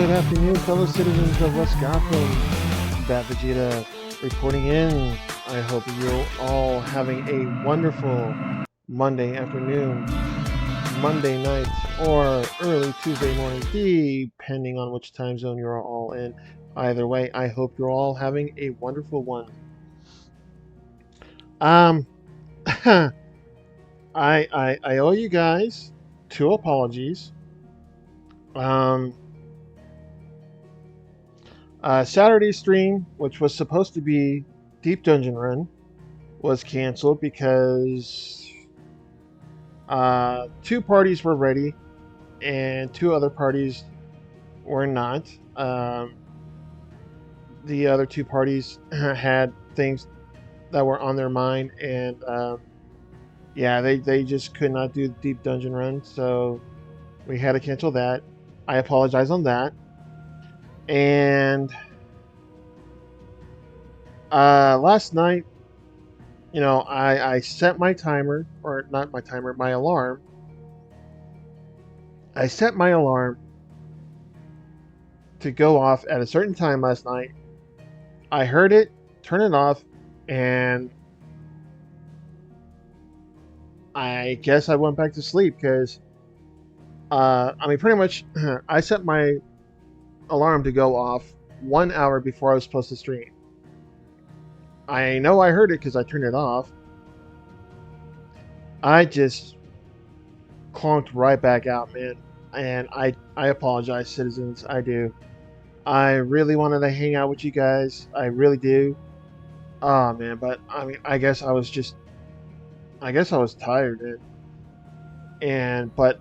good afternoon, fellow citizens of West Gotham. Bat Vegeta reporting in. I hope you're all having a wonderful Monday afternoon, Monday night, or early Tuesday morning, depending on which time zone you're all in. Either way, I hope you're all having a wonderful one. Um, I owe you guys two apologies. Um, Saturday stream, which was supposed to be Deep Dungeon Run, was canceled because two parties were ready and two other parties were not. The other two parties had things that were on their mind, and yeah, they just could not do Deep Dungeon Run, so we had to cancel that. I apologize on that. And last night, I set my timer, or not my timer, my alarm. I set my alarm to go off at a certain time last night. I heard it, turn it off, and I guess I went back to sleep because, pretty much, I set my alarm to go off 1 hour before I was supposed to stream. I know I heard it because I turned it off. I just clonked right back out, man. And I apologize, citizens. I do. I really wanted to hang out with you guys. I really do. Oh, man. But, I guess I was tired, man. But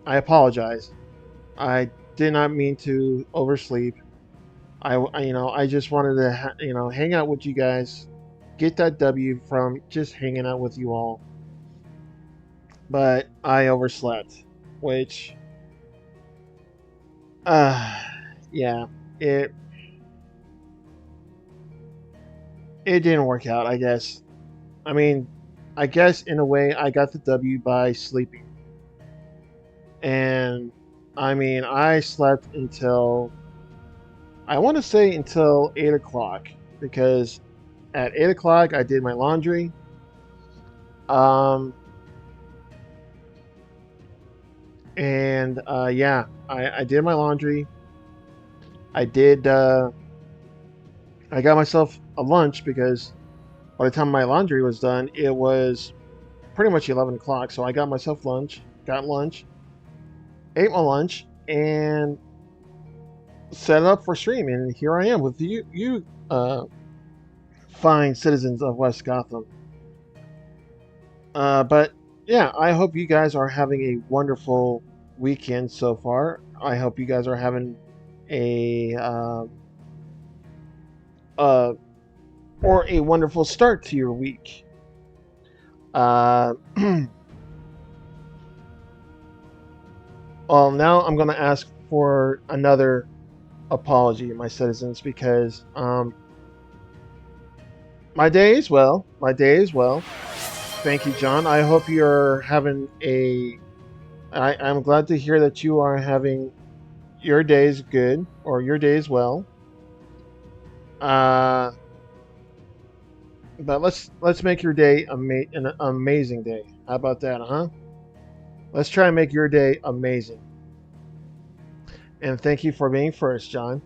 I apologize. I did not mean to oversleep. I just wanted to, hang out with you guys, get that W from just hanging out with you all. But I overslept, which, yeah, it didn't work out, I guess. I guess in a way I got the W by sleeping. And I slept until, I want to say until 8 o'clock, because at 8 o'clock I did my laundry. Yeah, I did my laundry. I did, I got myself a lunch because by the time my laundry was done, it was pretty much 11 o'clock. So I got myself lunch, got lunch, ate my lunch, and set up for stream. And here I am with you fine citizens of West Gotham. But yeah, I hope you guys are having a wonderful weekend so far. I hope you guys are having a or a wonderful start to your week. Well, now I'm going to ask for another apology, my citizens, because my day is well. My day is well. Thank you, John. I hope you're having I'm glad to hear that you are having your days good, or your days well. But let's make your day an amazing day. How about that, huh? Let's try and make your day amazing. And thank you for being first, John.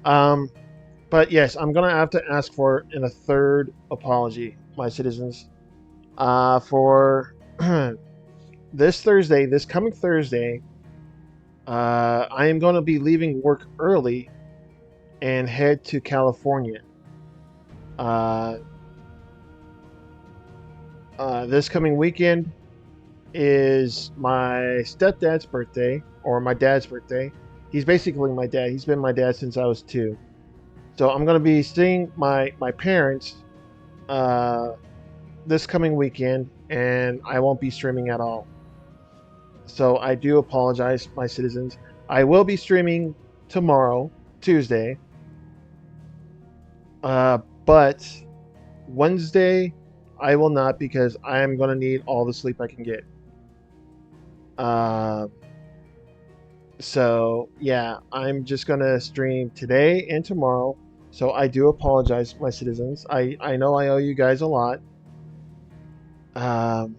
But yes, I'm gonna have to ask for a third apology, my citizens, for this coming Thursday. I am going to be leaving work early and head to California. This coming weekend is my stepdad's birthday, or my dad's birthday. He's basically my dad. He's been my dad since I was 2. So I'm going to be seeing my parents this coming weekend, and I won't be streaming at all. So I do apologize, my citizens. I will be streaming tomorrow, Tuesday. But Wednesday, I will not, because I am going to need all the sleep I can get. So yeah, I'm just gonna stream today and tomorrow. So I do apologize, my citizens. I know I owe you guys a lot. Um,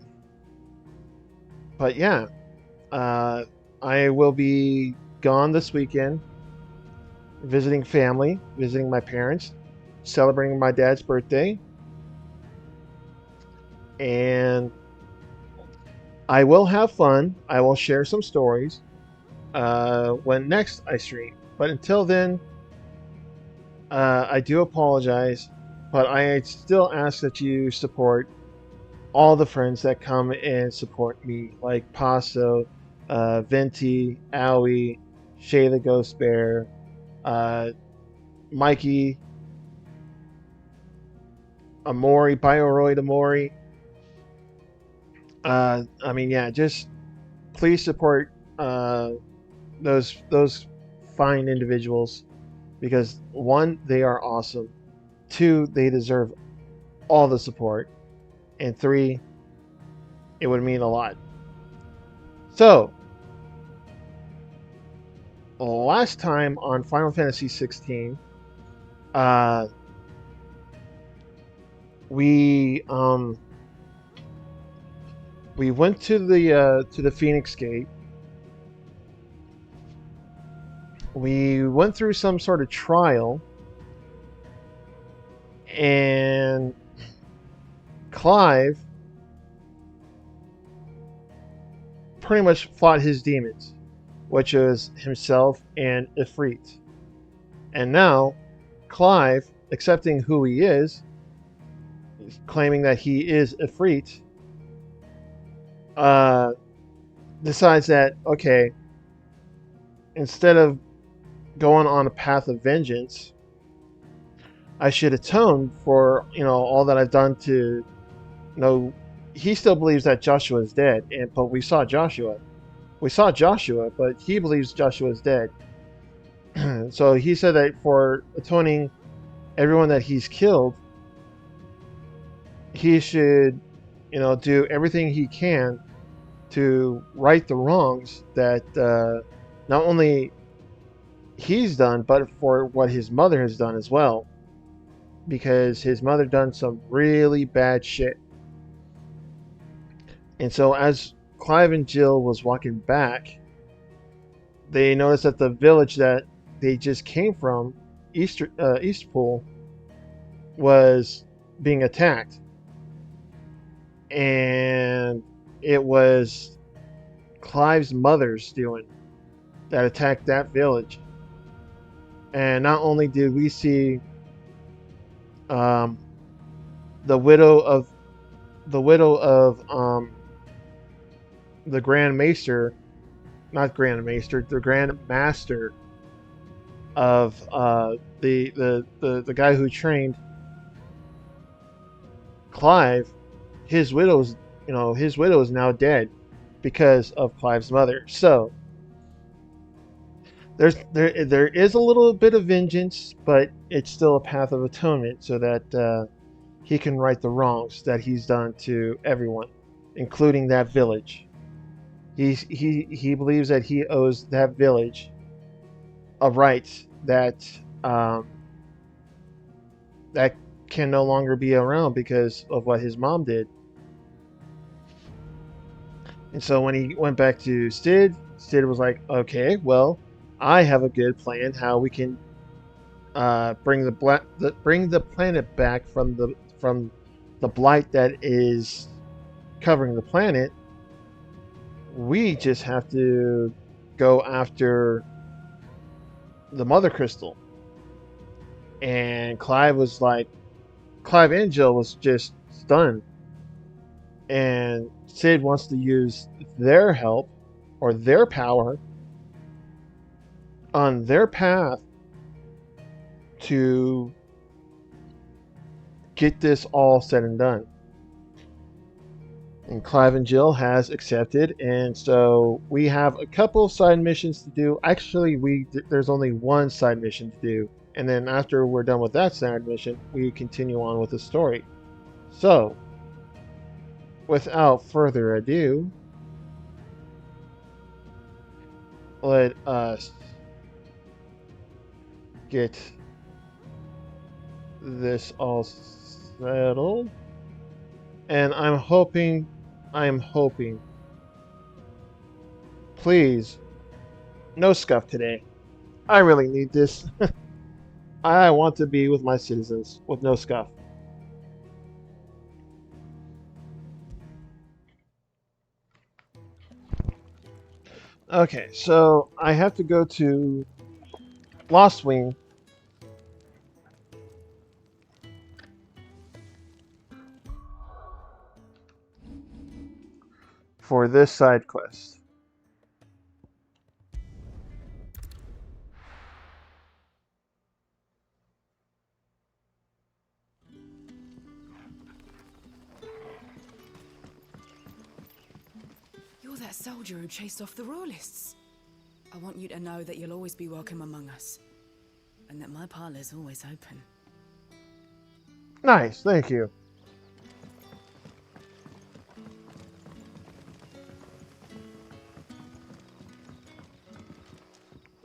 but yeah, uh, I will be gone this weekend, visiting family, visiting my parents, celebrating my dad's birthday, and I will have fun. I will share some stories when next I stream. But until then, I do apologize, but I still ask that you support all the friends that come and support me, like Paso, Venti, Owie, Shay the Ghost Bear, uh, Mikey, Amori, Bioroid Amori. I mean, yeah, just please support those fine individuals because one, they are awesome. Two, they deserve all the support, and three, it would mean a lot. So, last time on Final Fantasy 16, uh, we um, we went to the Phoenix Gate. We went through some sort of trial, and Clive pretty much fought his demons, which is himself and Ifrit. And now, Clive, accepting who he is, claiming that he is Ifrit, uh, decides that, okay, instead of going on a path of vengeance, I should atone for, all that I've done to, he still believes that Joshua is dead, but we saw Joshua. We saw Joshua, but he believes Joshua is dead. So he said that for atoning everyone that he's killed, he should, do everything he can to right the wrongs that not only he's done, but for what his mother has done as well. Because his mother done some really bad shit. And so as Clive and Jill was walking back, they noticed that the village that they just came from, Eastpool, was being attacked. And it was Clive's mother's doing that attacked that village. And not only did we see um, the widow of the Grand Maester, not Grand Maester, the Grand Master of the guy who trained Clive, his widow's his widow is now dead because of Clive's mother. So there is a little bit of vengeance, but it's still a path of atonement, so that he can right the wrongs that he's done to everyone, including that village. He believes that he owes that village a right that that can no longer be around because of what his mom did. And so when he went back to Sid was like, "Okay, well, I have a good plan how we can bring the planet back from the blight that is covering the planet. We just have to go after the Mother Crystal." And Clive and Jill was just stunned. And Sid wants to use their help or their power on their path to get this all said and done. And Clive and Jill has accepted, and so we have a couple of side missions to do. Actually, there's only one side mission to do, and then after we're done with that side mission, we continue on with the story. So, without further ado, let us get this all settled. And I'm hoping, please, no scuff today. I really need this. I want to be with my citizens with no scuff. Okay, so I have to go to Lost Wing for this side quest. You're that soldier who chased off the royalists. I want you to know that you'll always be welcome among us, and that my parlour's always open. Nice, thank you.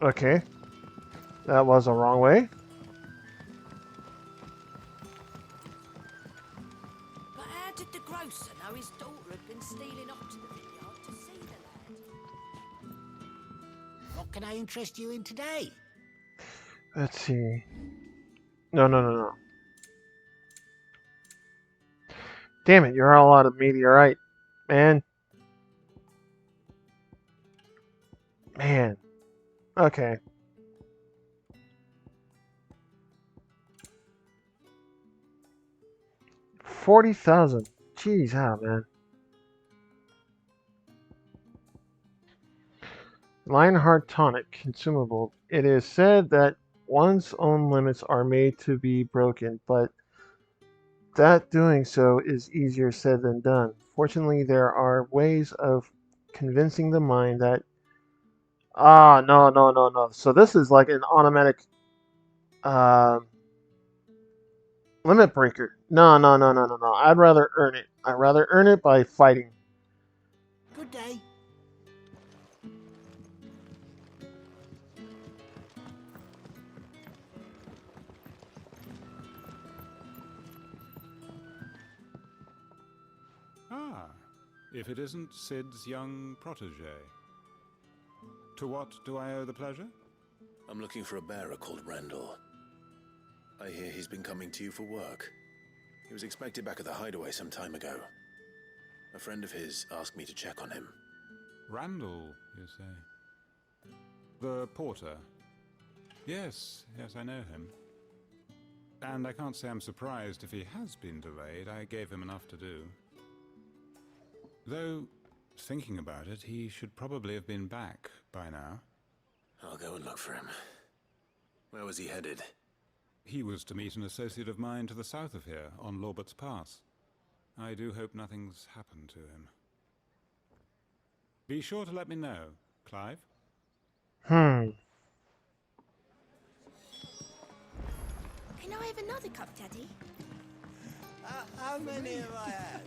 Okay, that was a wrong way. But how did the grocer know his daughter had been stealing off to the vineyard to see the lad? What can I interest you in today? Let's see. No. Damn it, you're all out of meteorite, man. Man. Okay. 40,000. Jeez, man. Lionheart tonic, consumable. It is said that one's own limits are made to be broken, but that doing so is easier said than done. Fortunately, there are ways of convincing the mind that no. So this is like an automatic uh, limit breaker. No. I'd rather earn it. I'd rather earn it by fighting. Good day. Ah, if it isn't Sid's young protege. To what do I owe the pleasure? I'm looking for a bearer called Randall. I hear he's been coming to you for work. He was expected back at the hideaway some time ago. A friend of his asked me to check on him. Randall, you say? The porter? Yes, I know him. And I can't say I'm surprised if he has been delayed. I gave him enough to do. Though, thinking about it, he should probably have been back by now. I'll go and look for him. Where was he headed? He was to meet an associate of mine to the south of here, on Lorbert's Pass. I do hope nothing's happened to him. Be sure to let me know, Clive. Can I have another cup, Daddy? How many have I had?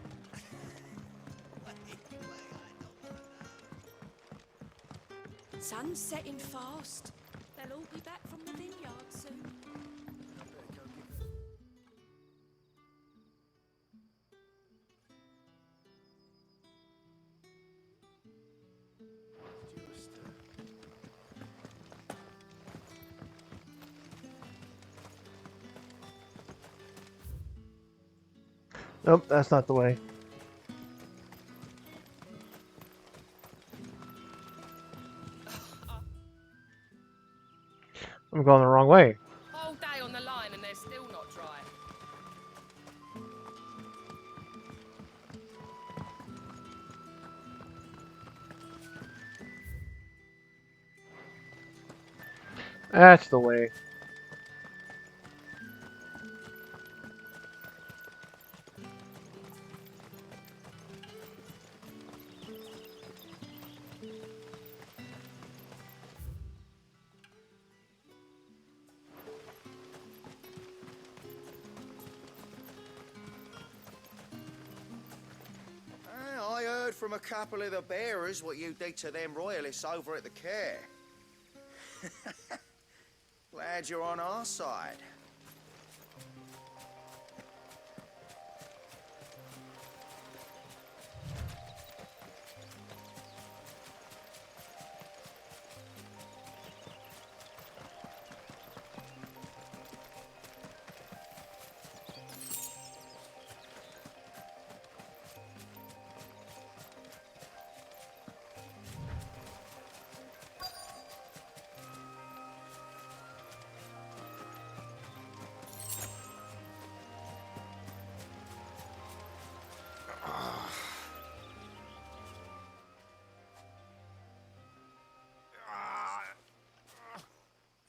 Sun's setting fast. They'll all be back from the vineyard soon. Nope, that's not the way. I'm going the wrong way. Whole day on the line and they're still not dry. That's the way. I heard from a couple of the bearers what you did to them royalists over at the care. Glad you're on our side.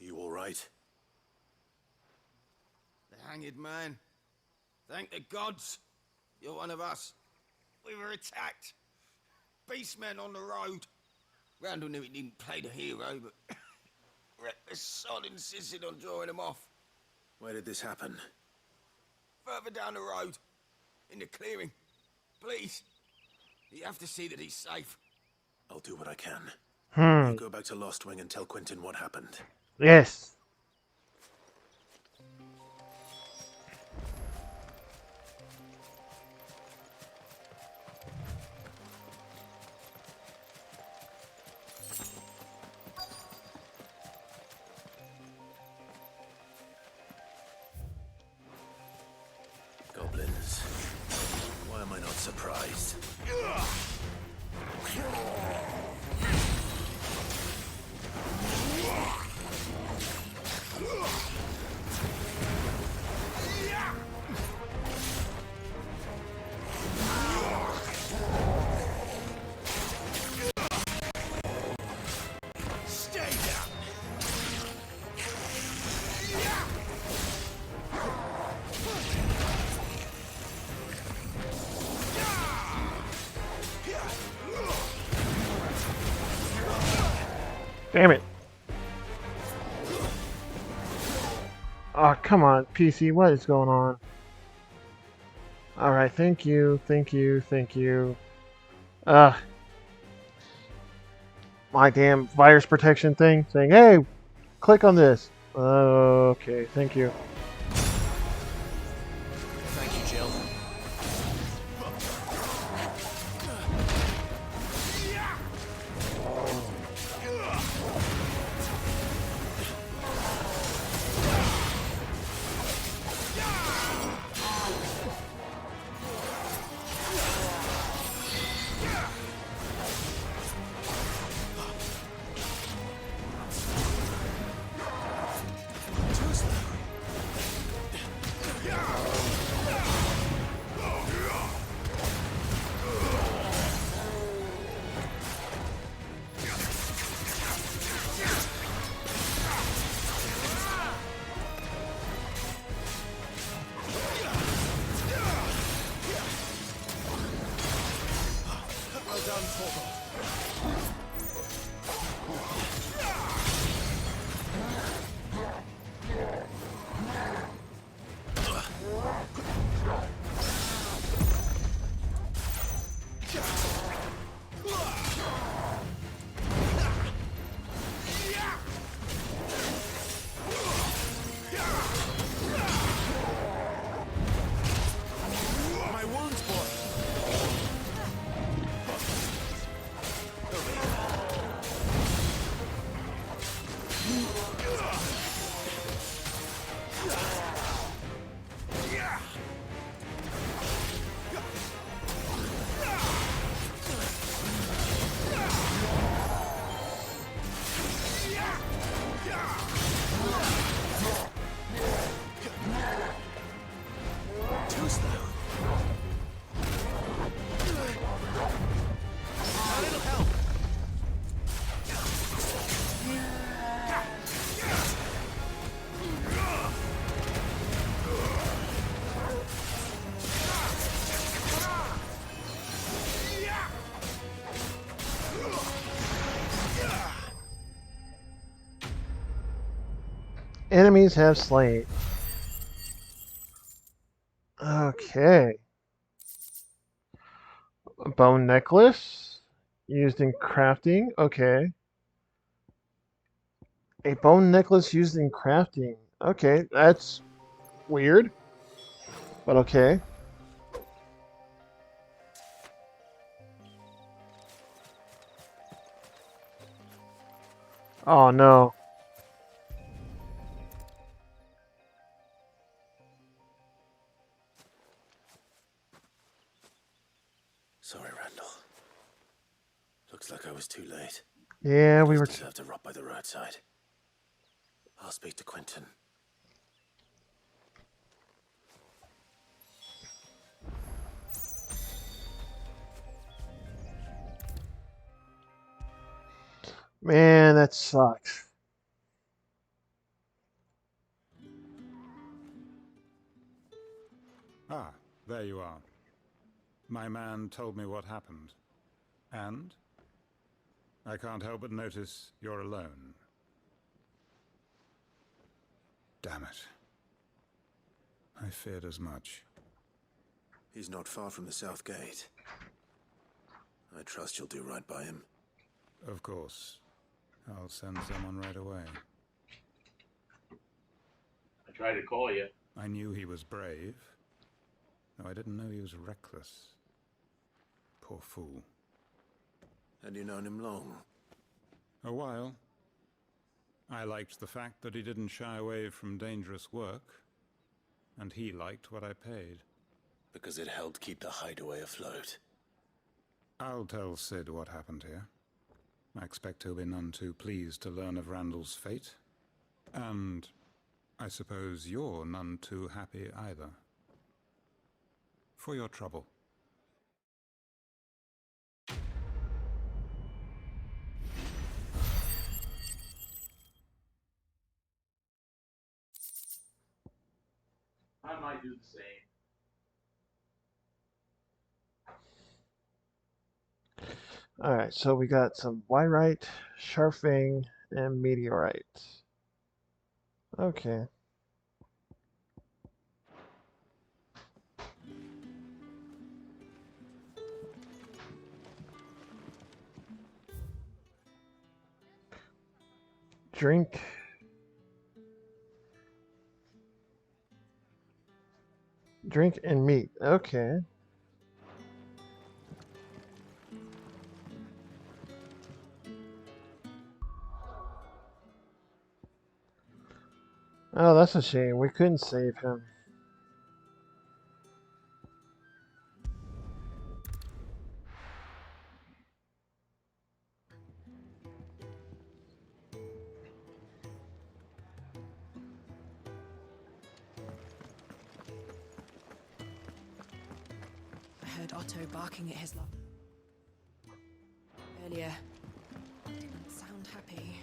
You all right? The hanged man. Thank the gods. You're one of us. We were attacked. Beastmen on the road. Randall knew he didn't play the hero, but reckless sod insisted on drawing him off. Where did this happen? Further down the road. In the clearing. Please. You have to see that he's safe. I'll do what I can. Hmm. You go back to Lost Wing and tell Quentin what happened. Yes. Goblins. Why am I not surprised? Damn it. Oh, come on, PC, what is going on? Alright, thank you, thank you, thank you. My damn virus protection thing saying, hey, click on this. Okay, thank you. Thank you, Jill. Enemies have slain. Okay. A bone necklace used in crafting. Okay. A bone necklace used in crafting. Okay, that's weird, but okay. Oh no. Sorry, Randall. Looks like I was too late. Yeah, we Rebels were. deserve to rot by the roadside. I'll speak to Quentin. Man, that sucks. Ah, there you are. My man told me what happened. And? I can't help but notice you're alone. Damn it. I feared as much. He's not far from the south gate. I trust you'll do right by him. Of course. I'll send someone right away. I tried to call you. I knew he was brave, though I didn't know he was reckless. Poor fool. Had you known him long? A while. I liked the fact that he didn't shy away from dangerous work, and he liked what I paid. Because it helped keep the hideaway afloat. I'll tell Sid what happened here. I expect he'll be none too pleased to learn of Randall's fate. And I suppose you're none too happy either. For your trouble. I might do the same. Alright, so we got some Wyrite, Sharfang, and Meteorite. Okay. Drink. Drink and meat. Okay. Oh, that's a shame. We couldn't save him. I heard Otto barking at his love earlier. He didn't sound happy.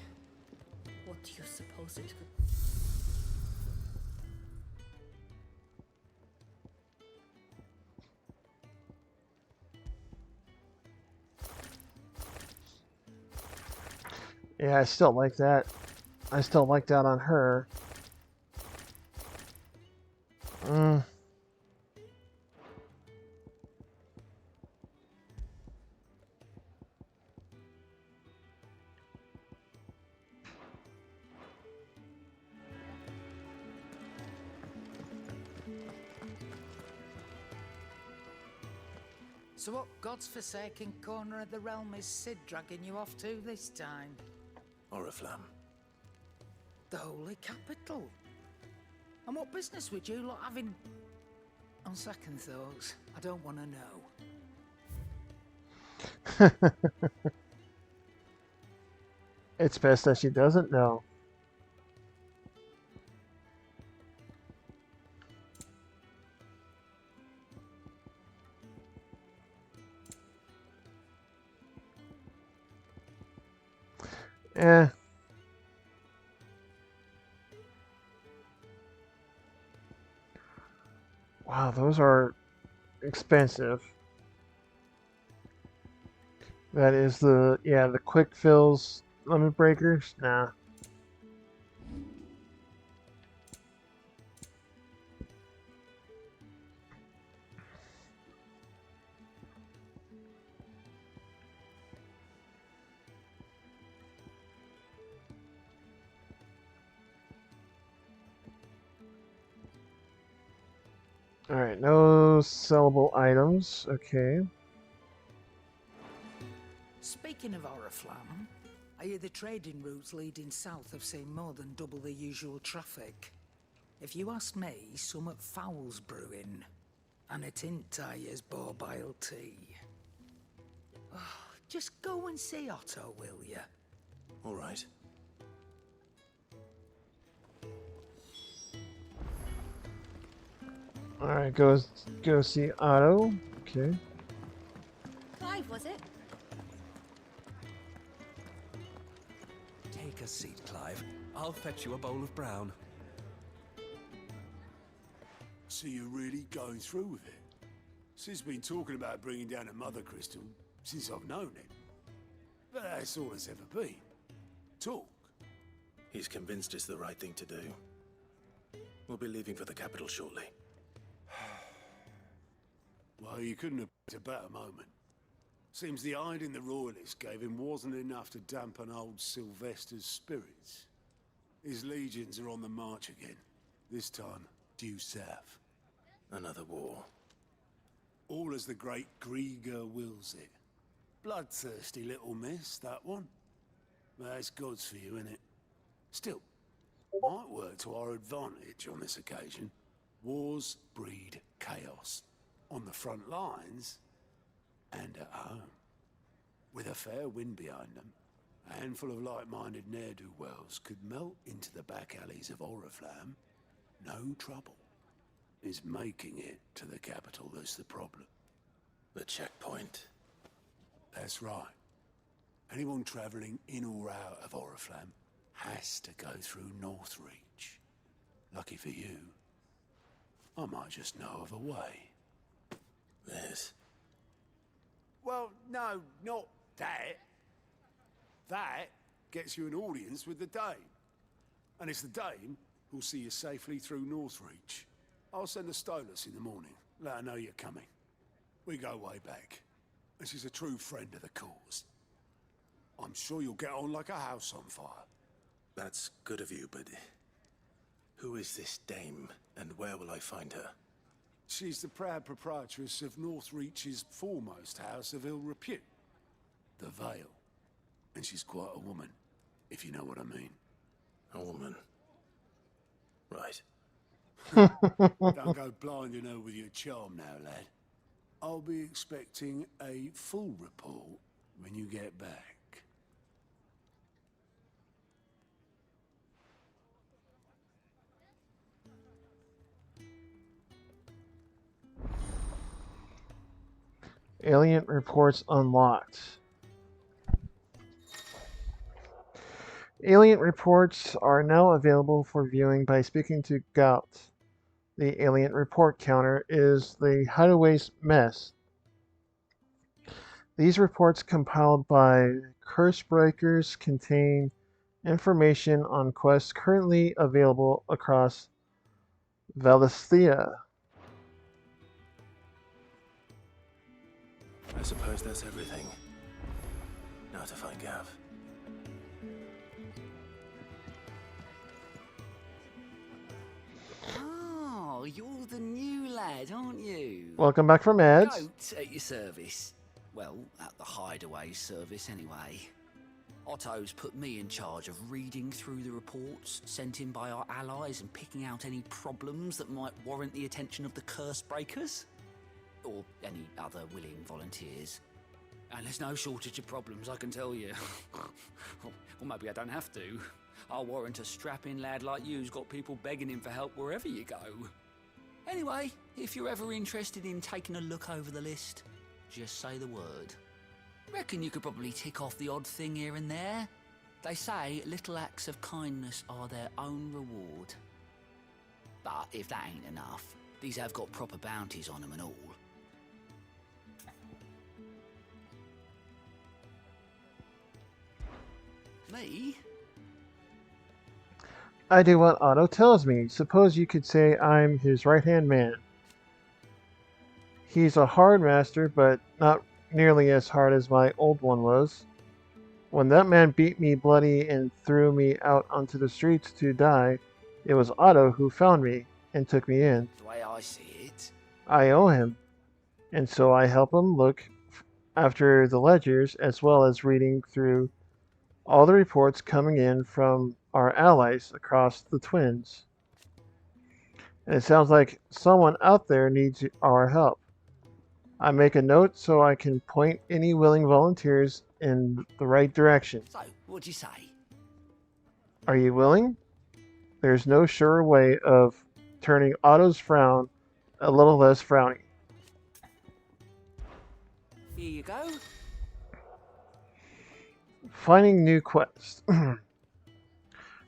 What do you suppose it could... Yeah, I still like that. I still like that on her. Mm. So what God's forsaken corner of the realm is Sid dragging you off to this time? Oriflamme. The Holy Capital. And what business would you lot having... On second thoughts, I don't want to know. It's best that she doesn't know. Eh. Wow, those are expensive. That is the, yeah, the quick fills limit breakers. Nah. Alright, no sellable items. Okay. Speaking of Oriflamme, I hear the trading routes leading south have seen more than double the usual traffic. If you ask me, somewhat foul's brewing. And it ain't Tyre's borbile tea. Oh, just go and see Otto, will you? All right. Alright, go see Otto. Okay. Clive, was it? Take a seat, Clive. I'll fetch you a bowl of brown. So you're really going through with it? Sid's been talking about bringing down a mother crystal since I've known him. But that's all it's ever been. Talk. He's convinced it's the right thing to do. We'll be leaving for the capital shortly. Well, you couldn't have picked a better moment. Seems the hiding the royalists gave him wasn't enough to dampen old Sylvester's spirits. His legions are on the march again. This time, due south. Another war. All as the great Grieger wills it. Bloodthirsty little miss, that one. That's God's for you, innit? Still, might work to our advantage on this occasion. Wars breed chaos. On the front lines, and at home. With a fair wind behind them, a handful of like-minded ne'er-do-wells could melt into the back alleys of Oriflamme. No trouble. It's making it to the capital that's the problem. The checkpoint. That's right. Anyone travelling in or out of Oriflamme has to go through Northreach. Lucky for you, I might just know of a way. This. Well, no, not that. That gets you an audience with the Dame. And it's the Dame who'll see you safely through Northreach. I'll send a Stolas in the morning. Let her know you're coming. We go way back. And she's a true friend of the cause. I'm sure you'll get on like a house on fire. That's good of you, but who is this dame, and where will I find her? She's the proud proprietress of Northreach's foremost house of ill repute, the Vale. And she's quite a woman, if you know what I mean. A woman. Right. Don't go blinding her with your charm now, lad. I'll be expecting a full report when you get back. Alien reports unlocked. Alien reports are now available for viewing by speaking to Gout. The alien report counter is the hideaway's mess. These reports compiled by curse breakers contain information on quests currently available across Valisthea. I suppose that's everything. Now to find Gav. Oh, you're the new lad, aren't you? Welcome back from ads. Goat at your service. Well, at the hideaway service anyway. Otto's put me in charge of reading through the reports sent in by our allies and picking out any problems that might warrant the attention of the curse breakers. Or any other willing volunteers. And there's no shortage of problems, I can tell you. Or maybe I don't have to. I'll warrant a strapping lad like you's got people begging him for help wherever you go. Anyway, if you're ever interested in taking a look over the list, just say the word. Reckon you could probably tick off the odd thing here and there. They say little acts of kindness are their own reward. But if that ain't enough, these have got proper bounties on them and all. Me? I do what Otto tells me. Suppose you could say I'm his right-hand man. He's a hard master, but not nearly as hard as my old one was. When that man beat me bloody and threw me out onto the streets to die, it was Otto who found me and took me in. The way I see it, I owe him, and so I help him look after the ledgers as well as reading through all the reports coming in from our allies across the Twins. And it sounds like someone out there needs our help. I make a note so I can point any willing volunteers in the right direction. So, what'd you say? Are you willing? There's no sure way of turning Otto's frown a little less frowny. Here you go. Finding new quests.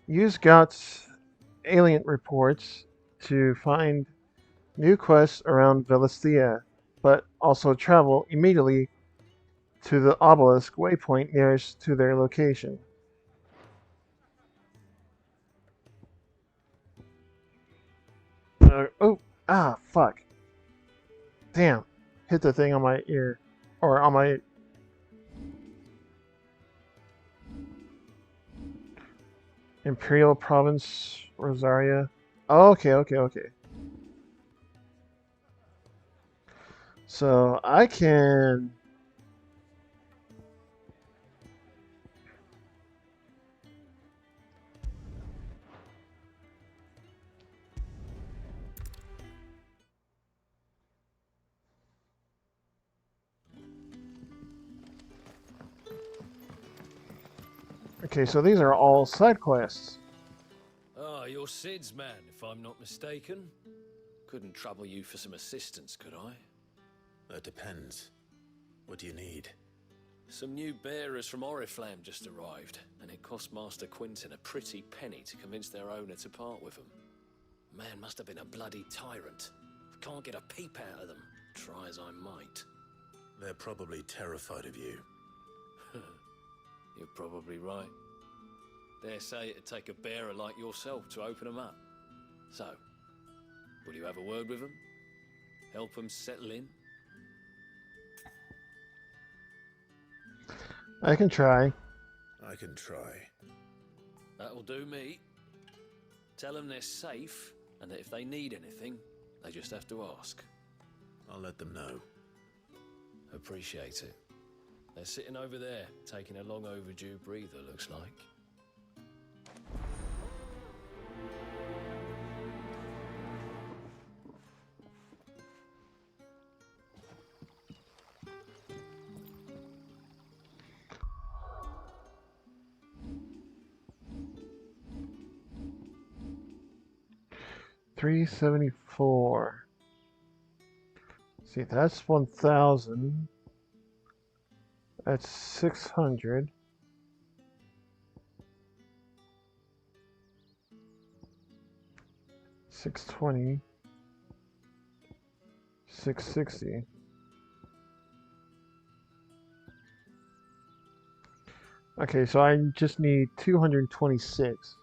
Use Gott's alien reports to find new quests around Velistia, but also travel immediately to the obelisk waypoint nearest to their location. Fuck. Damn. Hit the thing on my ear. Or on my... Imperial Province, Rosaria. Oh, okay. So, I can... Okay, so these are all side quests. Ah, you're Sid's man, if I'm not mistaken. Couldn't trouble you for some assistance, could I? That depends. What do you need? Some new bearers from Oriflamme just arrived, and it cost Master Quinton a pretty penny to convince their owner to part with them. Man must have been a bloody tyrant. I can't get a peep out of them, try as I might. They're probably terrified of you. You're probably right. Dare say it'd take a bearer like yourself to open them up. So, will you have a word with them? Help them settle in? I can try. I can try. That'll do me. Tell them they're safe, and that if they need anything, they just have to ask. I'll let them know. Appreciate it. They're sitting over there, taking a long overdue breather, looks like. $374. See, that's 1,000. That's 600. $620. 660. Okay, so I just need 226.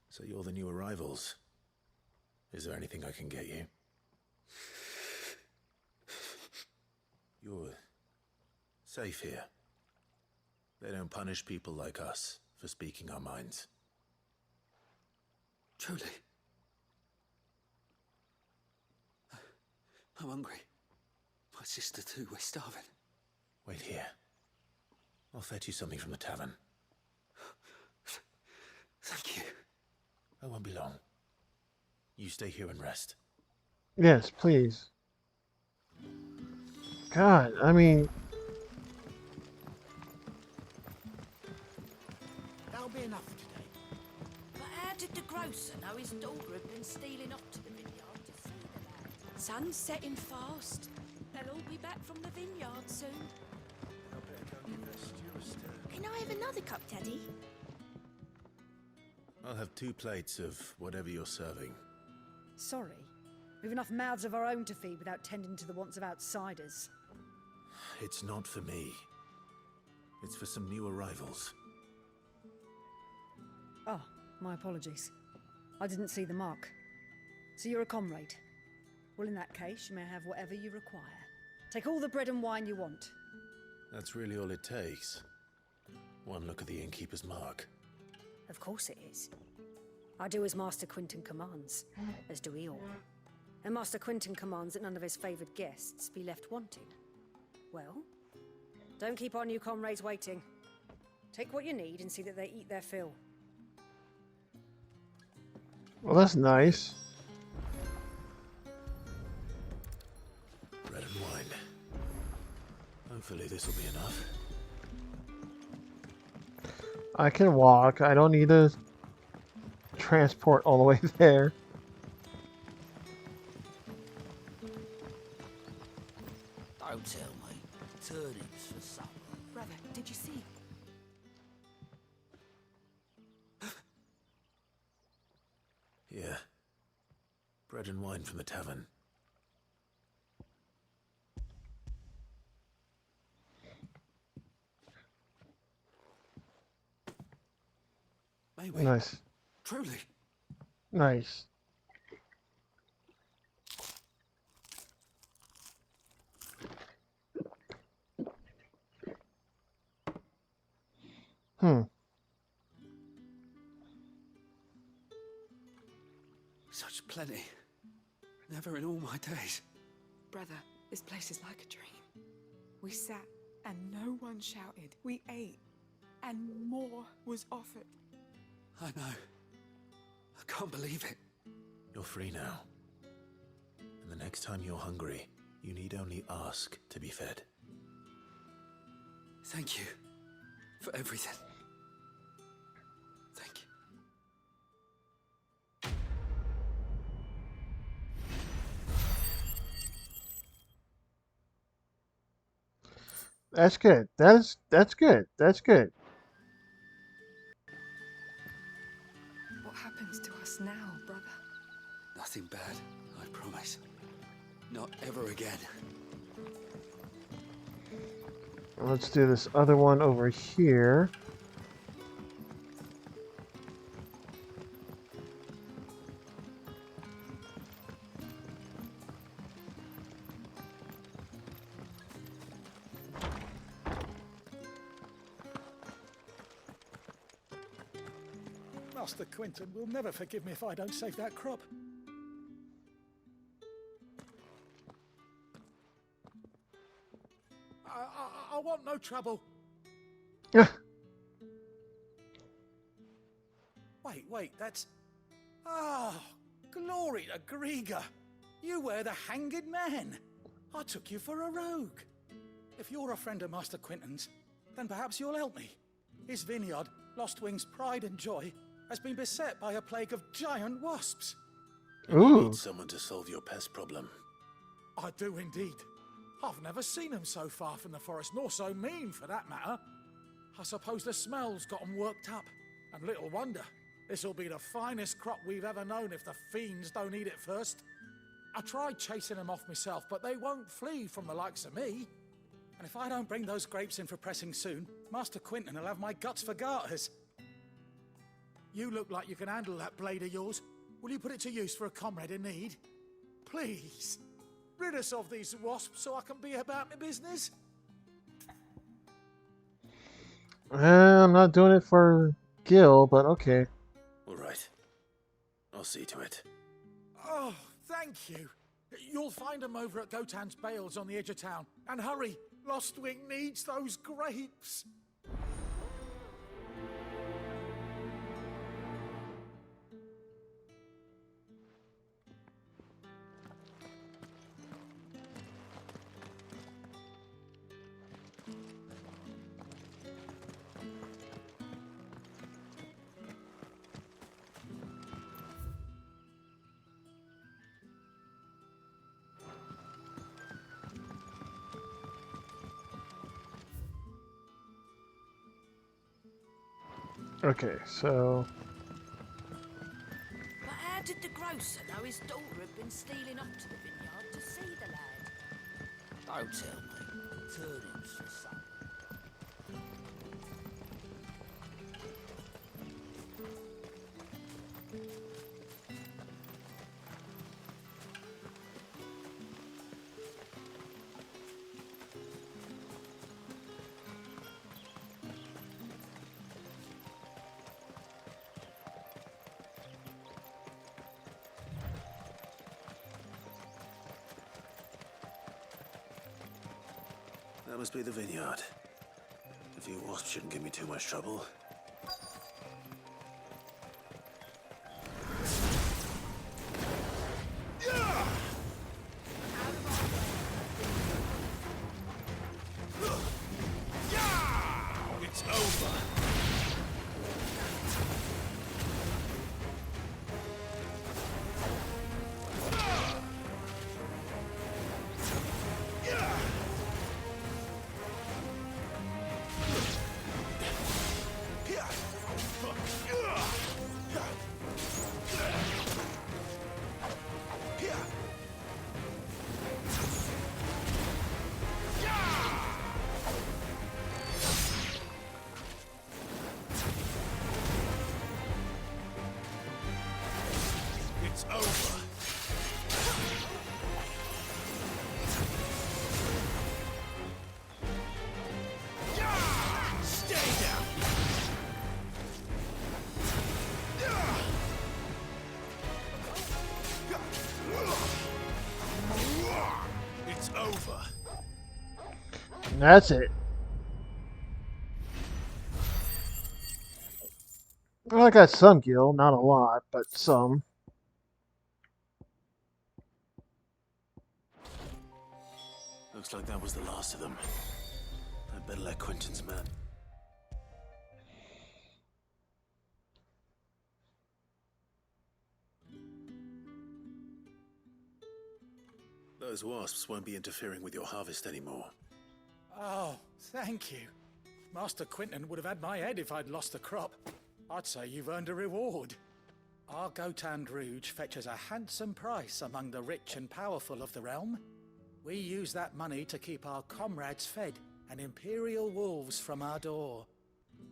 So you're the new arrivals. Is there anything I can get you? You're safe here. They don't punish people like us for speaking our minds. Truly. I'm hungry. My sister too, we're starving. Wait here. I'll fetch you something from the tavern. Thank you. I won't be long. You stay here and rest. Yes, please. God, I mean... That'll be enough for today. But how did the grocer know his daughter had been stealing off to the vineyard to see the lad? Sun's setting fast. They'll all be back from the vineyard soon. Can I have another cup, Daddy? I'll have 2 plates of whatever you're serving. Sorry. We've enough mouths of our own to feed without tending to the wants of outsiders. It's not for me. It's for some new arrivals. Oh, my apologies. I didn't see the mark. So you're a comrade? Well, in that case, you may have whatever you require. Take all the bread and wine you want. That's really all it takes. One look at the innkeeper's mark. Of course it is. I do as Master Quinton commands, as do we all. And Master Quinton commands that none of his favoured guests be left wanting. Well, don't keep our new comrades waiting. Take what you need and see that they eat their fill. Well, that's nice. Bread and wine. Hopefully this will be enough. I can walk. I don't need to transport all the way there. Don't tell me. Turnips for supper. Brother, did you see? Yeah. Bread and wine from the tavern. Maybe. Nice. Truly. Nice. Hmm. Such plenty. Never in all my days. Brother, this place is like a dream. We sat and no one shouted. We ate and more was offered. I know. I can't believe it. You're free now. And the next time you're hungry, you need only ask to be fed. Thank you for everything. Thank you. That's good. That's good. That's good. What happens to us now, brother? Nothing bad, I promise. Not ever again. Let's do this other one over here. Master Quinton will never forgive me if I don't save that crop. I want no trouble. Wait, that's... Oh, glory to Grieger. You were the hanged man. I took you for a rogue. If you're a friend of Master Quinton's, then perhaps you'll help me. His vineyard, Lostwing's pride and joy, has been beset by a plague of giant wasps. You need someone to solve your pest problem. I do indeed. I've never seen them so far from the forest, nor so mean for that matter. I suppose the smell's got them worked up. And little wonder. This'll be the finest crop we've ever known if the fiends don't eat it first. I tried chasing them off myself, but they won't flee from the likes of me. And if I don't bring those grapes in for pressing soon, Master Quinton will have my guts for garters. You look like you can handle that blade of yours. Will you put it to use for a comrade in need? Please, rid us of these wasps so I can be about my business. I'm not doing it for Gil, but okay. All right. I'll see to it. Oh, thank you. You'll find them over at Gotan's Bales on the edge of town. And hurry, Lostwing needs those grapes. Okay, so... But how did the grocer know his daughter had been stealing up to the vineyard to see the lad? Don't tell me. Turnips for supper. That must be the vineyard. A few wasps shouldn't give me too much trouble. It's over. It's over. Stay down. It's over. And that's it. Well, I got some gil, not a lot, but some. Looks like that was the last of them. I'd better let Quentin's man. Those wasps won't be interfering with your harvest anymore. Oh, thank you. Master Quinton would have had my head if I'd lost the crop. I'd say you've earned a reward. Our Gotand Rouge fetches a handsome price among the rich and powerful of the realm. We use that money to keep our comrades fed and imperial wolves from our door.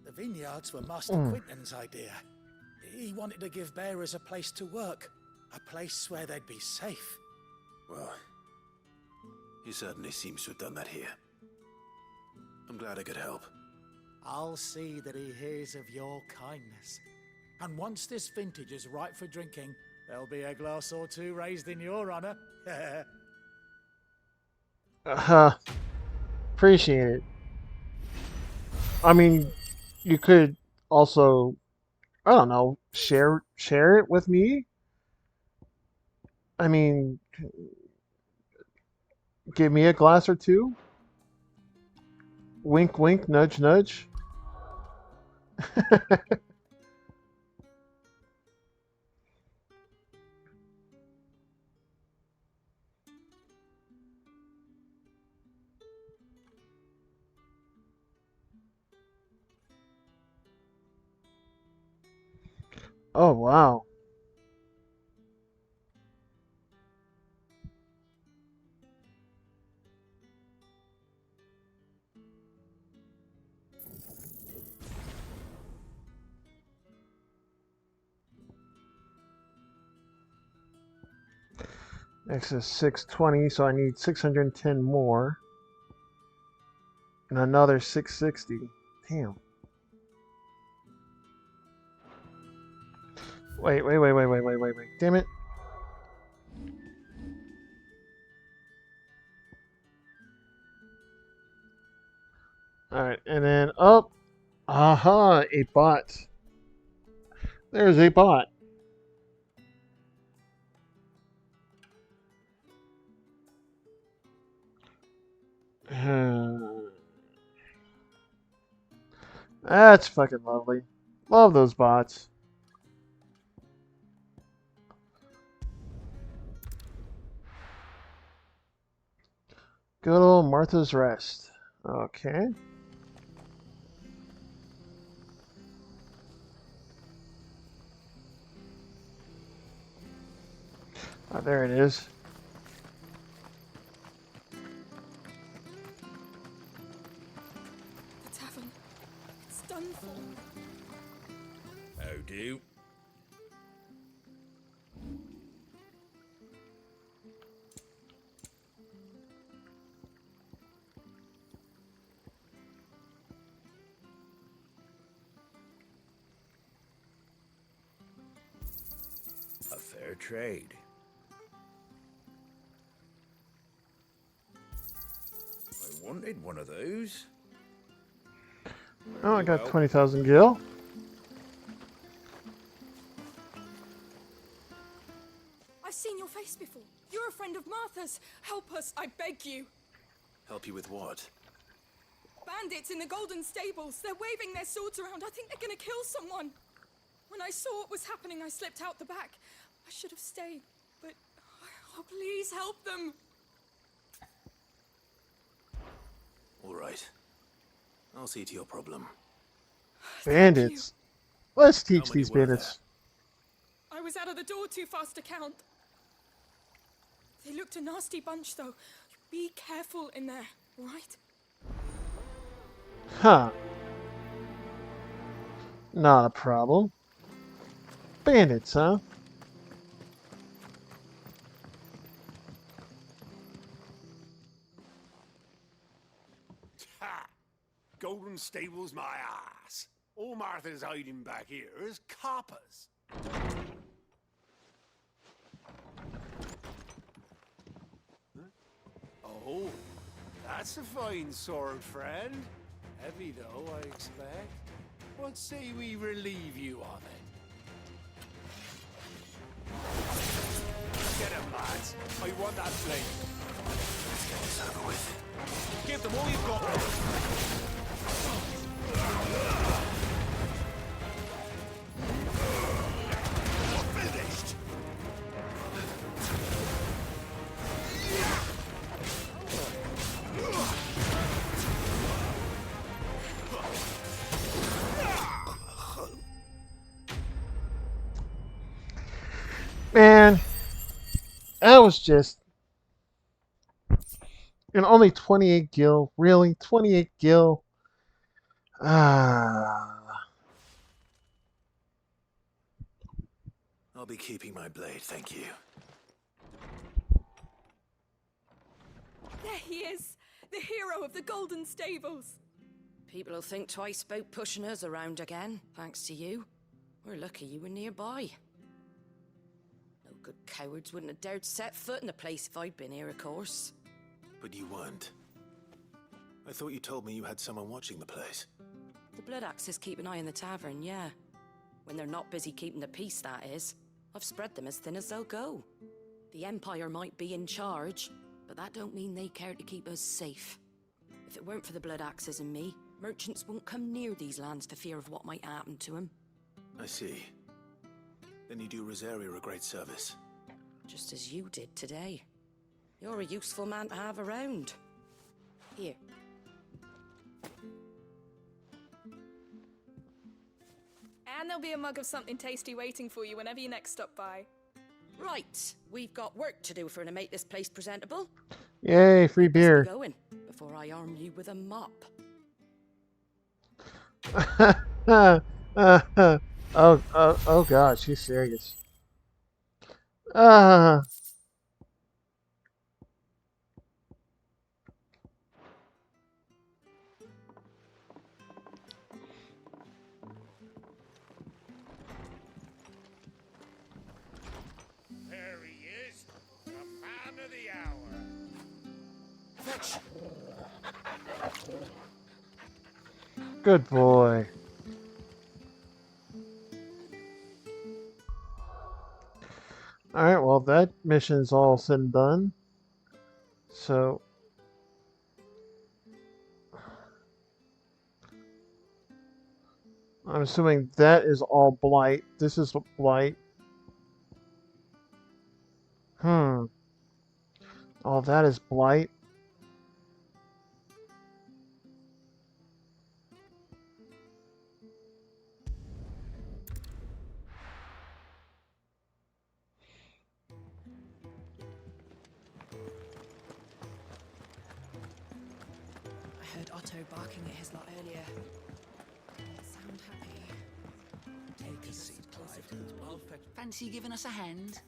The vineyards were Master Quinton's idea. He wanted to give bearers a place to work, a place where they'd be safe. Well, he certainly seems to have done that here. I'm glad I could help. I'll see that he hears of your kindness. And once this vintage is ripe for drinking, there'll be a glass or two raised in your honor. Appreciate it. I mean, you could also, I don't know, share it with me. I mean, give me a glass or two. Wink, wink, nudge, nudge. Oh, wow. Next is 620, so I need 610 more. And another 660. Damn. Wait. Damn it. Alright, and then up. Aha, a bot. There's a bot. That's fucking lovely. Love those bots. Good old Martha's Rest. Okay. Oh, there it is. The tavern. It's done for. How do? A fair trade. wanted one of those. Oh, I got 20,000 gil. I've seen your face before. You're a friend of Martha's. Help us, I beg you. Help you with what? Bandits in the Golden Stables. They're waving their swords around. I think they're gonna kill someone. When I saw what was happening, I slipped out the back. I should have stayed, but... Oh, please help them. All right. I'll see to your problem. Bandits. Let's teach many these were there? bandits. I was out of the door too fast to count. They looked a nasty bunch, though. Be careful in there, all right? Huh. Not a problem. Bandits, huh? Ha! Golden Stables, my ass. All Martha's hiding back here is coppers. Oh, that's a fine sword, friend. Heavy, though, I expect. What say we relieve you of it? Get him, lads. I want that blade. Let's get this over with. Give them all you've got. You're finished. Man, that was just... And only 28 gil. Really? 28 gil? Ah. I'll be keeping my blade, thank you. There he is, the hero of the Golden Stables. People will think twice about pushing us around again, thanks to you. We're lucky you were nearby. No good cowards wouldn't have dared set foot in the place if I'd been here, of course. But you weren't. I thought you told me you had someone watching the place. The Blood Axes keep an eye on the tavern, yeah. When they're not busy keeping the peace, that is. I've spread them as thin as they'll go. The Empire might be in charge, but that don't mean they care to keep us safe. If it weren't for the Blood Axes and me, merchants won't come near these lands for fear of what might happen to them. I see. Then you do Rosaria a great service. Just as you did today. You're a useful man to have around. Here. And there'll be a mug of something tasty waiting for you whenever you next stop by. Right, we've got work to do for to make this place presentable. Yay, free beer. Going before I arm you with a mop. Oh God, she's serious. Ah. There he is, the man of the hour. Fetch. Good boy. Alright, well that mission's all said and done. So I'm assuming that is all blight. This is blight. All that is blight. I heard Otto barking at his lot earlier. Sound happy. Take a seat, Clive. Fancy giving us a hand?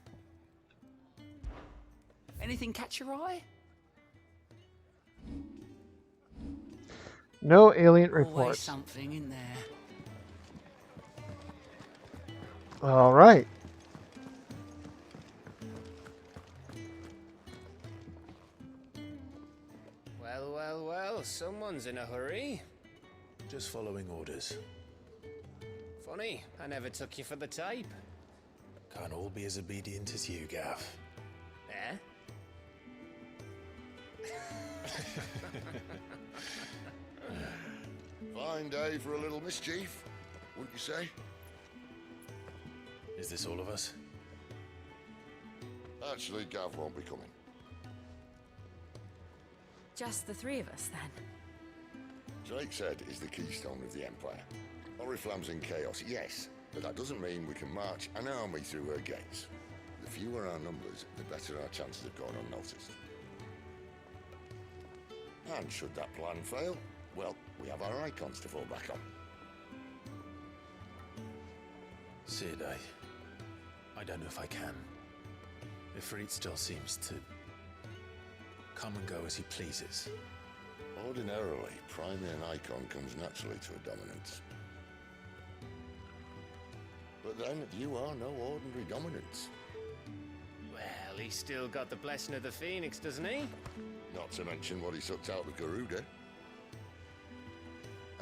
Anything catch your eye? No alien Always reports. something in there. All right. Well, well, well. hurry? Just following orders. Funny, I never took you for the type. Can't all be as obedient as you, Gav. Eh? Fine day for a little mischief, wouldn't you say? Is this all of us? Actually, Gav won't be coming. Just the three of us, then? Drake's Head is the keystone of the Empire. Oriflamme's in chaos, yes, but that doesn't mean we can march an army through her gates. The fewer our numbers, the better our chances of going unnoticed. And should that plan fail, well, we have our icons to fall back on. Sid, I don't know if I can. Ifrit still seems to come and go as he pleases. Ordinarily, priming an icon comes naturally to a dominance. But then, you are no ordinary dominance. Well, he's still got the blessing of the Phoenix, doesn't he? Not to mention what he sucked out of Garuda.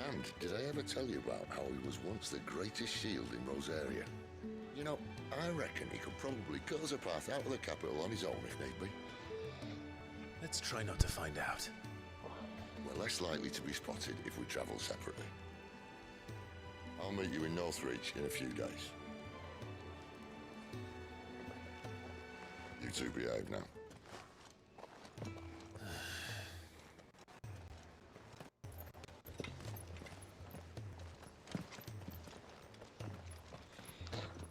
And did I ever tell you about how he was once the greatest shield in Rosaria? You know, I reckon he could probably cut us a path out of the capital on his own if need be. Let's try not to find out. We're less likely to be spotted if we travel separately. I'll meet you in Northreach in a few days. You two behave now.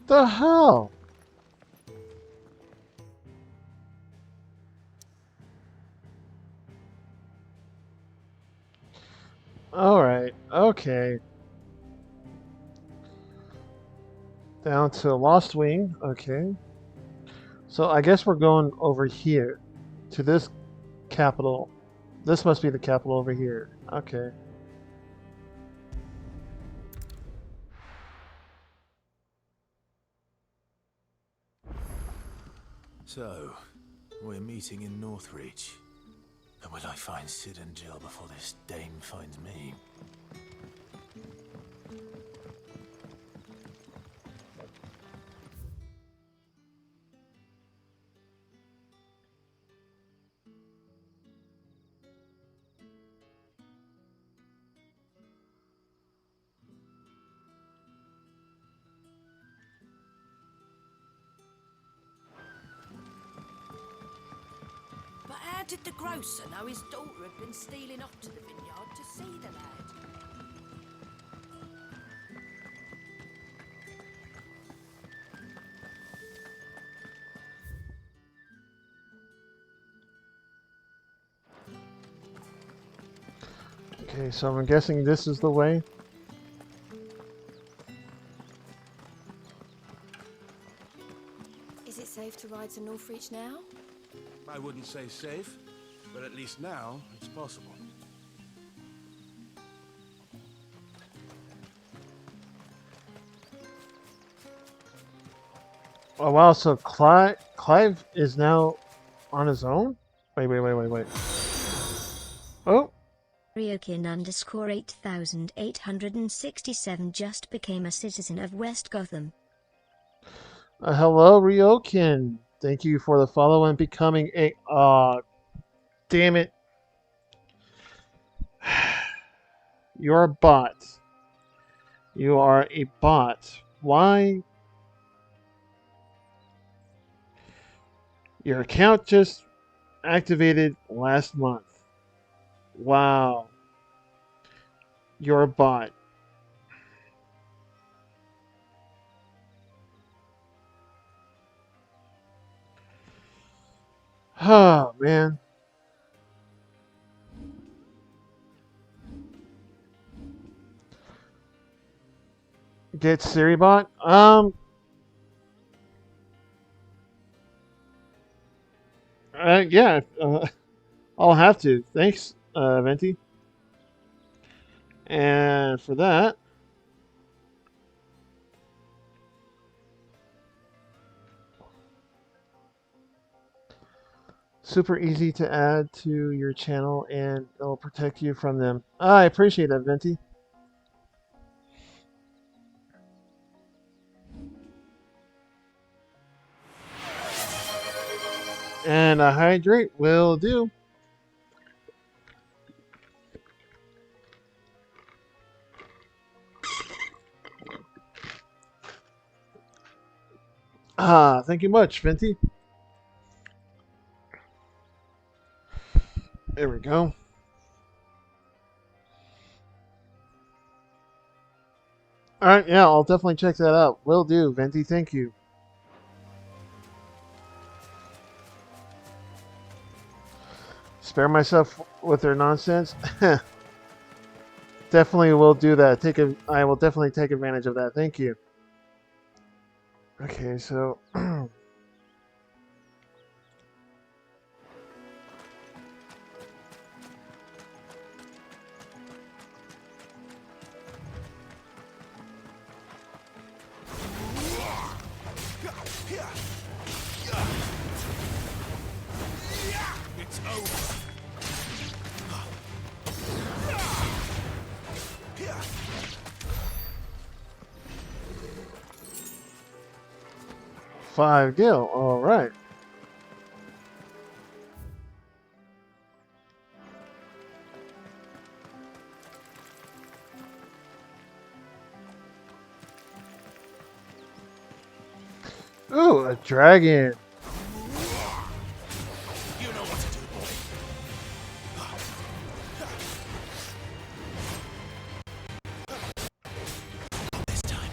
The hell? Alright, okay. Down to Lost Wing, okay. So I guess we're going over here to this capital. This must be the capital over here. Okay. So, we're meeting in Northreach. And will I find Sid and Jill before this dame finds me? But how did the grocer know his daughter had been stealing off to the vineyard to see the lad? Okay, so I'm guessing this is the way. Is it safe to ride to Northreach now? I wouldn't say safe, but at least now it's possible. Oh wow, so Clive is now on his own? Wait. Oh. Ryokin _ 8867 just became a citizen of West Gotham. Hello, Ryokin. Thank you for the follow and becoming a... damn it. You're a bot. You are a bot. Why? Your account just activated last month. Wow. You're a bot. Oh, man. Get Siribot? Yeah, I'll have to. Thanks, Venti. And for that, super easy to add to your channel and it'll protect you from them. I appreciate that, Venti. And a hydrate will do. Ah, thank you much, Venti. There we go. Alright, yeah, I'll definitely check that out. Will do, Venti, thank you. Spare myself with their nonsense. Definitely will do that. I will definitely take advantage of that. Thank you. Okay, so It's over. 5 gil. All right. Ooh, a dragon. You know what to do, boy. This time.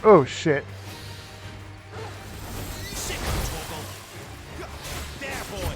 Oh shit. There, boy.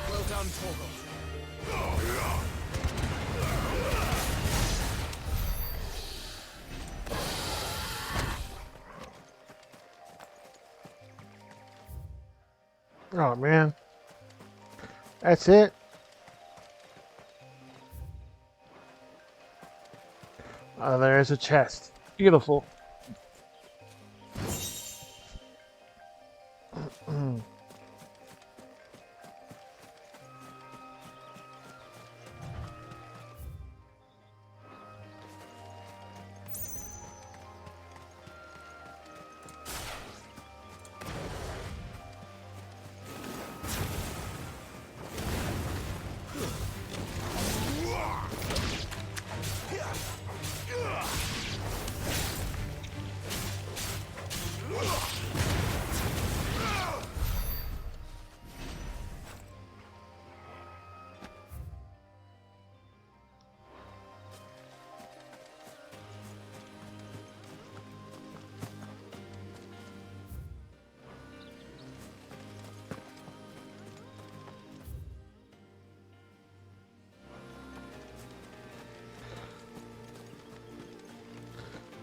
Well done, Torgal. Oh man. That's it. There's a chest. Beautiful.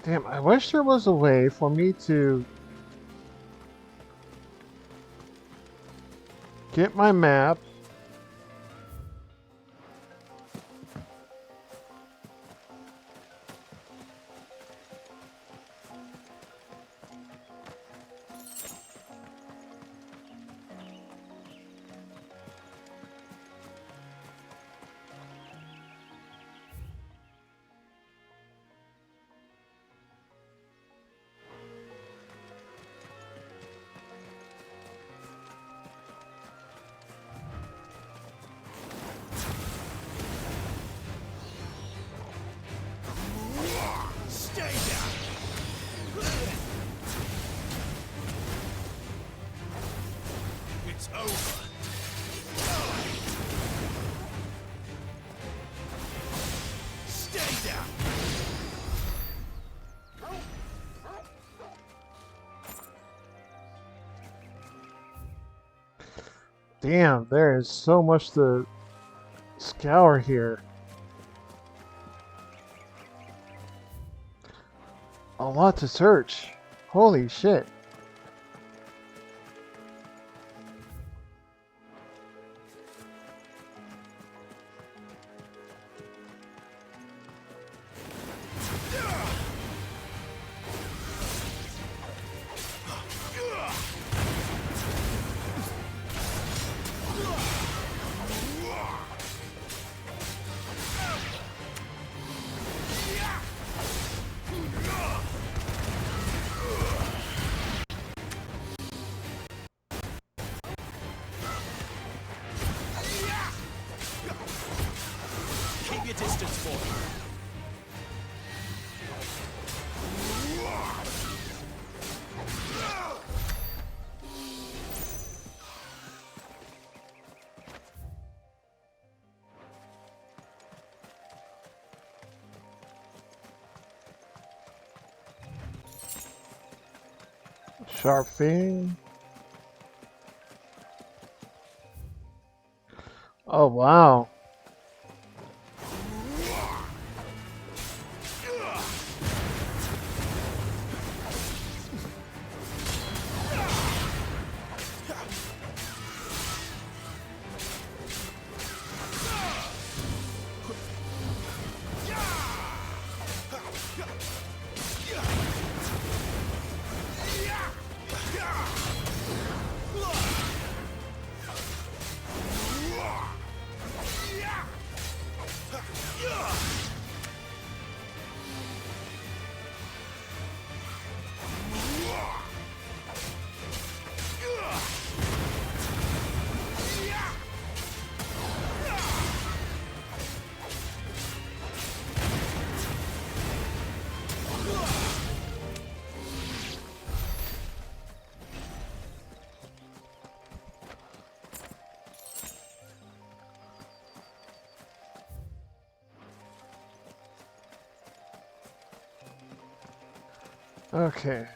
Damn, I wish there was a way for me to Get my map. Stay down! It's over. Stay down! Damn, there is so much to scour here. A lot to search. Holy shit. Keep your distance, boy. Sharp thing. Oh wow. Okay.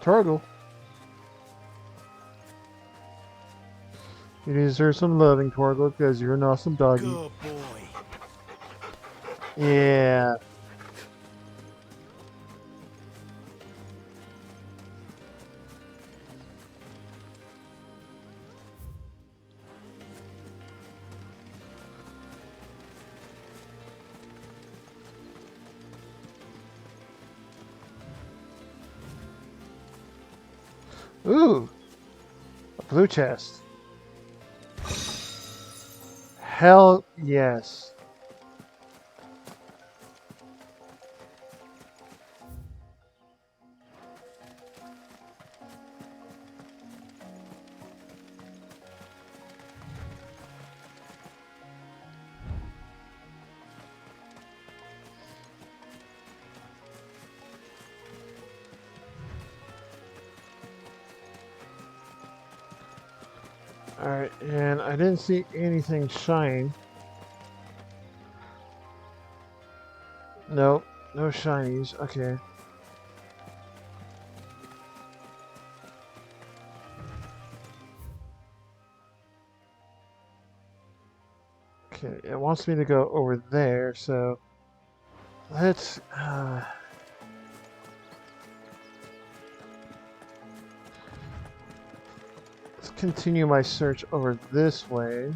Turtle. You deserve some loving, Torgo, because you're an awesome doggy. Good boy. Yeah. Ooh. A blue chest. Hell yes. Alright, and I didn't see anything shine. Nope. No shinies. Okay. Okay, it wants me to go over there, so let's continue my search over this way.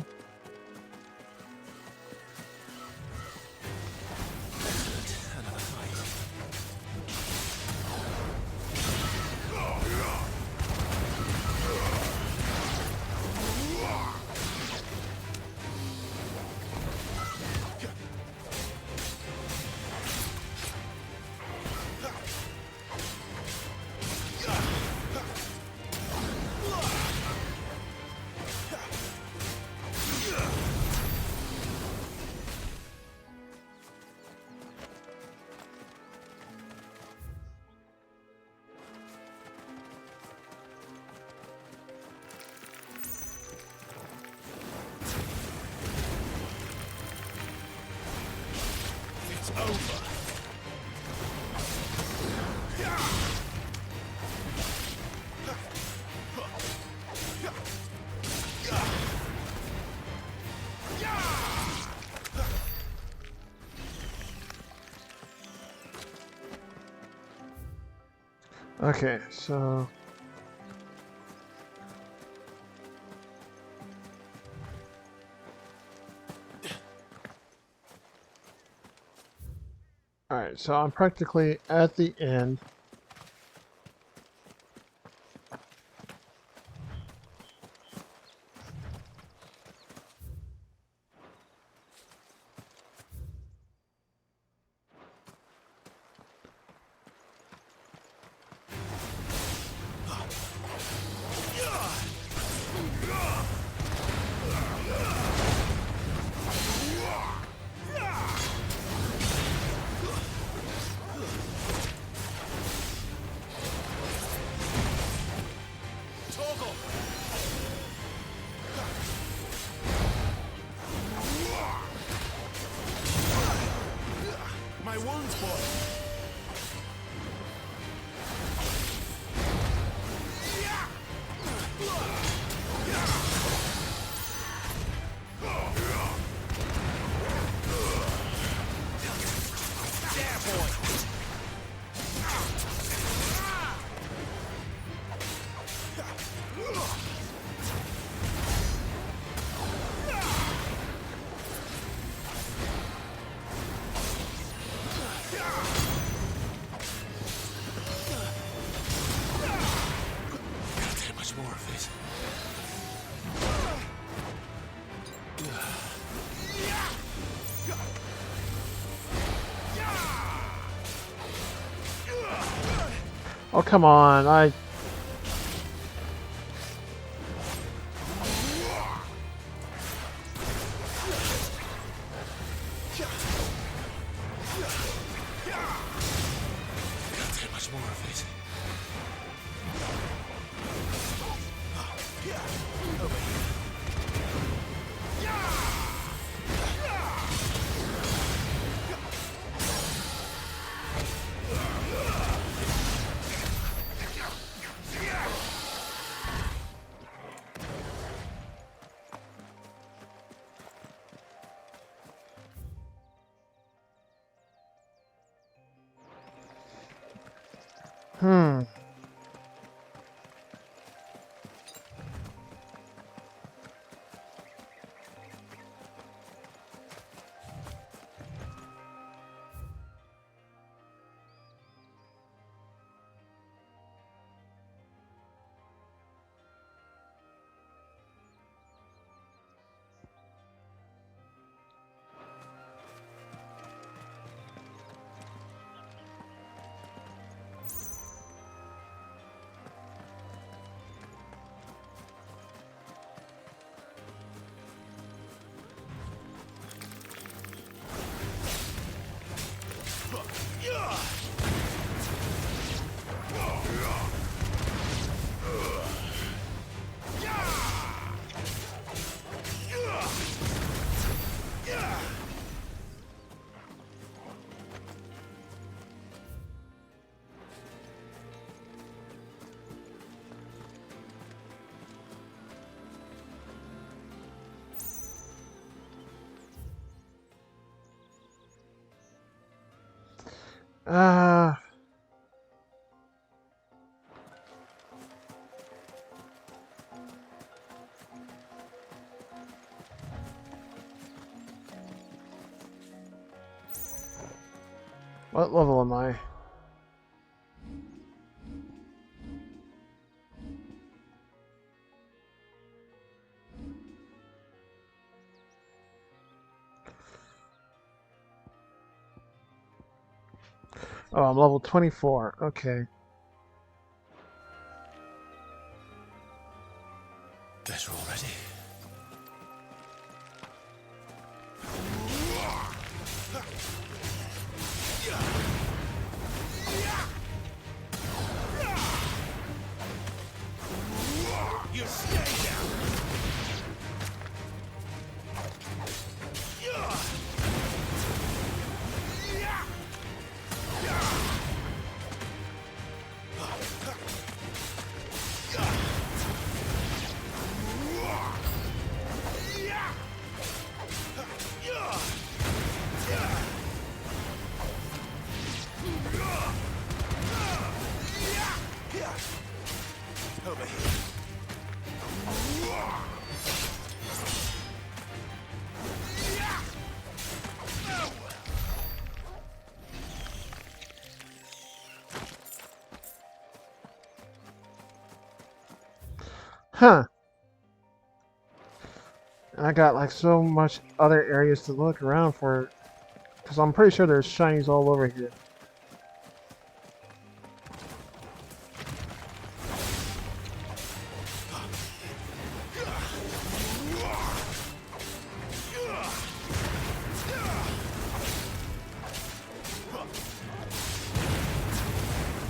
Okay, so alright, so I'm practically at the end. My wounds, boy. Oh, come on. Hmm. Uh, what level am I? Oh, I'm level 24. Okay. Better already. You stay down! Over here. Huh. I got like so much other areas to look around for, because I'm pretty sure there's shinies all over here.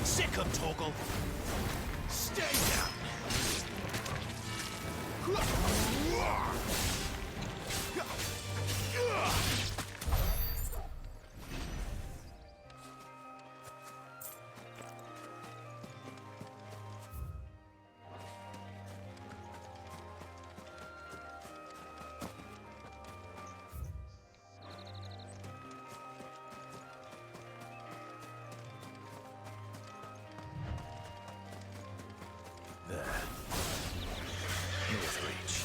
Sick 'em, Torgal. Stay down. There. North Reach.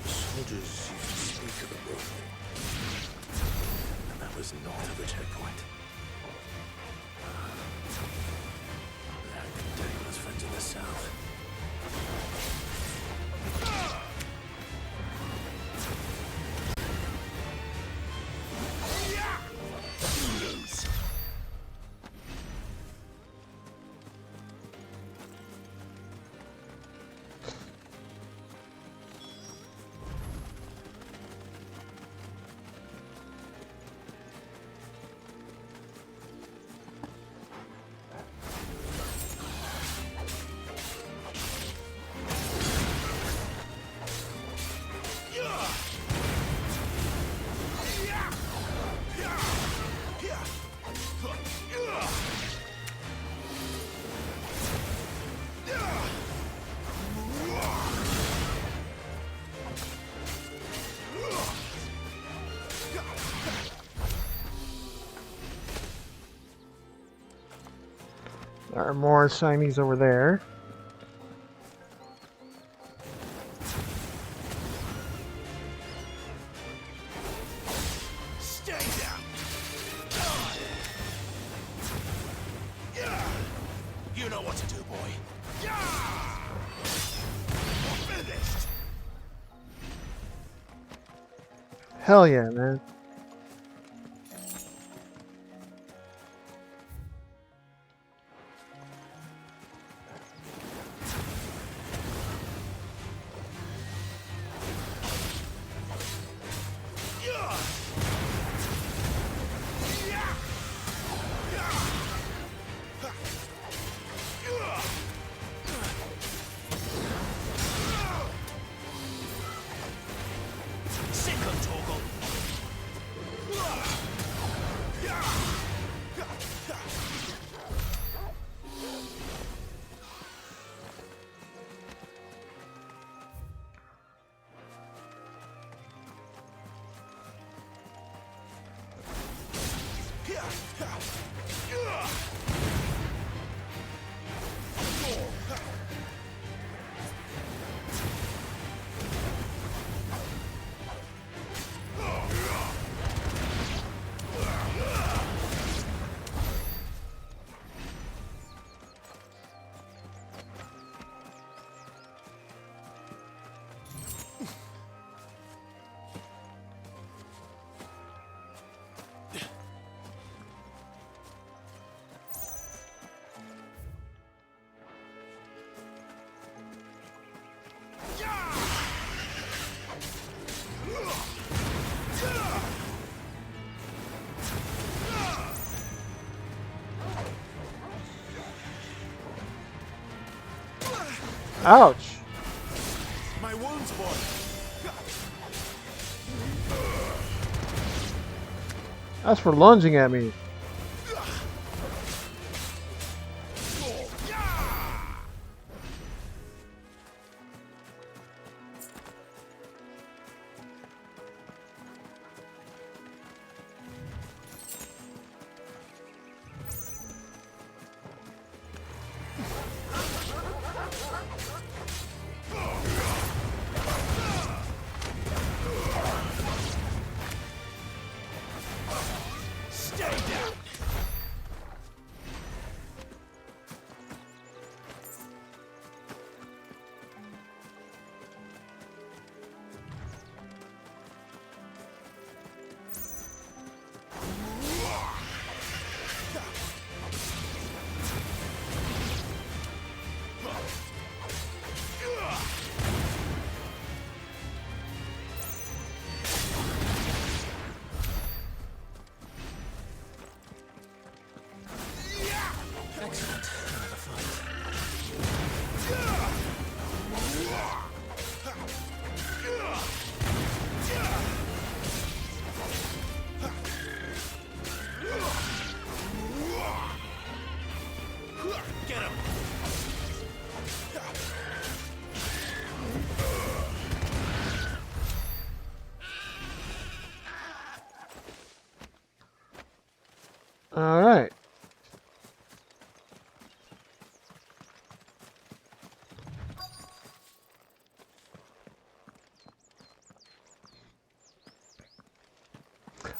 Soldiers used to speak of a room. And that was north of the checkpoint. That Daniel's friends in the south. There are more shinies over there. Stay down. You know what to do, boy. Finished. Hell yeah, man. Sick 'em, Torgal. Ouch. My wounds, boy. That's for lunging at me. Stay down. Excellent. Another fight. Get him. All right.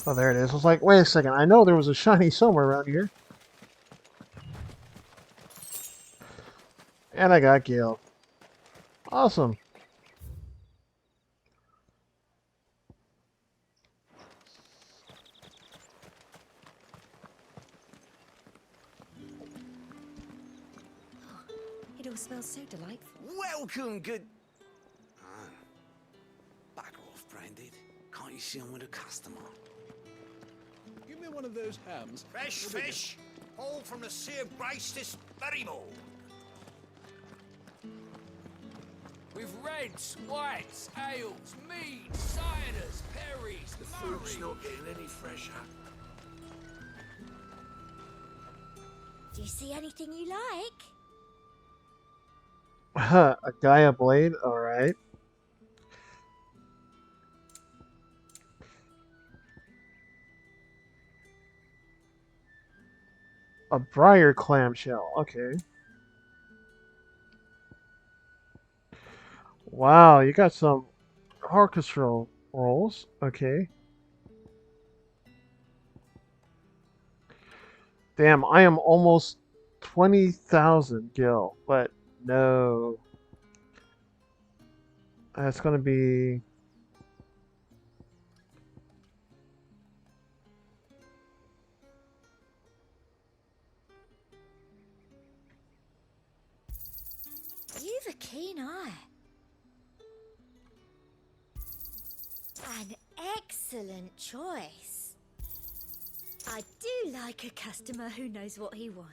Oh, there it is. I was like, wait a second. I know there was a shiny somewhere around here. And I got killed. Awesome. It all smells so delightful. Welcome, good. Back off, Branded. Can't you see I'm with a customer? Give me one of those hams. Fresh fish, all from the sea of grace this very morn. With reds, whites, ales, meads, ciders, perries, The food's not getting any fresher. Do you see anything you like? A Gaia blade. All right. A briar clamshell. Okay. Wow, you got some orchestral rolls. Okay. Damn, I am almost 20,000 gil, but no. That's gonna be... You've a keen eye. An excellent choice. I do like a customer who knows what he wants.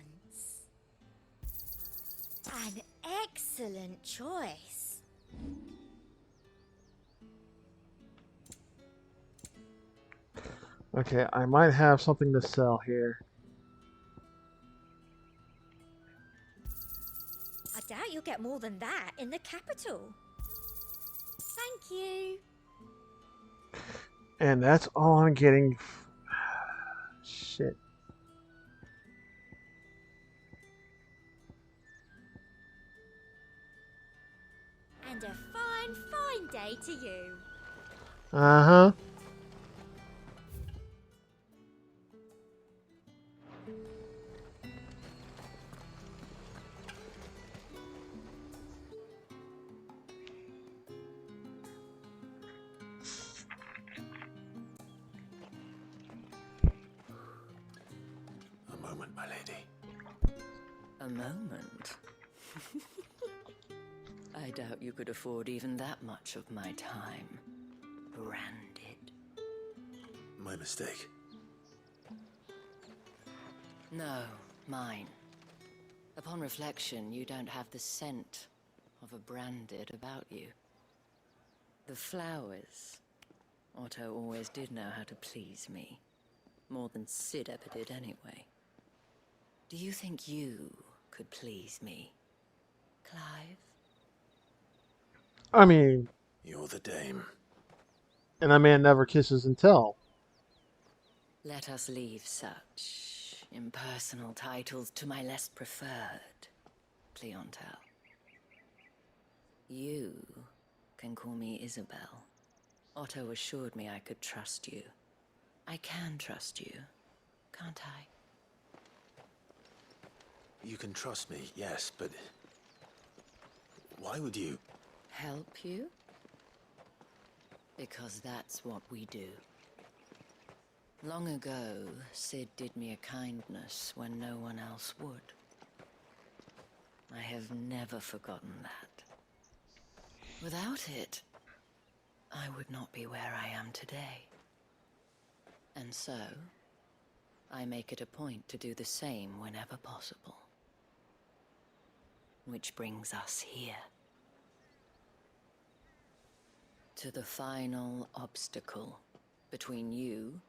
An excellent choice. Okay, I might have something to sell here. I doubt you'll get more than that in the capital. Thank you. And that's all I'm getting. Shit. And a fine, fine day to you. Uh-huh. A moment, my lady. A moment? I doubt you could afford even that much of my time. Branded. My mistake. No, mine. Upon reflection, you don't have the scent of a branded about you. The flowers. Otto always did know how to please me. More than Sid ever did anyway. Do you think you could please me, Clive? I mean, You're the dame. and a man never kisses and tell. Let us leave such impersonal titles to my less preferred clientele. You can call me Isabel. Otto assured me I could trust you. I can trust you, can't I? You can trust me, yes, but why would you? Help you? Because that's what we do. Long ago, Sid did me a kindness when no one else would. I have never forgotten that. Without it, I would not be where I am today. And so, I make it a point to do the same whenever possible. Which brings us here. To the final obstacle between you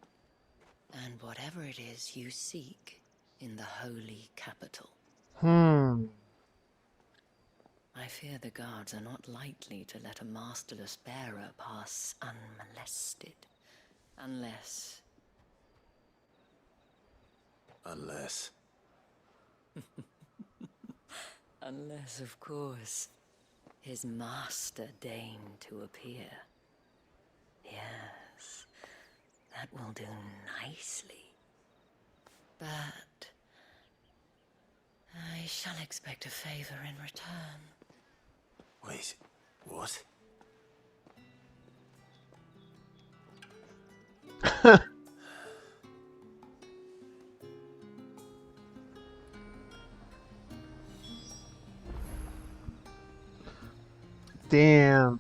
and whatever it is you seek in the holy capital. I fear the guards are not likely to let a masterless bearer pass unmolested. Unless... Unless, of course, his master deigned to appear. Yes, that will do nicely. But I shall expect a favor in return. Wait, what? Damn.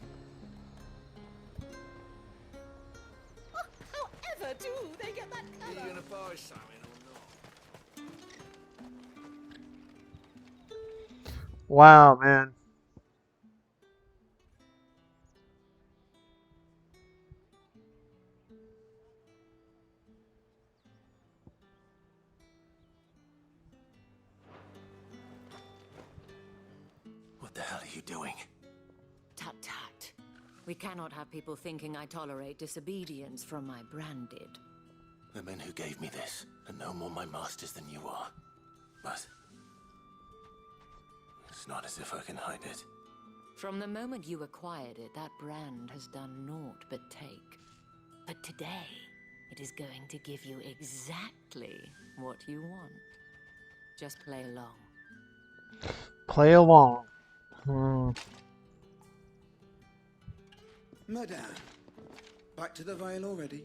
However do they get that colour? Are you gonna buy something or not? Wow, man. What the hell are you doing? Tut tut. We cannot have people thinking I tolerate disobedience from my branded. The men who gave me this are no more my masters than you are. But it's not as if I can hide it. From the moment you acquired it, that brand has done naught but take. But today, it is going to give you exactly what you want. Just play along. Play along. Madame, back to the Vale already?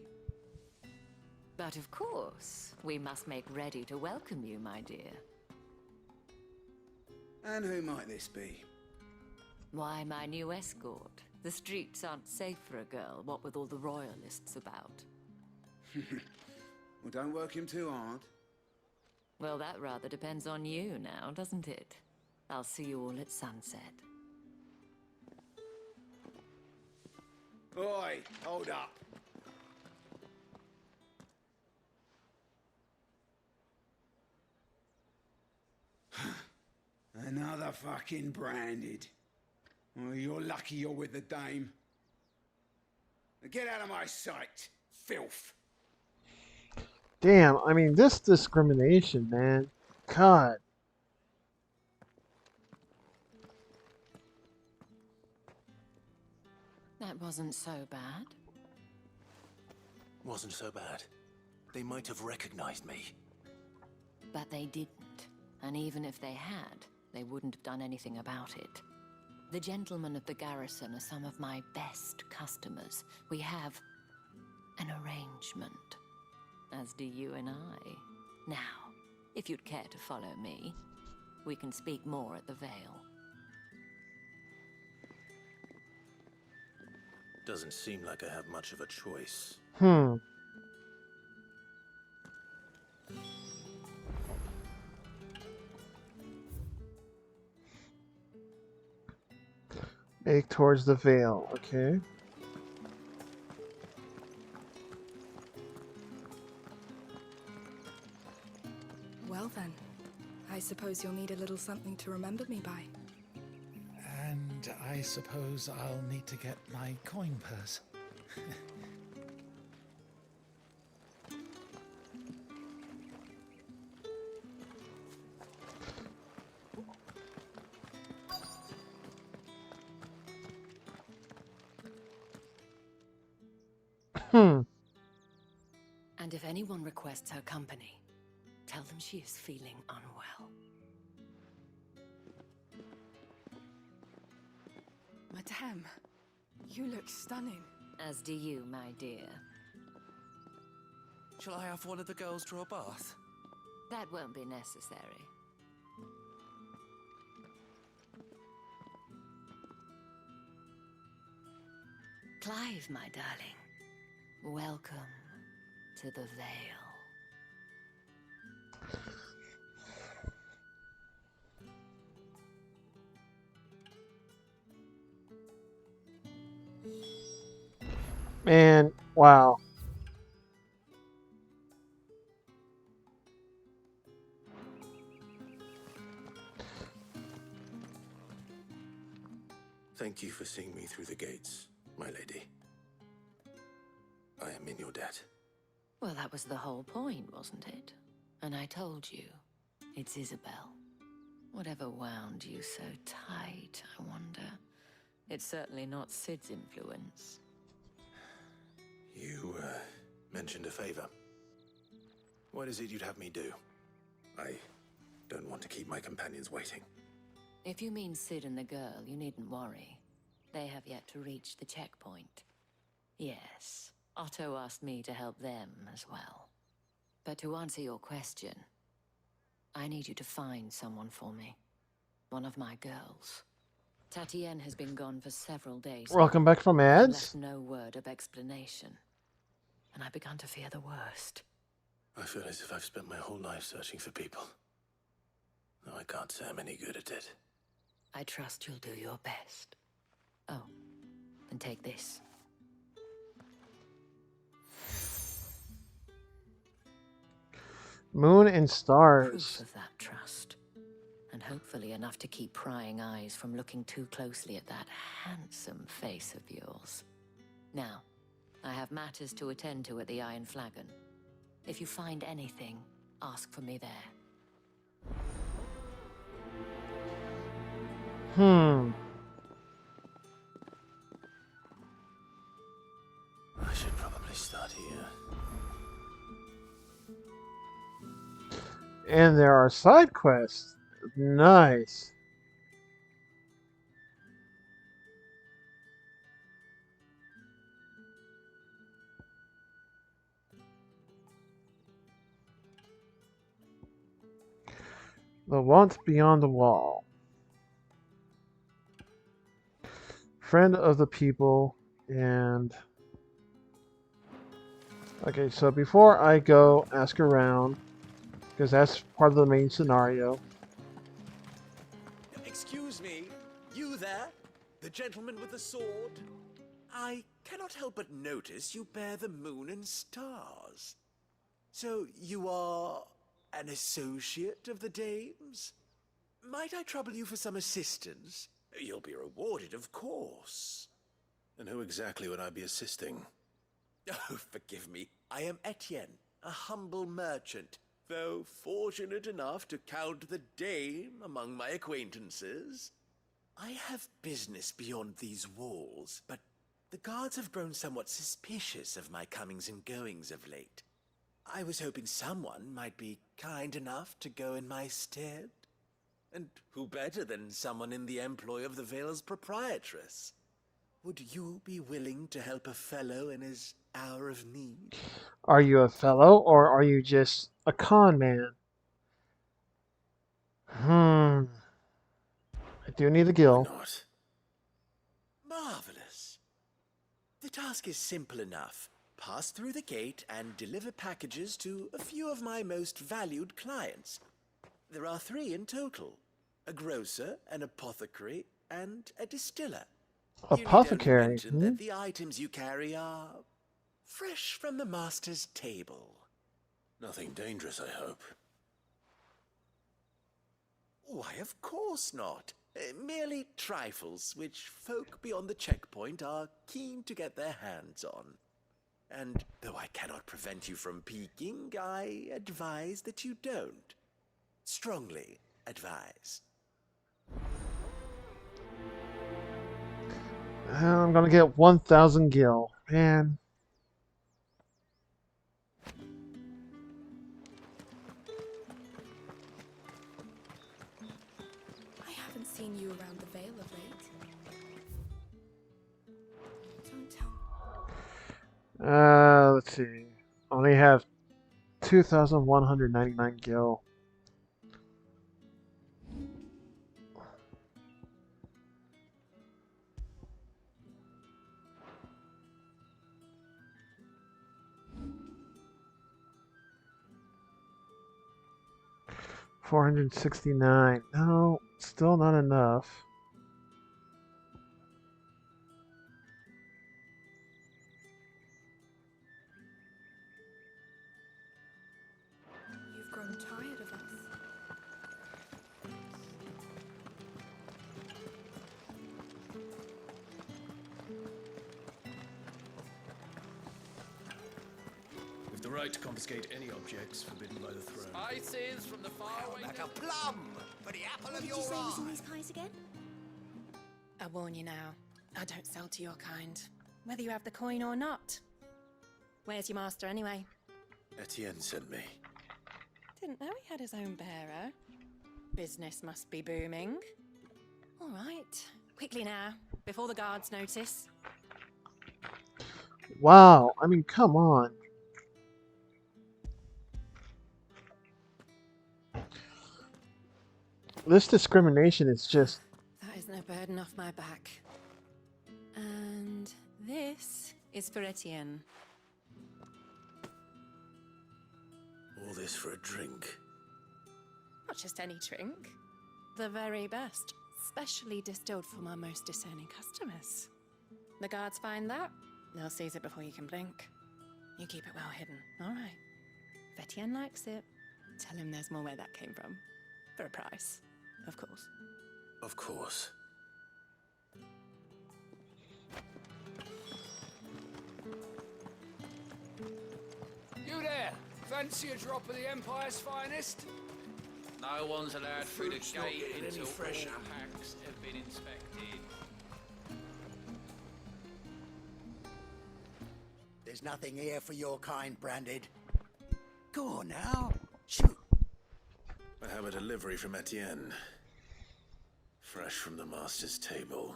But of course, we must make ready to welcome you, my dear. And who might this be? Why, my new escort. The streets aren't safe for a girl, what with all the royalists about. Well, don't work him too hard. Well, that rather depends on you now, doesn't it? I'll see you all at sunset. Oi, hold up. Another fucking branded. Well, you're lucky you're with the dame. Now get out of my sight, filth. Damn, I mean, this discrimination, man. God. That wasn't so bad. Wasn't so bad. They might have recognized me. But they didn't. And even if they had, they wouldn't have done anything about it. The gentlemen of the garrison are some of my best customers. We have an arrangement, as do you and I. Now, if you'd care to follow me, we can speak more at the Vale. Doesn't seem like I have much of a choice. Take towards the Vale. Okay. Well then, I suppose you'll need a little something to remember me by. And I suppose I'll need to get my coin purse. Hmm. And if anyone requests her company, tell them she is feeling unwell. Madame, you look stunning. As do you, my dear. Shall I have one of the girls draw a bath? That won't be necessary. Clive, my darling, welcome to the Vale. Man, wow. Thank you for seeing me through the gates, my lady. I am in your debt. Well, that was the whole point, wasn't it? And I told you, it's Isabel. Whatever wound you so tight, I wonder. It's certainly not Sid's influence. You, mentioned a favor. What is it you'd have me do? I don't want to keep my companions waiting. If you mean Sid and the girl, you needn't worry. They have yet to reach the checkpoint. Yes, Otto asked me to help them as well. But to answer your question, I need you to find someone for me. One of my girls. Tatienne has been gone for several days. Welcome back from and ads. left no word of explanation. And I began to fear the worst. I feel as if I've spent my whole life searching for people. No, I can't say I'm any good at it. I trust you'll do your best. Oh, and take this. Moon and stars. Proof of that trust. And hopefully enough to keep prying eyes from looking too closely at that handsome face of yours. Now, I have matters to attend to at the Iron Flagon. If you find anything, ask for me there. I should probably start here. And there are side quests. Nice. The Want Beyond the Wall. Friend of the people and... Okay, so before I go ask around, because that's part of the main scenario. Excuse me, you there? The gentleman with the sword? I cannot help but notice you bear the moon and stars. So you are an associate of the dames? Might I trouble you for some assistance? You'll be rewarded, of course. And who exactly would I be assisting? Oh, forgive me. I am Etienne, a humble merchant, though fortunate enough to count the dame among my acquaintances. I have business beyond these walls, but the guards have grown somewhat suspicious of my comings and goings of late. I was hoping someone might be kind enough to go in my stead. And who better than someone in the employ of the Vale's proprietress? Would you be willing to help a fellow in his hour of need? Are you a fellow, or are you just a con man? I do need a gill. Why not? Marvelous. The task is simple enough. Pass through the gate and deliver packages to a few of my most valued clients. There are 3 in total. A grocer, an apothecary, and a distiller. Apothecary. You need only mention that the items you carry are fresh from the master's table. Nothing dangerous, I hope. Why, of course not. Merely trifles which folk beyond the checkpoint are keen to get their hands on. And though I cannot prevent you from peeking, I advise that you don't. Strongly advise. I'm gonna get 1,000 gil. Man. I haven't seen you around the Vale of late. Don't tell me. Let's see. Only have 2,199 gil. $469. No, still not enough. You've grown tired of us. With the right to confiscate any objects forbidden by the throne. Spices from the faraway. Like a plum for the apple What of did your you say was in eye. these pies again? I warn you now, I don't sell to your kind, whether you have the coin or not. Where's your master anyway? Etienne sent me. Didn't know he had his own bearer. Business must be booming. All right, quickly now, before the guards notice. Wow, I mean, come on. This discrimination is just... That is no burden off my back. And this is for Etienne. All this for a drink. Not just any drink. The very best, specially distilled for my most discerning customers. The guards find that, they'll seize it before you can blink. You keep it well hidden, all right? If Etienne likes it, tell him there's more where that came from. For a price, of course. Of course. You there! Fancy a drop of the Empire's finest? No one's allowed through the gate until all packs have been inspected. There's nothing here for your kind, Branded. Go on now. Shoot. I have a delivery from Etienne. Fresh from the master's table.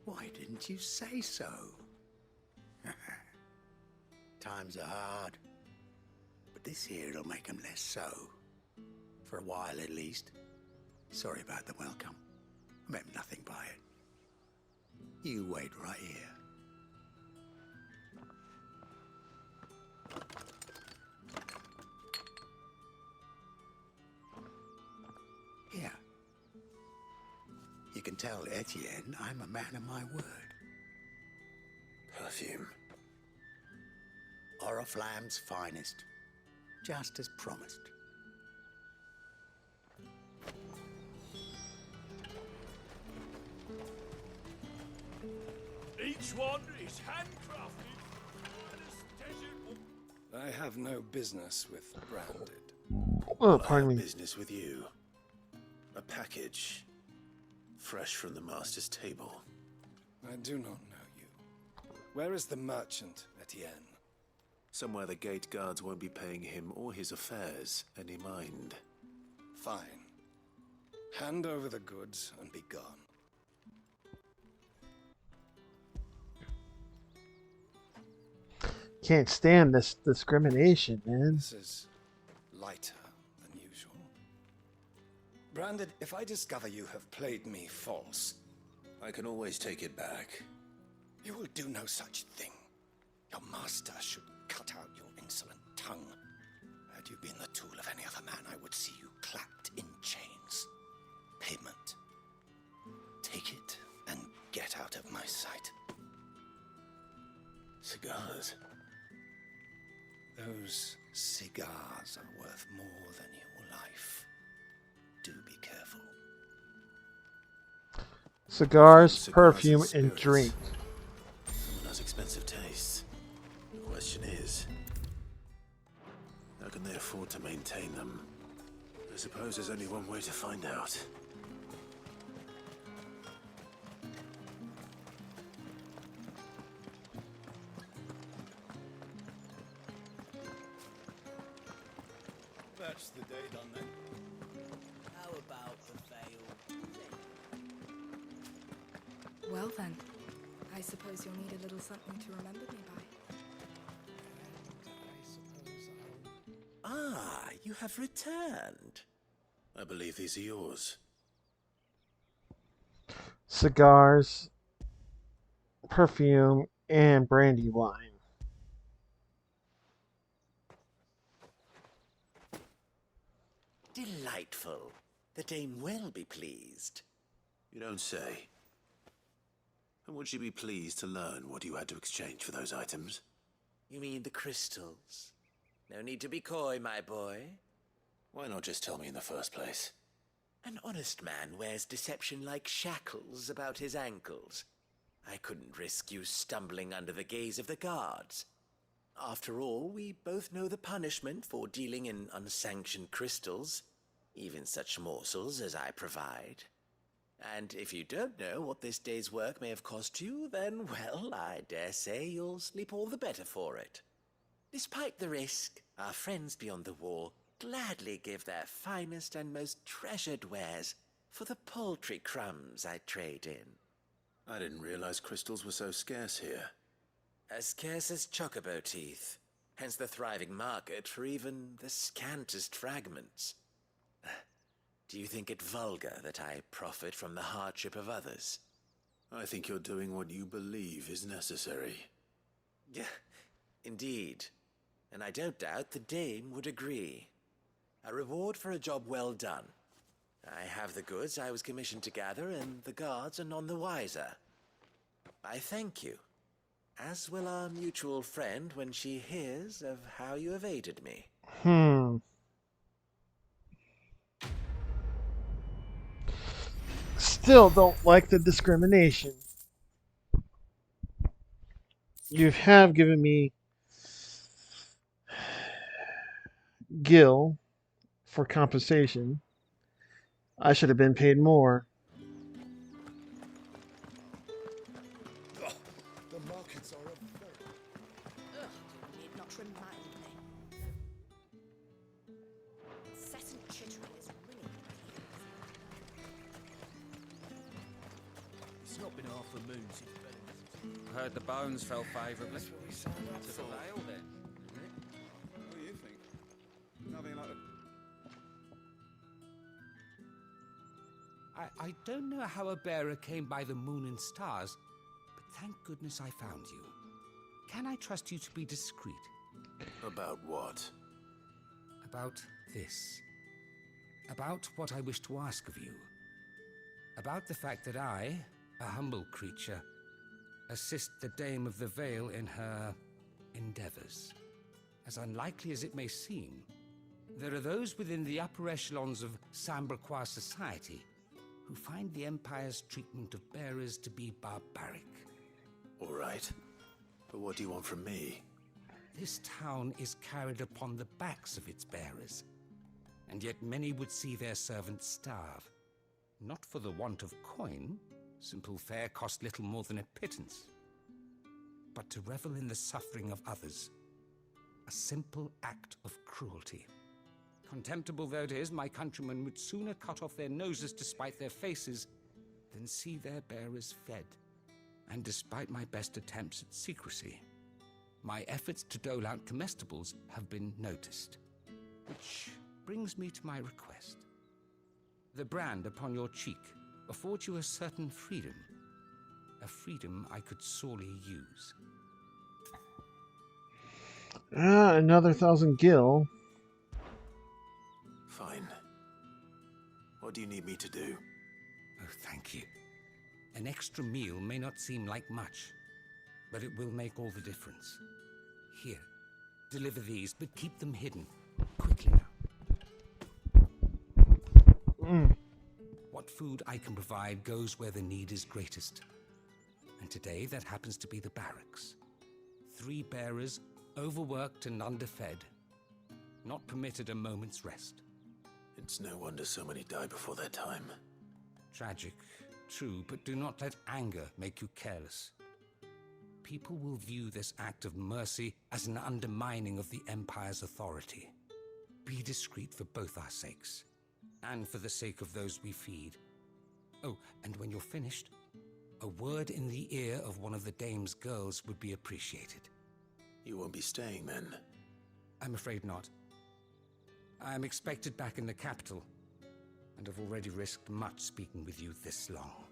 Why didn't you say so? Times are hard. But this here'll make 'em less so. For a while at least. Sorry about the welcome. I meant nothing by it. You wait right here. Here. You can tell Etienne I'm a man of my word. Perfume. Oriflamme's finest. Just as promised. Each one is handcrafted. I have no business with Branded. Oh, pardon me. Business with you. A package. Fresh from the master's table. I do not know you. Where is the merchant, Etienne? Somewhere the gate guards won't be paying him or his affairs any mind. Fine. Hand over the goods and be gone. Can't stand this discrimination, man. This is lighter than usual. Branded, if I discover you have played me false... I can always take it back. You will do no such thing. Your master should cut out your insolent tongue. Had you been the tool of any other man, I would see you clapped in chains. Payment. Take it and get out of my sight. Cigars? Those cigars are worth more than your life. Do be careful. Cigars, perfume, and drink. Someone has expensive tastes. The question is, how can they afford to maintain them? I suppose there's only one way to find out. That's the day done then. How about the veil? Well then, I suppose you'll need a little something to remember me by. Ah, you have returned. I believe these are yours. Cigars, perfume, and brandy wine. Delightful. The dame will be pleased. You don't say. And would she be pleased to learn what you had to exchange for those items? You mean the crystals? No need to be coy, my boy. Why not just tell me in the first place? An honest man wears deception like shackles about his ankles. I couldn't risk you stumbling under the gaze of the guards. After all, we both know the punishment for dealing in unsanctioned crystals, even such morsels as I provide. And if you don't know what this day's work may have cost you, then, well, I dare say you'll sleep all the better for it. Despite the risk, our friends beyond the wall gladly give their finest and most treasured wares for the paltry crumbs I trade in. I didn't realize crystals were so scarce here. As scarce as chocobo teeth, hence the thriving market for even the scantest fragments. Do you think it vulgar that I profit from the hardship of others? I think you're doing what you believe is necessary. Yeah, indeed. And I don't doubt the dame would agree. A reward for a job well done. I have the goods I was commissioned to gather, and the guards are none the wiser. I thank you, as will our mutual friend when she hears of how you have aided me. Still don't like the discrimination. You have given me Gil for compensation. I should have been paid more. The markets are a very... Ugh, you need not remind me. Incessant chittering is ringing in my ears. It's not been half a moon since Bellingham's. Heard the bones fell favourably. That's what we signed up to the veil then. What do you think? Nothing like I don't know how a bearer came by the moon and stars, but thank goodness I found you. Can I trust you to be discreet? About what? About this. About what I wish to ask of you. About the fact that I, a humble creature, assist the Dame of the Vale in her endeavors. As unlikely as it may seem, there are those within the upper echelons of Samberquois society who find the Empire's treatment of bearers to be barbaric. All right. But what do you want from me? This town is carried upon the backs of its bearers, and yet many would see their servants starve. Not for the want of coin, simple fare cost little more than a pittance, but to revel in the suffering of others, a simple act of cruelty. Contemptible though it is, my countrymen would sooner cut off their noses to spite their faces than see their bearers fed. And despite my best attempts at secrecy, my efforts to dole out comestibles have been noticed. Which brings me to my request. The brand upon your cheek affords you a certain freedom, a freedom I could sorely use. Another 1,000 gil. Fine. What do you need me to do? Oh, thank you. An extra meal may not seem like much, but it will make all the difference. Here, deliver these, but keep them hidden. Quickly now. What food I can provide goes where the need is greatest. And today, that happens to be the barracks. 3 bearers, overworked and underfed. Not permitted a moment's rest. It's no wonder so many die before their time. Tragic, true, but do not let anger make you careless. People will view this act of mercy as an undermining of the Empire's authority. Be discreet for both our sakes, and for the sake of those we feed. Oh, and when you're finished, a word in the ear of one of the dame's girls would be appreciated. You won't be staying then? I'm afraid not. I am expected back in the capital, and have already risked much speaking with you this long.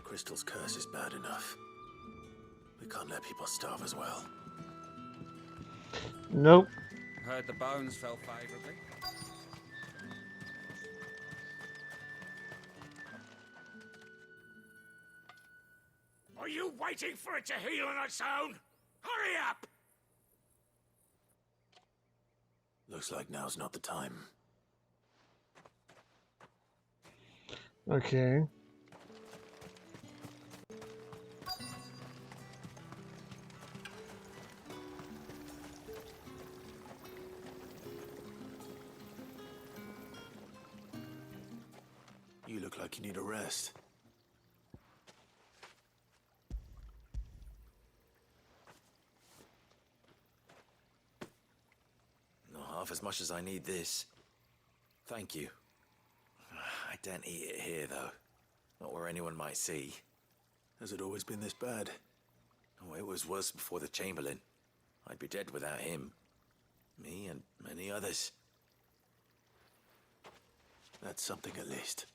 Crystal's curse is bad enough. We can't let people starve as well. Nope. Heard the bones fell favorably. Are you waiting for it to heal on its own? Hurry up! Looks like now's not the time. Okay. You look like you need a rest. Not half as much as I need this. Thank you. I don't eat it here, though. Not where anyone might see. Has it always been this bad? Oh, it was worse before the Chamberlain. I'd be dead without him. Me and many others. That's something at least.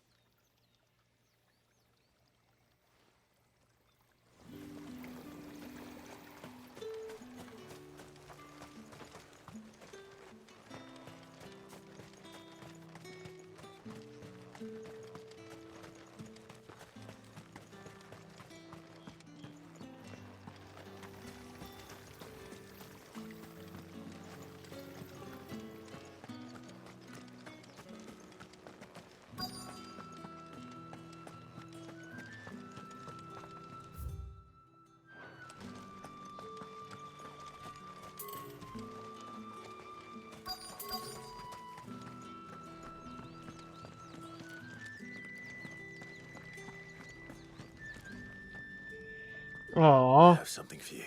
Aww. I have something for you.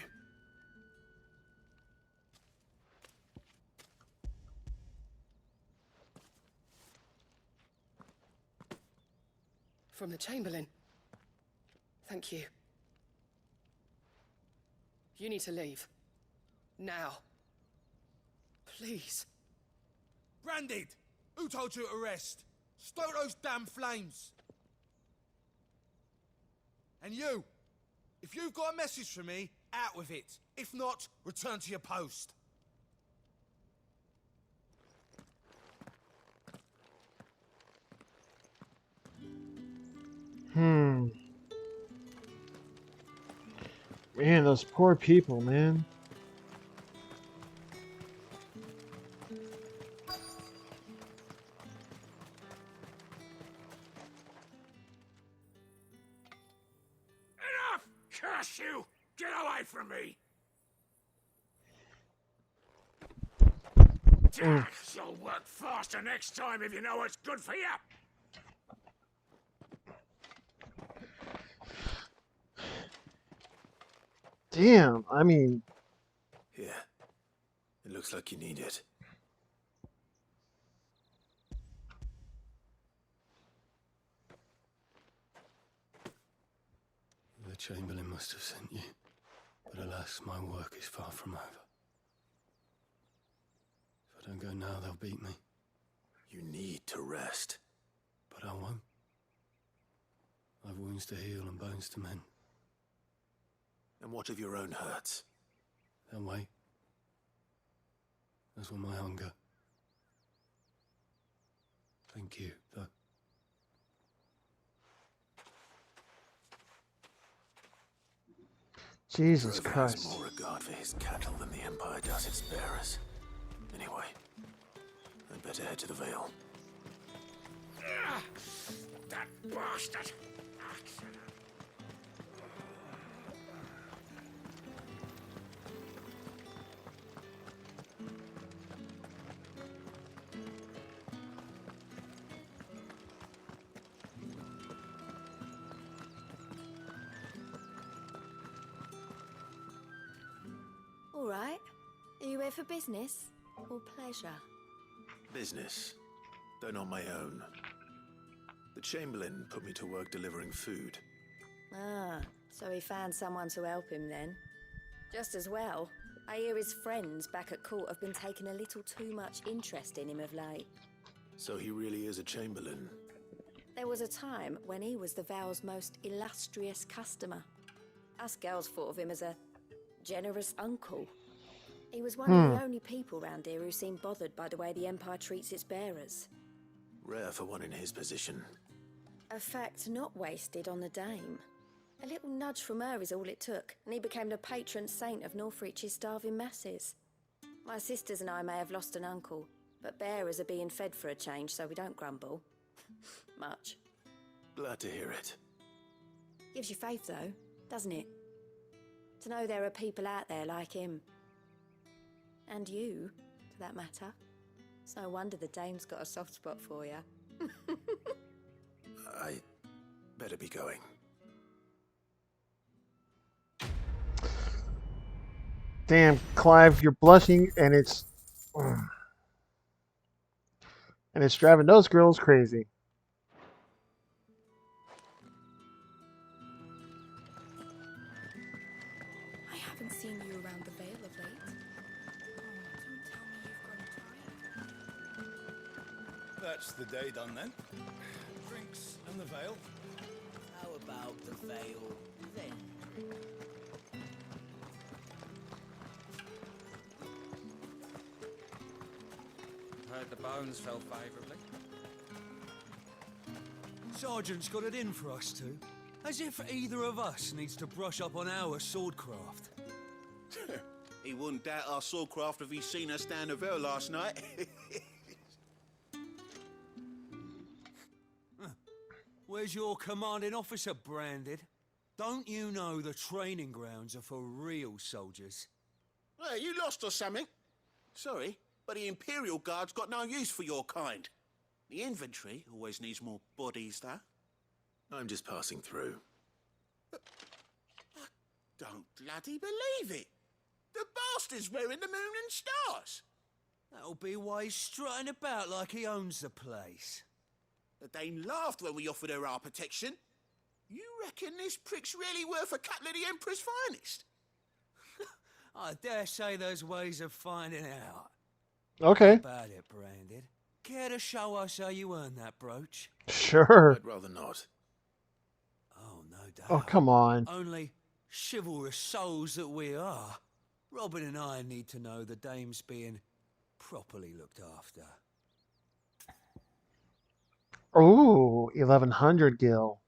From the Chamberlain. Thank you. You need to leave. Now. Please. Branded! Who told you to rest? Stoke those damn flames! And you! If you've got a message for me, out with it. If not, return to your post. Man, those poor people, man. Enough! Curse you! Get away from me! You'll work faster next time if you know what's good for you! Damn, I mean... Yeah. It looks like you need it. The Chamberlain must have sent you, but alas, my work is far from over. If I don't go now, they'll beat me. You need to rest. But I won't. I've wounds to heal and bones to mend. And what of your own hurts? They'll wait. As will my hunger. Thank you, though. Jesus Grover Christ. has more regard for his cattle than the Empire does its bearers. Anyway, I'd better head to the Vale. That bastard! All right. Are you here for business or pleasure? Business, though not my own. The Chamberlain put me to work delivering food. Ah, so he found someone to help him then. Just as well. I hear his friends back at court have been taking a little too much interest in him of late. So he really is a Chamberlain. There was a time when he was the Vale's most illustrious customer. Us girls thought of him as a generous uncle. He was one of the only people round here who seemed bothered by the way the Empire treats its bearers. Rare for one in his position. A fact not wasted on the dame. A little nudge from her is all it took, and he became the patron saint of Northreach's starving masses. My sisters and I may have lost an uncle, but bearers are being fed for a change, so we don't grumble. Much. Glad to hear it. Gives you faith, though, doesn't it? To know there are people out there like him. And you, for that matter. It's no wonder the dame's got a soft spot for you. I better be going. Damn, Clive, you're blushing, and it's driving those girls crazy. I haven't seen you around the Vale of late. Don't tell me you've grown tired. That's the day done then. Drinks and the Vale. How about the Vale then? Heard the bones fell favourably. Sergeant's got it in for us two. As if either of us needs to brush up on our swordcraft. He wouldn't doubt our swordcraft if he'd seen us down the Vale last night. Where's your commanding officer branded? Don't you know the training grounds are for real soldiers? Well, you lost or something? Sorry, but the Imperial Guard's got no use for your kind. The infantry always needs more bodies, though. I'm just passing through. But I don't bloody believe it. The bastard's wearing the moon and stars. That'll be why he's strutting about like he owns the place. The Dane laughed when we offered her our protection. You reckon this prick's really worth a couple of the Emperor's finest? I dare say there's ways of finding out. Okay. How about it, Branded? Care to show us how you earned that brooch? Sure. I'd rather not. Oh, no doubt. Oh, come on. Only chivalrous souls that we are. Robin and I need to know the dame's being properly looked after. Ooh, 1100 gil.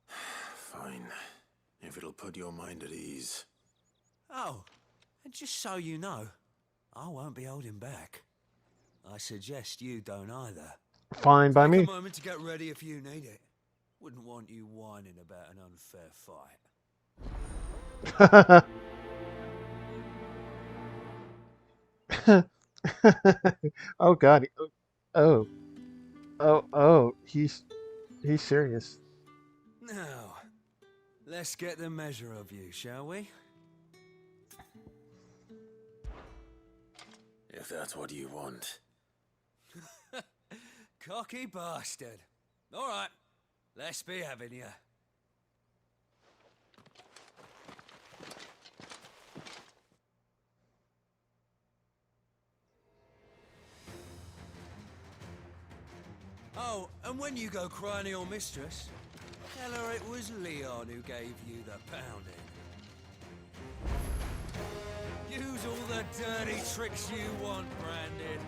Fine. If it'll put your mind at ease. Oh, and just so you know, I won't be holding back. I suggest you don't either. Fine by me. Take a moment to get ready if you need it. Wouldn't want you whining about an unfair fight. Oh God. Oh, he's serious. Now, let's get the measure of you, shall we? If that's what you want. Cocky bastard. All right, let's be having you. Oh, And when you go crying to your mistress, tell her it was Leon who gave you the pounding. Use all the dirty tricks you want, Brandon.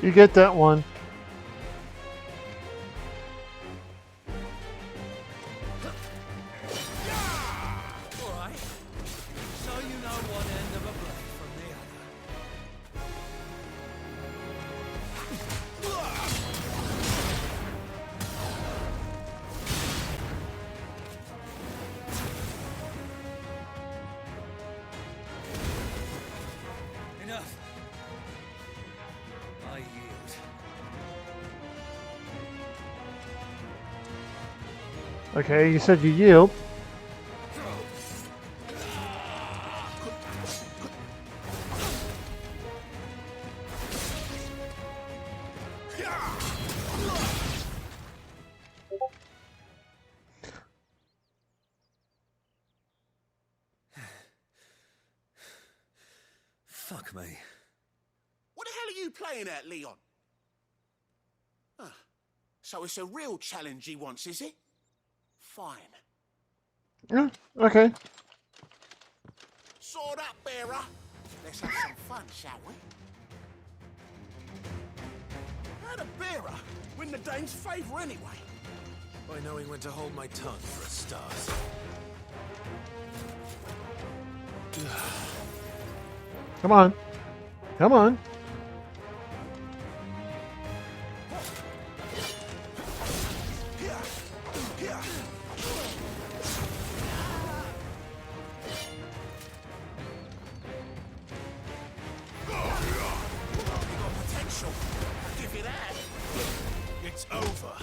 You get that one. Alright. So you know one end of a blade from the other. Enough. I yield. Okay, you said you yield. Fuck me. What the hell are you playing at, Leon? Huh. So it's a real challenge he wants, is it? Fine. Yeah, okay. Sword up, bearer. Let's have some fun, shall we? How'd a bearer win the dame's favour anyway? By knowing when to hold my tongue for a start. Come on. Come on. Potential. I'll give you that. It's over.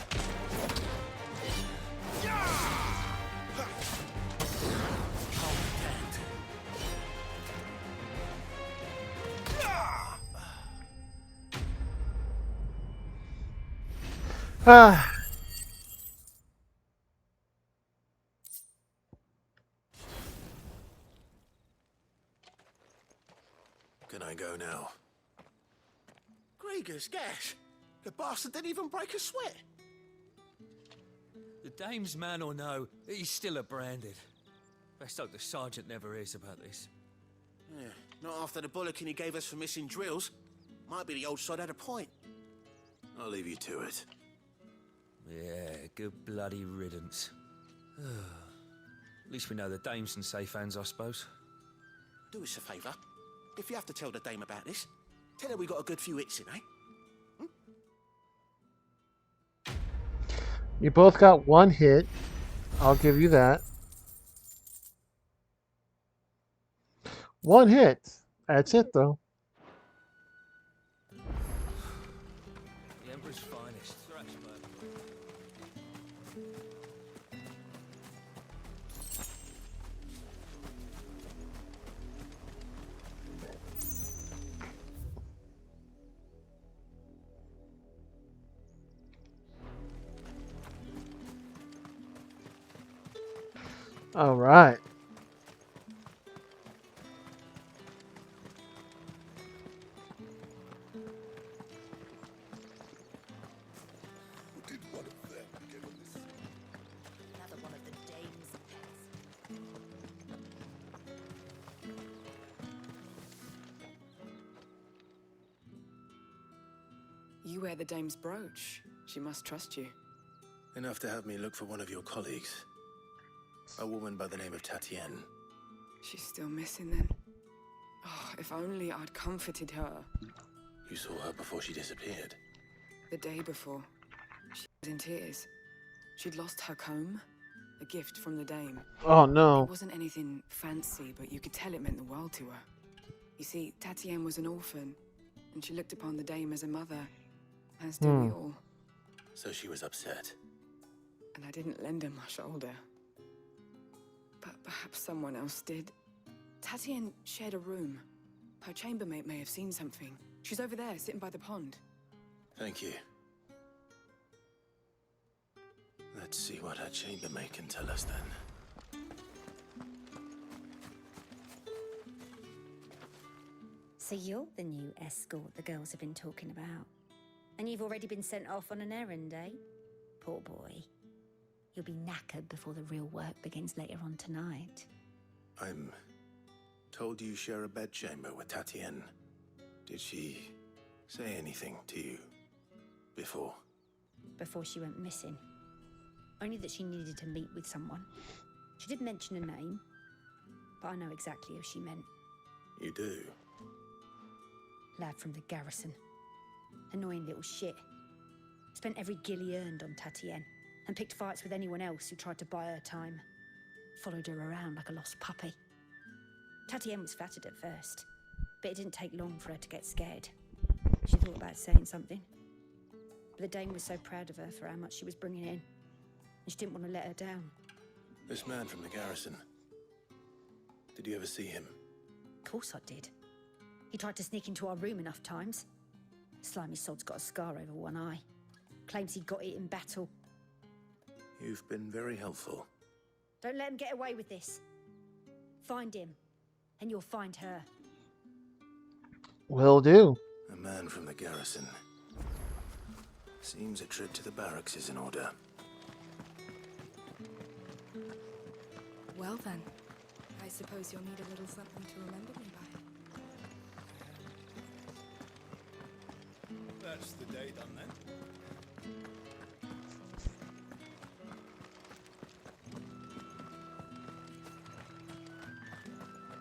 Ah. Can I go now? Grieger's gas. The bastard didn't even break a sweat. The dame's man or no, he's still a branded. Best hope the sergeant never hears about this. Yeah, not after the bollocking he gave us for missing drills. Might be the old sod had a point. I'll leave you to it. Yeah, good bloody riddance. At least we know the dame's in safe hands, I suppose. Do us a favour. If you have to tell the dame about this, tell her we got a good few hits in, eh? You both got one hit. I'll give you that. One hit. That's it, though. The Emperor's finest. All right. Another one of the dame's pets. You wear the dame's brooch. She must trust you. Enough to have me look for one of your colleagues. A woman by the name of Tatienne. She's still missing then. Oh, if only I'd comforted her. You saw her before she disappeared. The day before. She was in tears. She'd lost her comb. A gift from the dame. Oh, no. It wasn't anything fancy, but you could tell it meant the world to her. You see, Tatienne was an orphan, and she looked upon the dame as a mother, as do we all. So she was upset. and I didn't lend her my shoulder. But perhaps someone else did. Tatienne shared a room. Her chambermaid may have seen something. She's over there, sitting by the pond. Thank you. Let's see what her chambermaid can tell us then. So you're the new escort the girls have been talking about. And you've already been sent off on an errand, eh? Poor boy. You'll be knackered before the real work begins later on tonight. I'm told you share a bedchamber with Tatienne. Did she say anything to you before? Before she went missing. Only that she needed to meet with someone. She did mention a name, but I know exactly who she meant. You do? Lad from the garrison. Annoying little shit. Spent every gil he earned on Tatienne, and picked fights with anyone else who tried to buy her time. Followed her around like a lost puppy. Tatienne was flattered at first, but it didn't take long for her to get scared. She thought about saying something. But the dame was so proud of her for how much she was bringing in, and she didn't want to let her down. This man from the garrison. Did you ever see him? Of course I did. He tried to sneak into our room enough times. Slimy sod's got a scar over one eye. Claims he got it in battle. You've been very helpful. Don't let him get away with this. Find him, and you'll find her. Will do. A man from the garrison. Seems a trip to the barracks is in order. Well then, I suppose you'll need a little something to remember me by. That's the day done then.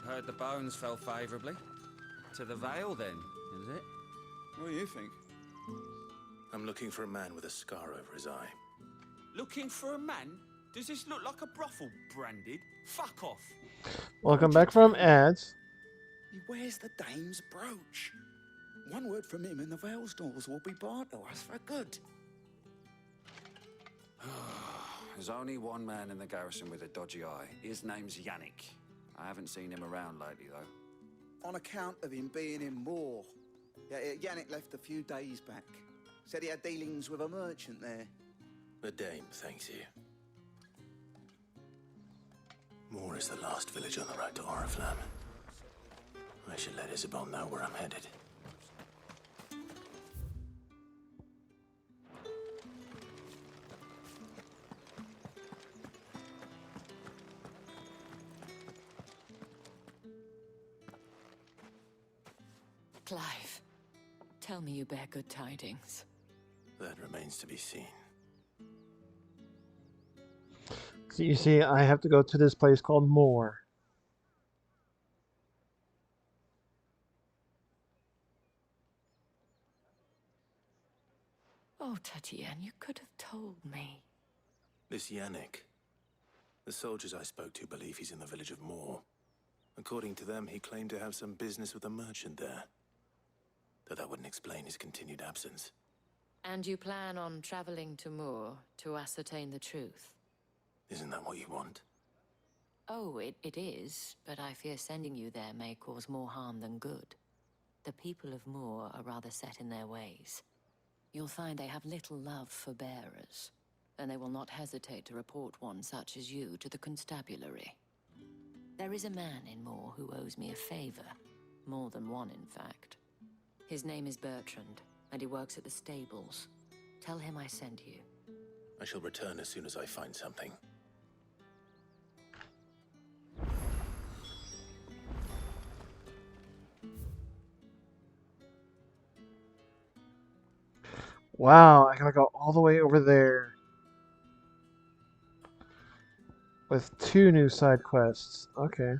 Heard the bones fell favourably. To the Vale, then, is it? What do you think? I'm looking for a man with a scar over his eye. Looking for a man? Does this look like a brothel, Branded? Fuck off! Welcome back from ads. He wears the dame's brooch. One word from him and the Vale's doors will be barred to us for good. There's only one man in the garrison with a dodgy eye. His name's Yannick. I haven't seen him around lately, though. On account of him being in Moor. Yeah, Yannick left a few days back. Said he had dealings with a merchant there. The dame thanks you. Moor is the last village on the road to Oriflamme. I should let Isabel know where I'm headed. Clive, tell me you bear good tidings. That remains to be seen. So you see, I have to go to this place called Moor. Oh, Tatienne, you could have told me. This Yannick. The soldiers I spoke to believe he's in the village of Moor. According to them, he claimed to have some business with a merchant there. Though that wouldn't explain his continued absence. And you plan on traveling to Moor to ascertain the truth? Isn't that what you want? Oh, it is, but I fear sending you there may cause more harm than good. The people of Moor are rather set in their ways. You'll find they have little love for bearers, and they will not hesitate to report one such as you to the constabulary. There is a man in Moor who owes me a favor. More than one, in fact. His name is Bertrand, and he works at the stables. Tell him I sent you. I shall return as soon as I find something. Wow, I gotta go all the way over there. With 2 new side quests. Okay.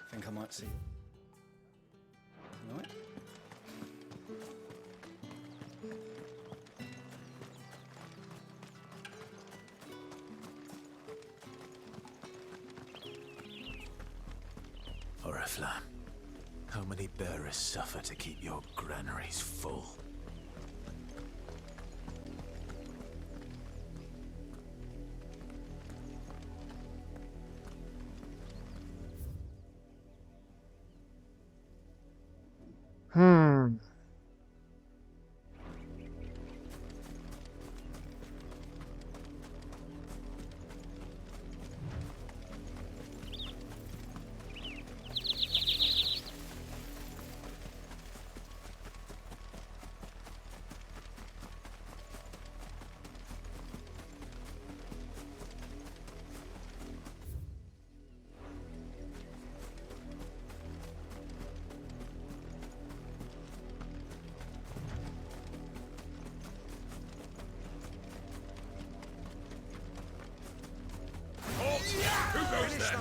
Think I might see you. Tonight? Oriflamme, how many bearers suffer to keep your granaries full? Hmm. Who goes there?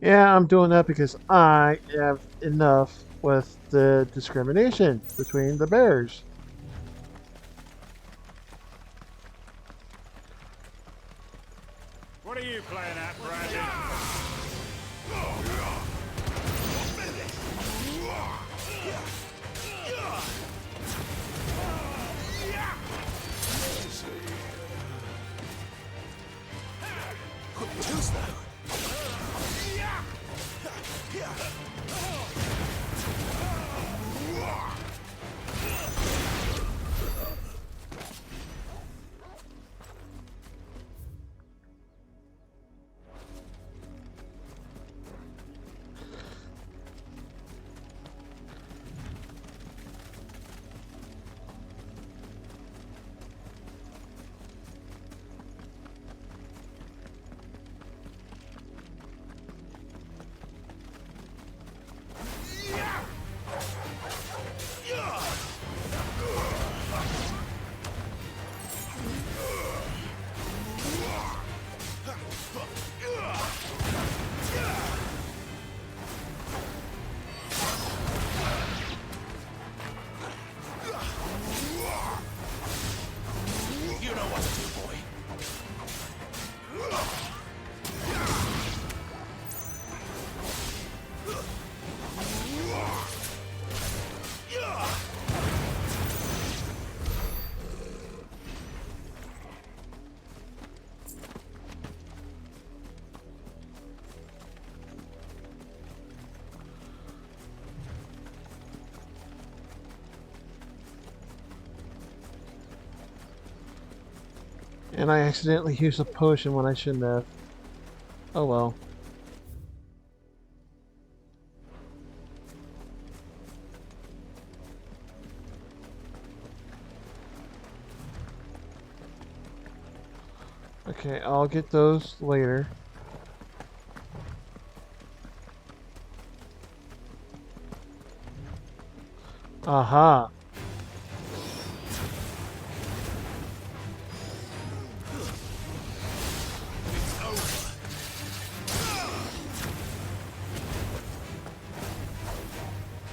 Yeah, I'm doing that because I have enough with the discrimination between the bears. What are you playing at, Brandon? And I accidentally used a potion when I shouldn't have. Oh well. Okay, I'll get those later. Aha.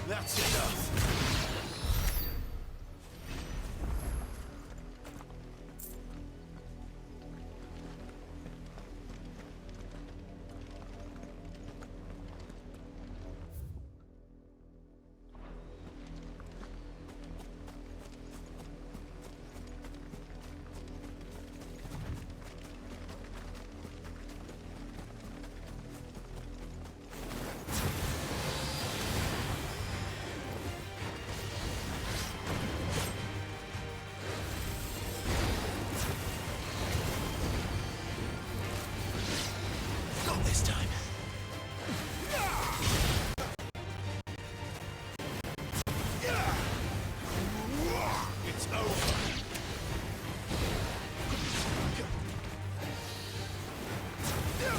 That's enough. Not this time. It's over.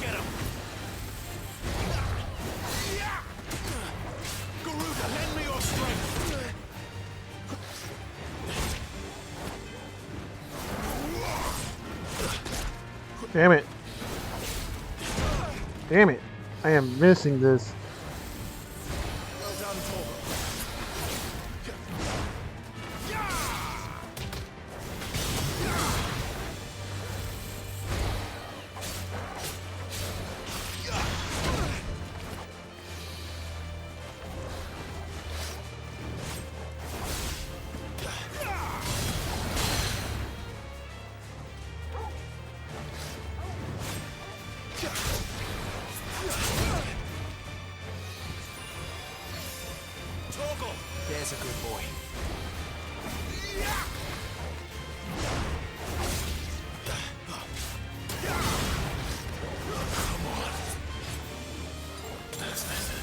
Get him. Garuda, lend me your strength. Damn it. Damn it. I am missing this. Well done, Torgal. Torgal! There's a good boy. Come on. That's better.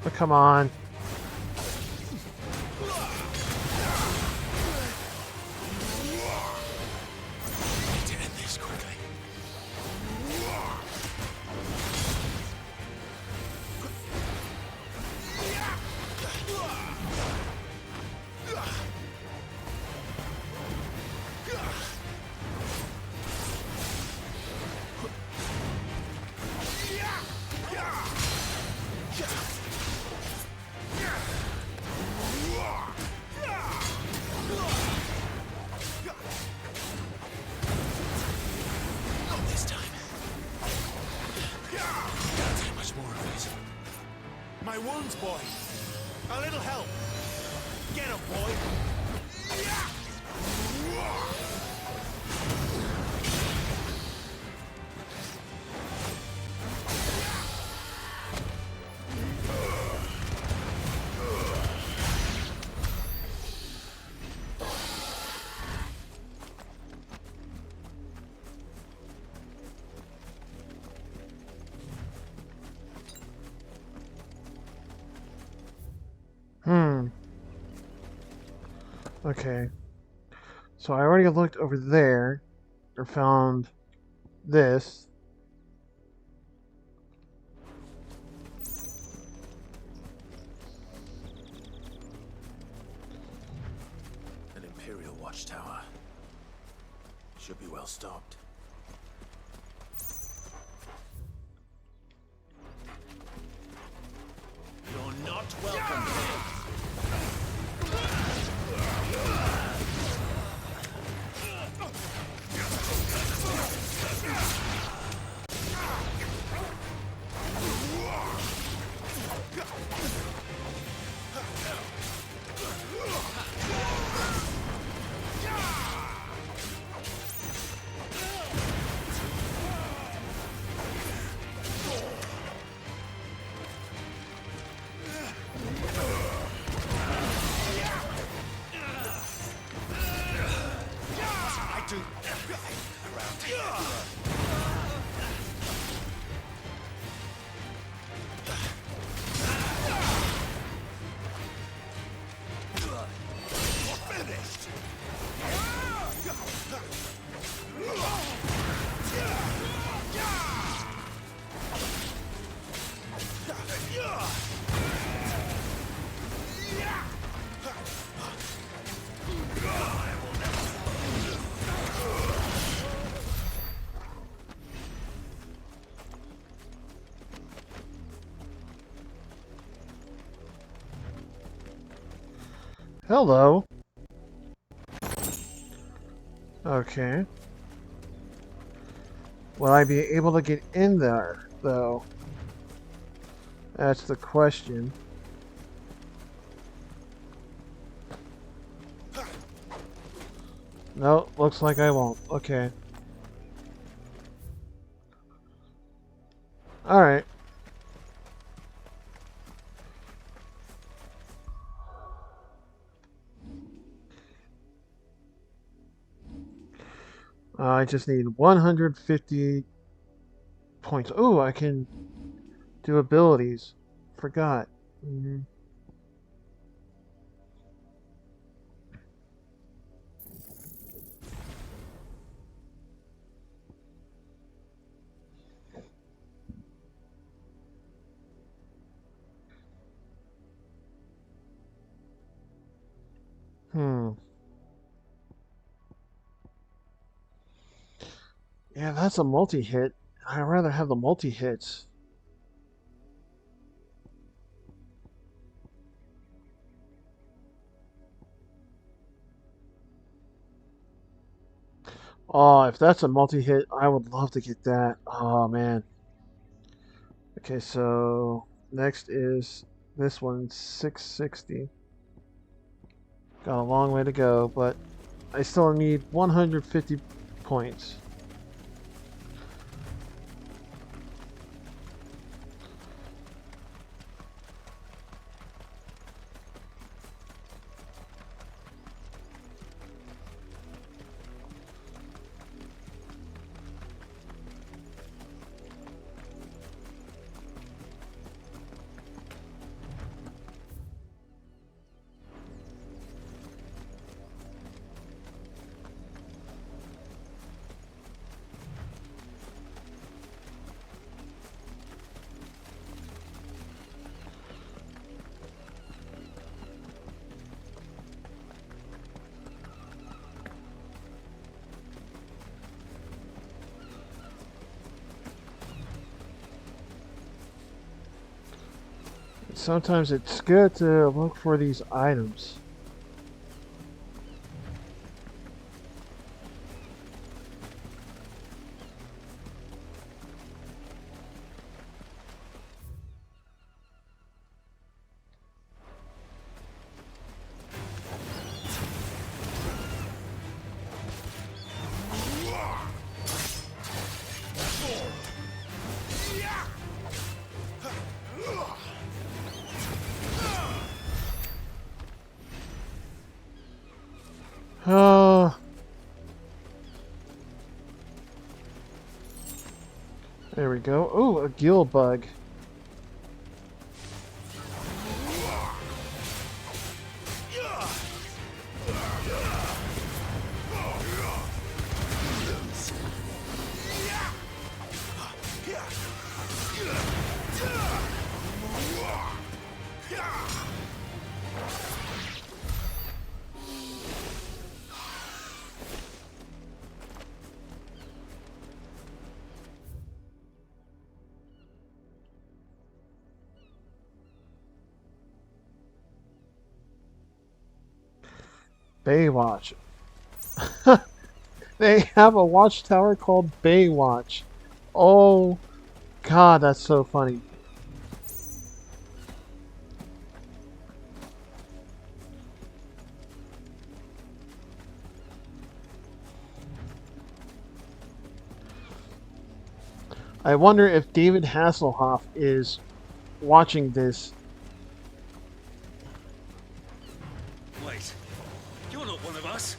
Oh, come on. Need to end this quickly. Not this time. Can't take much more of this. My wounds, boy. A little help. Get him, boy. Okay. So I already looked over there, or found this. An Imperial watchtower. Should be well stocked. You're not welcome here. Hello. Okay. Will I be able to get in there, though? That's the question. No, looks like I won't. Okay. Alright. I just need 150 points. Oh, I can do abilities. Forgot. Yeah, that's a multi-hit. I'd rather have the multi-hits. Oh, if that's a multi-hit, I would love to get that. Oh, man. Okay, so next is this one, 660. Got a long way to go, but I still need 150 points. Sometimes it's good to look for these items. There we go. Oh, a gill bug. Baywatch. They have a watchtower called Baywatch. Oh, God, that's so funny. I wonder if David Hasselhoff is watching this. Wait, you're not one of us.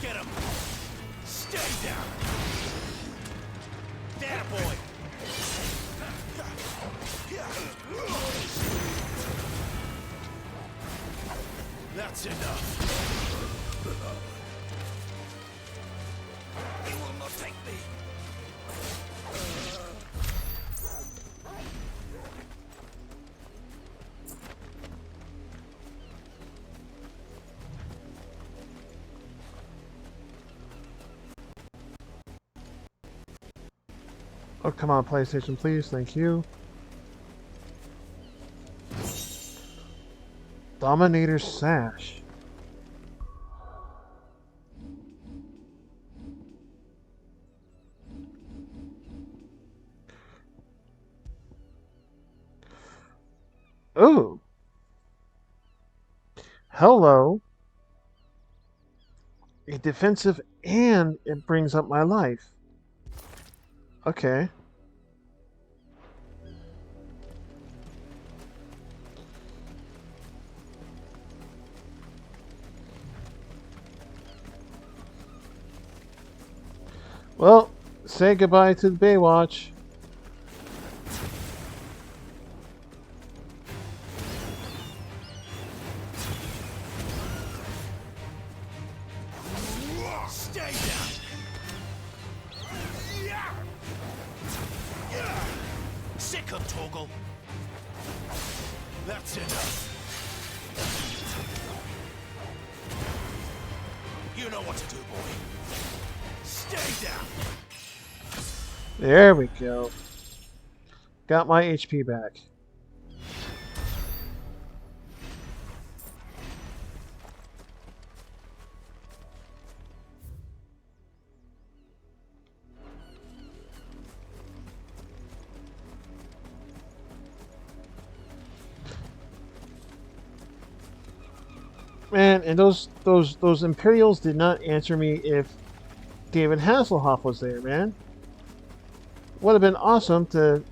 Get him! Stay down! There, boy! That's enough. He will not take me. Oh, come on, PlayStation, please. Thank you. Dominator Sash. Ooh. Hello. A defensive and it brings up my life. Okay. Well, say goodbye to the Baywatch. Stay down. Sick of Torgal. That's enough. You know what to do, boy. Stay down. There we go. Got my HP back. Man, and those Imperials did not answer me if David Hasselhoff was there, man. Would have been awesome to.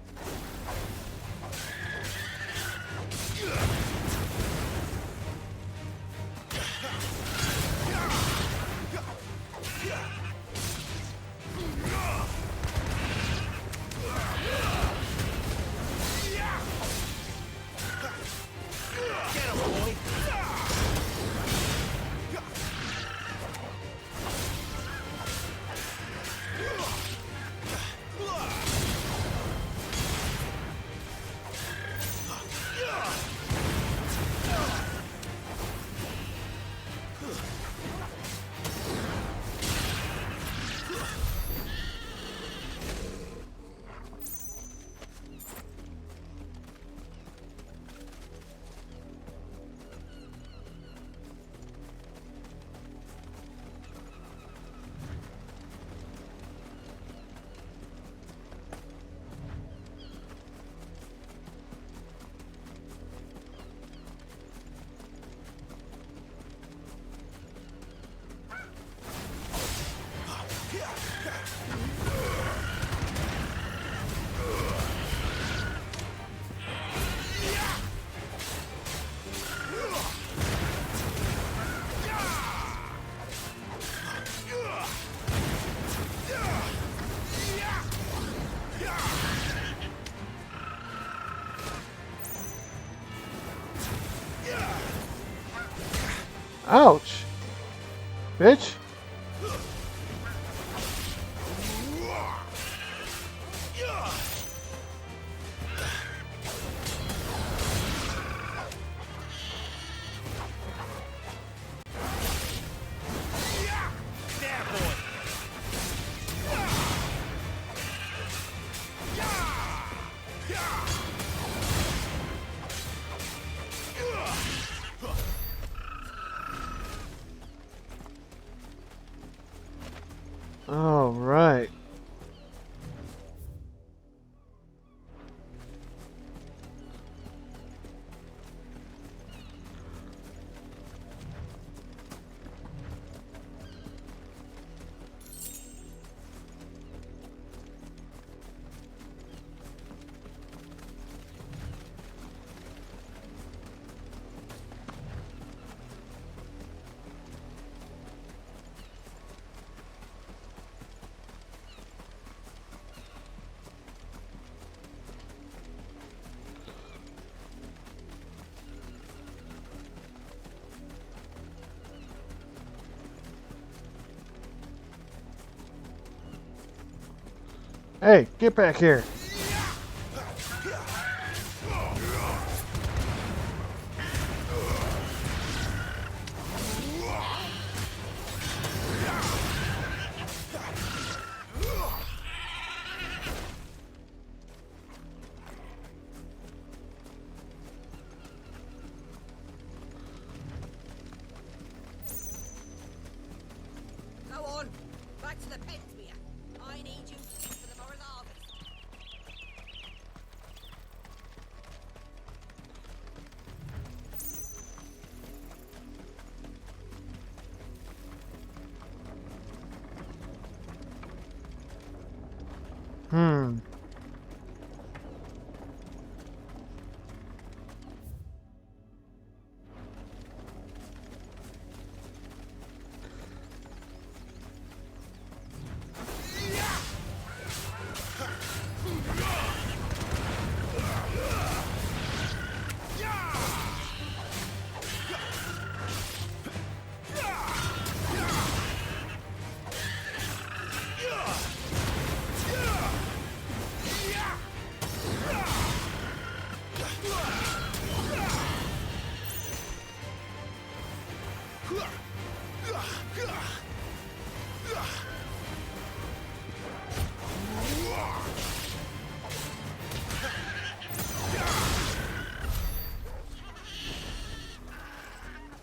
Ouch! Bitch! All right. Hey, get back here. back to the pens with you. I need you fit for the morrow's harvest. Hmm.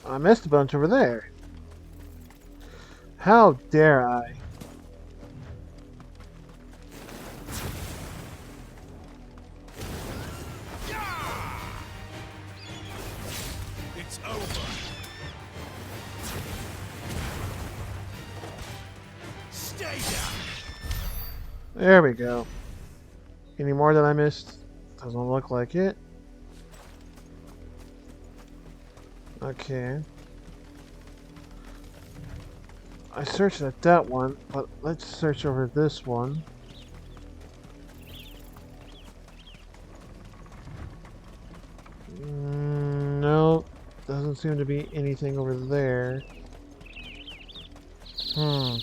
I missed a bunch over there. How dare I? It's over. Stay down. There we go. Any more that I missed? Doesn't look like it. Okay. I searched at that one, but let's search over this one. No, doesn't seem to be anything over there. Hmm.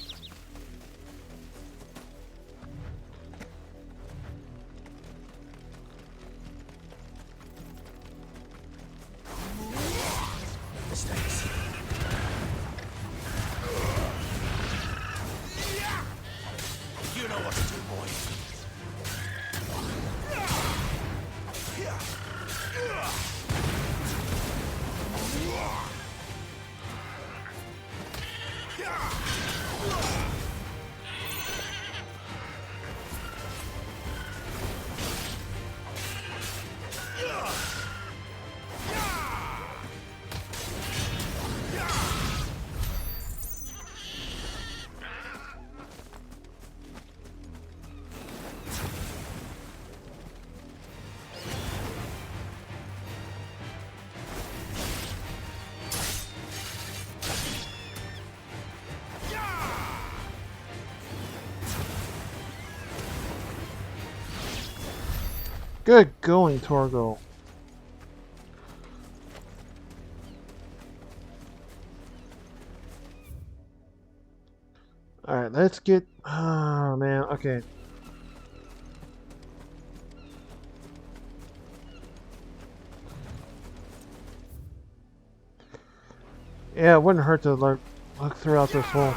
Mistakes. You know what to do, boy. Good going, Torgo. Alright, let's get... Oh, man, okay. Yeah, it wouldn't hurt to look throughout this hole.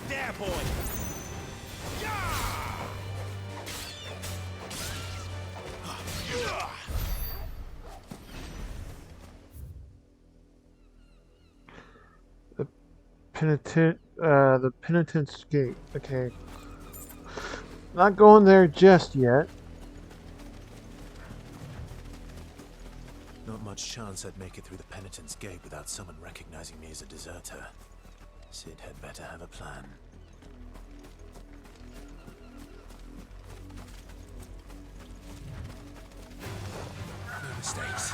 There, boy. The penitent's gate. Okay. Not going there just yet. Not much chance I'd make it through the penitent's gate without someone recognizing me as a deserter. Sid had better have a plan. No mistakes.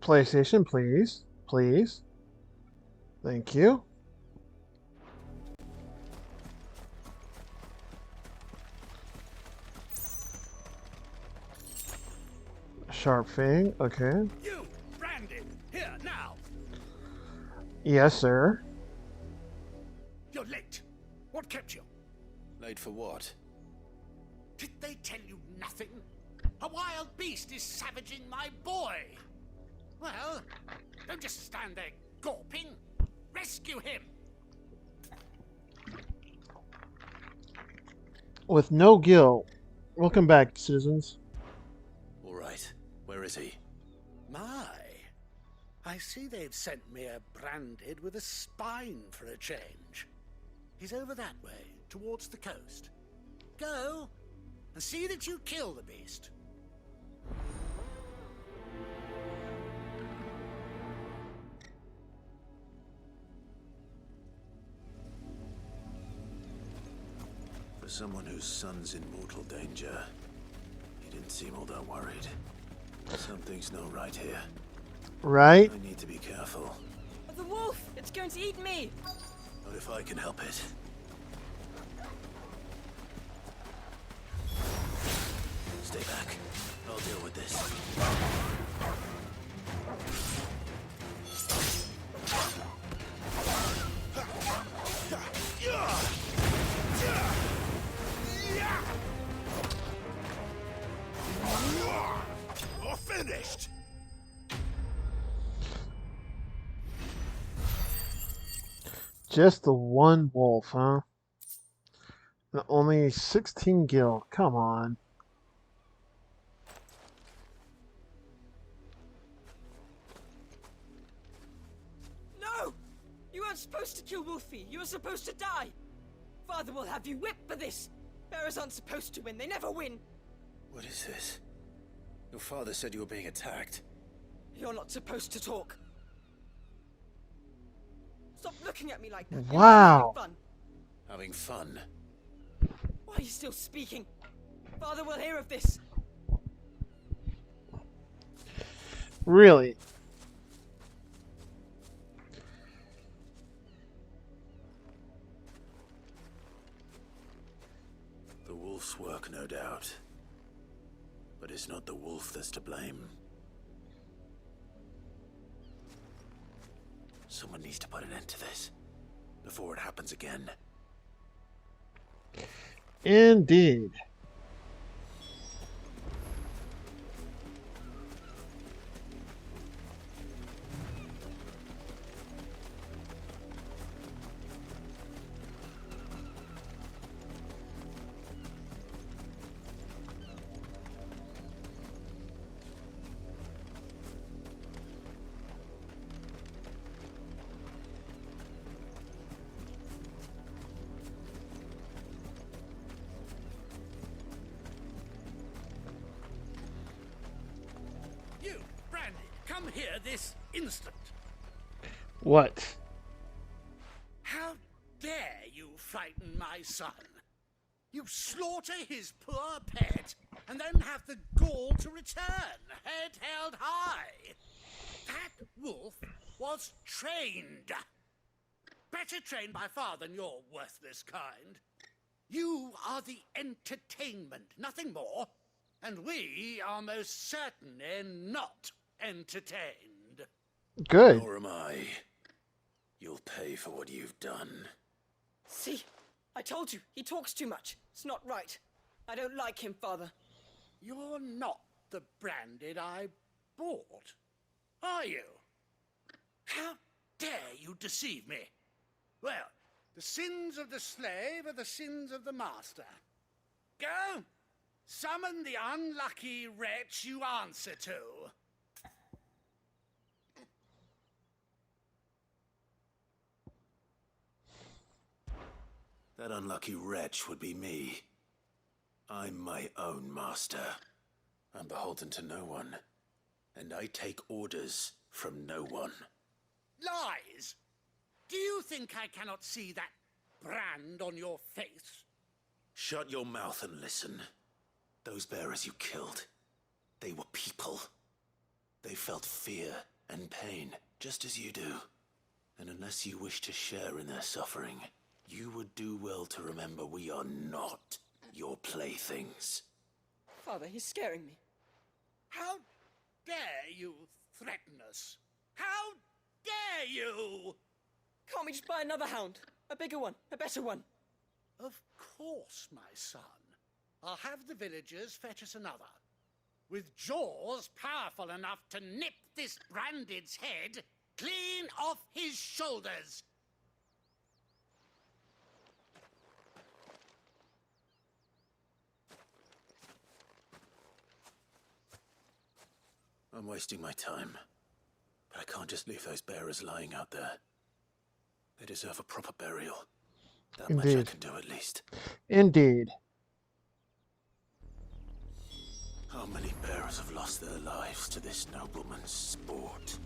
PlayStation, please. Please. Thank you. Sharp Fang, okay. You, Brandon, here now. Yes, sir. You're late. What kept you? Late for what? Did they tell you nothing? A wild beast is savaging my boy. Well, don't just stand there gawping. Rescue him. With no guilt. Welcome back, citizens. All right. Where is he? My. I see they've sent me a branded with a spine for a change. He's over that way, towards the coast. Go, and see that you kill the beast. For someone whose son's in mortal danger, he didn't seem all that worried. Something's not right here. Right? I need to be careful. The wolf! It's going to eat me! Not if I can help it. Stay back. I'll deal with this. You're finished! Just the one wolf, huh? And only 16 gil. Come on. No! You weren't supposed to kill Wolfie. You were supposed to die. Father will have you whipped for this. Bearers aren't supposed to win. They never win. What is this? Your father said you were being attacked. You're not supposed to talk. Stop looking at me like that. Wow. Having fun? Why are you still speaking? Father will hear of this. Really? The wolf's work, no doubt. But it's not the wolf that's to blame. Someone needs to put an end to this before it happens again. Indeed. You, Brandon, come here this instant. What? How dare you frighten my son? You slaughter his poor pet, and then have the gall to return, head held high. That wolf was trained. Better trained by far than your worthless kind. You are the entertainment, nothing more. And we are most certainly not entertained. Good. Nor am I. You'll pay for what you've done. See? I told you. He talks too much. It's not right. I don't like him, Father. You're not the branded I bought, are you? How dare you deceive me? Well, the sins of the slave are the sins of the master. Go! Summon the unlucky wretch you answer to. That unlucky wretch would be me. I'm my own master. I'm beholden to no one. And I take orders from no one. Lies! Do you think I cannot see that brand on your face? Shut your mouth and listen. Those bearers you killed, they were people. They felt fear and pain, just as you do. And unless you wish to share in their suffering, you would do well to remember we are not your playthings. Father, he's scaring me. How dare you threaten us? How dare you? Can't we just buy another hound? A bigger one, a better one. Of course, my son. I'll have the villagers fetch us another. With jaws powerful enough to nip this Branded's head clean off his shoulders. I'm wasting my time. But I can't just leave those bearers lying out there. They deserve a proper burial. That much I can do at least. Indeed. How many bearers have lost their lives to this nobleman's sport?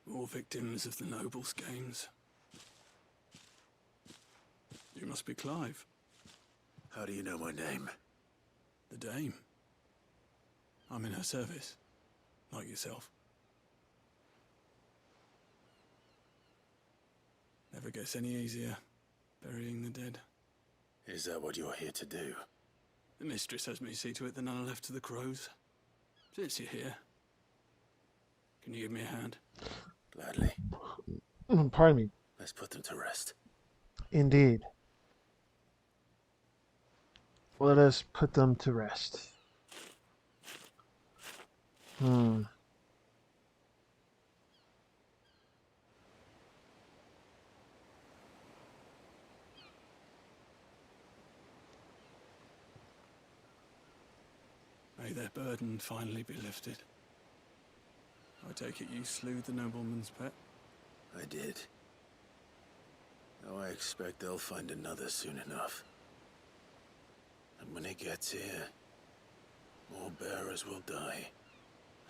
More victims of the nobles' games. You must be Clive. How do you know my name? The Dame. I'm in her service, like yourself. Never gets any easier, burying the dead. Is that what you're here to do? The mistress has me see to it that none are left to the crows. Since you're here, can you give me a hand? Gladly. Pardon me. Let's put them to rest. Indeed. Let us put them to rest. May their burden finally be lifted. I take it you slew the nobleman's pet? I did. Now I expect they'll find another soon enough. And when it gets here, more bearers will die.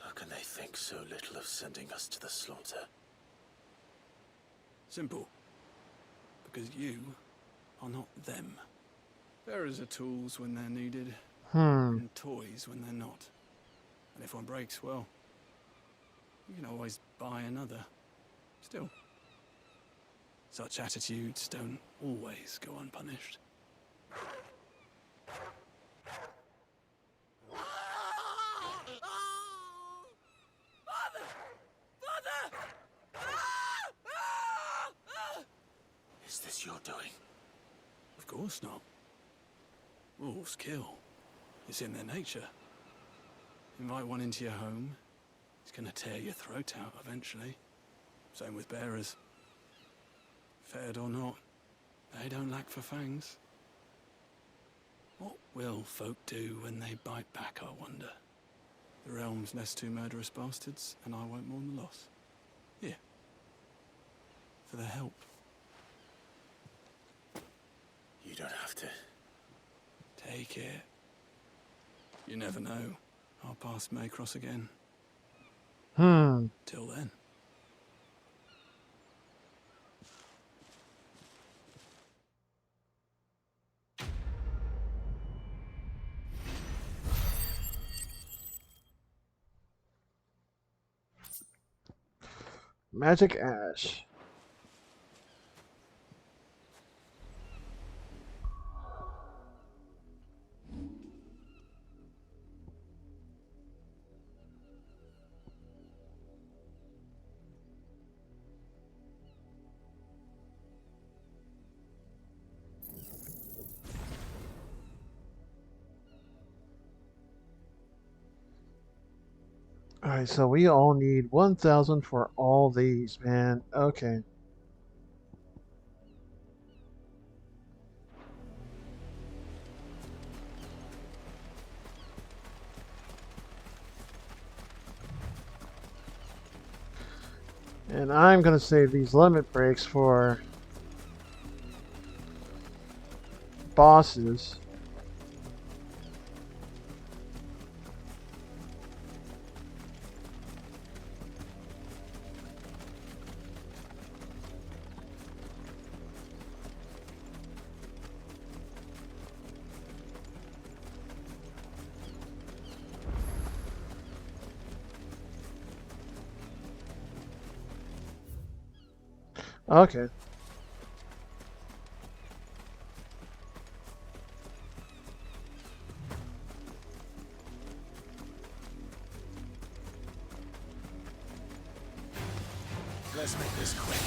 How can they think so little of sending us to the slaughter? Simple. Because you are not them. Bearers are tools when they're needed, and toys when they're not. And if one breaks, well, you can always buy another. Still, such attitudes don't always go unpunished. Is this your doing? Of course not. Wolves kill. It's in their nature. Invite one into your home, it's gonna tear your throat out eventually. Same with bearers. Fed or not, they don't lack for fangs. What will folk do when they bite back, I wonder? The realm's less two murderous bastards, and I won't mourn the loss. Here. For their help. You don't have to. Take it. You never know. Our paths may cross again. Till then. Magic Ash. Alright, so we all need 1,000 for all these, man. Okay. And I'm going to save these limit breaks for bosses. Okay. Let's make this quick.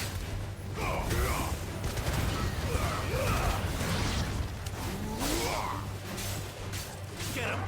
Get him!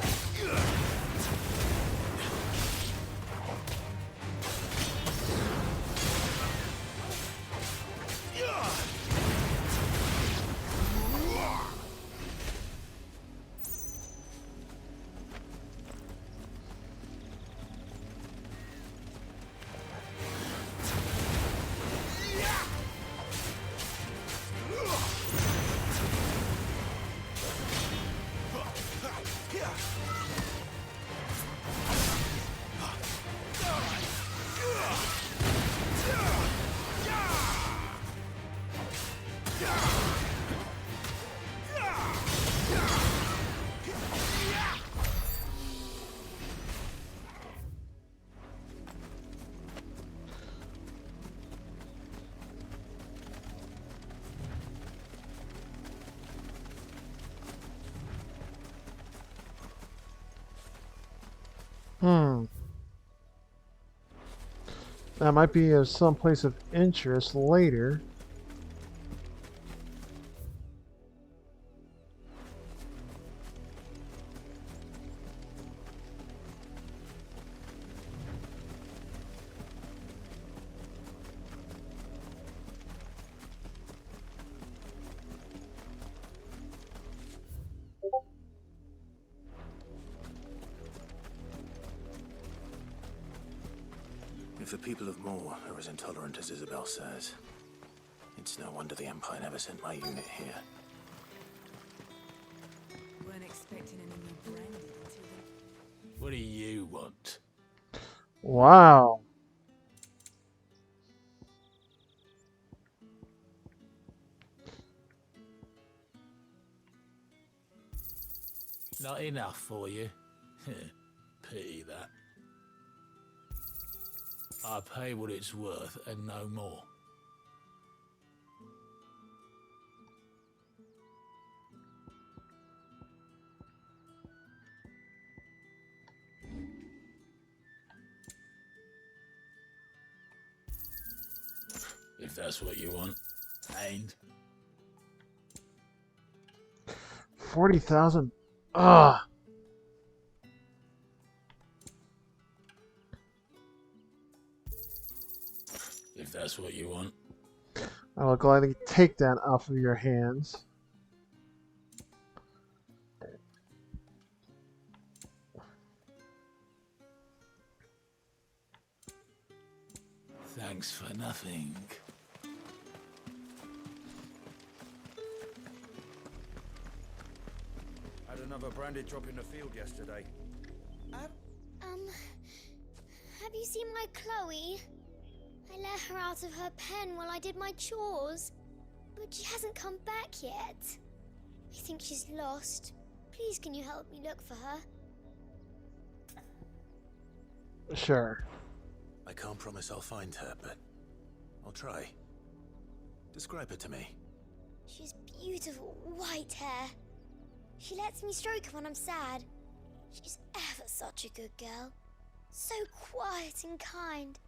That might be of some place of interest later. If the people of Moor are as intolerant as Isabel says, it's no wonder the Empire never sent my unit here. Weren't expecting any new branded until then. What do you want? Wow. Not enough for you? Pity that. I pay what it's worth and no more. If that's what you want. And 40,000. Ah. if that's what you want. I will gladly take that off of your hands. Thanks for nothing. Had another branded drop in the field yesterday. Have you seen my Chloe? I let her out of her pen while I did my chores, but she hasn't come back yet. I think she's lost. Please, can you help me look for her? Sure. I can't promise I'll find her, but I'll try. Describe her to me. She's beautiful white hair. She lets me stroke her when I'm sad. She's ever such a good girl. So quiet and kind.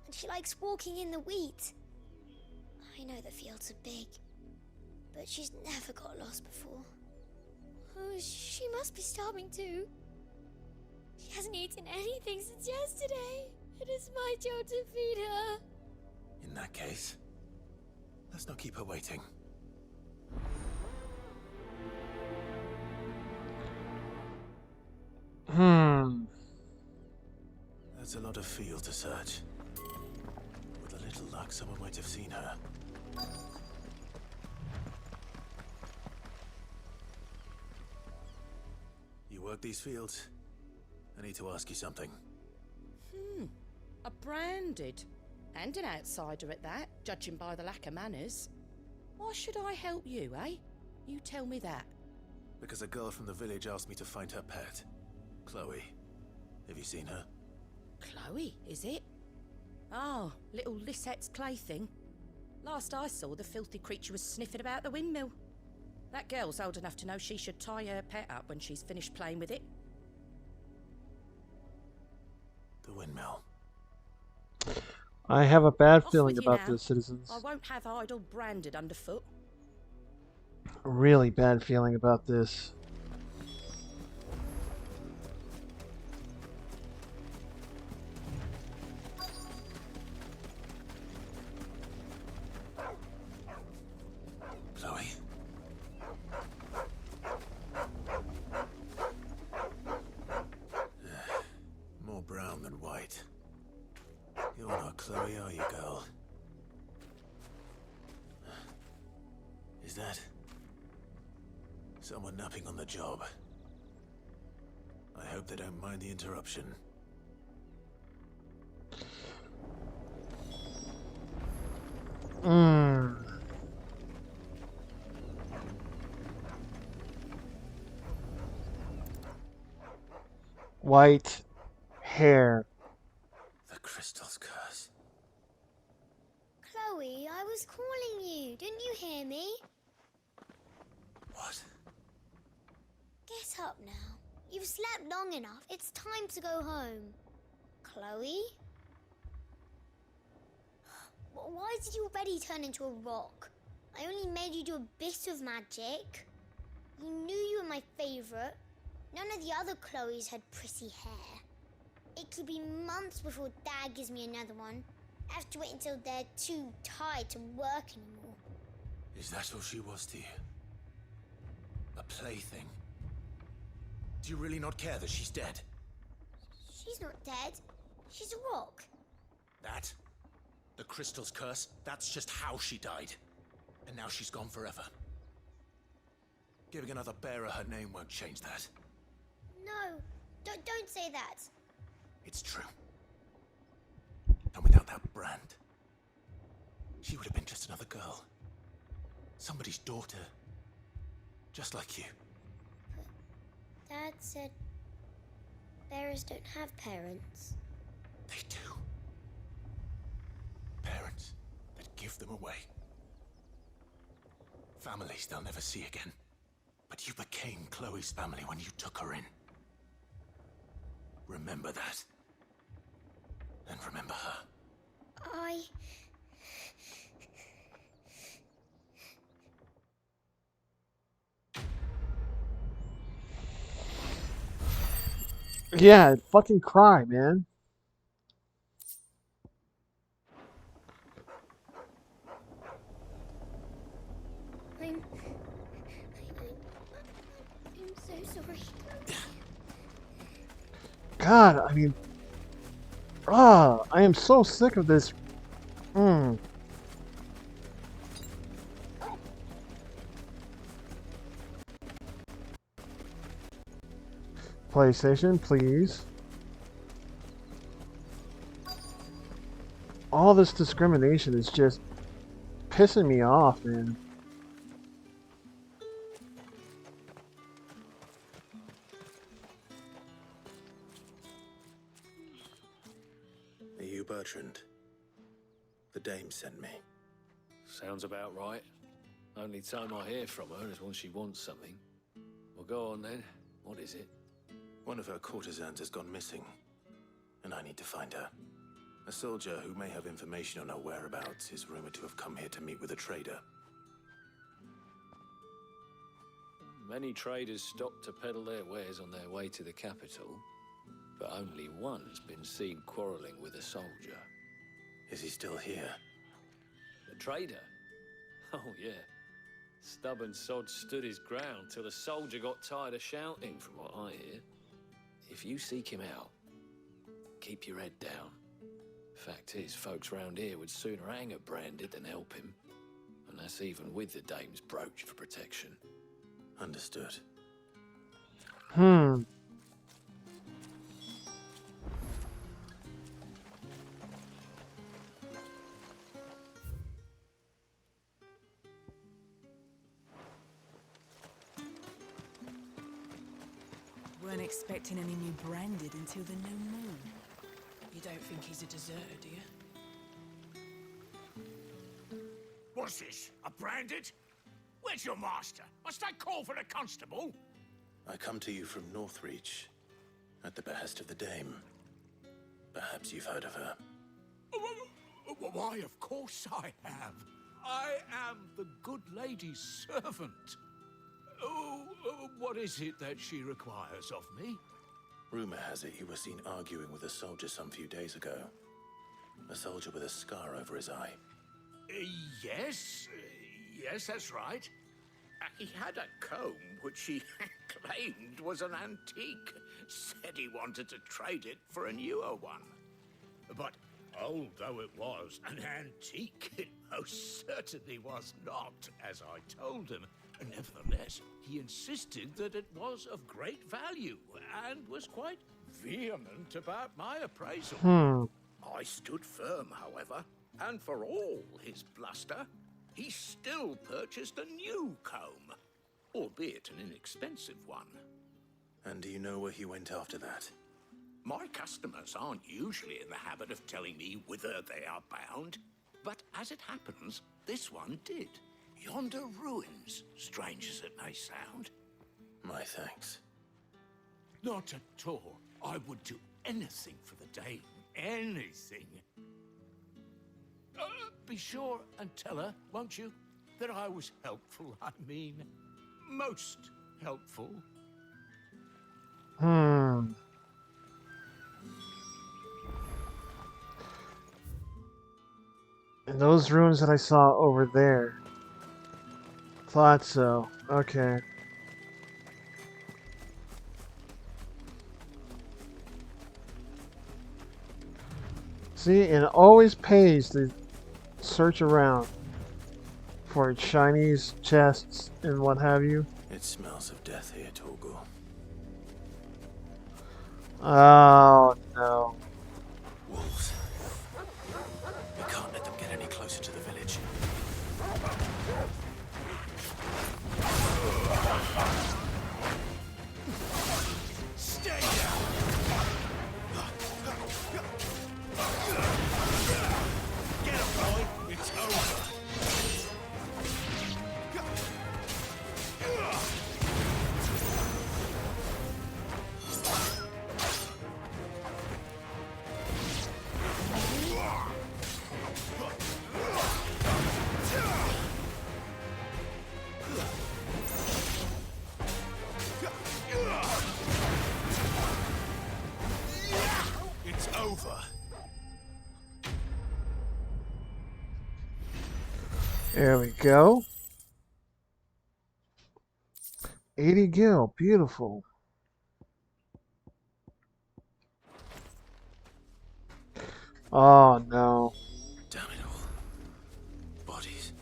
And she likes walking in the wheat. I know the fields are big, but she's never got lost before. Oh, she must be starving too. She hasn't eaten anything since yesterday. It is my job to feed her. In that case, let's not keep her waiting. That's a lot of field to search. With a little luck, someone might have seen her. You work these fields? I need to ask you something. A branded. And an outsider at that, judging by the lack of manners. Why should I help you, eh? You tell me that. Because a girl from the village asked me to find her pet, Chloe. Have you seen her? Chloe, is it? Oh, little Lisette's plaything. Last I saw, the filthy creature was sniffing about the windmill. That girl's old enough to know she should tie her pet up when she's finished playing with it. The windmill. I have a bad Off feeling with you about now. this, citizens. I won't have idle branded underfoot. A really bad feeling about this. Chloe? More brown than white. You're not Chloe, are you, girl? Is that someone napping on the job? I hope they don't mind the interruption. White hair. The crystal's curse. Chloe, I was calling you. Didn't you hear me? What? Get up now. You've slept long enough. It's time to go home. Chloe? Why did you already turn into a rock? I only made you do a bit of magic. You knew you were my favourite. None of the other Chloes had pretty hair. It could be months before Dad gives me another one. I have to wait until they're too tired to work anymore. Is that all she was to you? A plaything? Do you really not care that she's dead? She's not dead. She's a rock. That? The crystal's curse? That's just how she died. And now she's gone forever. Giving another bearer her name won't change that. No, don't say that. It's true. And without that brand, she would have been just another girl. Somebody's daughter. Just like you. Dad said bearers don't have parents. They do. Parents that give them away. Families they'll never see again. But you became Chloe's family when you took her in. Remember that. And remember her. Yeah, fucking cry, man. I'm so sorry. God, I mean, I am so sick of this. PlayStation, please. All this discrimination is just pissing me off, man. Are you Bertrand? The dame sent me. Sounds about right. Only time I hear from her is when she wants something. Well, go on then. What is it? One of her courtesans has gone missing, and I need to find her. A soldier who may have information on her whereabouts is rumored to have come here to meet with a trader. Many traders stop to peddle their wares on their way to the capital, but only one's been seen quarreling with a soldier. Is he still here? The trader? Oh, yeah. Stubborn sod stood his ground till the soldier got tired of shouting, from what I hear. If you seek him out, keep your head down. Fact is, folks round here would sooner hang a branded than help him. And that's even with the dame's brooch for protection. Understood. Weren't expecting any new branded until the new moon. You don't think he's a deserter, do you? What's this? A branded? Where's your master? Must I call for a constable? I come to you from Northreach, at the behest of the Dame. Perhaps you've heard of her. Why, of course I have. I am the good lady's servant. What is it that she requires of me? Rumor has it you were seen arguing with a soldier some few days ago. A soldier with a scar over his eye. Yes, that's right. He had a comb which he claimed was an antique. Said he wanted to trade it for a newer one. But old though it was, an antique it most certainly was not, as I told him. Nevertheless, he insisted that it was of great value and was quite vehement about my appraisal. I stood firm, however, and for all his bluster, he still purchased a new comb, albeit an inexpensive one. And do you know where he went after that? My customers aren't usually in the habit of telling me whither they are bound, but as it happens, this one did. Yonder ruins, strange as it may sound. My thanks. Not at all. I would do anything for the Dame. Anything. Be sure and tell her, won't you, that I was helpful. I mean, most helpful. And those ruins that I saw over there. Thought so. Okay. See, and it always pays to search around for Chinese chests and what have you. It smells of death here, Torgor. Oh no. Wolves. We can't let them get any closer to the village. Stay down! Get him, boy! It's over! It's over. There we go. 80 gil, beautiful. Oh no. Damn it all. Bodies.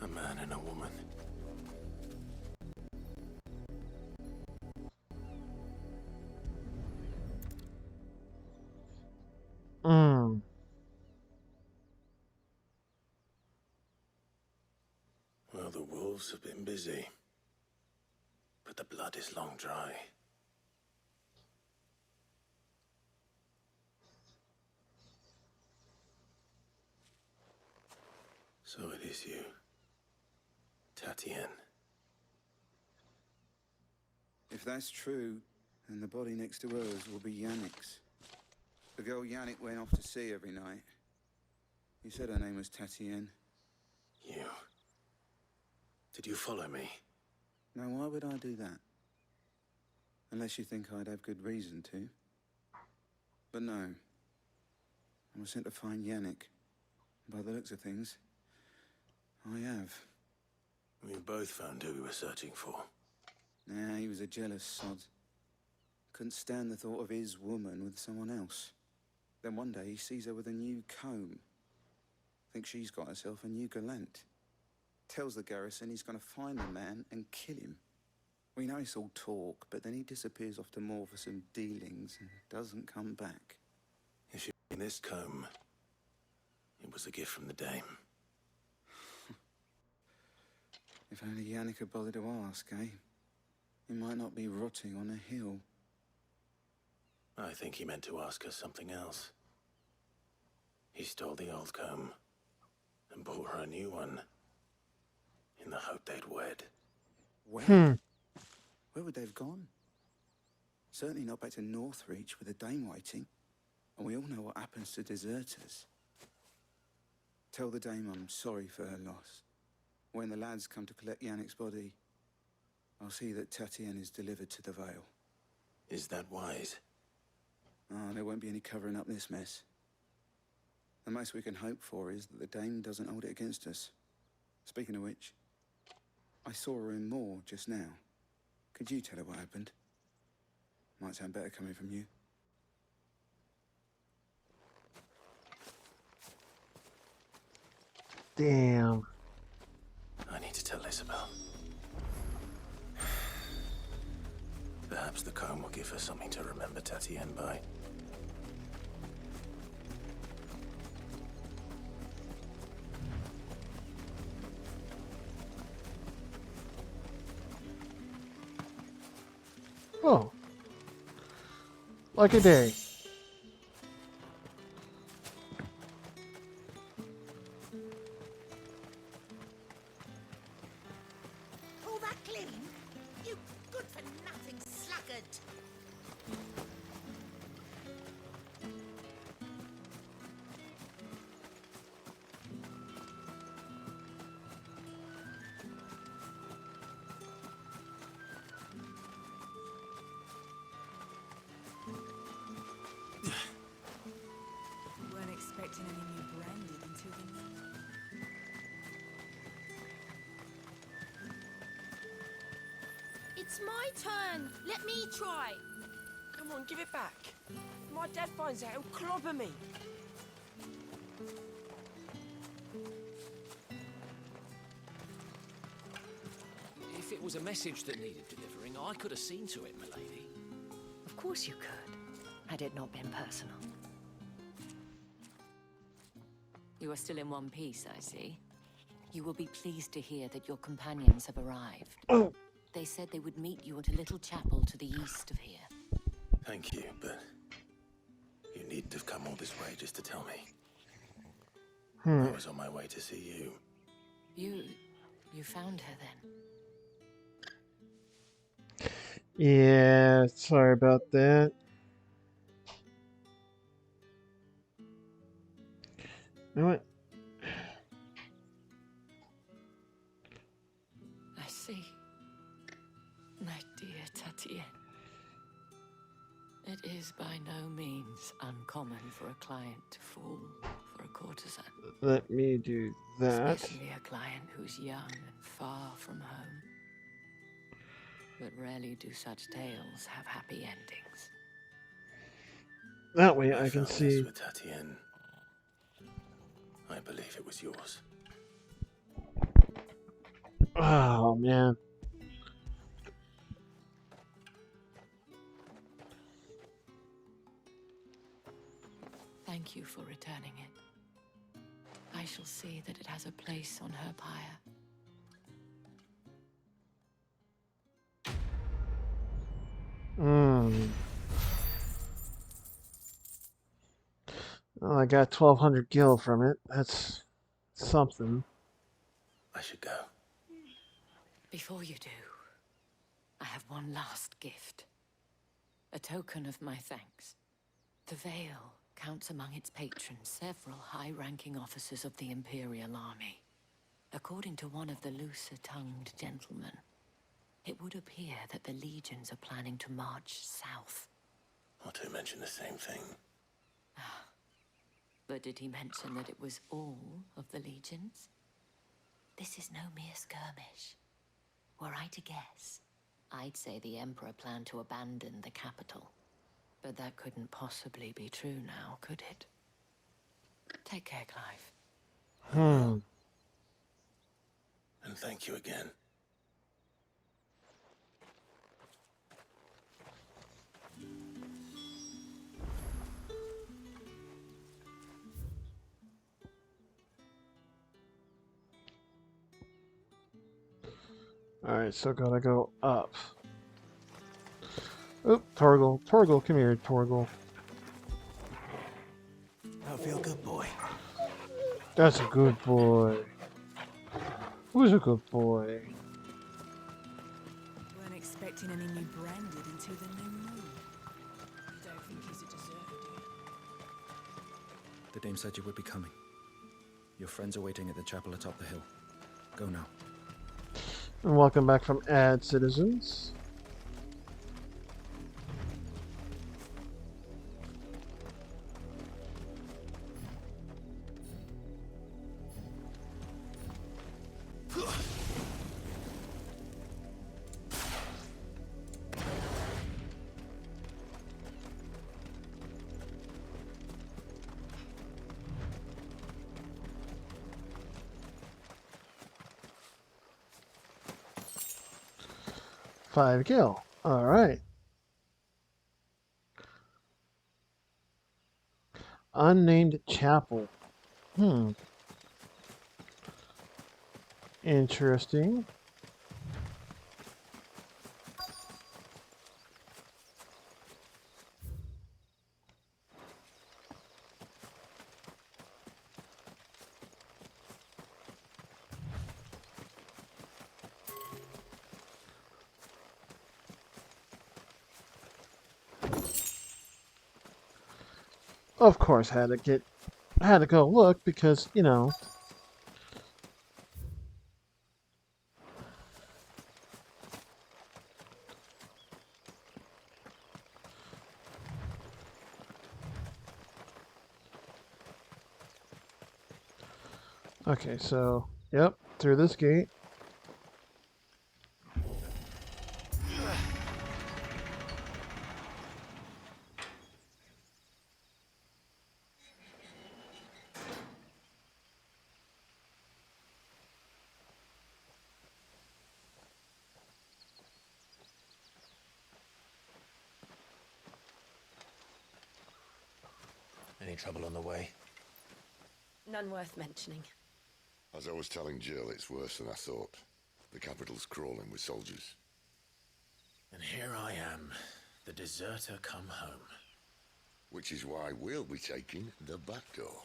A man and a woman. Well, the wolves have been busy. But the blood is long dry. So it is you, Tatien. If that's true, then the body next to hers will be Yannick's. The girl Yannick went off to sea every night. You said her name was Tatien. You. Did you follow me? Now, why would I do that? Unless you think I'd have good reason to. But no. I was sent to find Yannick. By the looks of things, I have. We both found who we were searching for. Nah, he was a jealous sod. Couldn't stand the thought of his woman with someone else. Then one day he sees her with a new comb. Thinks she's got herself a new gallant. Tells the garrison he's going to find the man and kill him. We know it's all talk, but then he disappears off to Moor for some dealings and doesn't come back. If you've seen this comb, it was a gift from the Dame. If only Yannick had bothered to ask, eh? He might not be rotting on a hill. I think he meant to ask us something else. He stole the old comb and bought her a new one in the hope they'd wed. Where? Where would they have gone? Certainly not back to Northreach with a dame waiting. And we all know what happens to deserters. Tell the dame I'm sorry for her loss. When the lads come to collect Yannick's body, I'll see that Tatienne is delivered to the Vale. Is that wise? Ah, there won't be any covering up this mess. The most we can hope for is that the dame doesn't hold it against us. Speaking of which, I saw her in Moor just now. Could you tell her what happened? Might sound better coming from you. Damn. I need to tell Isabel. Perhaps the comb will give her something to remember Tatienne by. Oh. Like a day. All that clean? You good-for-nothing sluggard! Weren't expecting any new branded until the It's my turn. Let me try. Come on, give it back. If my dad finds out, he'll clobber me. If it was a message that needed delivering, I could have seen to it, milady. Of course you could, had it not been personal. You are still in one piece, I see. You will be pleased to hear that your companions have arrived. They said they would meet you at a little chapel to the east of here. Thank you, but you needn't have come all this way just to tell me. I was on my way to see you. You found her then? Yeah, sorry about that. You know what? I see. My dear Tatienne. It is by no means uncommon for a client to fall for a courtesan. Let me do that. Especially a client who's young and far from home. But rarely do such tales have happy endings. That way I can found see. this with Tatienne. I believe it was yours. Oh, man. Thank you for returning it. I shall see that it has a place on her pyre. Well, I got 1,200 gil from it. That's something. I should go. Before you do, I have one last gift. A token of my thanks. The Vale counts among its patrons several high-ranking officers of the Imperial Army. According to one of the looser-tongued gentlemen, it would appear that the legions are planning to march south. Not to mention the same thing. But did he mention that it was all of the legions? This is no mere skirmish. Were I to guess, I'd say the Emperor planned to abandon the capital. But that couldn't possibly be true now, could it? Take care, Clive. And thank you again. Alright, so gotta go up. Oop, Torgal. Torgal, come here, Torgal. I feel good, boy. That's a good boy. Who's a good boy? Weren't expecting any new branded until the new moon. You don't think he's a deserter, do you? The dame said you would be coming. Your friends are waiting at the chapel atop the hill. Go now. And welcome back from Ad Citizens. Five kill. All right. Unnamed chapel. Interesting. Of course, I had to go look because, you know. Okay, so, yep, through this gate. Any trouble on the way? None worth mentioning. As I was telling Jill, it's worse than I thought. The capital's crawling with soldiers. And here I am, the deserter come home. Which is why we'll be taking the back door.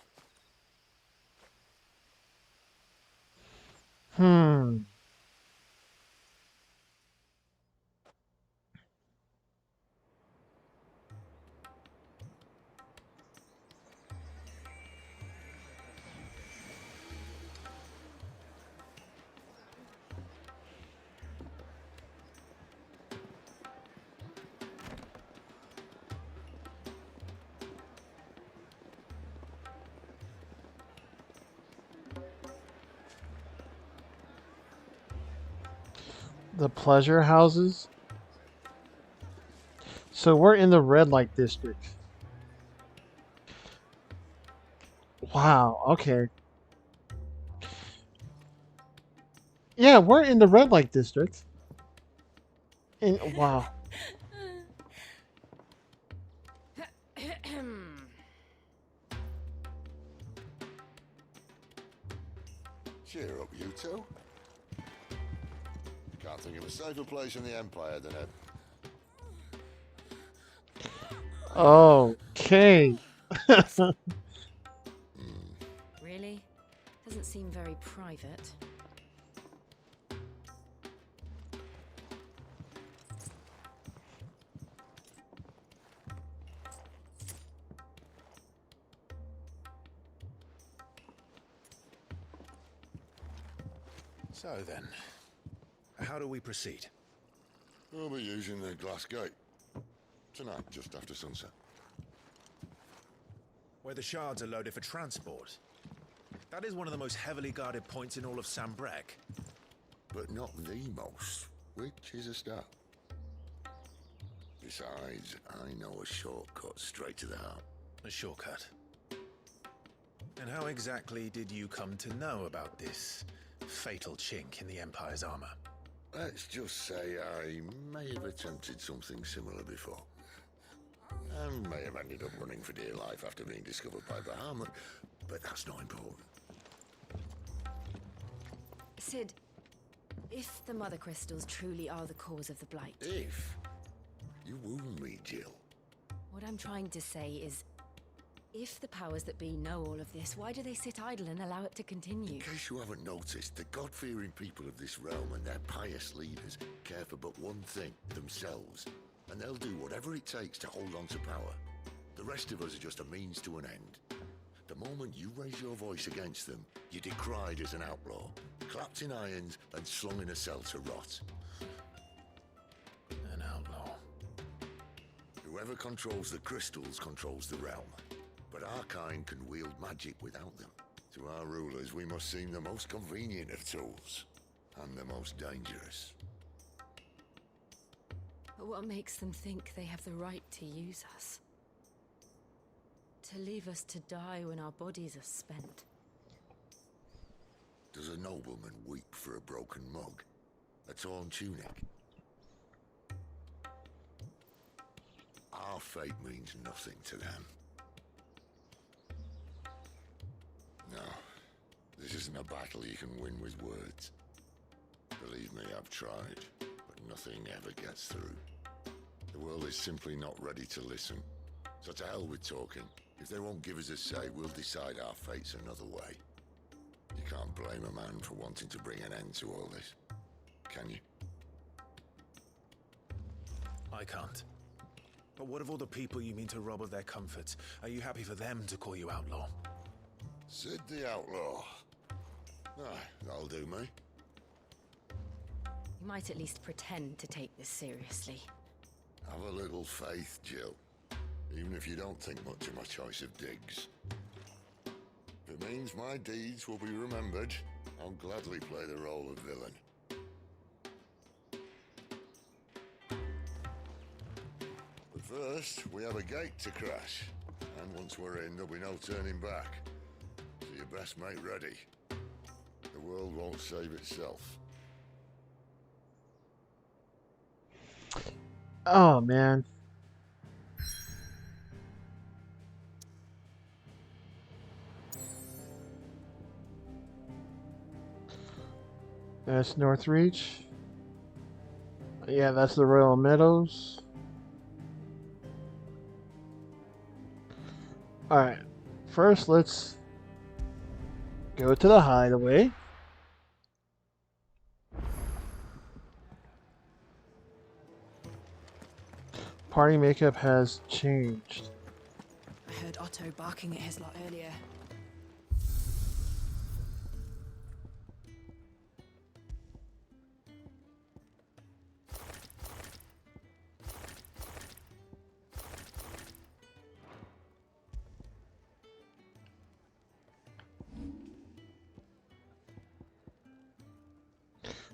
The pleasure houses. So we're in the red light district. Wow, okay. Yeah, we're in the red light district. And wow. Cheer up, you two. Can't think of a safer place in the Empire than a... Okay. Really? Doesn't seem very private. So then, how do we proceed? We'll be using the glass gate. Tonight, just after sunset. Where the shards are loaded for transport. That is one of the most heavily guarded points in all of Sambrek. But not the most, which is a start. Besides, I know a shortcut straight to the heart. A shortcut? And how exactly did you come to know about this fatal chink in the Empire's armor? Let's just say I may have attempted something similar before. And may have ended up running for dear life after being discovered by Bahamut, but that's not important. Sid, if the Mother Crystals truly are the cause of the Blight... If? You wound me, Jill. What I'm trying to say is, If the powers that be know all of this, why do they sit idle and allow it to continue? In case you haven't noticed, the God-fearing people of this realm and their pious leaders care for but one thing, themselves. And they'll do whatever it takes to hold on to power. The rest of us are just a means to an end. The moment you raise your voice against them, you're decried as an outlaw, clapped in irons and slung in a cell to rot. An outlaw. Whoever controls the crystals controls the realm. But our kind can wield magic without them. To our rulers, we must seem the most convenient of tools, and the most dangerous. But what makes them think they have the right to use us? To leave us to die when our bodies are spent? Does a nobleman weep for a broken mug? A torn tunic? Our fate means nothing to them. No, this isn't a battle you can win with words. Believe me, I've tried, but nothing ever gets through. The world is simply not ready to listen. So to hell with talking. If they won't give us a say, we'll decide our fates another way. You can't blame a man for wanting to bring an end to all this, can you? I can't. But what of all the people you mean to rob of their comforts? Are you happy for them to call you outlaw? Sid the Outlaw. Ah, that'll do me. You might at least pretend to take this seriously. Have a little faith, Jill. Even if you don't think much of my choice of digs. If it means my deeds will be remembered, I'll gladly play the role of villain. But first, we have a gate to crash. And once we're in, there'll be no turning back. So you best make ready. The world won't save itself. Oh, man. That's Northreach. Yeah, that's the Royal Meadows. Alright. First, let's go to the hideaway. Party makeup has changed. I heard Otto barking at his lot earlier.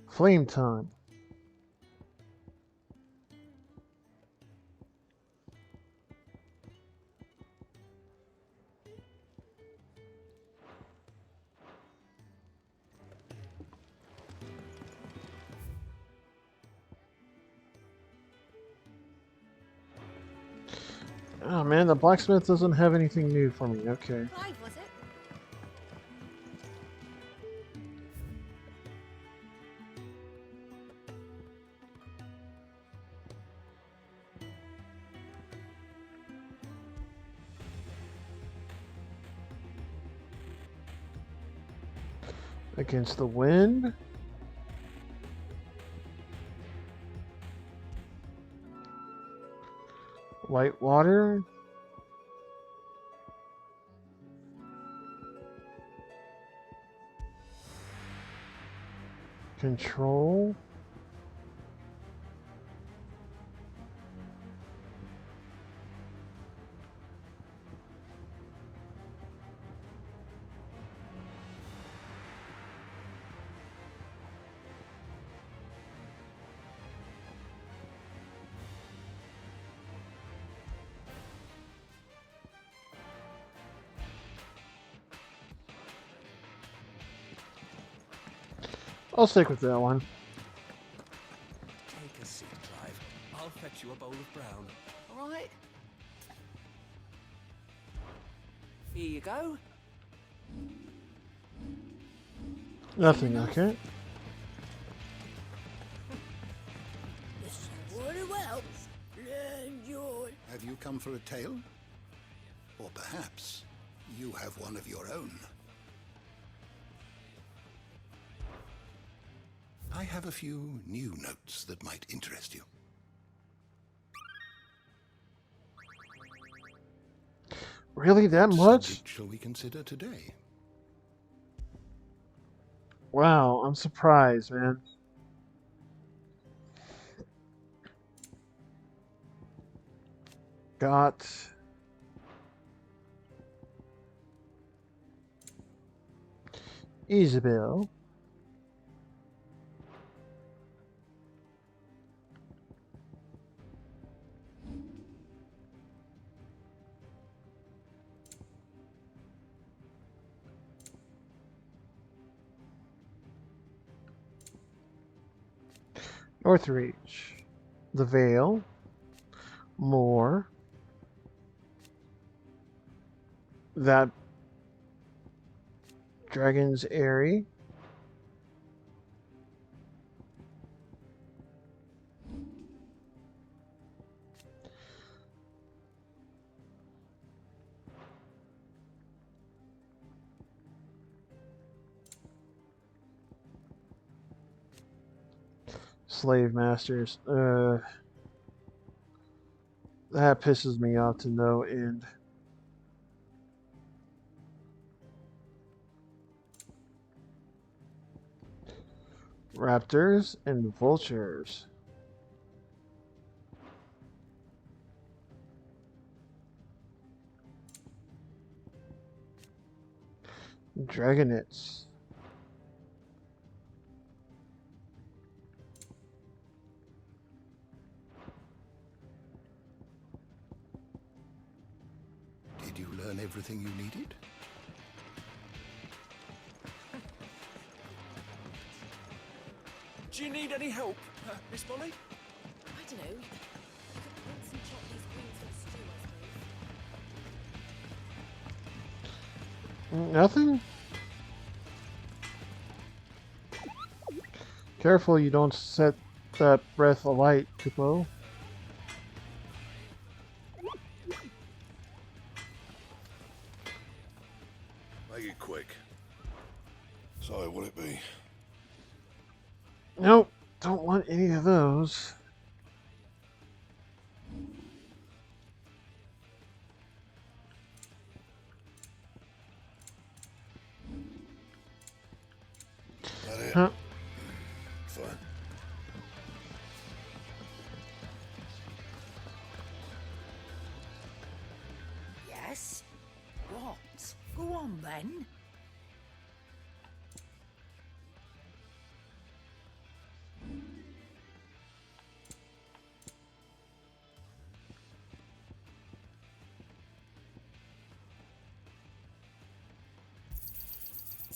Flame time. Oh man, the blacksmith doesn't have anything new for me. Okay. Clive, was it? Against the wind. White water. Control. I'll stick with that one. Take a seat, Clive. I'll fetch you a bowl of brown. All right. Here you go. Nothing, okay. Water well. Enjoy. Have you come for a tale? Or perhaps you have one of your own. I have a few new notes that might interest you. Really, that What much? subject shall we consider today? Wow, I'm surprised, man. Got Isabel. Northreach. The Vale. More. That Dragon's Airy. Slave Masters. That pisses me off to no end. Raptors and vultures. Dragonets. Did you learn everything you needed? Do you need any help, Miss Molly? I don't know. You could rinse and chop these greens for the stew, I suppose. Nothing? Careful you don't set that breath alight, Kupo. Make it quick. So, will it be? Nope, don't want any of those. That it? Huh? Fine. Yes? What? Go on then.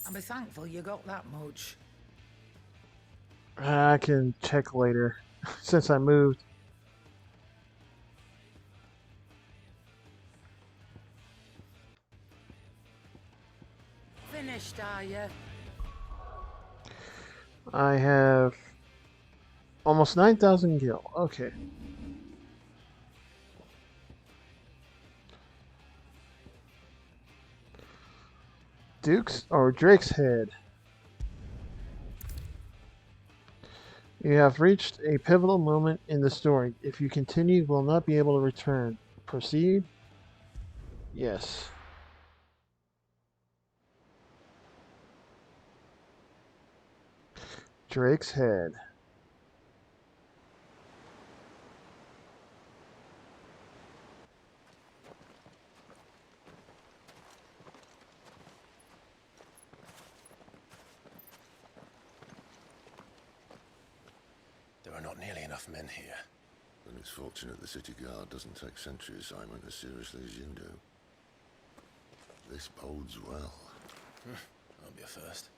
I'll be thankful you got that much. I can check later, since I moved. Finished, are you? I have almost 9,000 gil. Okay. Duke's or Drake's Head. You have reached a pivotal moment in the story. If you continue, you will not be able to return. Proceed? Yes. Drake's Head. There are not nearly enough men here. Then it's fortunate the city guard doesn't take sentry assignment as seriously as you do. This bodes well. I'll be a first.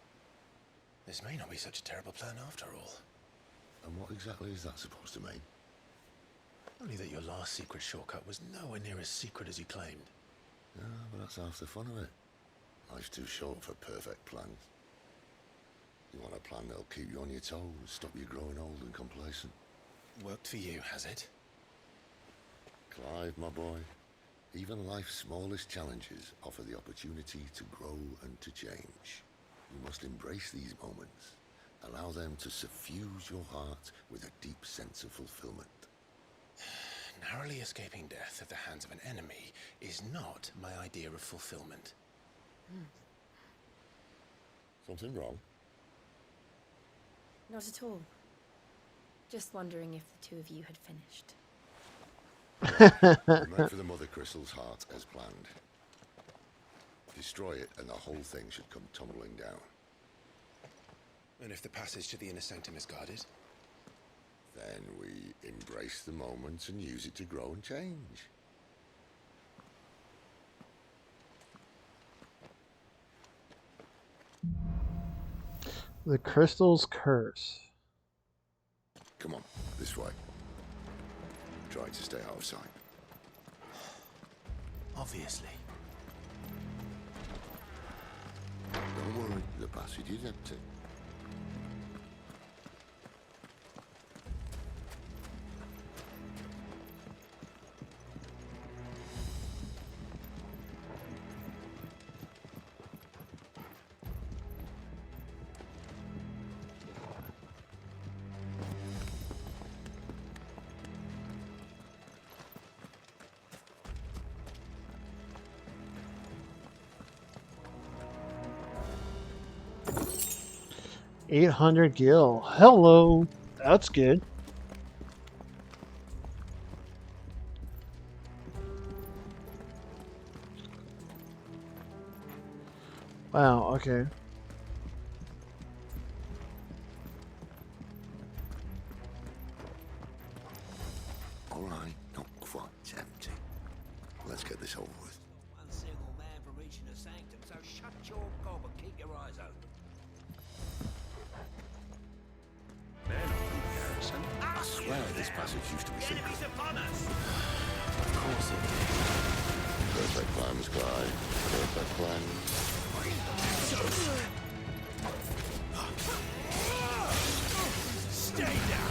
This may not be such a terrible plan after all. And what exactly is that supposed to mean? Only that your last secret shortcut was nowhere near as secret as you claimed. Yeah, but that's half the fun of it. Life's too short for perfect plans. You want a plan that'll keep you on your toes, stop you growing old and complacent. Worked for you, has it? Clive, my boy, Even life's smallest challenges offer the opportunity to grow and to change. You must embrace these moments. Allow them to suffuse your heart with a deep sense of fulfillment. Narrowly escaping death at the hands of an enemy is not my idea of fulfillment. Something wrong? Not at all. Just wondering if the two of you had finished. We went for the Mother Crystal's heart as planned. Destroy it and the whole thing should come tumbling down. And if the passage to the inner sanctum is guarded? Then we embrace the moment and use it to grow and change. The Crystal's Curse. Come on, this way. Try to stay out of sight. Obviously. Don't worry, the passage is empty. $800 gil. Hello. That's good. Wow, okay. All right, not quite empty. Let's get this over with. One single man from reaching the sanctum, so shut your gob and keep your eyes open. I swear this passage used to be secret. Enemies upon us! Of course it did. Perfect plans, Clive. Perfect plans. Stay down!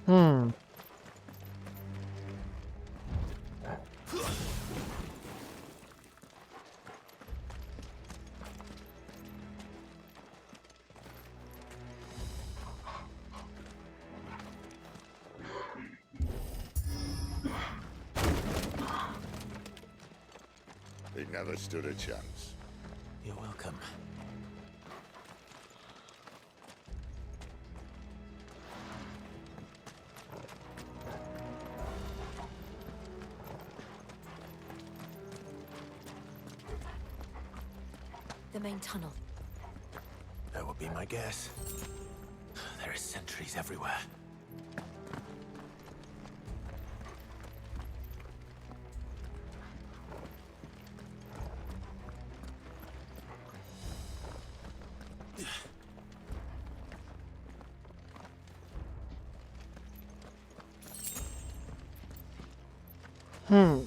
Hmm. He never stood a chance. You're welcome. The main tunnel. That would be my guess. There are sentries everywhere. Hmm.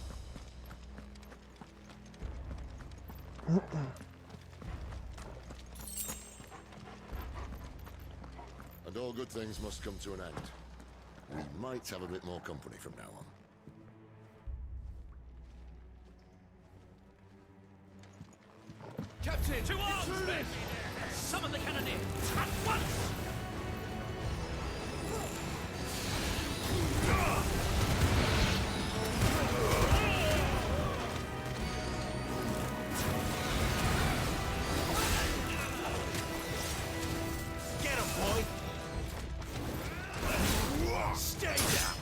And all good things must come to an end. We might have a bit more company from now on. Captain! To arms, men! Summon the cannoneer! At once! Get him, boy! Stay down!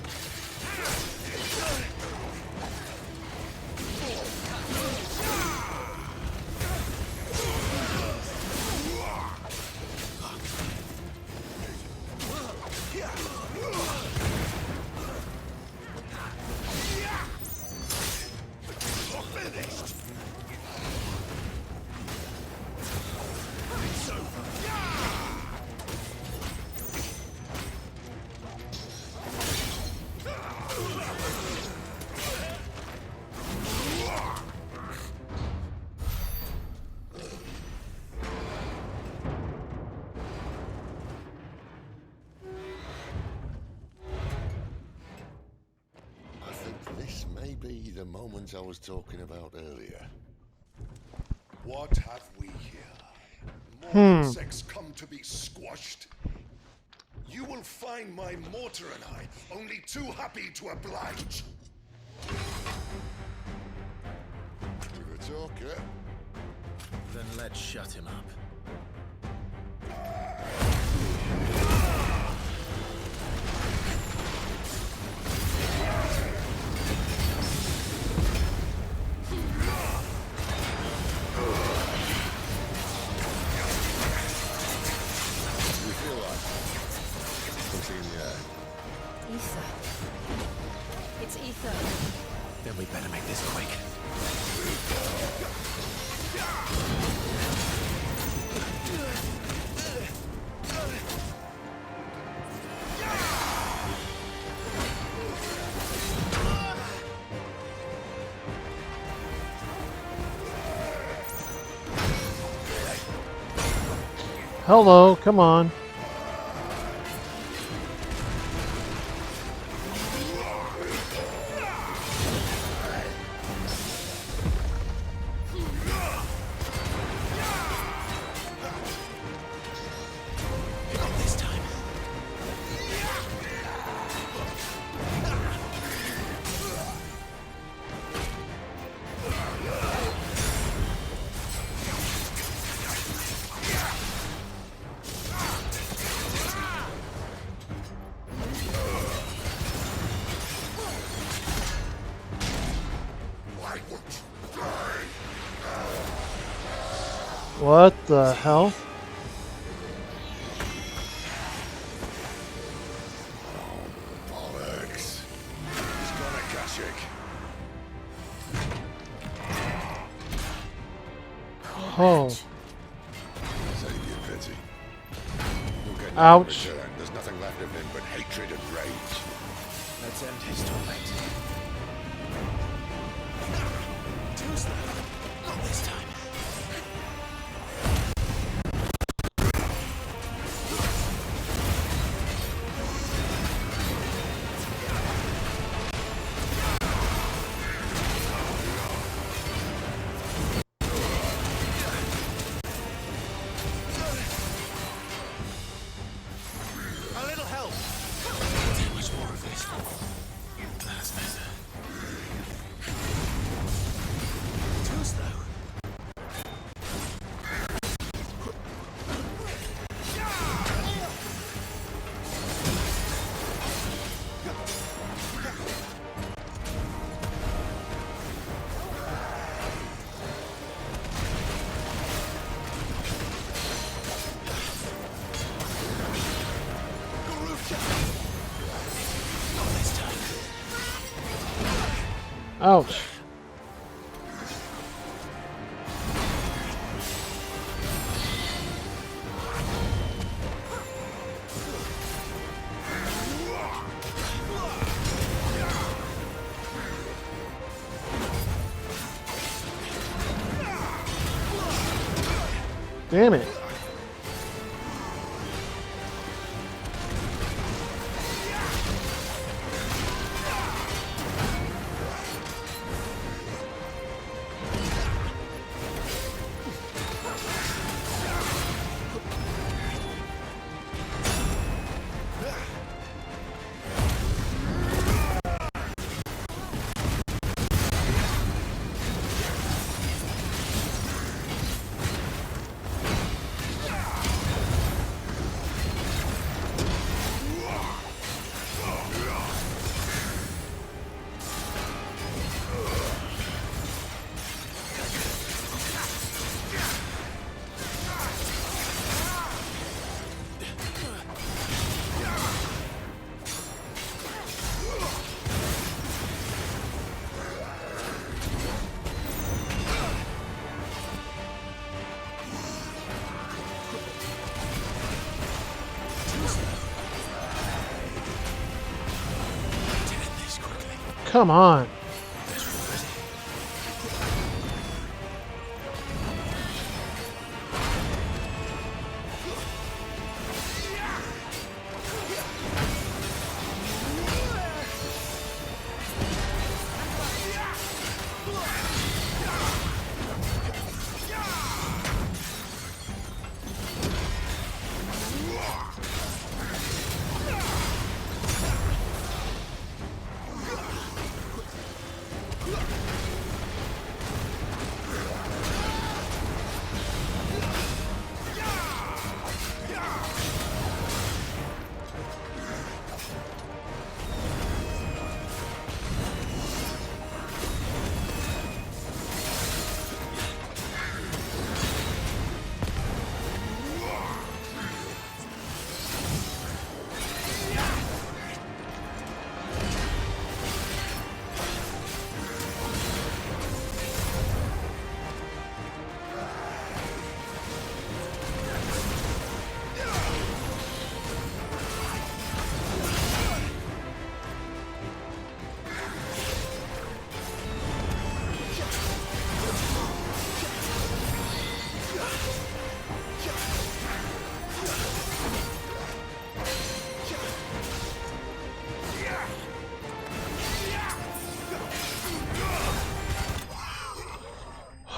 be the moment I was talking about earlier. What have we here? More insects come to be squashed. You will find my mortar and I only too happy to oblige. With a talker. Then let's shut him up. Ether. It's ether. Then we better make this quick. Hello, come on. What the hell? Bollocks. He's got a Kashik. Oh. Save your pity. You'll get Ouch. return. There's nothing left of him but hatred and rage. Let's end his torment. Too slow. Not this time. A little help. Too much more of this. That's better. Too slow. Ouch. Damn it. Come on.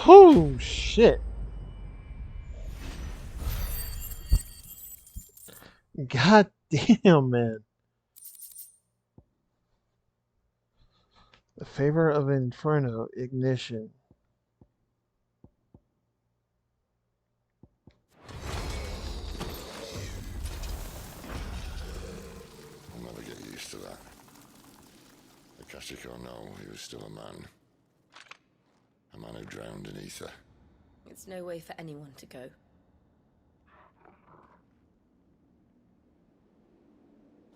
Oh shit. God damn, man. The favor of Inferno ignition. I'll never get used to that. Akashic or no, he was still a man. A man who drowned in ether. It's no way for anyone to go.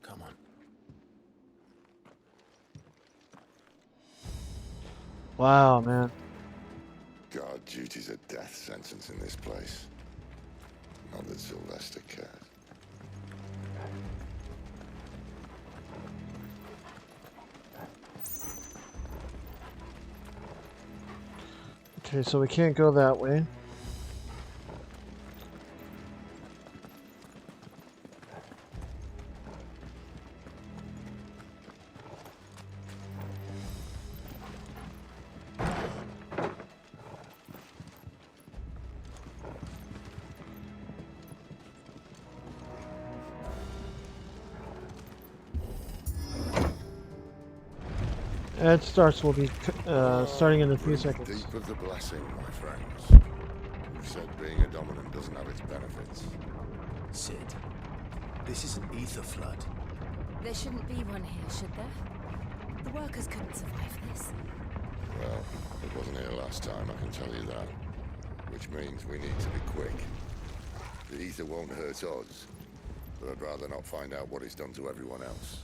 Come on. Wow, man. Guard duty's a death sentence in this place. Not that Sylvester cared. Okay, so we can't go that way. It starts. Will be starting in a few seconds. Deep of the blessing, my friends. You've said being a dominant doesn't have its benefits. Sid, this is an ether flood. There shouldn't be one here, should there? The workers couldn't survive this. Well, it wasn't here last time, I can tell you that. Which means we need to be quick. The ether won't hurt us, but I'd rather not find out what it's done to everyone else.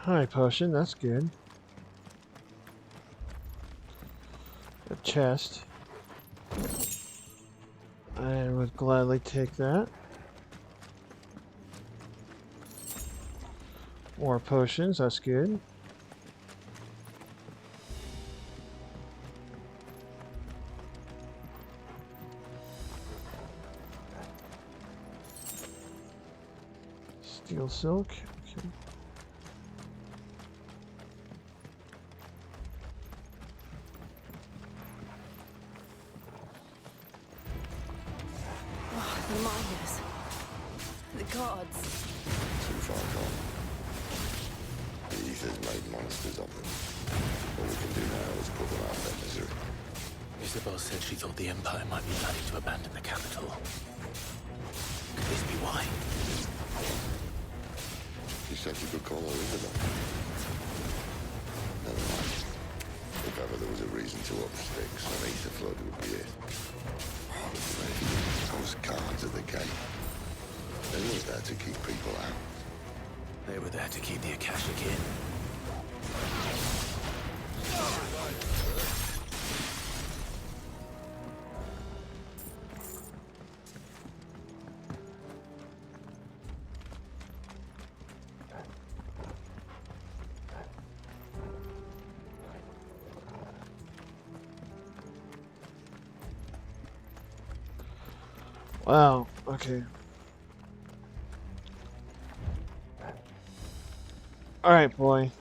Hi, potion. That's good. A chest. I would gladly take that. More potions. That's good. Steel silk. Okay. Reminders. The gods. Too far gone. The ether's made monsters of them. All we can do now is put them out of their misery. Isabel said she thought the Empire might be planning to abandon the capital. Could this be why? She said you could call her Isabel. Never mind. If ever there was a reason to up sticks, an ether flood would be it. Those guards at the gate. They were there to keep people out. They were there to keep the Akashic in. Wow. Okay. All right, boy.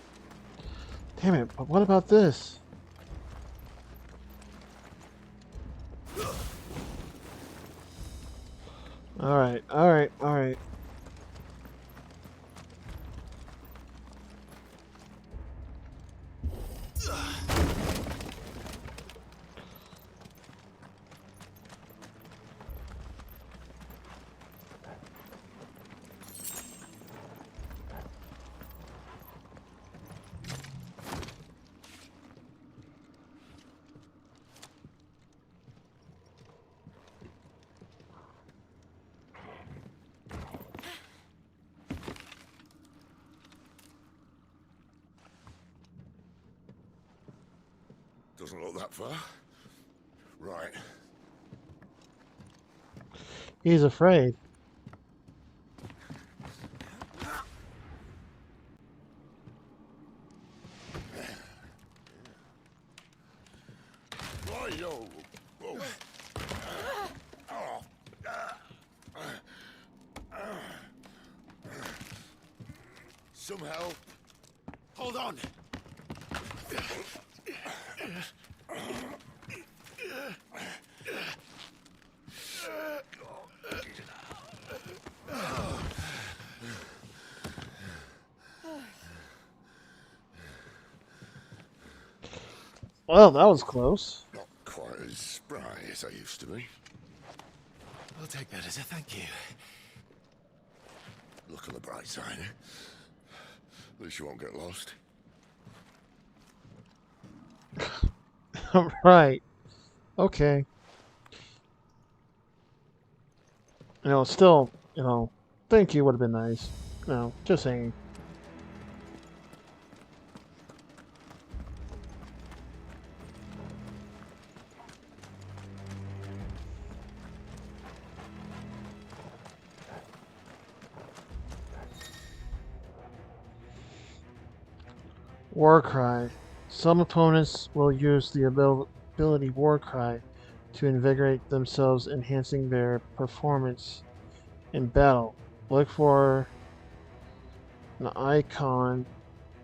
Damn it! But what about this? All right. All right. All right. Doesn't look that far. Right. He's afraid. some help? Hold on. Well, that was close. Not quite as spry as I used to be. I'll take that as a thank you. Look on the bright side. At least you won't get lost. Right. Okay. Still, thank you would have been nice. No, just saying. War Cry. Some opponents will use the ability War Cry to invigorate themselves, enhancing their performance in battle. Look for an icon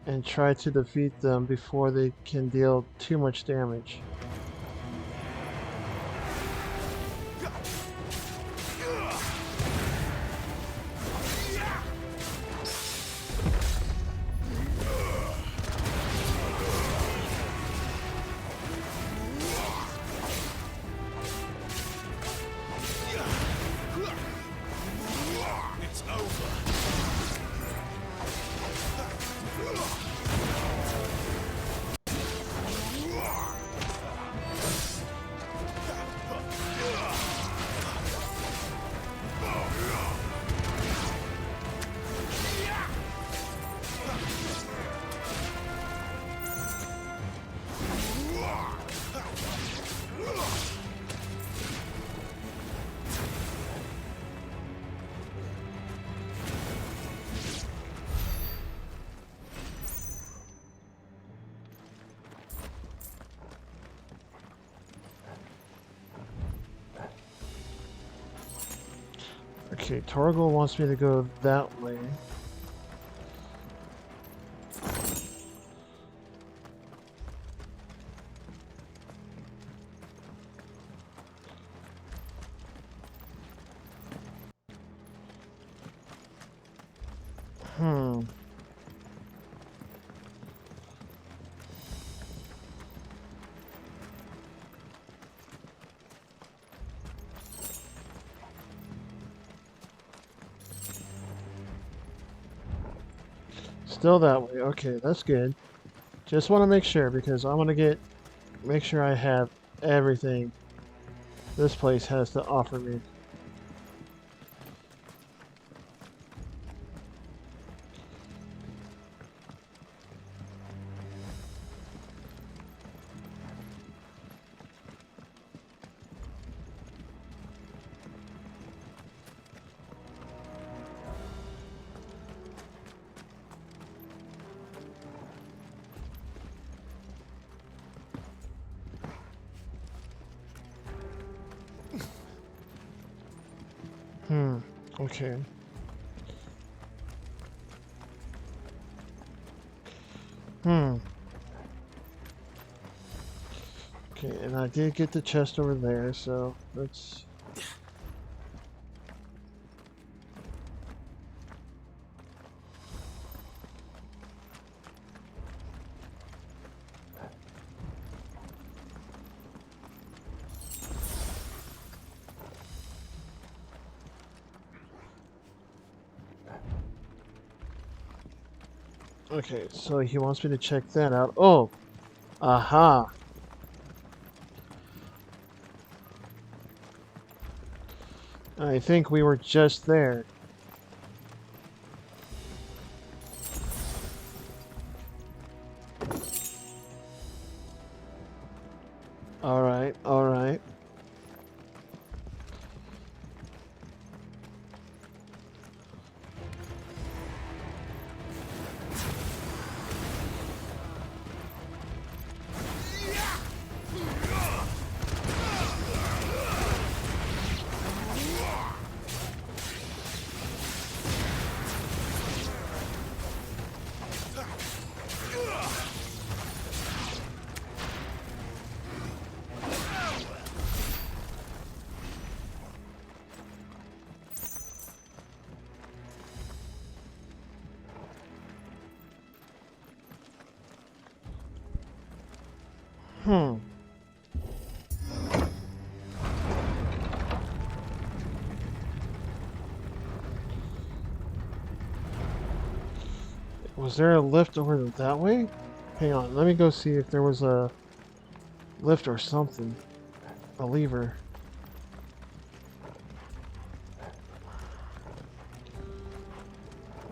and try to defeat them before they can deal too much damage. It's over. Okay, Torgal wants me to go that way. Still that way. Okay, that's good. Just want to make sure because I want to make sure I have everything this place has to offer me. Okay. Okay, and I did get the chest over there, so let's... Okay, so he wants me to check that out. Oh! Aha! I think we were just there. Alright, alright. Hmm. Was there a lift over that way? Hang on, let me go see if there was a lift or something. A lever.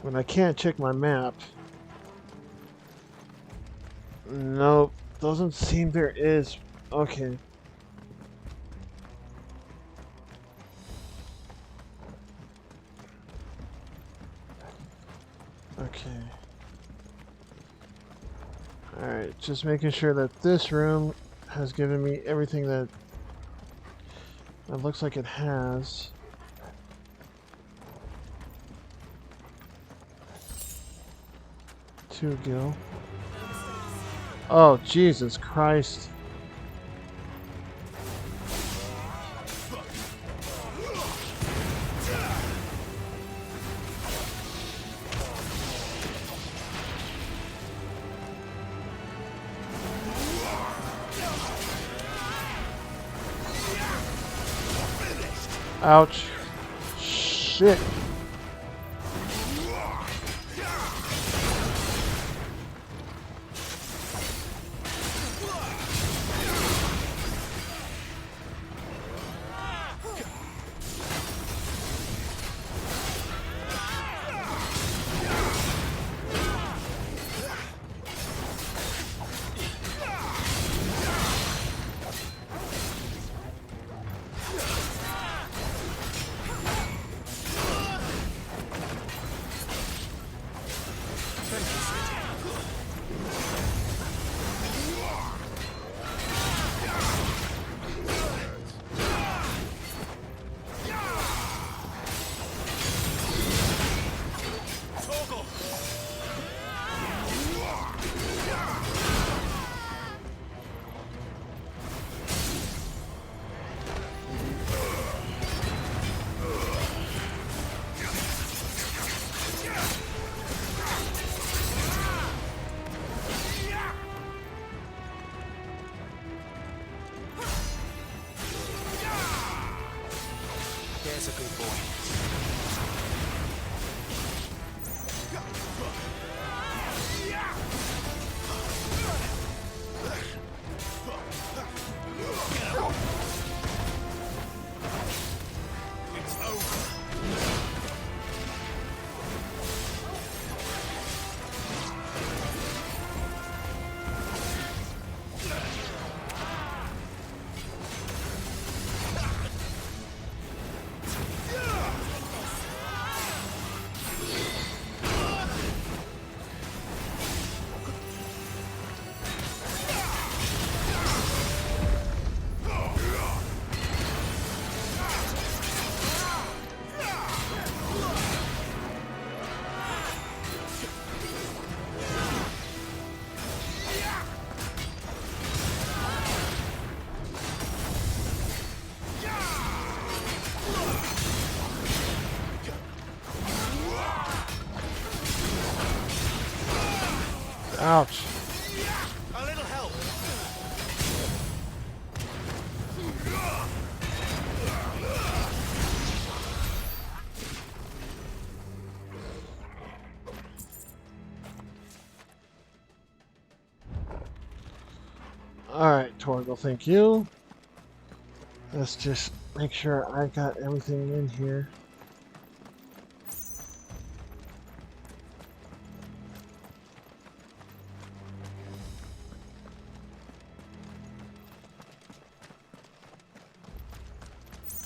When I can't check my map. Nope, doesn't seem there is. Okay. Okay. Alright, just making sure that this room has given me everything that it looks like it has. Two gil. Oh, Jesus Christ. Ouch. Shit. There's a good boy. It's over. Ouch. A little help. Alright, Torgal, thank you. Let's just make sure I got everything in here.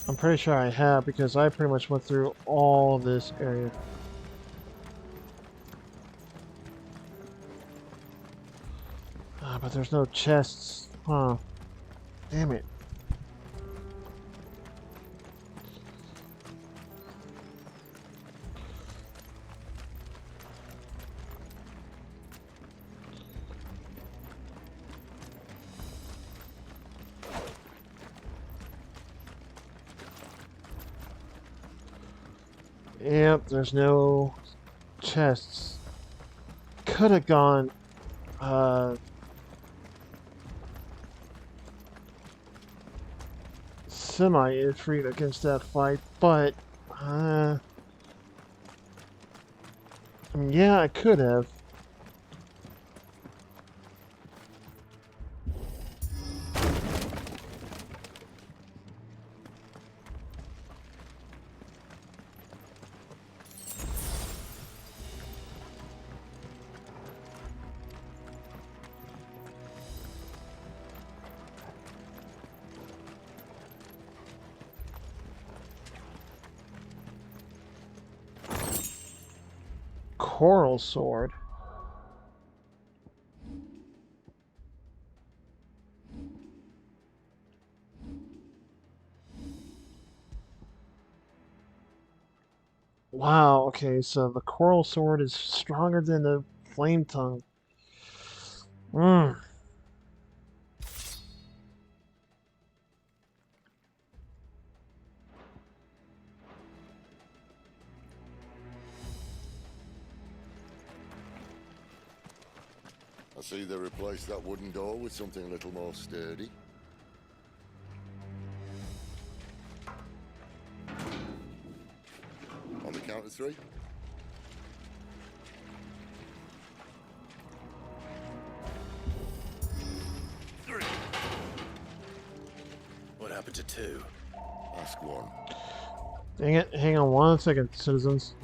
I'm pretty sure I have because I pretty much went through all this area. Ah, but there's no chests. Huh. Damn it. Yep, there's no chests. Could have gone, semi-infreed against that fight, but I mean, yeah, I could have. Coral sword. Wow, okay, so the coral sword is stronger than the flame tongue. Hmm. I see they replaced that wooden door with something a little more sturdy. On the count of three. What happened to two? Ask one. Dang it, hang on one second, citizens.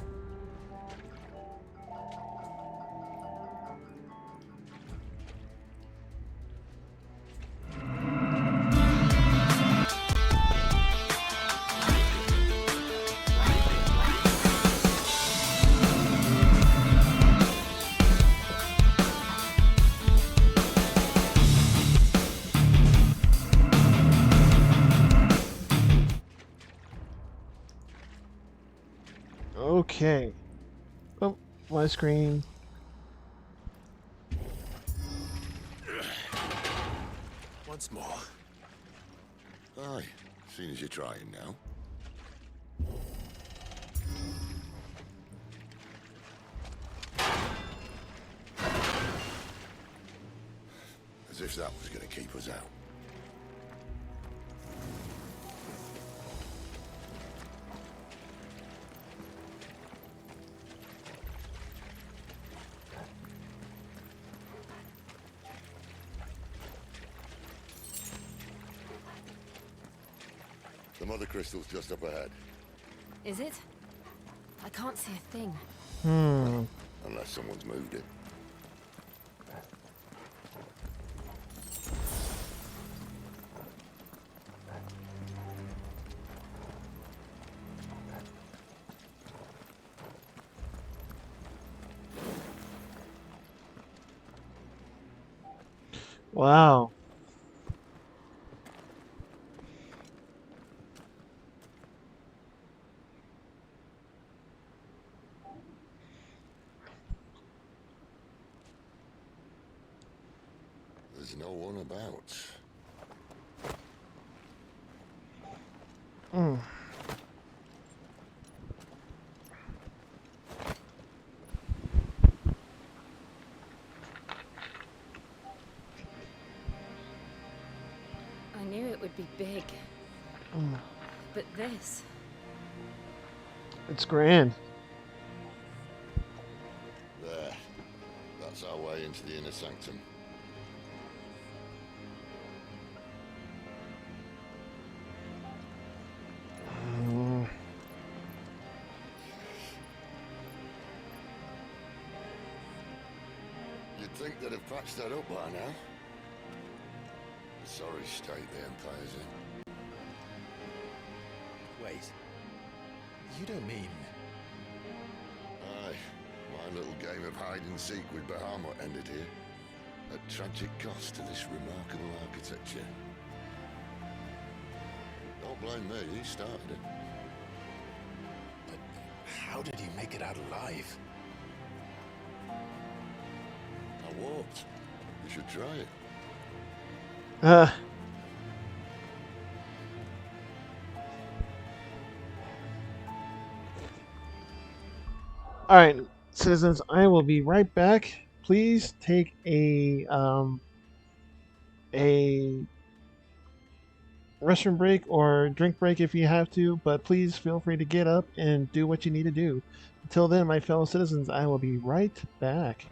Okay. Oh, my screen. Once more. Aye, seeing as you're trying now. As if that was going to keep us out. The mother crystal's just up ahead. Is it? I can't see a thing. Unless someone's moved it. Wow. There's no one about. Hmm. I knew it would be big. Mm. But this... It's grand. There. That's our way into the inner sanctum. You'd think they'd have patched that up by now. A sorry state the Empire's in. Wait. You don't mean... Aye. My little game of hide-and-seek with Bahamut ended here. At tragic cost to this remarkable architecture. Don't blame me, he started it. But how did he make it out alive? I walked. You should try it. Alright, citizens, I will be right back. Please take a restroom break or drink break if you have to, but please feel free to get up and do what you need to do. Until then, my fellow citizens, I will be right back.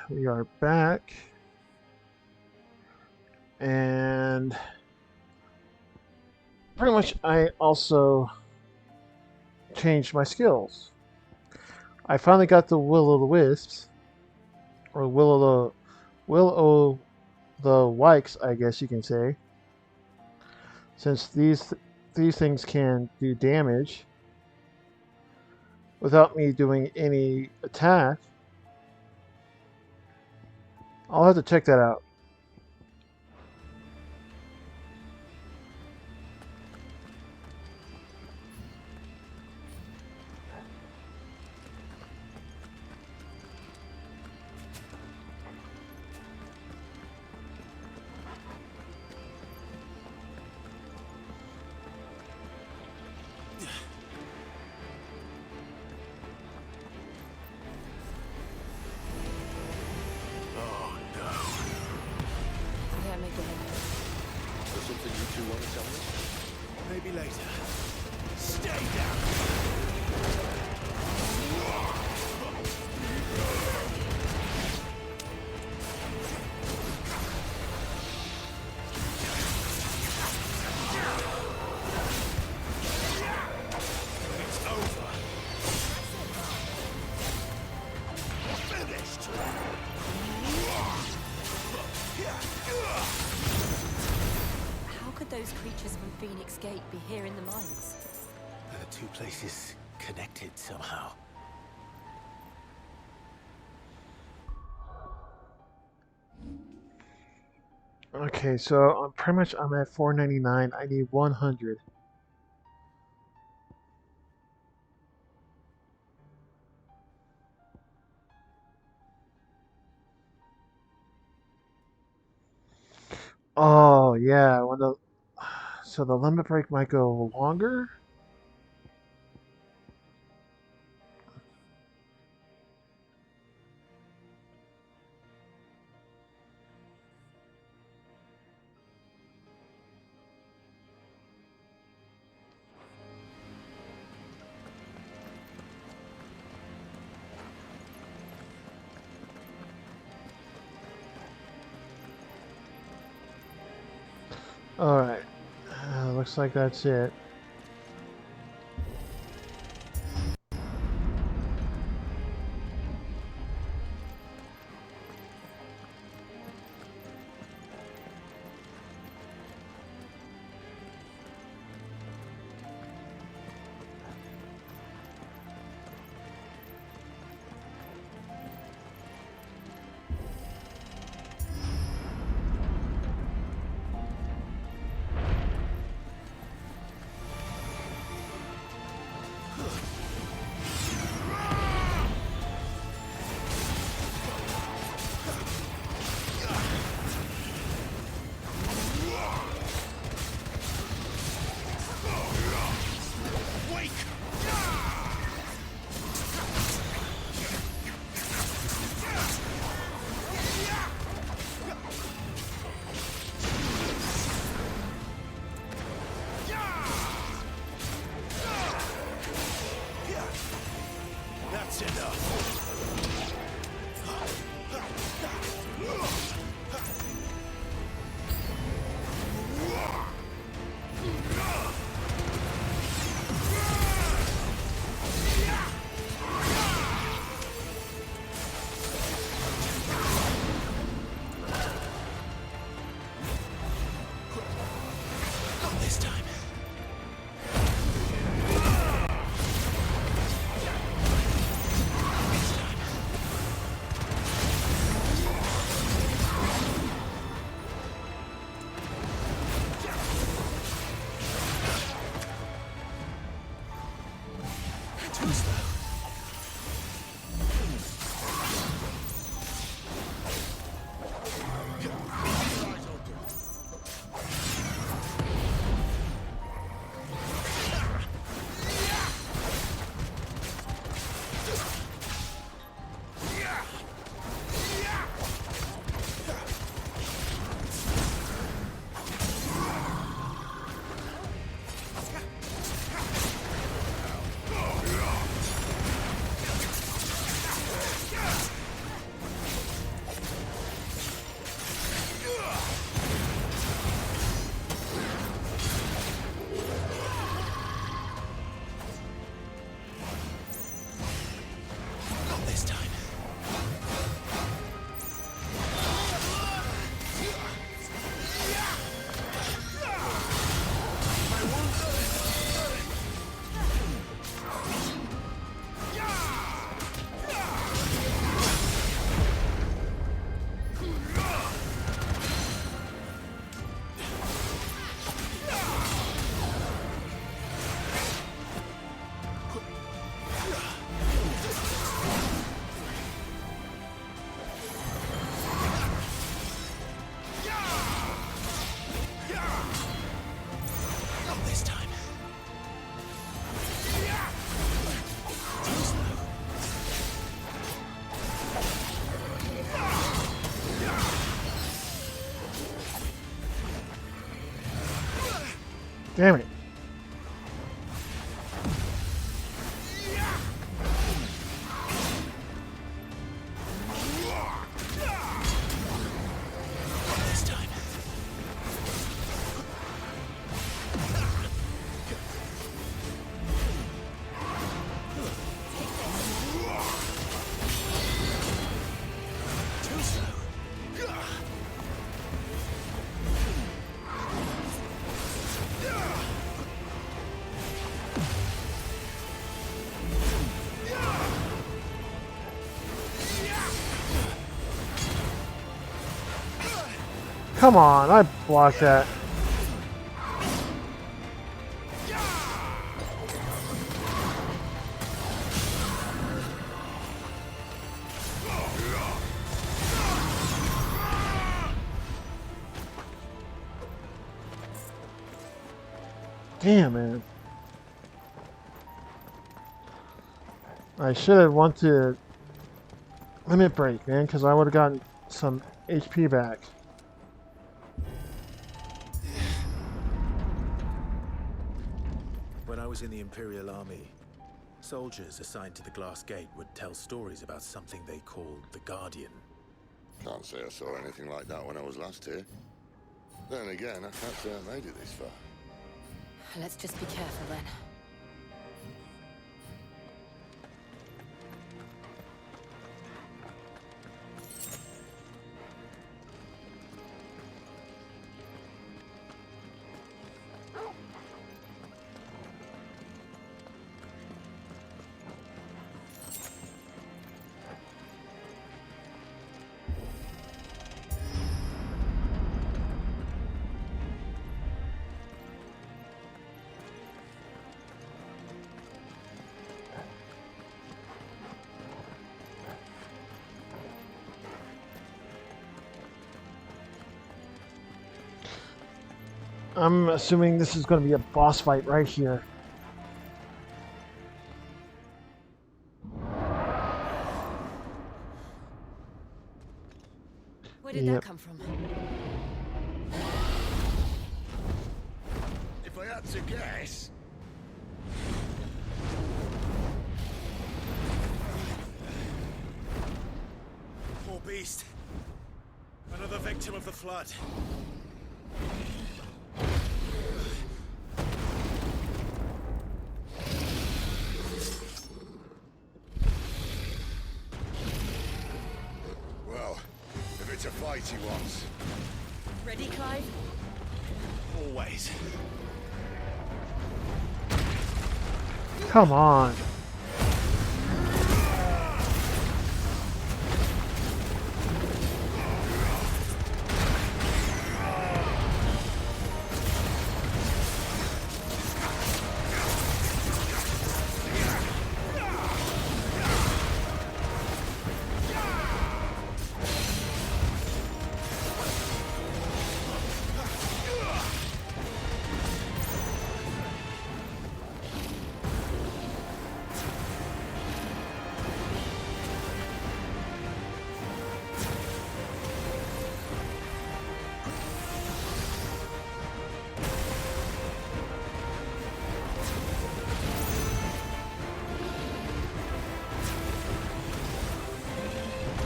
We are back. And pretty much I also changed my skills. I finally got the will o' the wisps, or will o the Wikes, I guess you can say, since these things can do damage without me doing any attack. I'll have to check that out. Something you two want to tell me? Maybe later. Stay down! It's over. Finished! How could those creatures from Phoenix Gate be here in the mines? The two places connected somehow. Okay, so pretty much I'm at 499. I need 100. Oh yeah, when the so the limit break might go longer. All right, looks like that's it. That's enough. Not this time. Damn it. This time. Too slow. Come on, I blocked that. Damn, man. I should have went to limit break, man, because I would have gotten some HP back. When I was in the Imperial Army, soldiers assigned to the Glass Gate would tell stories about something they called the Guardian. Can't say I saw anything like that when I was last here. Then again, I can't say I made it this far. Let's just be careful then. I'm assuming this is going to be a boss fight right here. Where did that come from? If I had to guess... Poor beast. Another victim of the flood. Well, if it's a fight he wants. Ready, Clive? Always. Come on.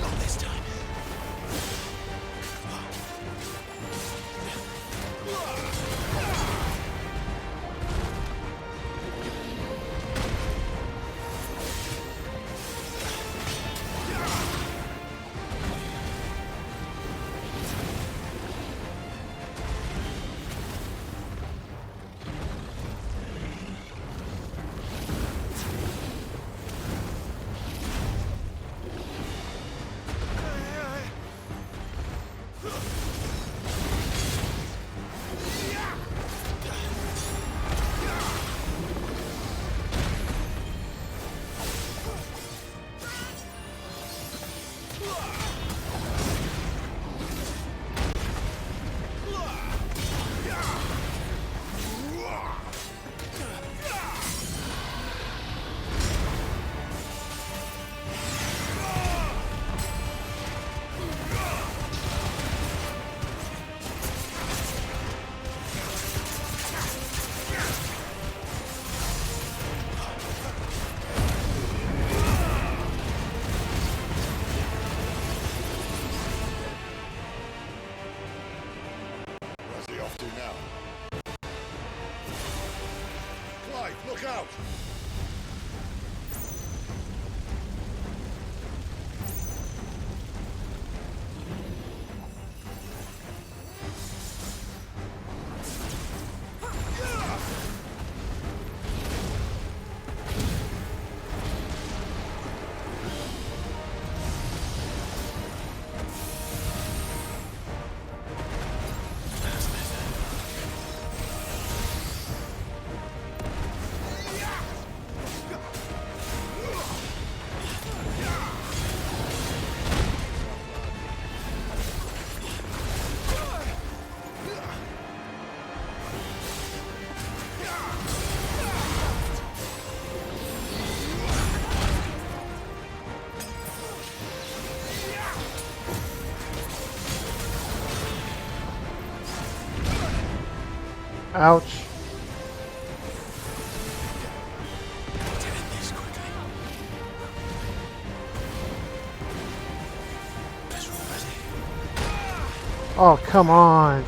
Not this time. Look out! Ouch. Oh, come on.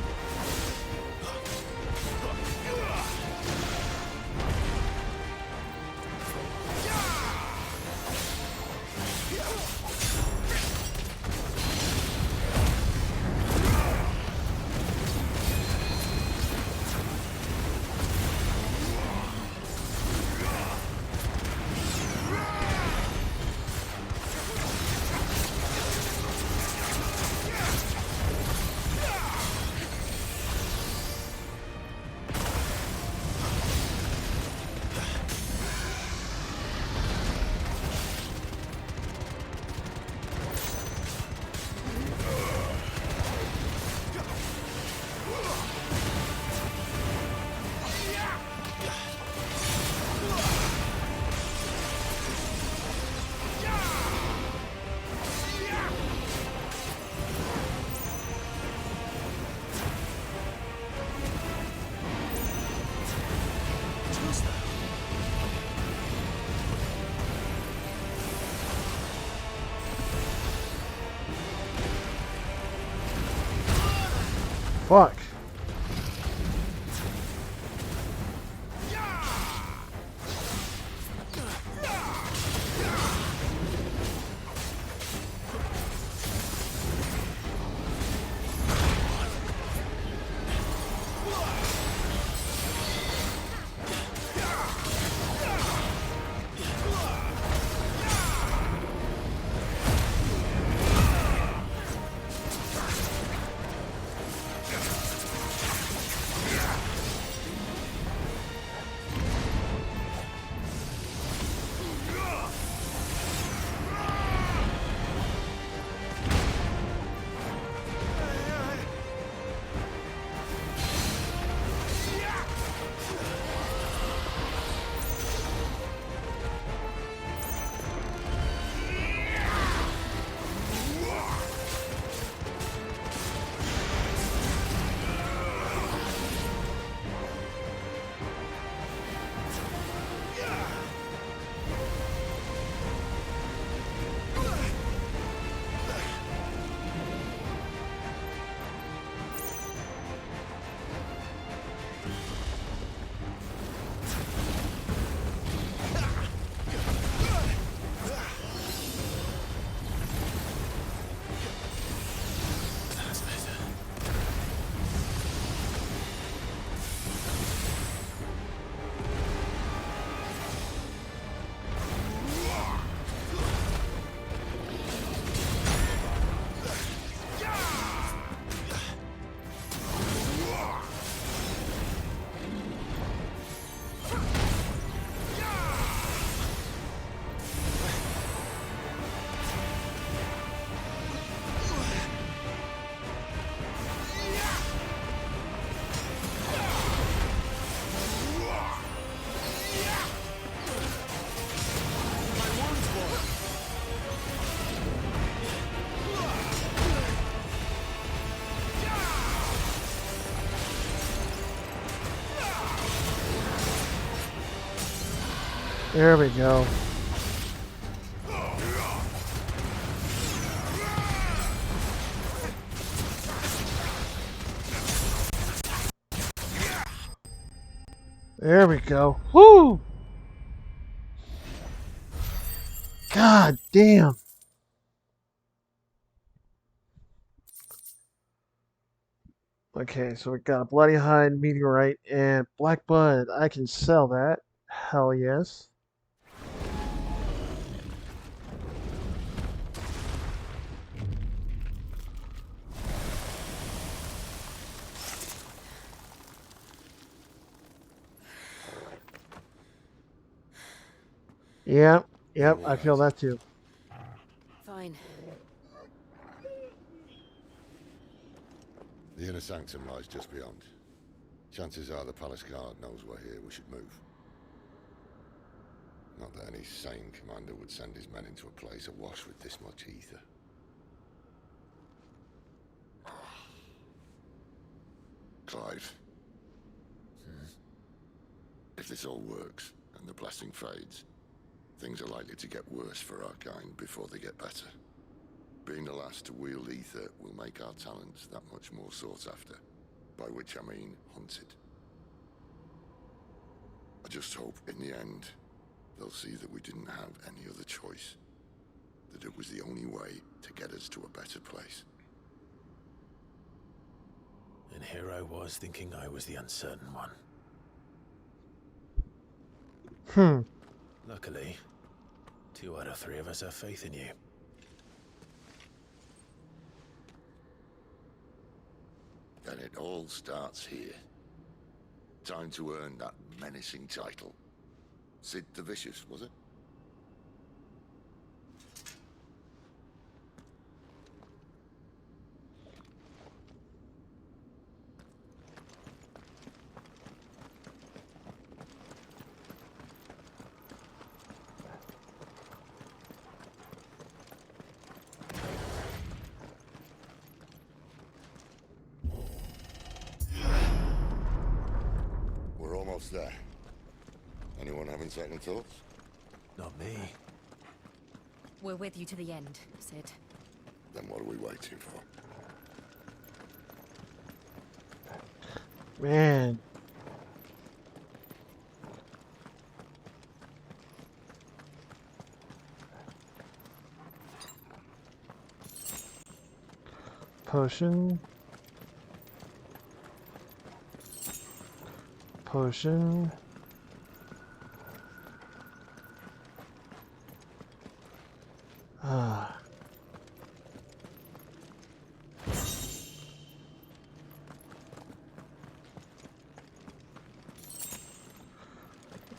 Fuck. There we go. There we go. Woo! God damn. Okay, so we got a bloody hide, meteorite, and black bud. I can sell that. Hell yes. Yep, yep, I feel that too. Fine. The inner sanctum lies just beyond. Chances are the palace guard knows we're here. We should move. Not that any sane commander would send his men into a place awash with this much ether. Clive. If this all works, and the blessing fades, things are likely to get worse for our kind before they get better. Being the last to wield ether will make our talents that much more sought after, by which I mean hunted. I just hope, in the end, they'll see that we didn't have any other choice. That it was the only way to get us to a better place. And here I was thinking I was the uncertain one. Luckily, 2 out of 3 of us have faith in you. And it all starts here. Time to earn that menacing title. Sid the Vicious, was it? We're almost there. Anyone having second thoughts? Not me. We're with you to the end, Sid. Then what are we waiting for? Man. Potion. Potion. Ah.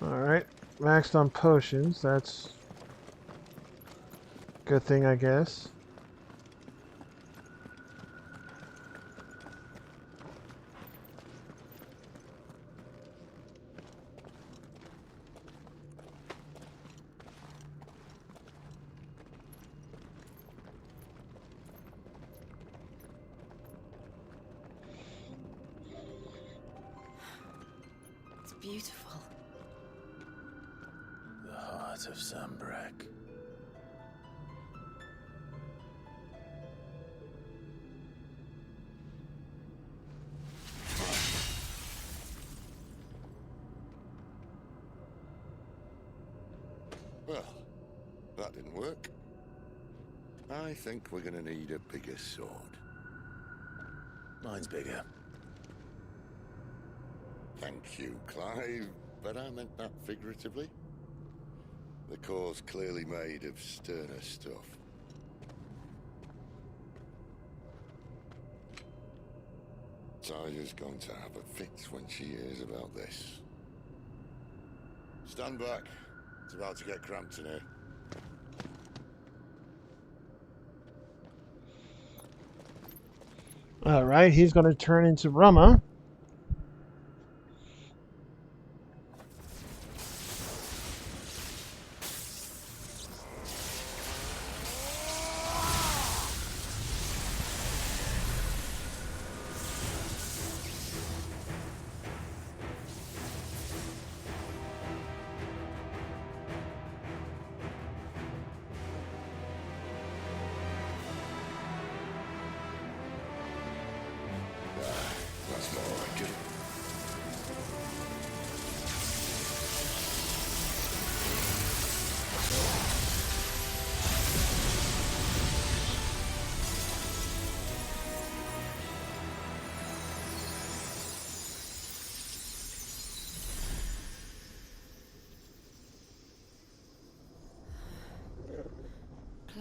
Alright, maxed on potions, that's a good thing, I guess. It's beautiful. The heart of Sambrek. Well, that didn't work. I think we're gonna need a bigger sword. Mine's bigger. Thank you, Clive, but I meant that figuratively. The core's clearly made of sterner stuff. Tyler's going to have a fit when she hears about this. Stand back. It's about to get cramped in here. Alright, he's going to turn into Rama. That's more like it.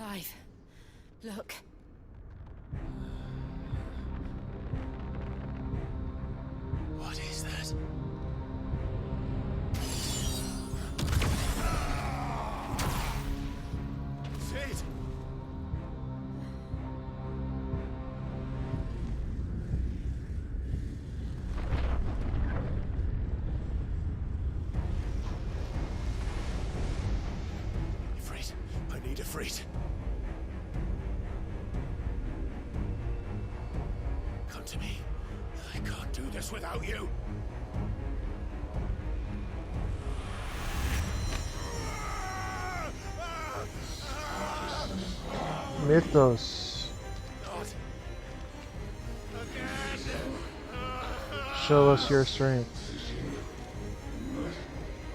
Clive, look. What is that? Sid! Ifrit, I need Ifrit. Come to me. I can't do this without you. Mythos. Not again. Show us your strength.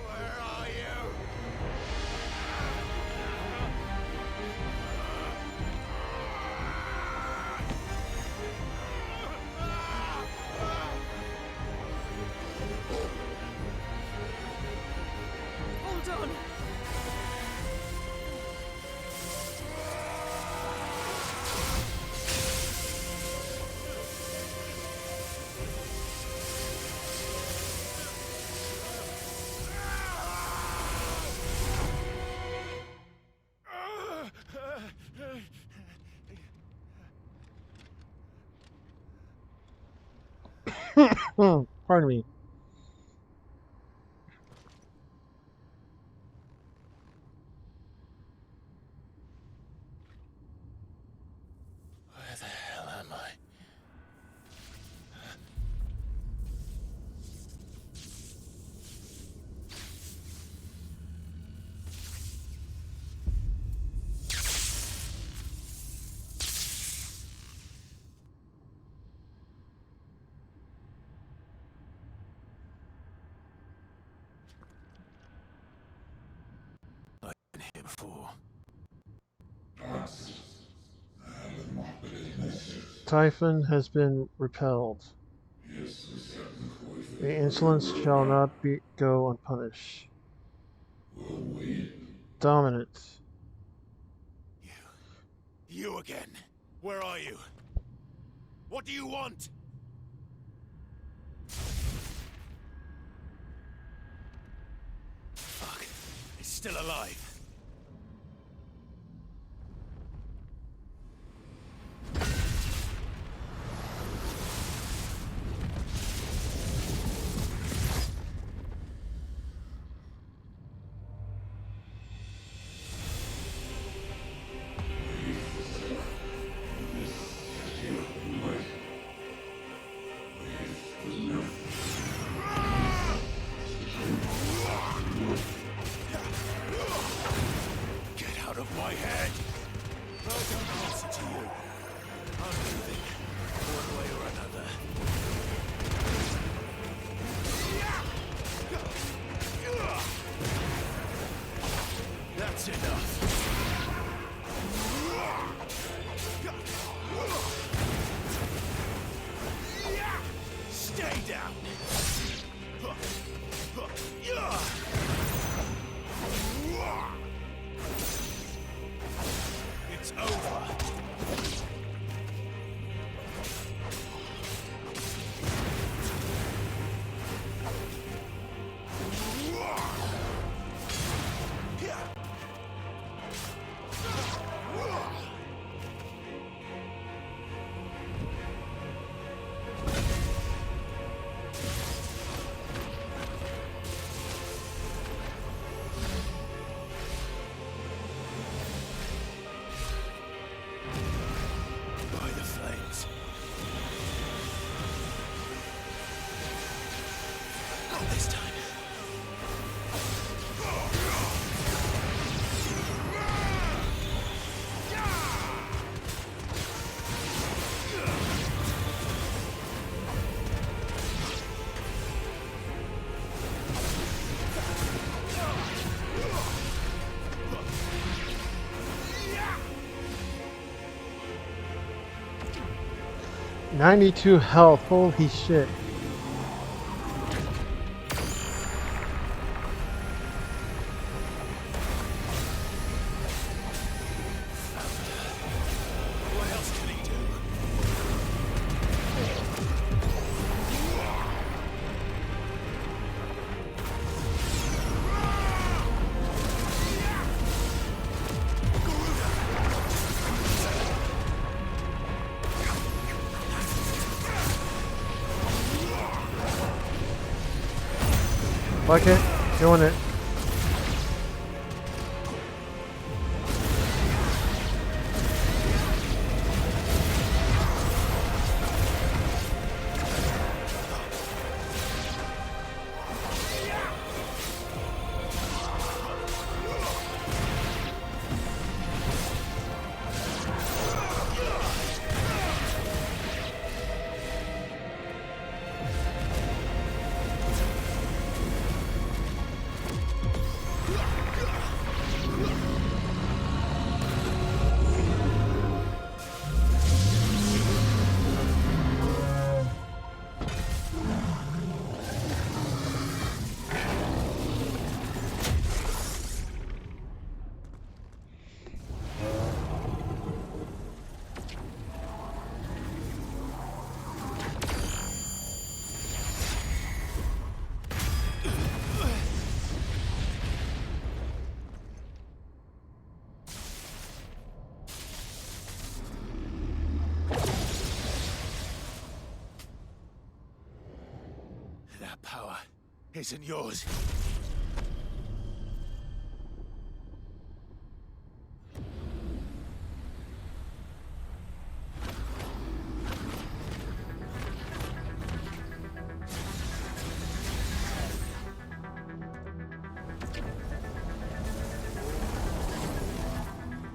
Where are you? Hold on. Pardon me. Where the hell am I? I've been here before. Typhon has been repelled. The insolence shall not go unpunished. Dominant. You again. Where are you? What do you want? Fuck. It's still alive. Get out of my head! I don't answer to you. I'm leaving, one way or another. That's enough. Stay down. It's over. By the flames. Not this time. Yeah. 92 health. Holy shit. Found Fuck it. Doing it. That power isn't yours.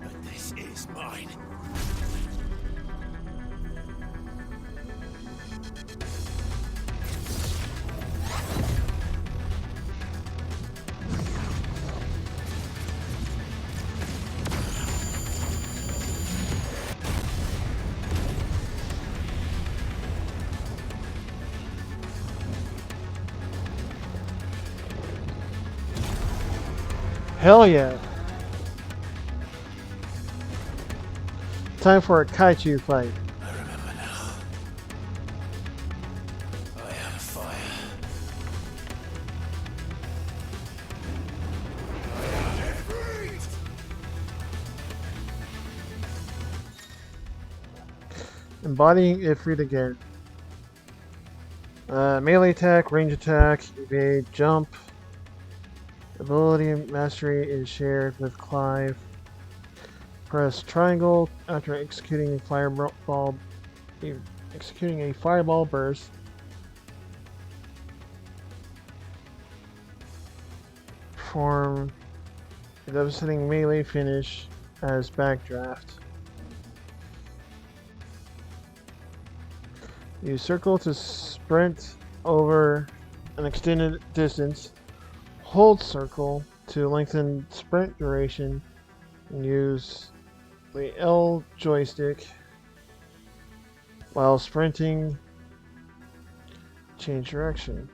But this is mine. Hell yeah. Time for a kaiju fight. I remember now. I am fire. Embodying Ifrit again. Melee attack, range attack, evade, jump. Ability mastery is shared with Clive. Press triangle after executing a fireball burst. Perform a devastating melee finish as backdraft. Use circle to sprint over an extended distance. Hold circle to lengthen sprint duration. And use the L joystick while sprinting. Change direction.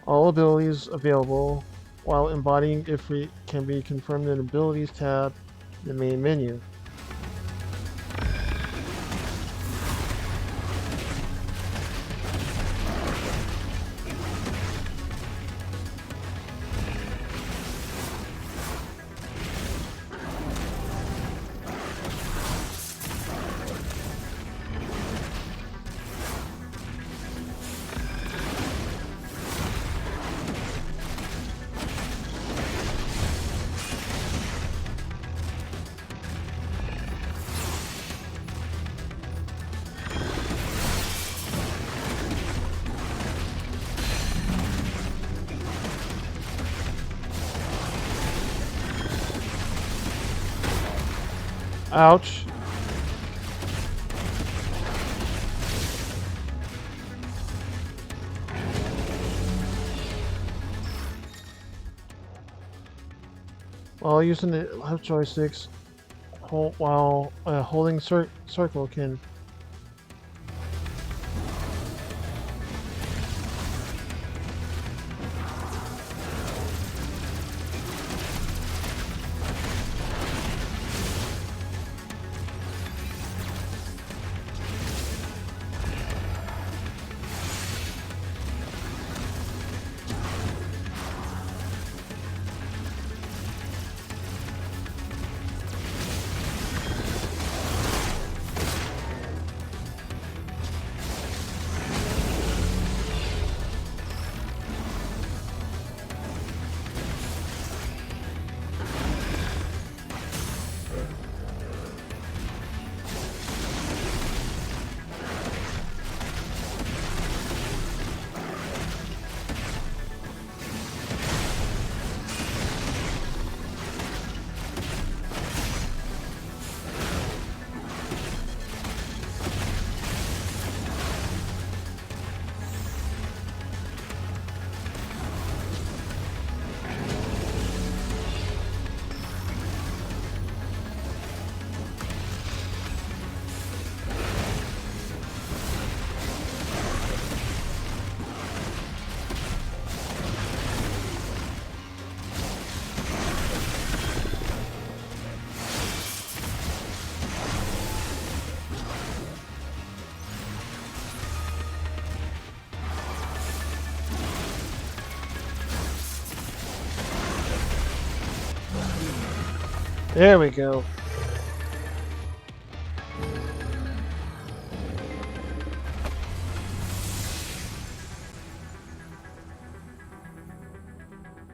All abilities available while embodying Ifrit can be confirmed in Abilities tab in the main menu. Ouch. While using the left joysticks, while holding circle can There we go.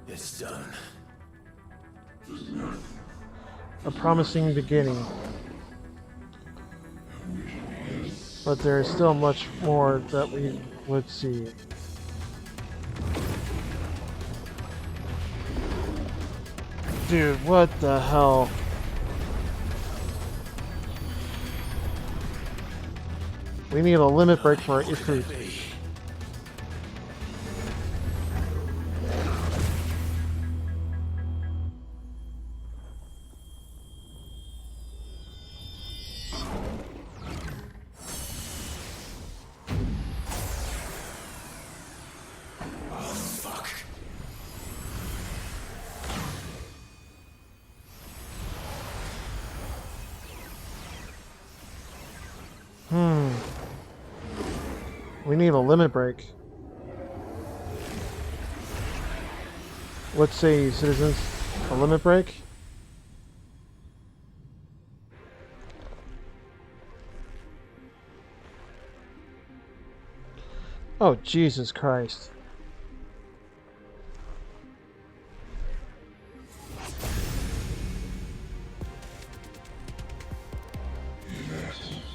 It's done. A promising beginning. But there is still much more that we would see. Dude, what the hell? We need a limit break for our Ifrit. We need a limit break. What say you, citizens? A limit break? Oh, Jesus Christ.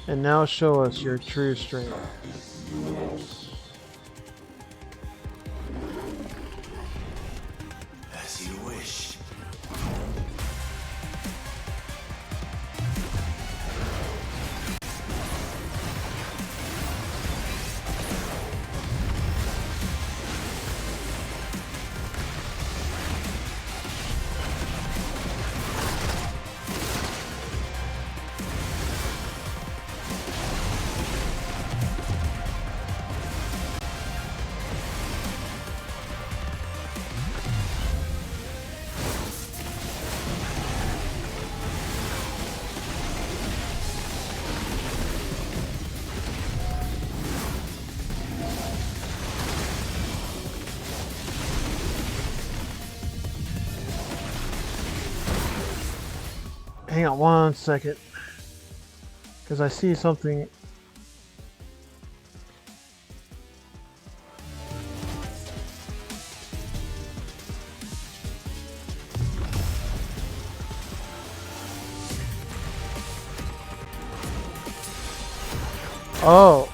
And now show us your true strength. As you wish. Hang on one second. Because I see something. Oh.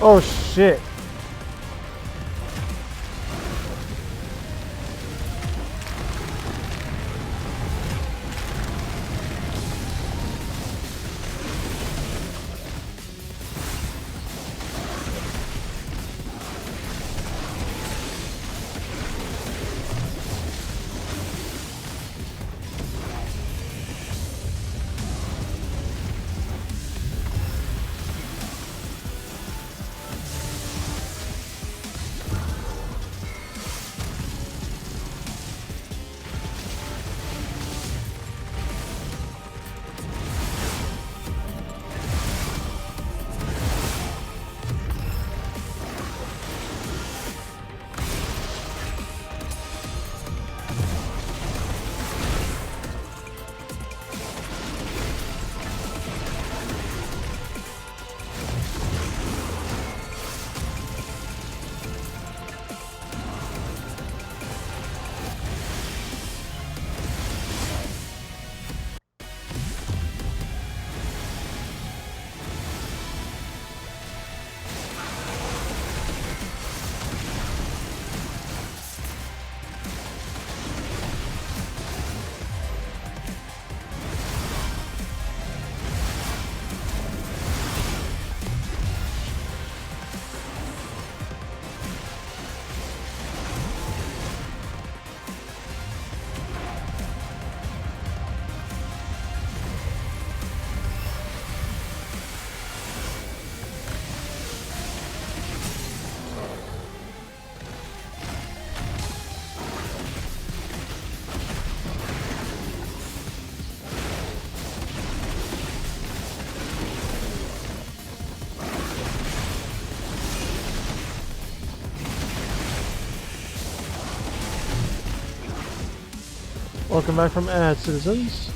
Oh shit. Welcome back from ad, citizens.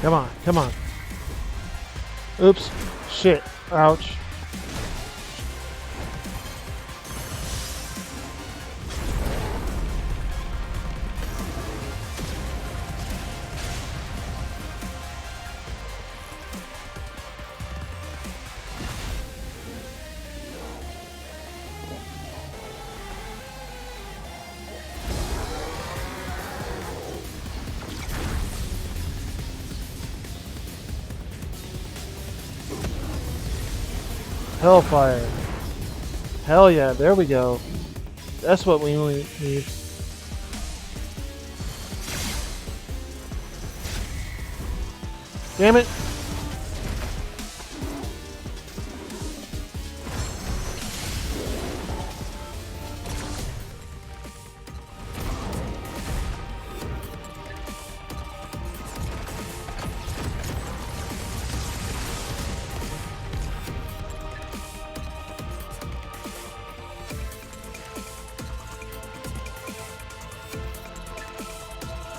Come on, come on. Oops. Shit. Ouch. Hellfire. Hell yeah, there we go. That's what we need. Damn it!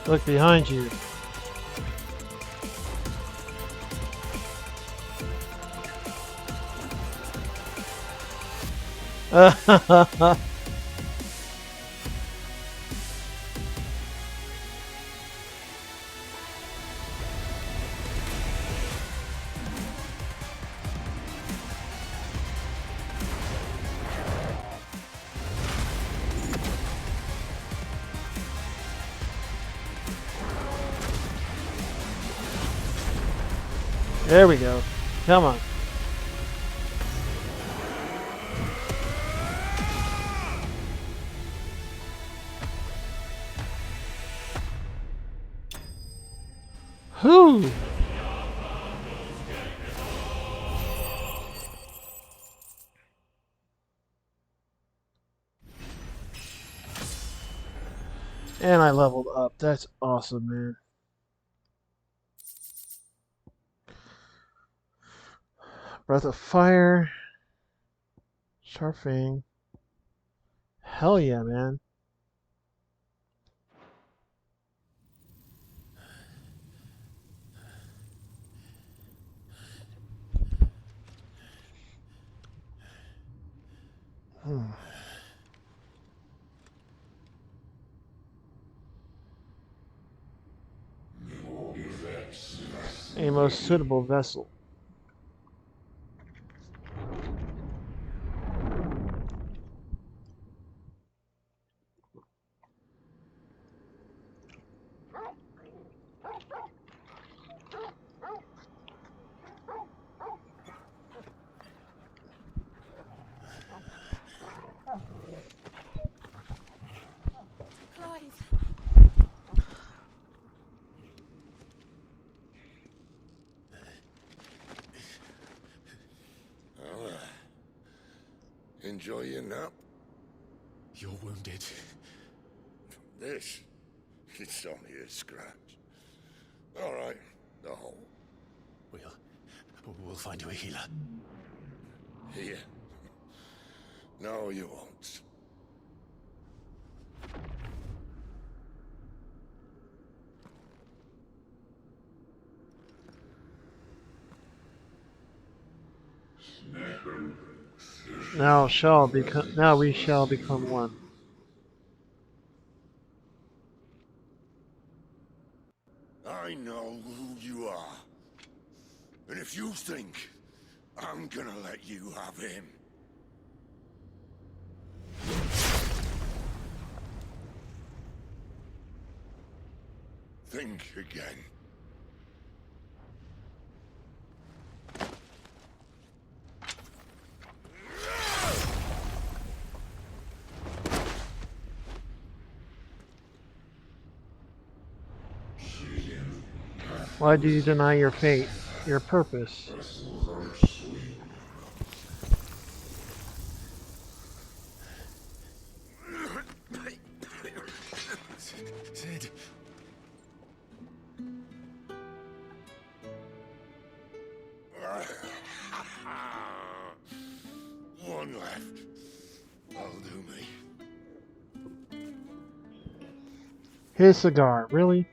Look behind you. There we go. Come on. Whew. And I leveled up. That's awesome, man. Breath of Fire. Sharp Fang. Hell yeah, man. A most suitable vessel. Clive. Well, enjoy your nap. You're wounded. This, it's only a scratch. All right, the hole. We'll find you a healer. Here. No, you won't. Now we shall become one. I know who you are. And if you think I'm gonna let you have him. Think again. Why do you deny your fate, your purpose? Sid. One left. That'll do me. His cigar, really?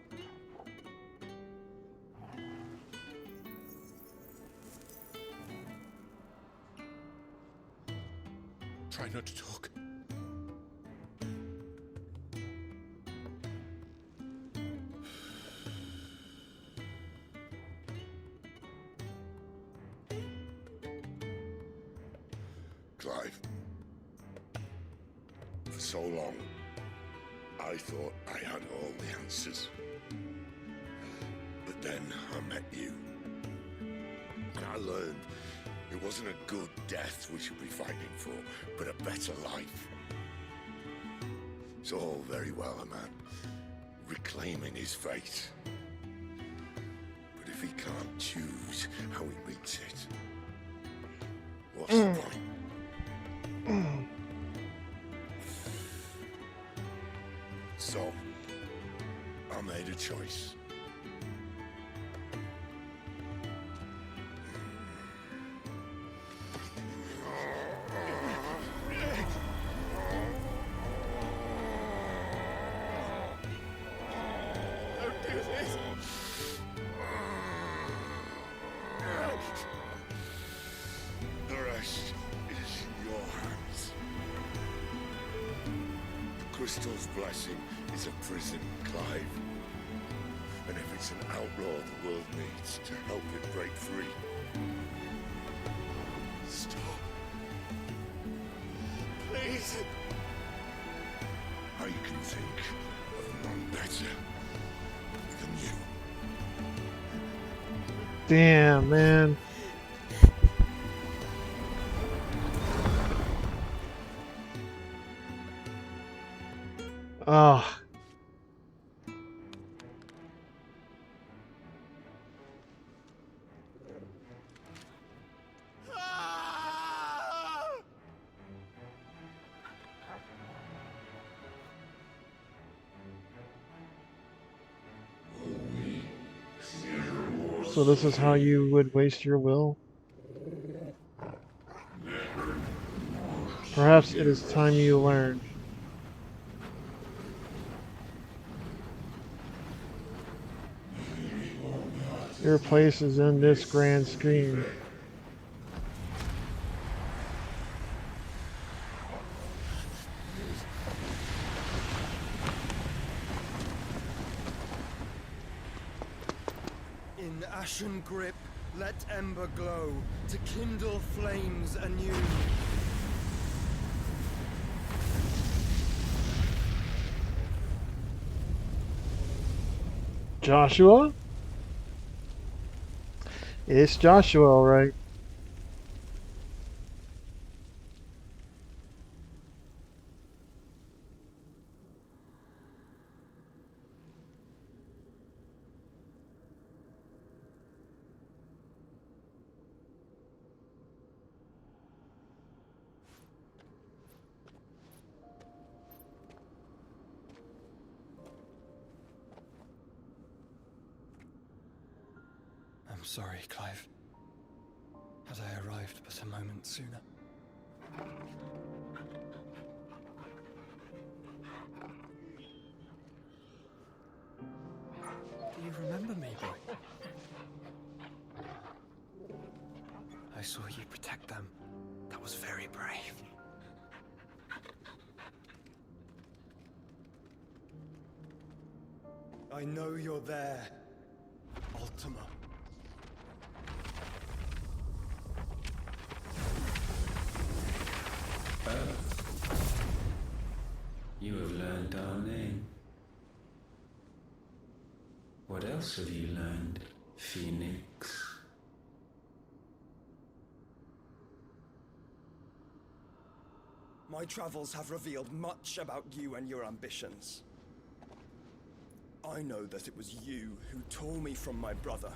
Try not to talk. Clive. For so long, I thought I had all the answers. But then I met you. And I learned it wasn't a good death we should be fighting for, but a better life. It's all very well a man reclaiming his fate. But if he can't choose how he meets it, what's the point? So, I made a choice. Don't do this! The rest is in your hands. The crystal's blessing is a prison, Clive. And if it's an outlaw the world needs to help it break free. Stop. Please. I can think of none better than you. Damn, man. Oh. So this is how you would waste your will? Perhaps it is time you learned. Your place is in this grand scheme. In ashen grip, let ember glow, to kindle flames anew. Joshua? It's Joshua, all right. I'm sorry, Clive. Had I arrived but a moment sooner. Do you remember me, boy? I saw you protect them. That was very brave. I know you're there, Ultima. What else have you learned, Phoenix? My travels have revealed much about you and your ambitions. I know that it was you who tore me from my brother.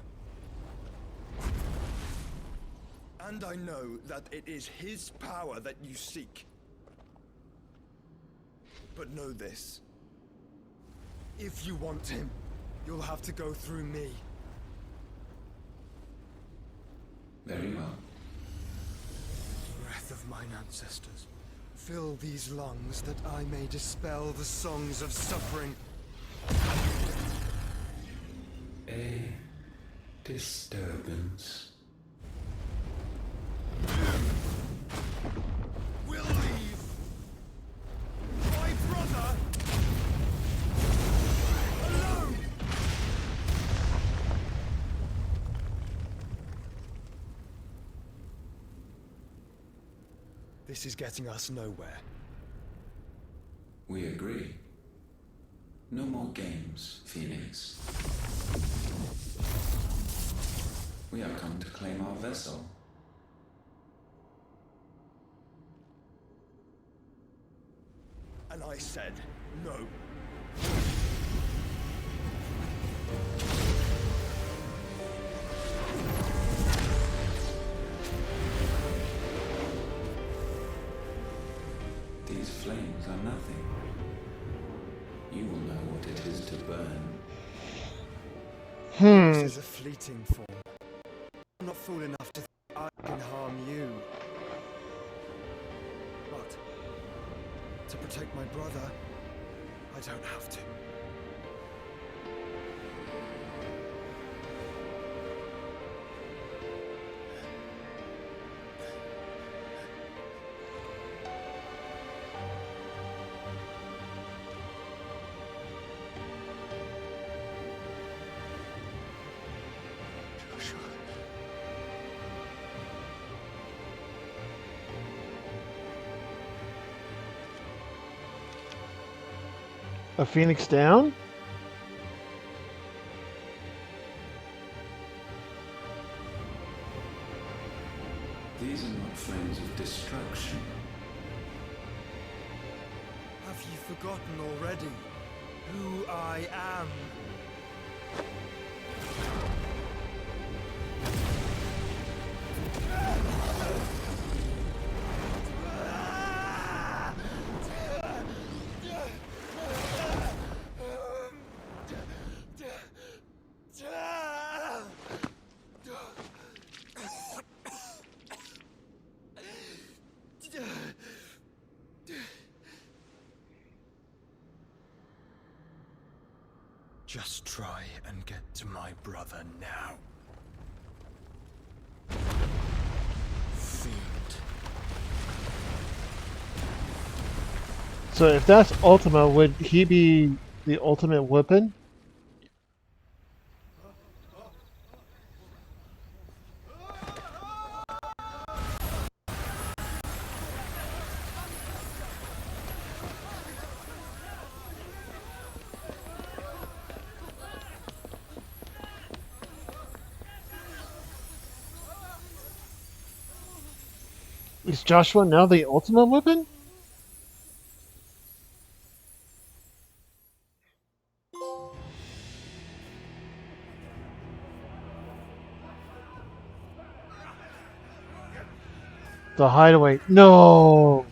And I know that it is his power that you seek. But know this. If you want him, you'll have to go through me. Very well. Breath of mine ancestors, fill these lungs that I may dispel the songs of suffering. A disturbance. We'll leave. My brother alone. This is getting us nowhere. We agree. No more games, Phoenix. We have come to claim our vessel. And I said no. These flames are nothing. You will know what it is to burn. This is a fleeting form. I'm not fool enough to think I can harm you. But to protect my brother, I don't have to. A phoenix down? These are not flames of destruction. Have you forgotten already who I am? Just try and get to my brother now. Fiend. So if that's Ultima, would he be the ultimate weapon? Is Joshua now the ultimate weapon? The hideaway. No!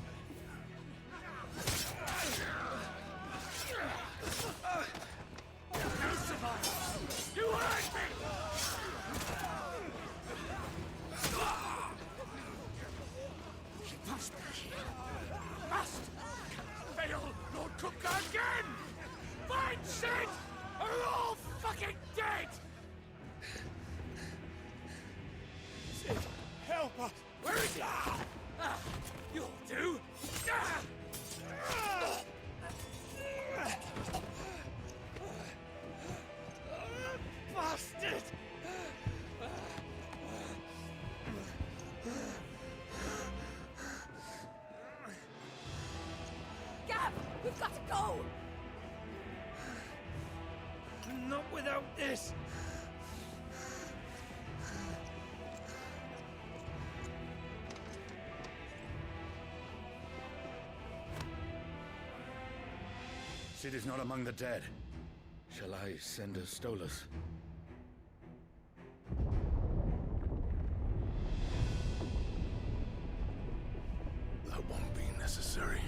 We've got to go! not without this. Sid is not among the dead. Shall I send a Stolas? That won't be necessary.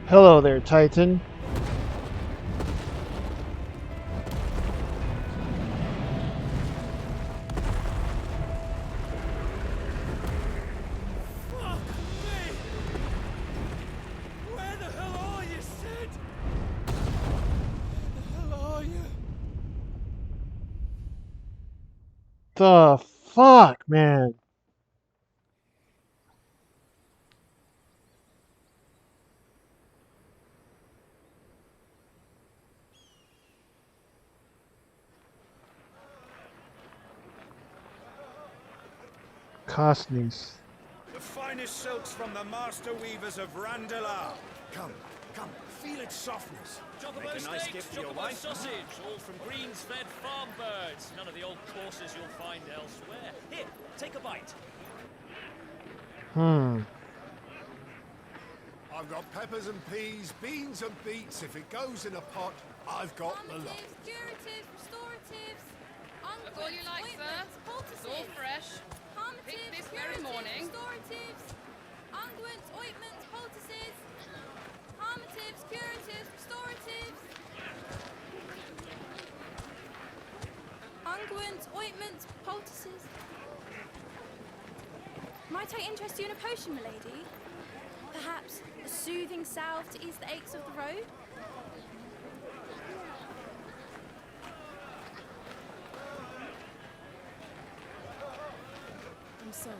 Hello there, Titan. Fuck me! Where the hell are you, Sid? Where the hell are you? The fuck, man. Costneys. The finest silks from the master weavers of Randalar. Come, feel its softness. Chocobo Make a nice steaks, gift for your chocobo wife. sausage, all from greens-fed farm birds. None of the old courses you'll find elsewhere. Here, take a bite. I've got peppers and peas, beans and beets. If it goes in a pot, I've got the lot. Curatives, restoratives, That's all you like, sir. It's all fresh. Picked this very morning. restoratives, unguents, ointments, poultices, harmatives, curatives, restoratives, unguents, ointments, poultices. Might I interest you in a potion, milady? Perhaps a soothing salve to ease the aches of the road? I'm sorry.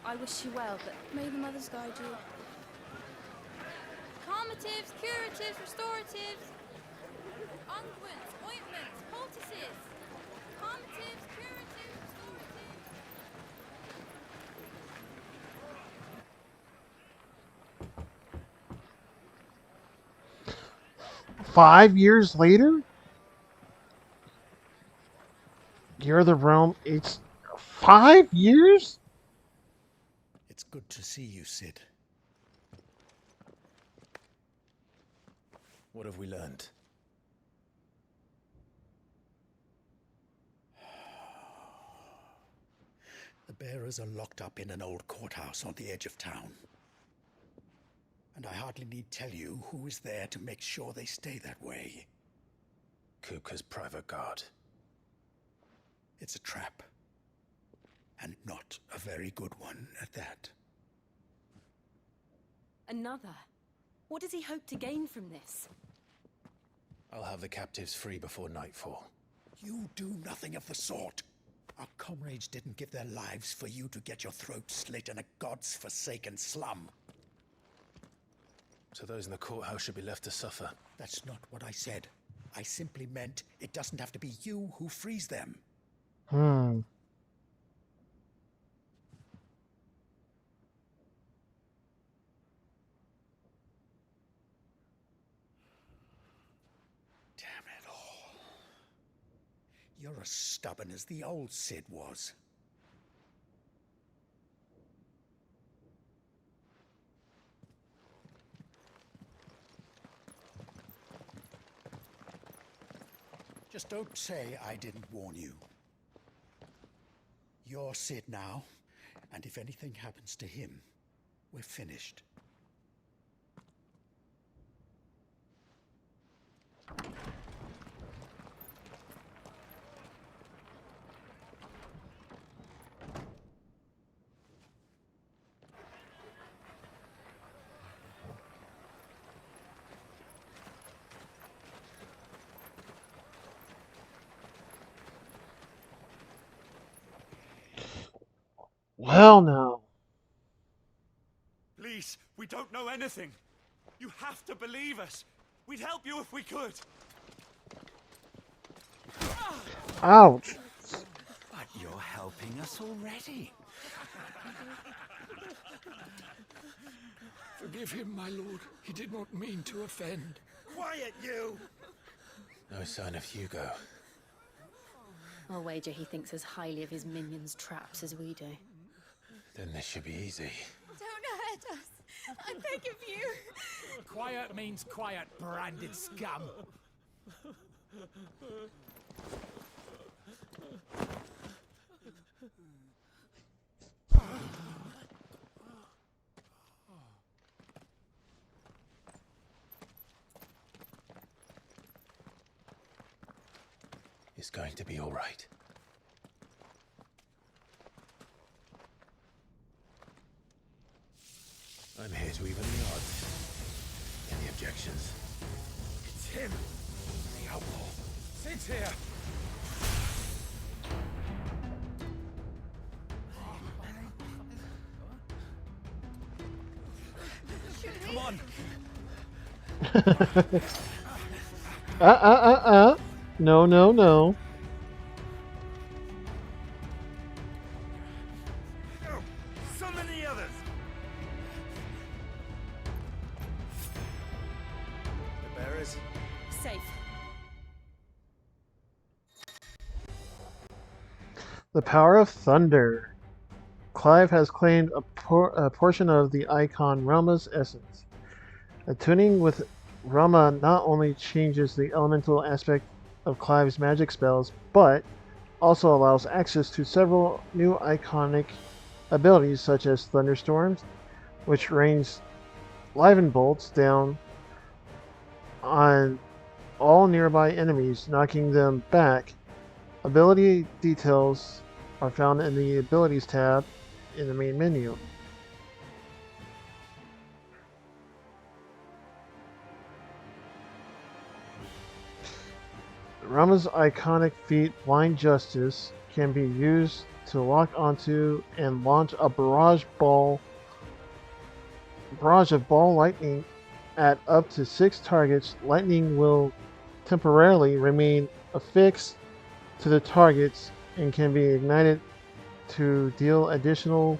I wish you well, but may the mothers guide you. Calmatives, curatives, restoratives, unguents, ointments, poultices. Calmatives, curatives, restoratives. 5 years later? Year of the Realm. It's 5 years? It's good to see you, Sid. What have we learned? The bearers are locked up in an old courthouse on the edge of town. And I hardly need tell you who is there to make sure they stay that way. Kupka's private guard. It's a trap. And not a very good one at that. Another? What does he hope to gain from this? I'll have the captives free before nightfall. You do nothing of the sort. Our comrades didn't give their lives for you to get your throat slit in a god's forsaken slum. So those in the courthouse should be left to suffer. That's not what I said. I simply meant it doesn't have to be you who frees them. Damn it all. You're as stubborn as the old Sid was. Just don't say I didn't warn you. You're Sid now, and if anything happens to him, we're finished. Well, now. Please, we don't know anything. You have to believe us. We'd help you if we could. Ouch. You're helping us already. Forgive him, my lord. He did not mean to offend. Quiet, you! No sign of Hugo. I'll wager he thinks as highly of his minions' traps as we do. Then this should be easy. Don't hurt us. I beg of you. Quiet means quiet, branded scum. It's going to be all right. I'm here to even the odds. Any objections? It's him, the outlaw. Sit here. Come on. No, no, no. Summon the others! The bearers? Safe. The power of thunder. Clive has claimed a portion of the icon Rama's essence. Attuning with Rama not only changes the elemental aspect of Clive's magic spells, but also allows access to several new iconic abilities such as Thunderstorms, which rains Liven bolts down on all nearby enemies, knocking them back. Ability details are found in the Abilities tab in the main menu. Rama's iconic feat, Blind Justice, can be used to lock onto and launch a barrage of ball lightning at up to 6 targets. Lightning will temporarily remain affixed to the targets and can be ignited to deal additional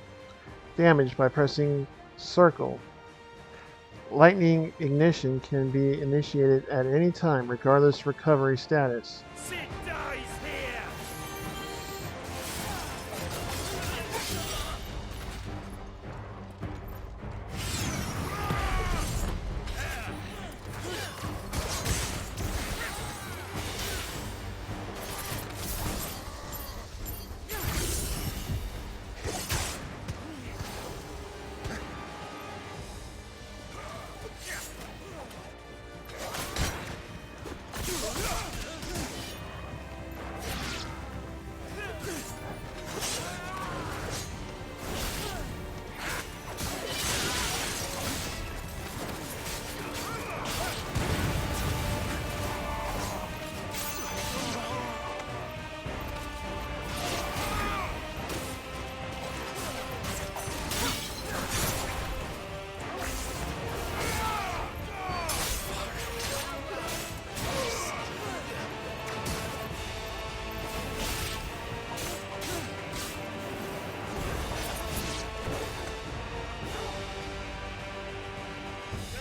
damage by pressing circle. Lightning ignition can be initiated at any time, regardless recovery status. Sid dies here!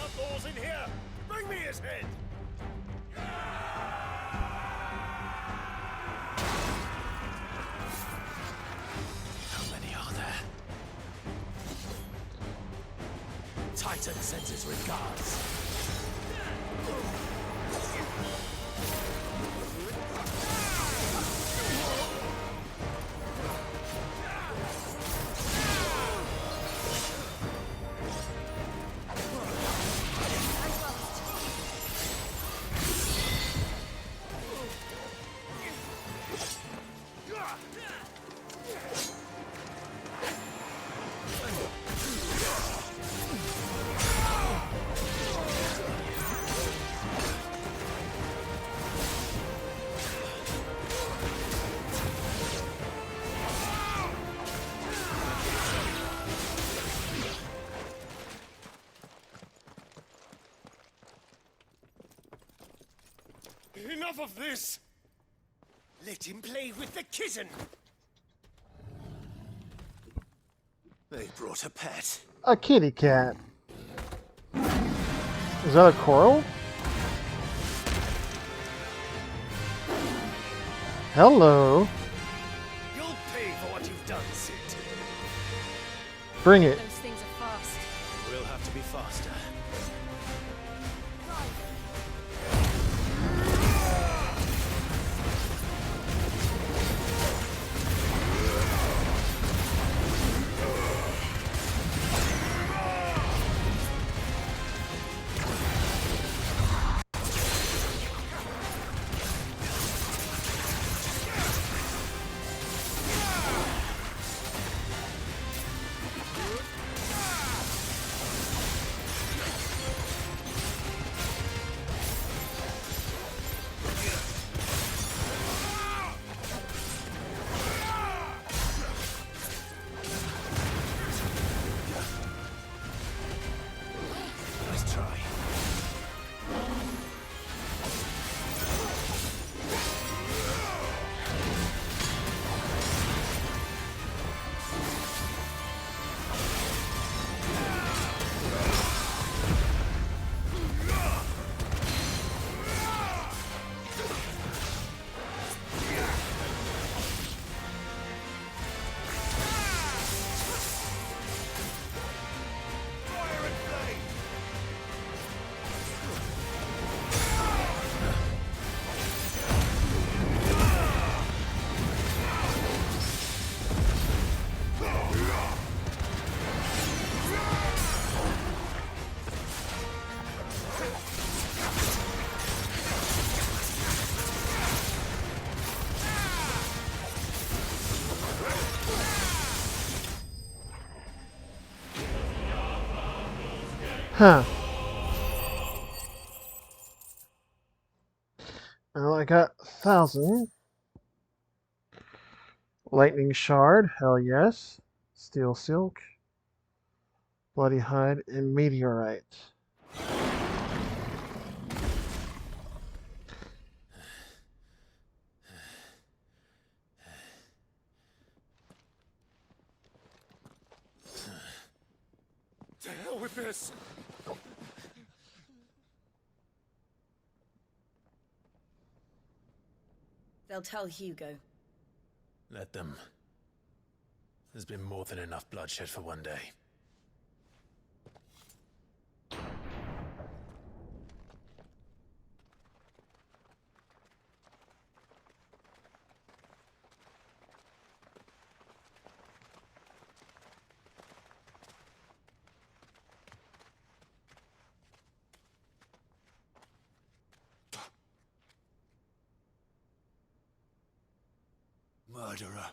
Outlaws in here! Bring me his head! How many are there? Titan sends his regards. Enough of this! Let him play with the kitten! They brought a pet. A kitty cat. Is that a coral? Hello. You'll pay for what you've done, Sid. Bring it. Those things are fast. We'll have to be faster. Nice try. Huh. Well, I got 1,000. Lightning Shard, hell yes. Steel Silk. Bloody Hide, and Meteorite. To hell with this! They'll tell Hugo. Let them. There's been more than enough bloodshed for one day. Murderer.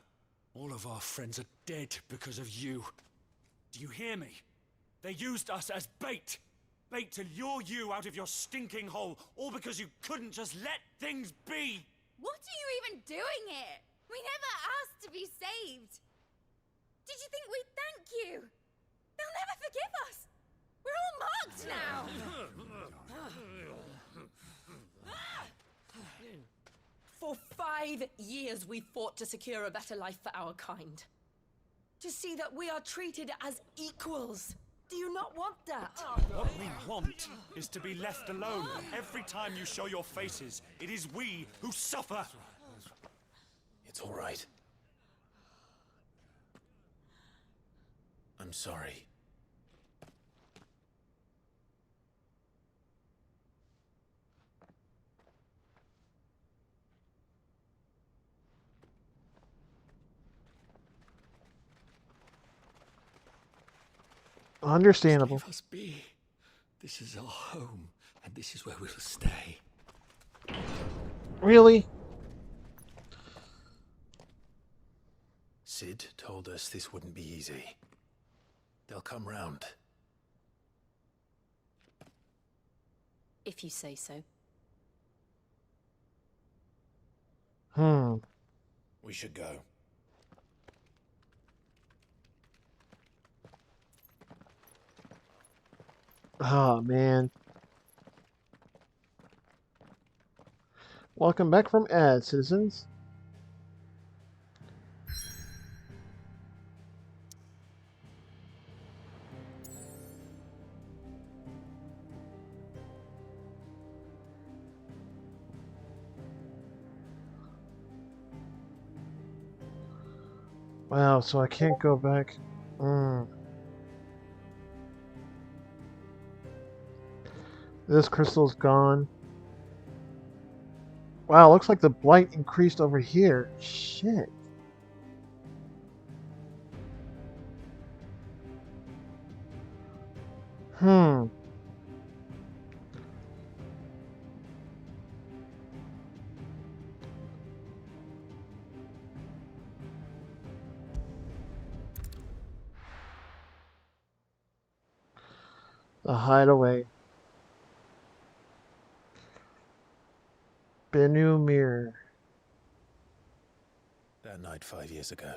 All of our friends are dead because of you. Do you hear me? They used us as bait. Bait to lure you out of your stinking hole, all because you couldn't just let things be. What are you even doing here? We never asked to be saved. Did you think we'd thank you? They'll never forgive us. We're all marked now. For 5 years we fought to secure a better life for our kind. To see that we are treated as equals. Do you not want that? What we want is to be left alone. Every time you show your faces, it is we who suffer. It's all right. I'm sorry. Understandable. Leave us be. This is our home, and this is where we'll stay. Really? Sid told us this wouldn't be easy. They'll come round. If you say so. We should go. Oh, man. Welcome back from ad, citizens. Wow, so I can't go back. This crystal's gone. Wow, looks like the blight increased over here. Shit. Hmm. The hideaway. Benu Mirror. That night 5 years ago,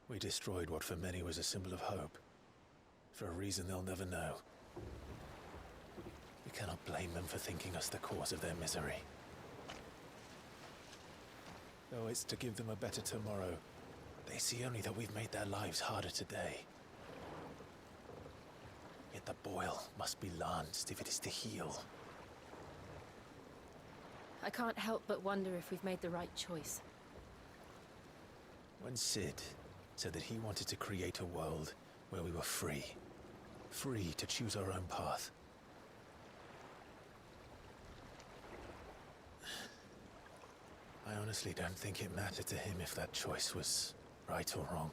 we destroyed what for many was a symbol of hope. For a reason they'll never know. We cannot blame them for thinking us the cause of their misery. Though it's to give them a better tomorrow, they see only that we've made their lives harder today. Yet the boil must be lanced if it is to heal. I can't help but wonder if we've made the right choice. When Sid said that he wanted to create a world where we were free. Free to choose our own path. I honestly don't think it mattered to him if that choice was right or wrong.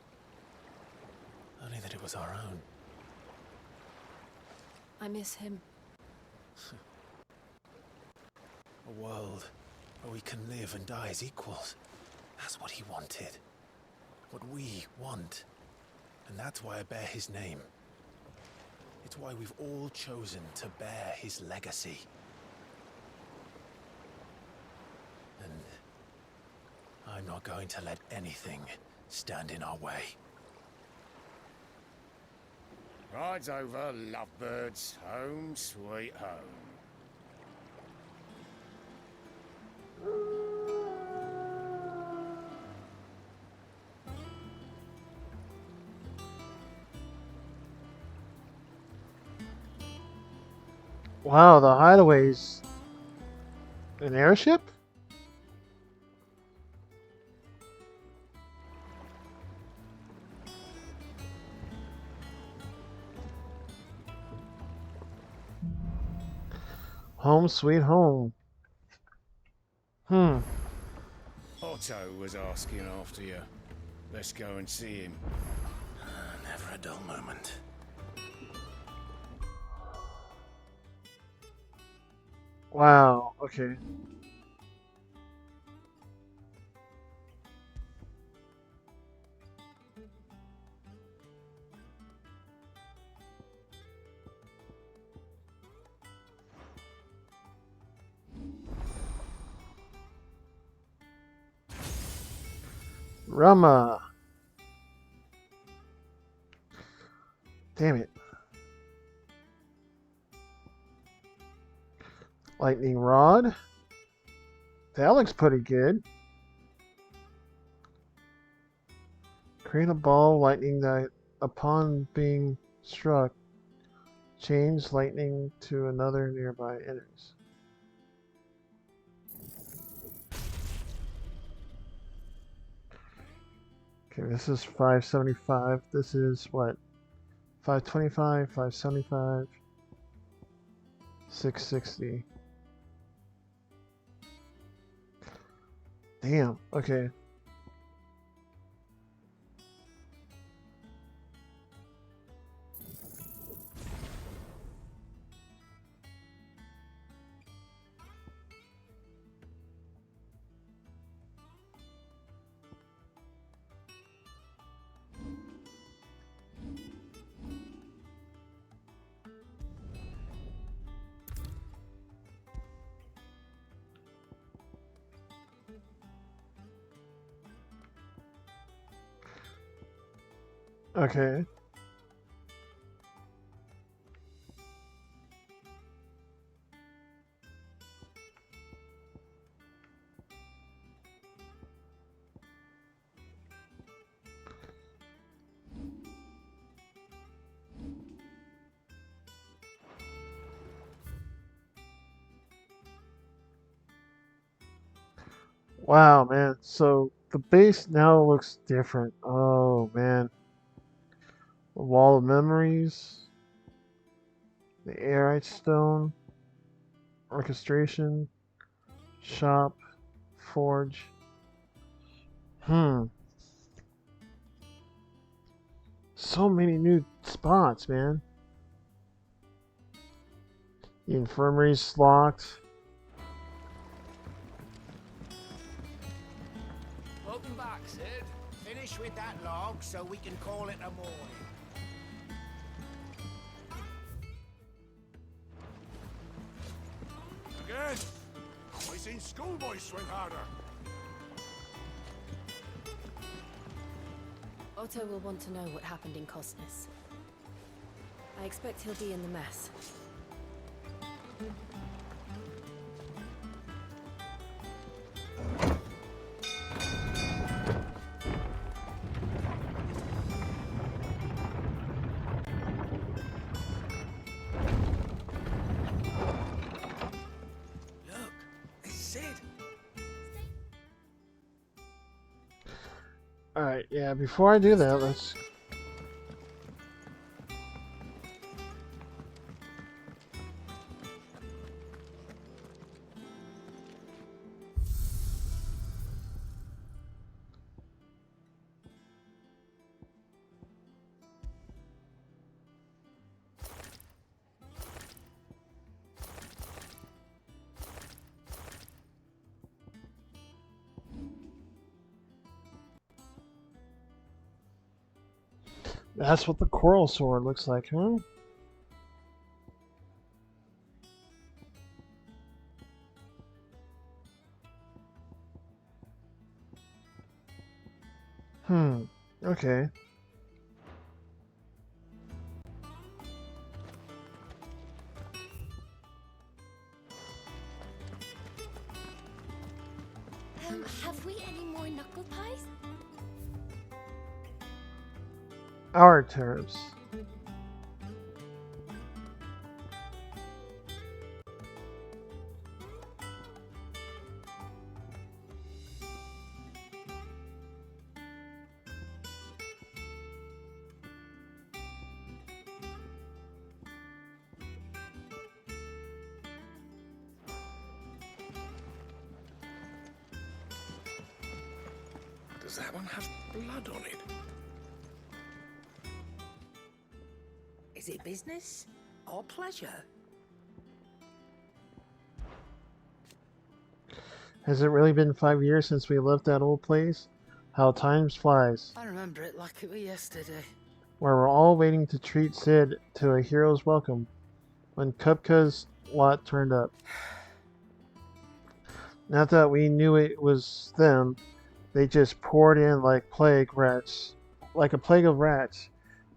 Only that it was our own. I miss him. A world where we can live and die as equals. That's what he wanted. What we want. And that's why I bear his name. It's why we've all chosen to bear his legacy. And I'm not going to let anything stand in our way. Rides over, lovebirds. Home sweet home. Wow, the hideaway's an airship? Home sweet home. Otto was asking after you. Let's go and see him. Never a dull moment. Wow, okay. Rama. Damn it. Lightning rod. That looks pretty good. Create a ball of lightning that, upon being struck, change lightning to another nearby enemies. Okay, this is 575. This is what? 525, 575, 660. Damn, okay. Okay. Wow, man. So the base now looks different. Wall of Memories, the Airite Stone, Orchestration, Shop, Forge. So many new spots, man. The infirmary's locked. Welcome back, Sid. Finish with that log so we can call it a morning. Again! I seen schoolboys swing harder. Otto will want to know what happened in Cosness. I expect he'll be in the mess. Alright, yeah, before I do that, let's... That's what the coral sword looks like, huh? Okay. Have we any more knuckle pies? Our terms. Does that one have blood on it? Is it business or pleasure? Has it really been 5 years since we left that old place? How time flies. I remember it like it was yesterday. Where we're all waiting to treat Sid to a hero's welcome when Kupka's lot turned up. Not that we knew it was them, they just poured in like a plague of rats,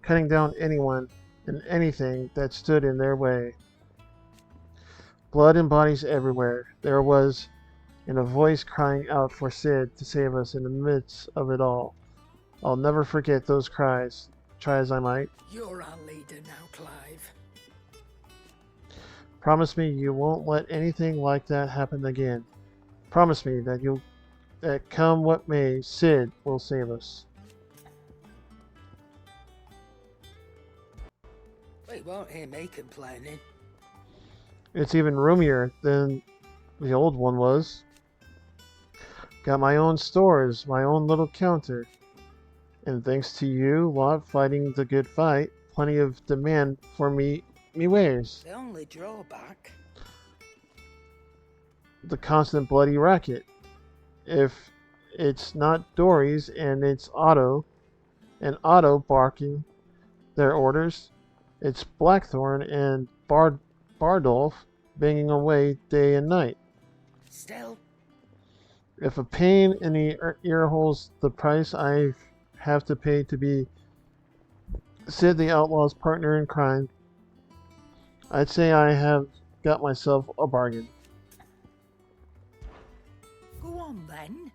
cutting down anyone and anything that stood in their way. Blood and bodies everywhere. There was, and a voice crying out for Sid to save us in the midst of it all. I'll never forget those cries, try as I might. You're our leader now, Clive. Promise me you won't let anything like that happen again. Promise me that come what may, Sid will save us. We won't hear me complaining. It's even roomier than the old one was. Got my own stores, my own little counter. And thanks to you lot fighting the good fight, plenty of demand for me wares. The only drawback... the constant bloody racket. If it's not Dory's and it's Otto barking their orders, it's Blackthorn and Bardolph banging away day and night. Still, if a pain in the ear holds the price I have to pay to be Sid the Outlaw's partner in crime, I'd say I have got myself a bargain. go on then.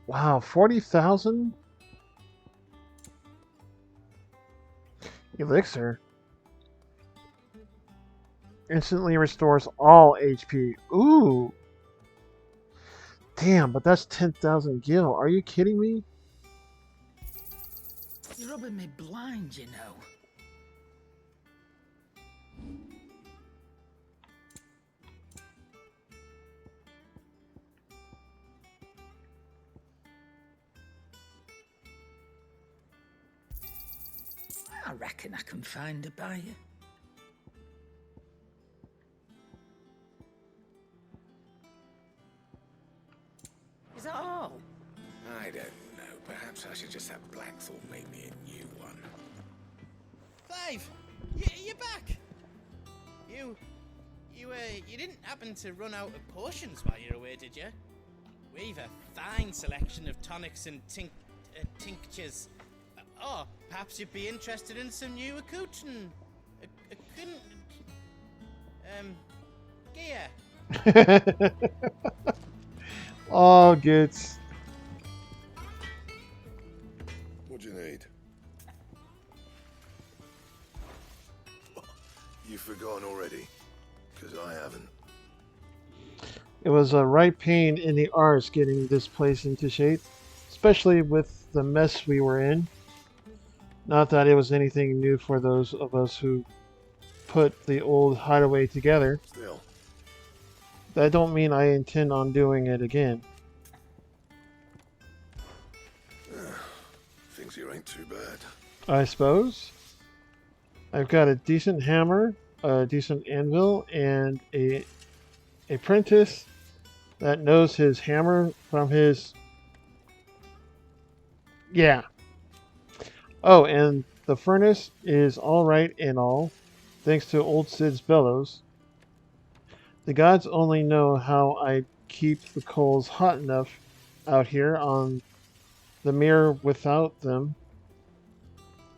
Wow, 40,000 elixir. Instantly restores all HP. Ooh. Damn, but that's 10,000 gil. Are you kidding me? You're rubbing me blind, you know. I reckon I can find a buyer. Is that all? I don't know. Perhaps I should just have Blackthorn make me a new one. Clive! You're back! You didn't happen to run out of potions while you were away, did you? We've a fine selection of tonics and tinctures. Oh, perhaps you'd be interested in some new gear. Oh, gits. What do you need? You've forgotten already? Because I haven't. It was a right pain in the arse getting this place into shape, especially with the mess we were in. Not that it was anything new for those of us who put the old hideaway together. Still. That don't mean I intend on doing it again. Things here ain't too bad. I suppose. I've got a decent hammer, a decent anvil, and a apprentice that knows his hammer from his... Yeah. Oh, and the furnace is alright and all, thanks to old Sid's bellows. The gods only know how I keep the coals hot enough out here on the mirror without them.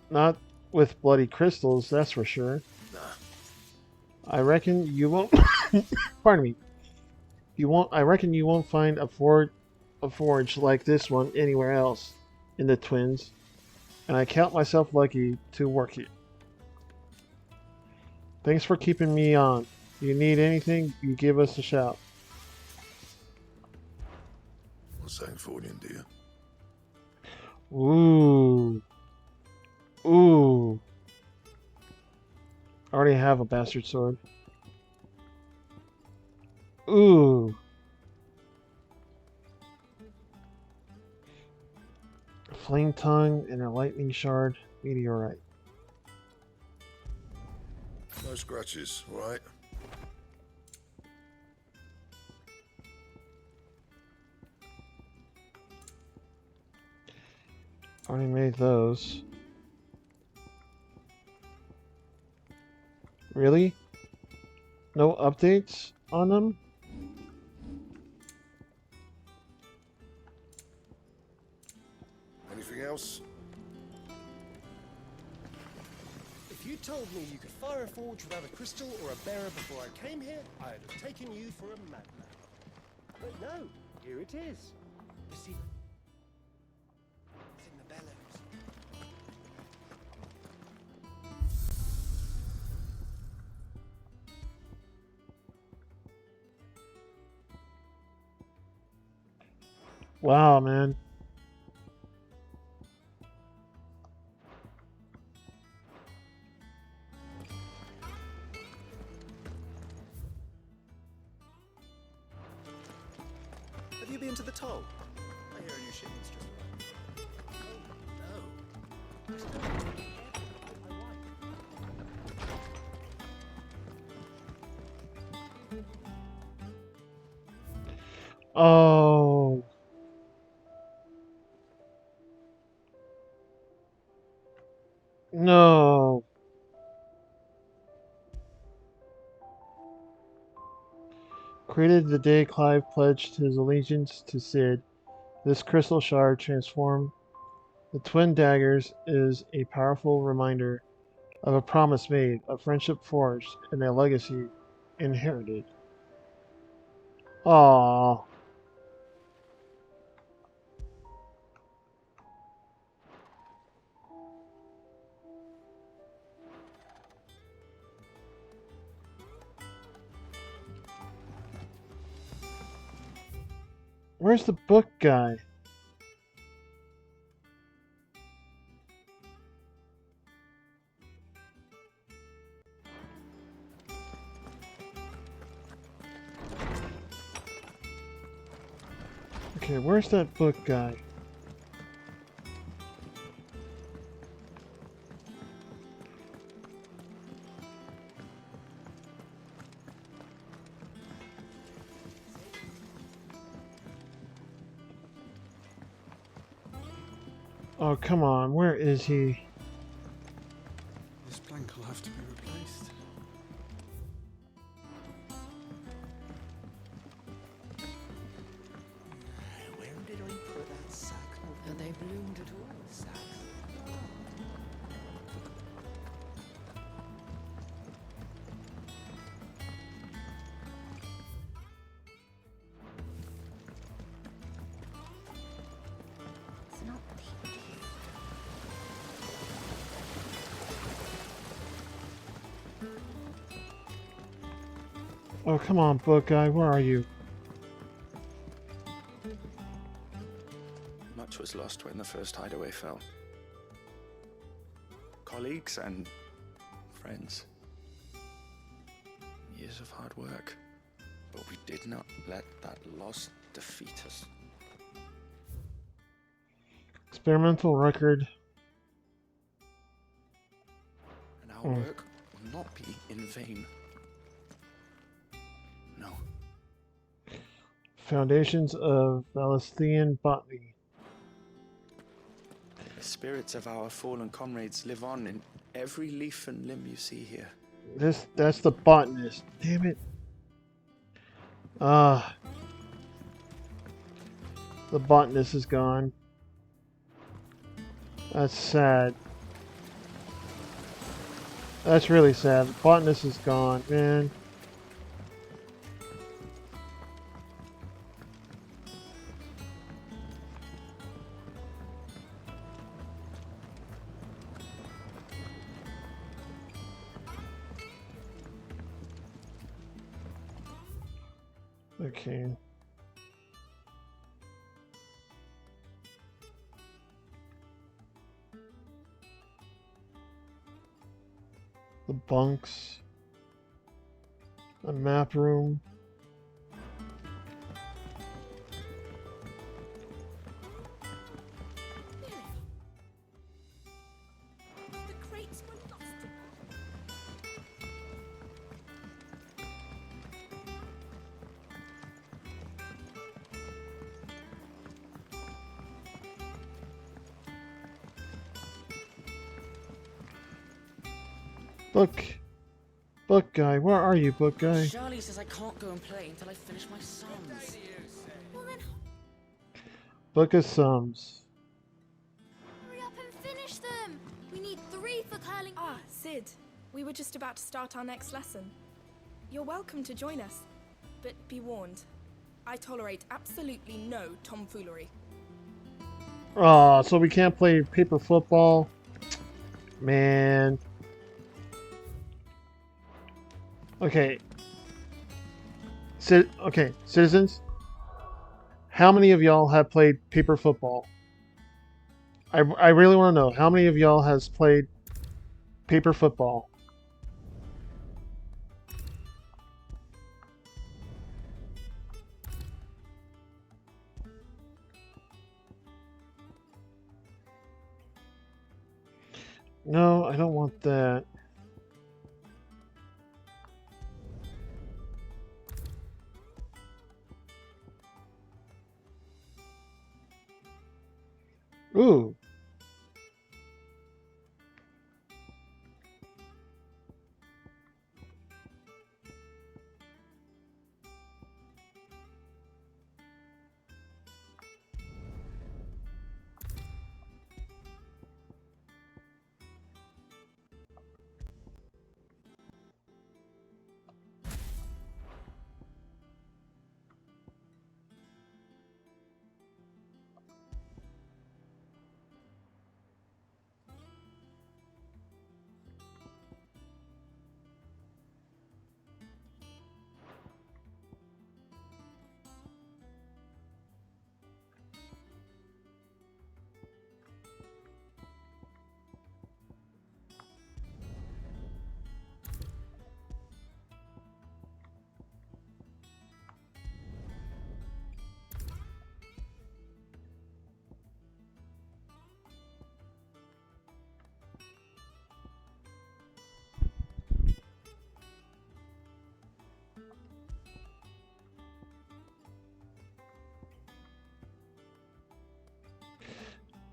Not with bloody crystals, that's for sure. Nah. I reckon you won't... Pardon me. I reckon you won't find a forge like this one anywhere else in the Twins, and I count myself lucky to work it. Thanks for keeping me on. If you need anything, you give us a shout. What's that for you, dear? Ooh. Ooh. I already have a bastard sword. Ooh. A flame tongue and a lightning shard meteorite. No scratches, right? Already made those. Really? No updates on them? Anything else? If you told me you could fire a forge without a crystal or a bearer before I came here, I'd have taken you for a madman. But no, here it is. You see, it's in the bellows. Wow, man. Have you been to the toll? I hear a new shipment's just arrived. Oh. No. Created the day Clive pledged his allegiance to Sid, this crystal shard transformed the twin daggers is a powerful reminder of a promise made, a friendship forged, and a legacy inherited. Aww. Where's the book guy? Okay, where's that book guy? Oh, come on, where is he? This plank will have to be replaced. Where did I put that sack? Are they bloomed at all? Sack. It's not Oh, come on, book guy, where are you? Much was lost when the first hideaway fell. Colleagues and friends. Years of hard work. But we did not let that loss defeat us. Experimental record. And our work will not be in vain. No. Foundations of Valisthian botany. The spirits of our fallen comrades live on in every leaf and limb you see here. That's the botanist. Damn it. Ah. The botanist is gone. That's sad. That's really sad. The botanist is gone, man. Okay. The bunks. The map room. The crates were lost. Book guy, where are you, book guy? Charlie says I can't go and play until I finish my sums. Book of sums. Hurry up and finish them. We need 3 for curling. Ah, Sid. We were just about to start our next lesson. You're welcome to join us, but be warned. I tolerate absolutely no tomfoolery. Aw, so we can't play paper football? Man. Okay. Okay, citizens. How many of y'all have played paper football? I really want to know. How many of y'all has played paper football? No, I don't want that. Ooh.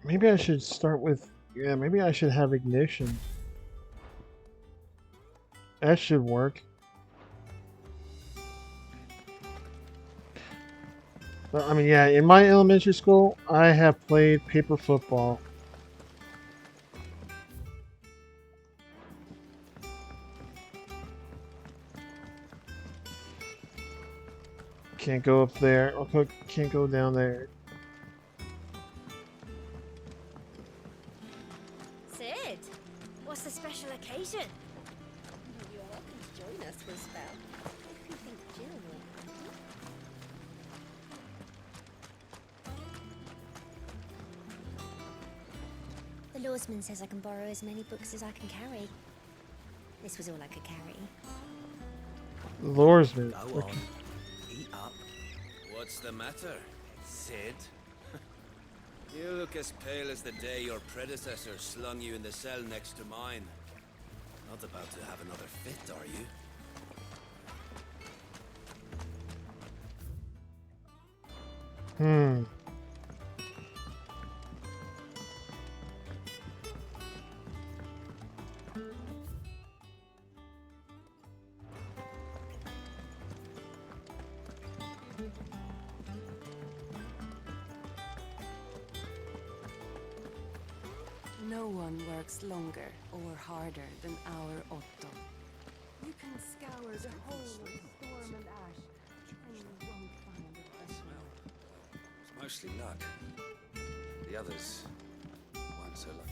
Maybe I should start with... Yeah, maybe I should have ignition. That should work. But, I mean, yeah, in my elementary school, I have played paper football. Can't go up there. Okay, can't go down there. Sid, what's the special occasion? You're welcome to join us for a spell. If you think Jill will. The lawsman says I can borrow as many books as I can carry. This was all I could carry. Lawsman. Go on. Eat up. What's the matter, Sid? You look as pale as the day your predecessor slung you in the cell next to mine. Not about to have another fit, are you? No one works longer or harder than our Otto. You can scour the whole of storm and ash, and you won't find it. It's mostly luck. The others weren't so lucky.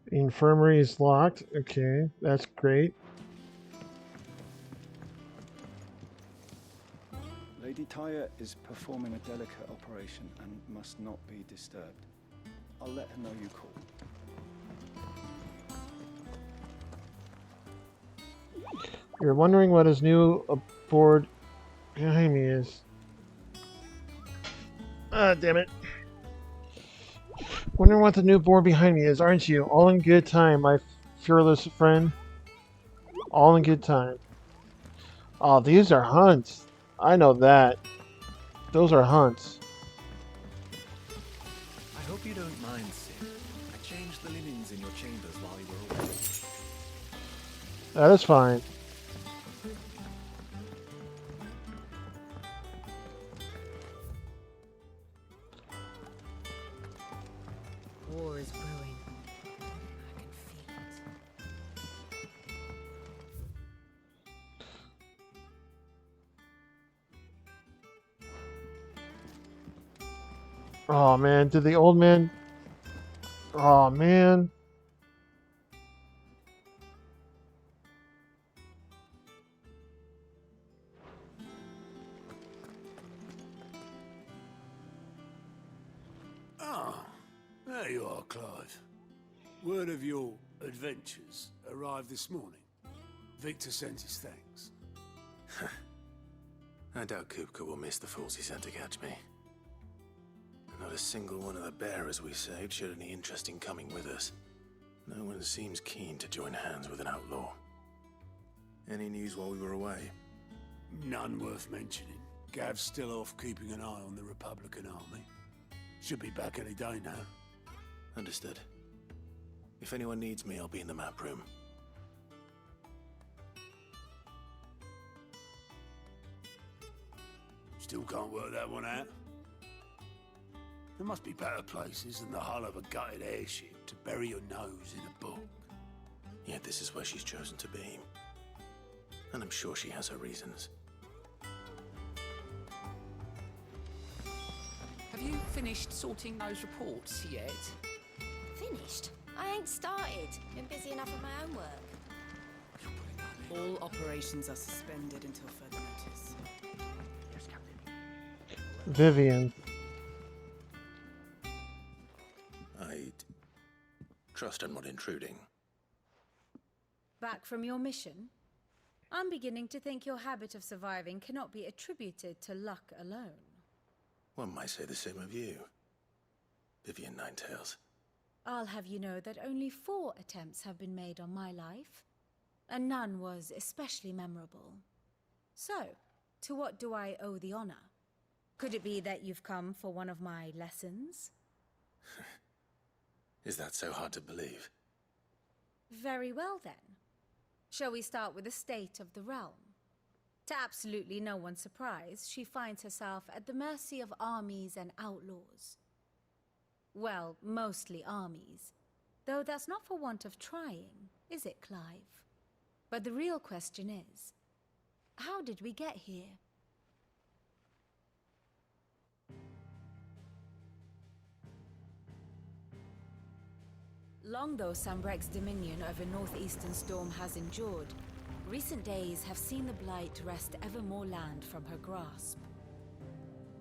The infirmary is locked. Okay, that's great. Lady Tyre is performing a delicate operation and must not be disturbed. I'll let her know you called. You're wondering what his new aboard behind me is. Ah, damn it. Wondering what the new board behind me is, aren't you? All in good time, my fearless friend. All in good time. Oh, these are hunts. I know that. Those are hunts. I hope you don't mind, Sid. I changed the linens in your chambers while you were away. That is fine. War is brewing. I can feel it. Oh man, did the old man... Oh man. Ah, there you are, Clive. Word of your adventures arrived this morning. Victor sent his thanks. I doubt Kupka will miss the fools he sent to catch me. Not a single one of the bearers we saved showed any interest in coming with us. No one seems keen to join hands with an outlaw. Any news while we were away? None worth mentioning. Gav's still off keeping an eye on the Republican army. Should be back any day now. Understood. If anyone needs me, I'll be in the map room. Still can't work that one out? There must be better places than the hull of a gutted airship to bury your nose in a book. Yet this is where she's chosen to be. And I'm sure she has her reasons. Have you finished sorting those reports yet? Finished? I ain't started. Been busy enough with my own work. All operations are suspended until further notice. Vivian. I'd trust I'm not intruding. Back from your mission? I'm beginning to think your habit of surviving cannot be attributed to luck alone. One might say the same of you, Vivian Ninetails. I'll have you know that only 4 attempts have been made on my life, and none was especially memorable. So, to what do I owe the honor? Could it be that you've come for one of my lessons? Is that so hard to believe? Very well then. Shall we start with the state of the realm? To absolutely no one's surprise, she finds herself at the mercy of armies and outlaws. Well, mostly armies. Though that's not for want of trying, is it, Clive? But the real question is, how did we get here? Long though Sambrek's dominion over northeastern Storm has endured, recent days have seen the Blight wrest ever more land from her grasp.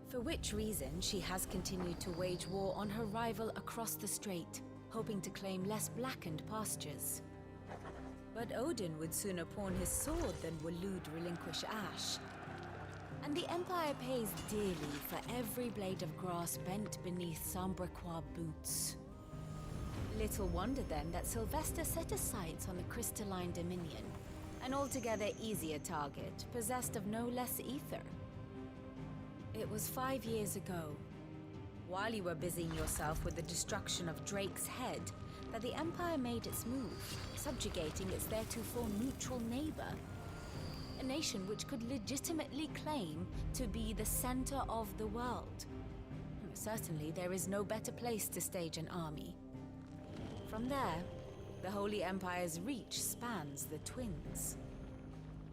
For which reason she has continued to wage war on her rival across the strait, hoping to claim less blackened pastures. But Odin would sooner pawn his sword than Waloed relinquish Ash. And the Empire pays dearly for every blade of grass bent beneath Sambrequois boots. Little wonder then that Sylvester set his sights on the crystalline dominion, an altogether easier target, possessed of no less ether. It was 5 years ago, while you were busying yourself with the destruction of Drake's head, that the Empire made its move, subjugating its theretofore neutral neighbor. A nation which could legitimately claim to be the center of the world. Certainly, there is no better place to stage an army. From there, the Holy Empire's reach spans the Twins.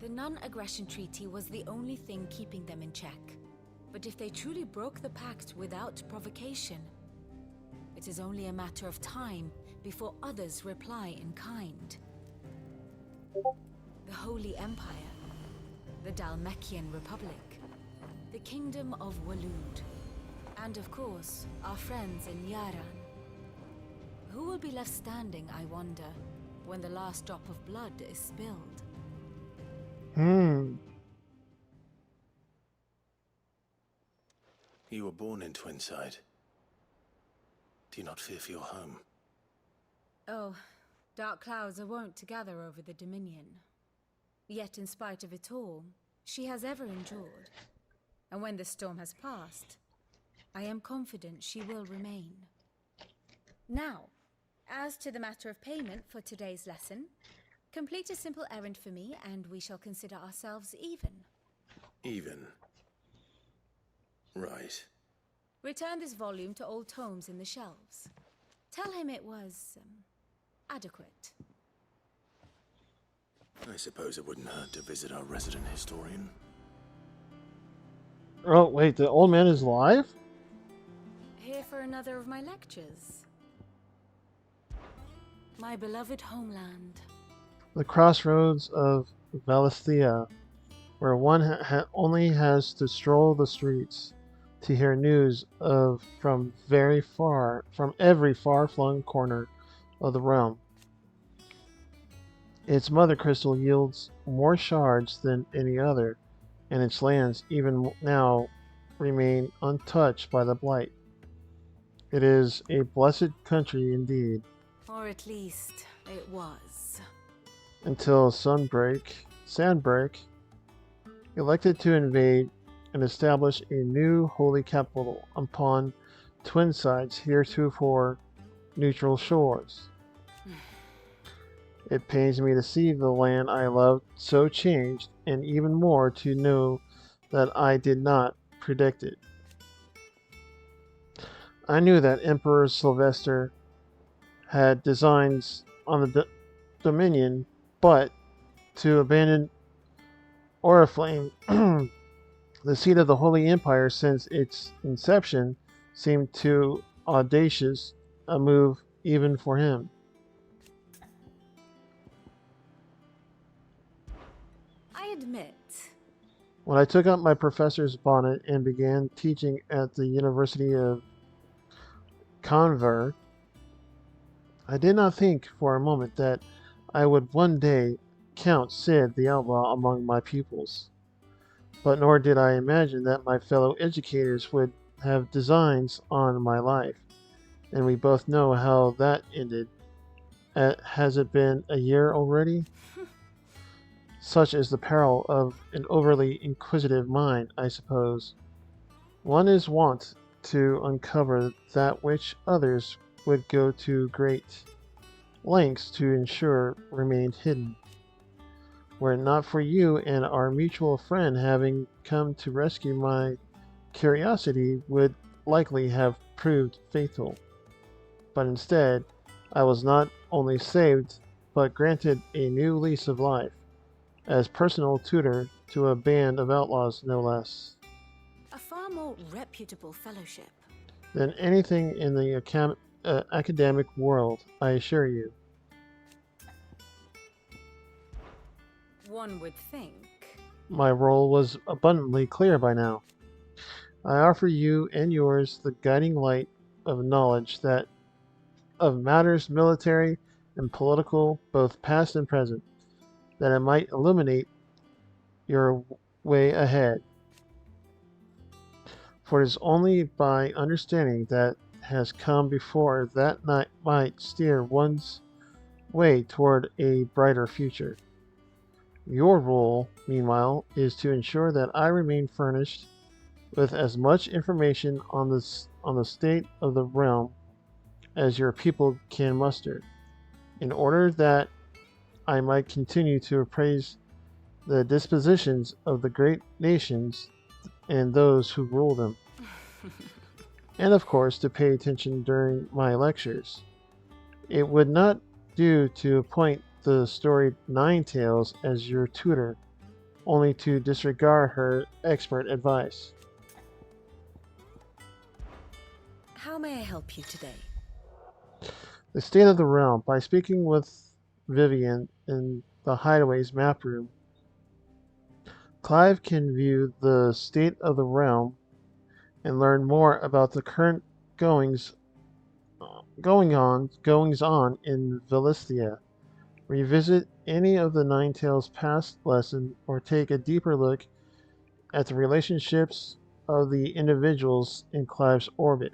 The non-aggression treaty was the only thing keeping them in check. But if they truly broke the pact without provocation, it is only a matter of time before others reply in kind. The Holy Empire, the Dalmekian Republic, the Kingdom of Waloed, and of course, our friends in Yaran. Who will be left standing, I wonder, when the last drop of blood is spilled? You were born in Twinside. Do you not fear for your home? Oh, dark clouds are wont to gather over the Dominion. Yet in spite of it all, she has ever endured. And when the storm has passed, I am confident she will remain. Now, as to the matter of payment for today's lesson, complete a simple errand for me and we shall consider ourselves even. Even? Right. Return this volume to old tomes in the shelves. Tell him it was, adequate. I suppose it wouldn't hurt to visit our resident historian. Oh, wait, the old man is alive? Here for another of my lectures. My beloved homeland. The crossroads of Valisthea, where one only has to stroll the streets to hear news of from every far-flung corner of the realm. Its mother crystal yields more shards than any other, and its lands even now remain untouched by the blight. It is a blessed country indeed. Or at least, it was. Until Sandbreak elected to invade and establish a new holy capital upon Twinside's heretofore neutral shores. It pains me to see the land I loved so changed, and even more to know that I did not predict it. I knew that Emperor Sylvester had designs on the Dominion, but to abandon Oriflame, the seat of the Holy Empire since its inception, seemed too audacious a move even for him. I admit. When I took up my professor's bonnet and began teaching at the University of Conver, I did not think for a moment that I would one day count Sid the Outlaw among my pupils. But nor did I imagine that my fellow educators would have designs on my life, and we both know how that ended. Has it been a year already? Such is the peril of an overly inquisitive mind, I suppose. One is wont to uncover that which others would go to great lengths to ensure remained hidden. Were it not for you and our mutual friend having come to rescue, my curiosity would likely have proved fatal. But instead, I was not only saved, but granted a new lease of life, as personal tutor to a band of outlaws no less. A far more reputable fellowship. Than anything in the academic world, I assure you. One would think. My role was abundantly clear by now. I offer you and yours the guiding light of knowledge that of matters military and political, both past and present, that it might illuminate your way ahead. For it is only by understanding that has come before that night might steer one's way toward a brighter future. Your role, meanwhile, is to ensure that I remain furnished with as much information on the state of the realm as your people can muster, in order that I might continue to appraise the dispositions of the great nations and those who rule them, and of course to pay attention during my lectures. It would not do to appoint the storied Nine Tails as your tutor, only to disregard her expert advice. How may I help you today? The state of the realm. By speaking with Vivian in the Hideaway's map room, Clive can view the state of the realm and learn more about the current goings on in Valisthea. Revisit any of the Nine Tails past lesson or take a deeper look at the relationships of the individuals in Clive's orbit.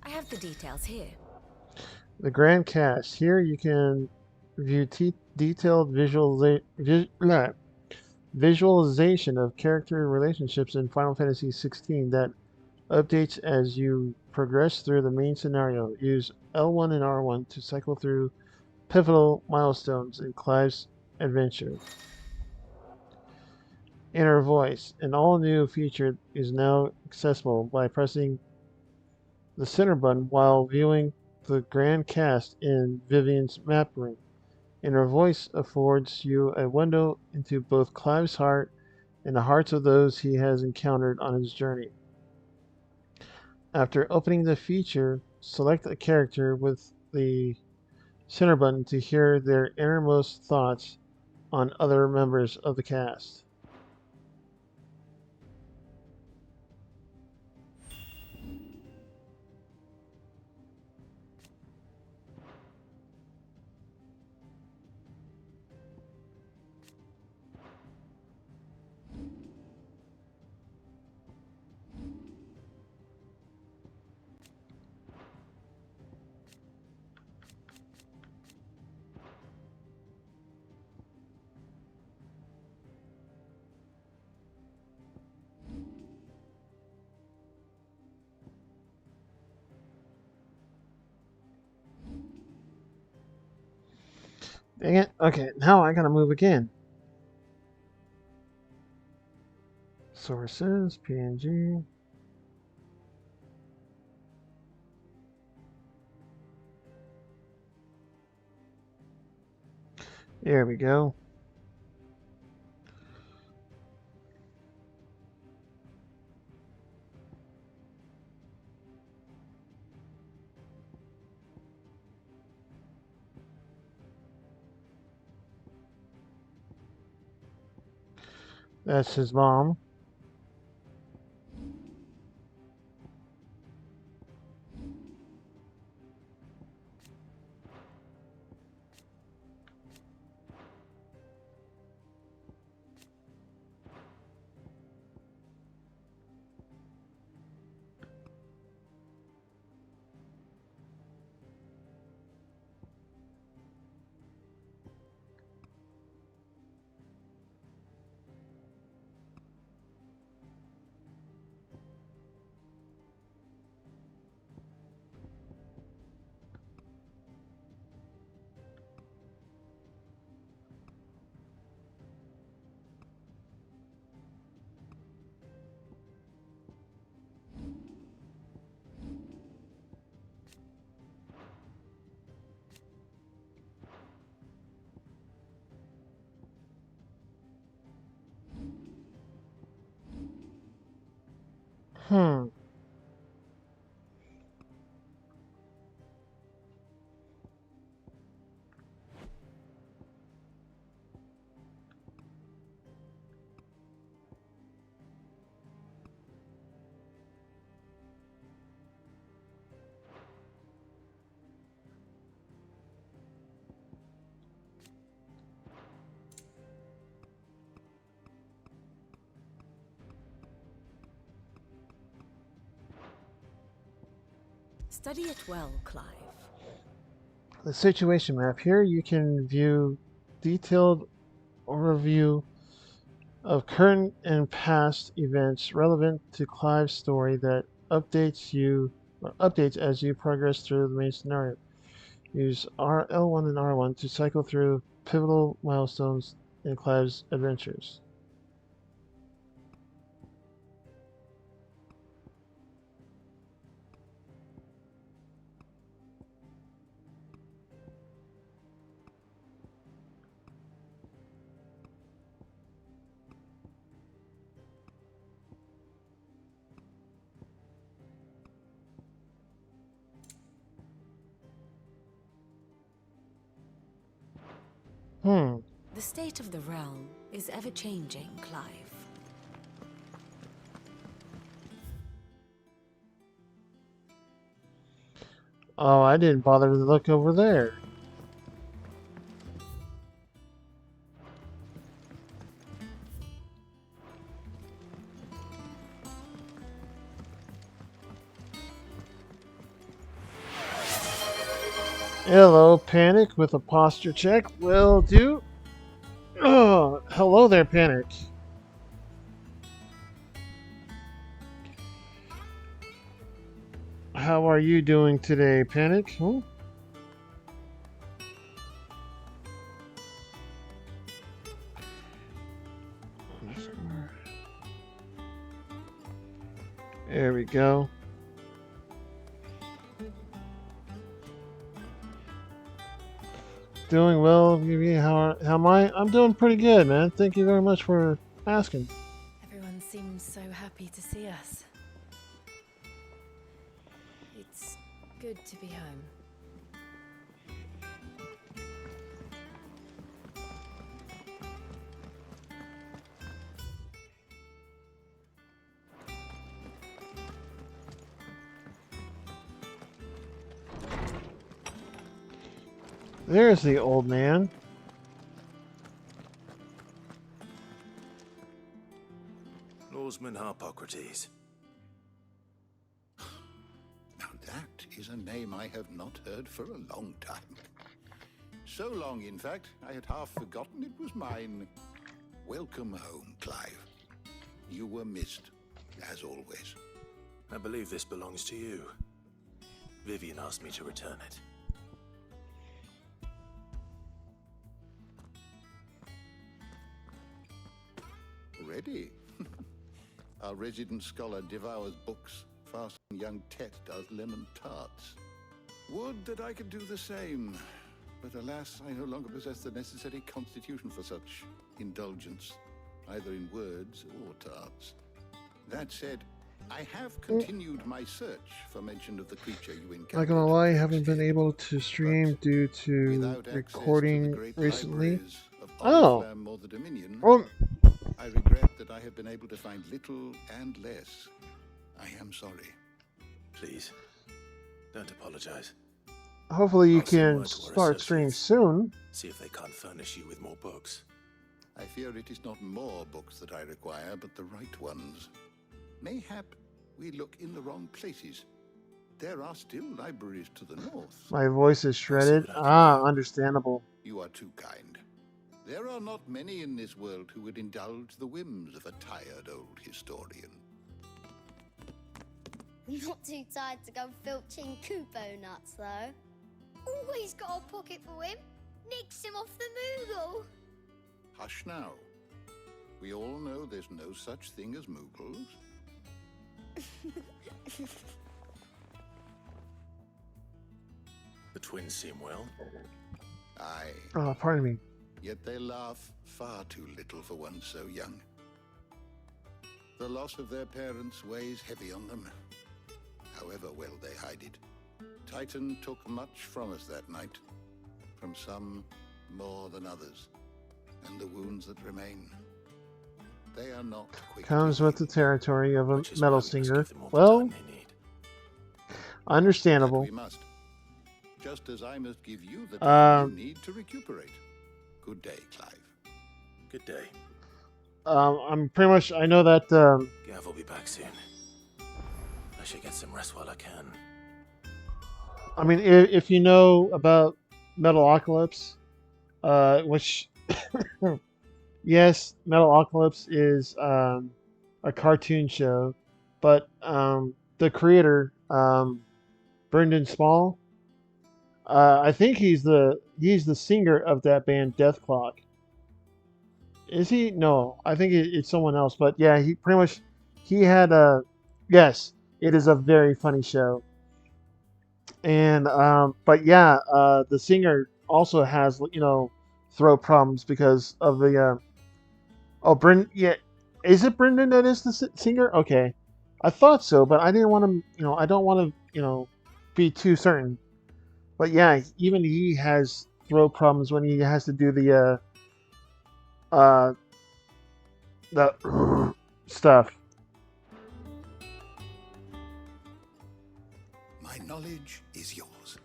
I have the details here. The Grand Cast. Here you can view detailed visualization of character relationships in Final Fantasy XVI that updates as you progress through the main scenario. Use L1 and R1 to cycle through pivotal milestones in Clive's adventure. Inner Voice. An all-new feature is now accessible by pressing the center button while viewing the Grand Cast in Vivian's map room. Inner Voice affords you a window into both Clive's heart and the hearts of those he has encountered on his journey. After opening the feature, select a character with the center button to hear their innermost thoughts on other members of the cast. Dang it. Okay, now I gotta move again. Sources, PNG. There we go. That's his mom. Study it well, Clive. The situation map. Here you can view detailed overview of current and past events relevant to Clive's story that updates as you progress through the main scenario. Use L1 and R1 to cycle through pivotal milestones in Clive's adventures. The state of the realm is ever-changing, Clive. Oh, I didn't bother to look over there. Hello, Panic with a posture check. Will do. Oh, hello there, Panic. How are you doing today, Panic? There we go. Doing well. How am I? I'm doing pretty good, man. Thank you very much for asking. Everyone seems so happy to see us. It's good to be home. There's the old man. Lawsman Harpocrates. Now that is a name I have not heard for a long time. So long, in fact, I had half forgotten it was mine. Welcome home, Clive. You were missed, as always. I believe this belongs to you. Vivian asked me to return it. Ready? Our resident scholar devours books faster than young Tet does lemon tarts. Would that I could do the same, but alas, I no longer possess the necessary constitution for such indulgence, either in words or tarts. That said, I have continued my search for mention of the creature you encountered. Not gonna lie, I haven't been able to stream due to recording recently. Oh, or the Dominion, well, I regret that I have been able to find little and less. I am sorry. Please, don't apologize. Hopefully you can start streaming soon. See if they can't furnish you with more books. I fear it is not more books that I require, but the right ones. Mayhap we look in the wrong places. There are still libraries to the north. My voice is shredded. Ah, understandable. You are too kind. There are not many in this world who would indulge the whims of a tired old historian. Not too tired to go filching Kupo nuts, though. Always got a pocket for him. Nicks him off the Moogle. Hush now. We all know there's no such thing as Moogles. The twins seem well. Aye. Oh, pardon me. Yet they laugh far too little for one so young. The loss of their parents weighs heavy on them, however well they hide it. Titan took much from us that night, from some more than others, and the wounds that remain, they are not quick. Comes with the territory of a metal singer. Well, understandable. We must. Just as I must give you the time you need to recuperate. Good day, Clive. Good day. I'm pretty much. I know that. Gav will be back soon. I should get some rest while I can. I mean, if you know about Metalocalypse, which yes, Metalocalypse is a cartoon show, but the creator, Brendan Small, I think he's the singer of that band Death Clock. Is he? No, I think it's someone else. But yeah, he pretty much he had a yes. It is a very funny show, and but yeah, the singer also has throat problems because of the oh Brendan. Yeah, is it Brendan that is the singer? Okay, I thought so, but I didn't want to. I don't want to be too certain. But yeah, even he has throat problems when he has to do uh the stuff. My knowledge is yours.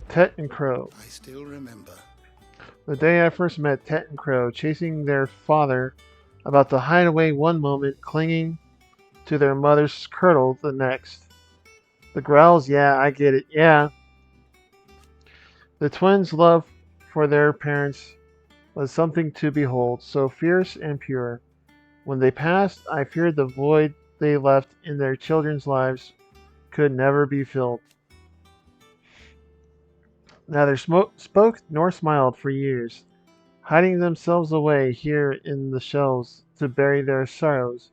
Tet and Crow. I still remember. The day I first met Tet and Crow, chasing their father about the hideaway one moment, clinging to their mother's kirtle the next. The growls, yeah, I get it, yeah. The twins' love for their parents was something to behold, so fierce and pure. When they passed, I feared the void they left in their children's lives could never be filled. Neither spoke nor smiled for years, hiding themselves away here in the shelves to bury their sorrows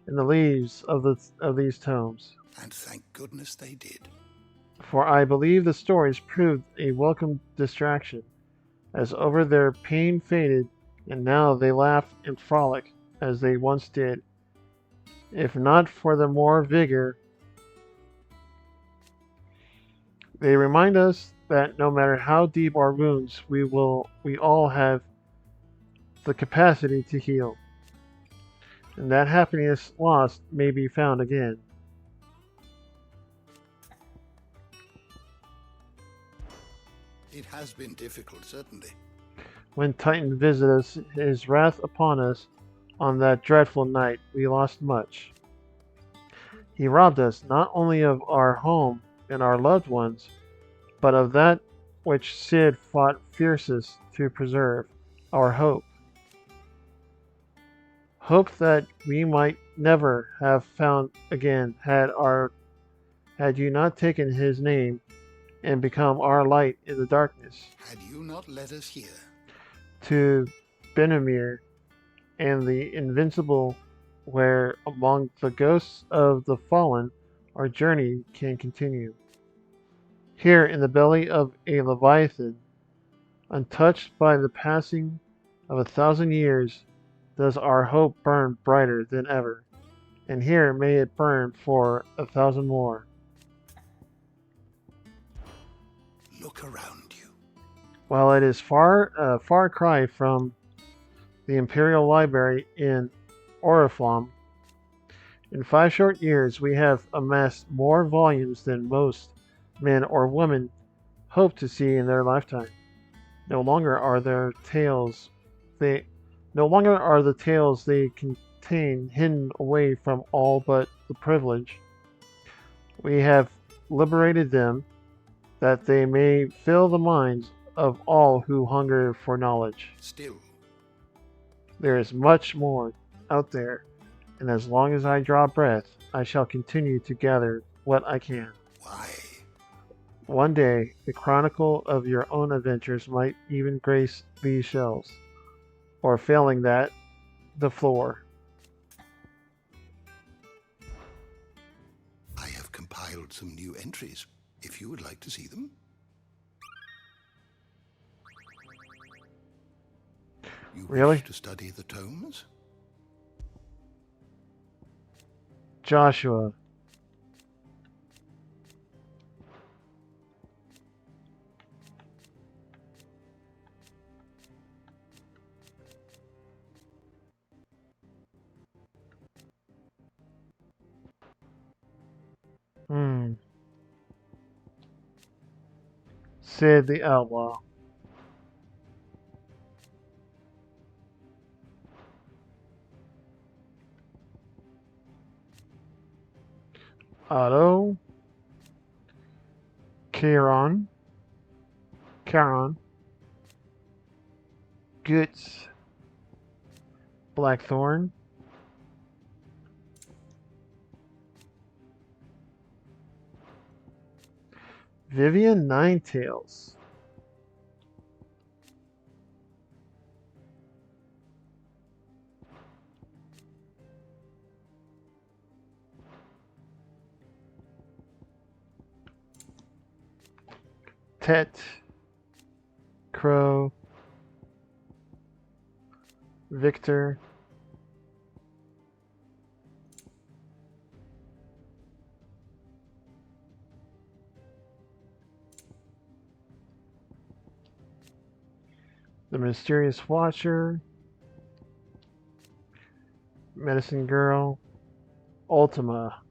in the leaves of these tomes. And thank goodness they did. For I believe the stories proved a welcome distraction, as over their pain faded, and now they laugh and frolic as they once did. If not for the more vigor, they remind us that no matter how deep our wounds, we all have the capacity to heal, and that happiness lost may be found again. It has been difficult, certainly. When Titan visited us, his wrath upon us on that dreadful night, we lost much. He robbed us not only of our home and our loved ones, but of that which Sid fought fiercest to preserve, our hope. Hope that we might never have found again had you not taken his name and become our light in the darkness. Had you not led us here? To Benamir and the Invincible, where among the ghosts of the fallen our journey can continue. Here in the belly of a Leviathan, untouched by the passing of 1,000 years, does our hope burn brighter than ever, and here may it burn for 1,000 more. Look around you. While it is far cry from the Imperial Library in Oriflamme, in 5 short years we have amassed more volumes than most men or women hope to see in their lifetime. No longer are their tales they no longer are the tales they contain hidden away from all but the privileged. We have liberated them that they may fill the minds of all who hunger for knowledge. Still, there is much more out there, and as long as I draw breath, I shall continue to gather what I can. Why? One day, the chronicle of your own adventures might even grace these shelves, or failing that, the floor. I have compiled some new entries, if you would like to see them. You Really? wish to study the tomes? Joshua. Sid the Outlaw. Otto. Charon. Goots. Blackthorn. Vivian Ninetails. Tet. Crow. Victor. The Mysterious Watcher. Medicine Girl. Ultima.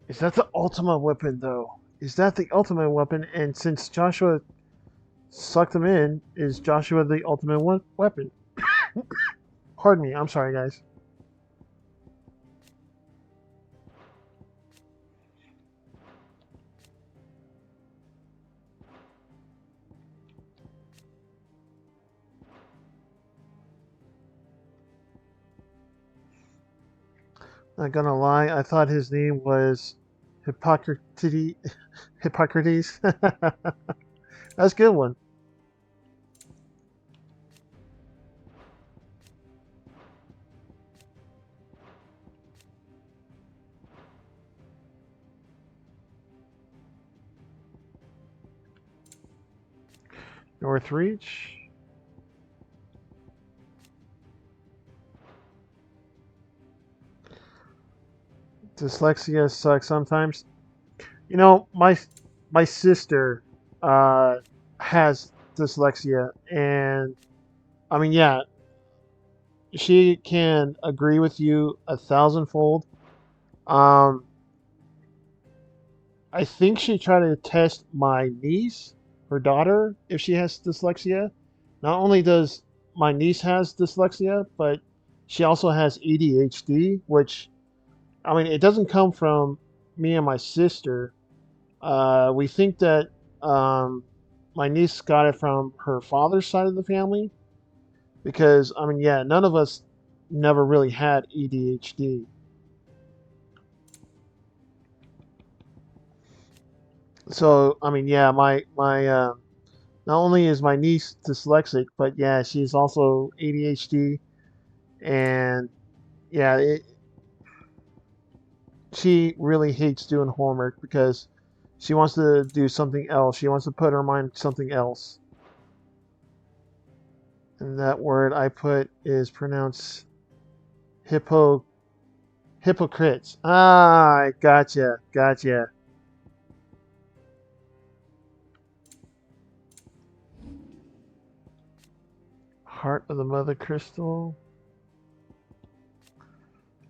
Is that the Ultima weapon, though? Is that the ultimate weapon? And since Joshua sucked him in, is Joshua the ultimate weapon? Pardon me. I'm sorry, guys. Not gonna lie, I thought his name was Hippocrates. Hippocrates. That's a good one. Northreach. Dyslexia sucks sometimes. You know, my sister has dyslexia, and I mean, yeah, she can agree with you 1,000-fold. I think she tried to test my niece, her daughter, if she has dyslexia. Not only does my niece has dyslexia, but she also has ADHD, which I mean, it doesn't come from me and my sister. We think that my niece got it from her father's side of the family because, I mean, yeah, none of us never really had ADHD. So, I mean, yeah, not only is my niece dyslexic, but yeah, she's also ADHD, and yeah, she really hates doing homework because she wants to do something else. She wants to put her mind to something else. And that word I put is pronounced hypocrites. Ah, gotcha. Heart of the Mother Crystal.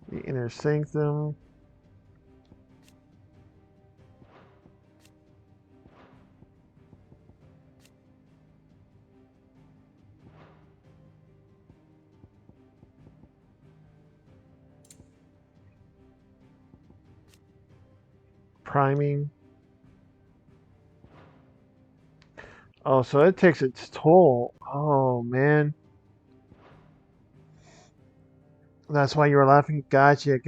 The Inner Sanctum. Priming. Oh, so it takes its toll. Oh, man. That's why you were laughing? Gotcha.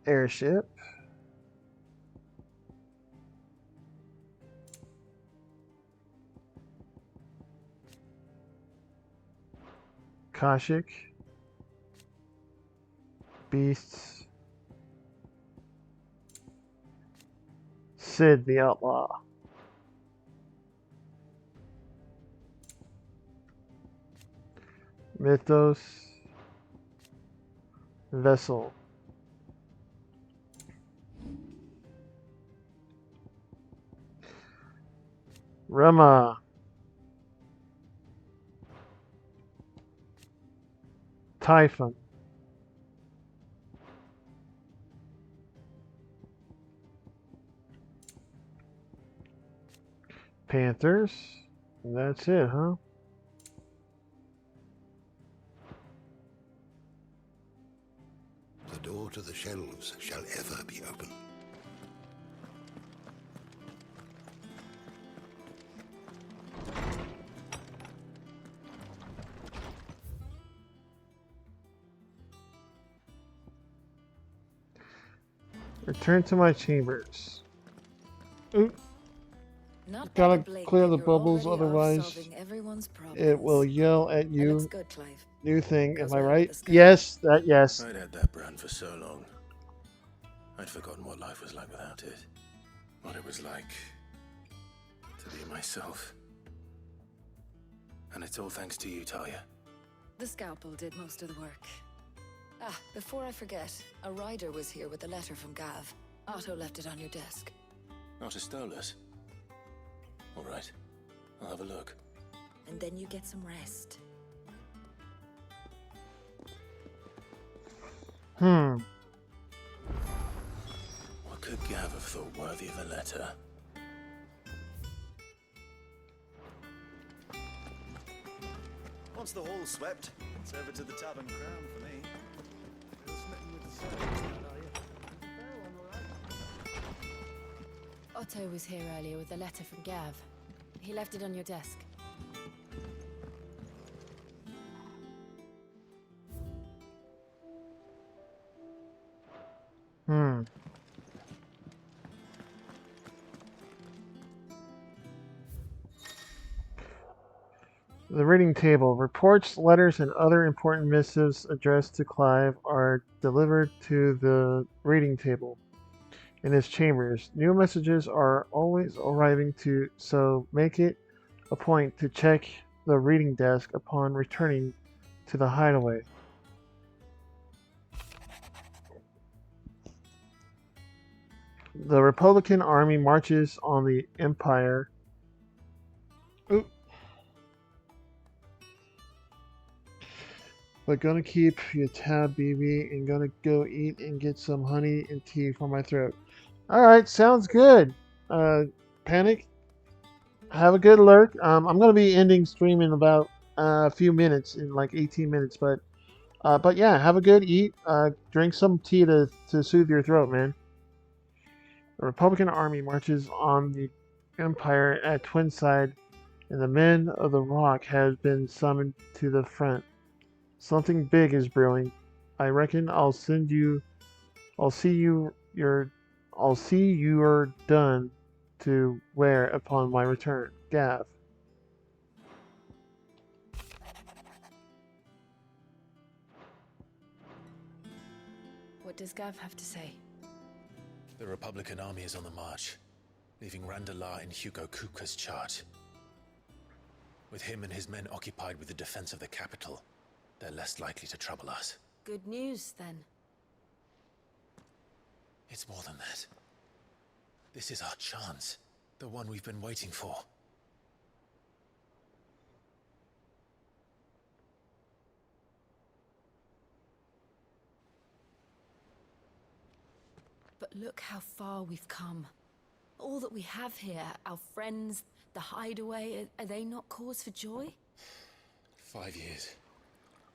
Airship. Kashik. Beasts. Sid the Outlaw. Mythos. Vessel. Rema. Typhon. Panthers. And that's it, huh? The door to the shelves shall ever be open. Return to my chambers. Oop. Not by Gotta the blink, clear the you're bubbles, already off otherwise solving everyone's problems. it will yell at That looks you. good, Clive. New thing, Goes am I well with right? the sky. Yes, that yes. I'd had that brand for so long. I'd forgotten what life was like without it. What it was like to be myself. And it's all thanks to you, Talia. The scalpel did most of the work. Ah, before I forget, a rider was here with a letter from Gav. Otto left it on your desk. Not a stolus. All right, I'll have a look. And then you get some rest. Hmm. What could Gav have thought worthy of a letter? Once the hall's swept, it's over to the Tavern Crown for me. Still smitten with the servants, are you? Otto was here earlier with a letter from Gav. He left it on your desk. Hmm. The reading table. Reports, letters, and other important missives addressed to Clive are delivered to the reading table in his chambers. New messages are always arriving so make it a point to check the reading desk upon returning to the hideaway. The Republican army marches on the Empire. Oop. But gonna keep your tab, BB, and gonna go eat and get some honey and tea for my throat. Alright, sounds good. Panic, have a good lurk. I'm gonna be ending stream in about a few minutes, in like 18 minutes, but yeah, have a good eat. Drink some tea to soothe your throat, man. The Republican army marches on the Empire at Twinside, and the men of the Rock have been summoned to the front. Something big is brewing. I reckon I'll see you're done to wear upon my return. Gav. What does Gav have to say? The Republican army is on the march, leaving Randalar in Hugo Kupka's charge. With him and his men occupied with the defense of the capital, they're less likely to trouble us. Good news, then. It's more than that. This is our chance, the one we've been waiting for. But look how far we've come. All that we have here, our friends, the hideaway, are they not cause for joy? 5 years.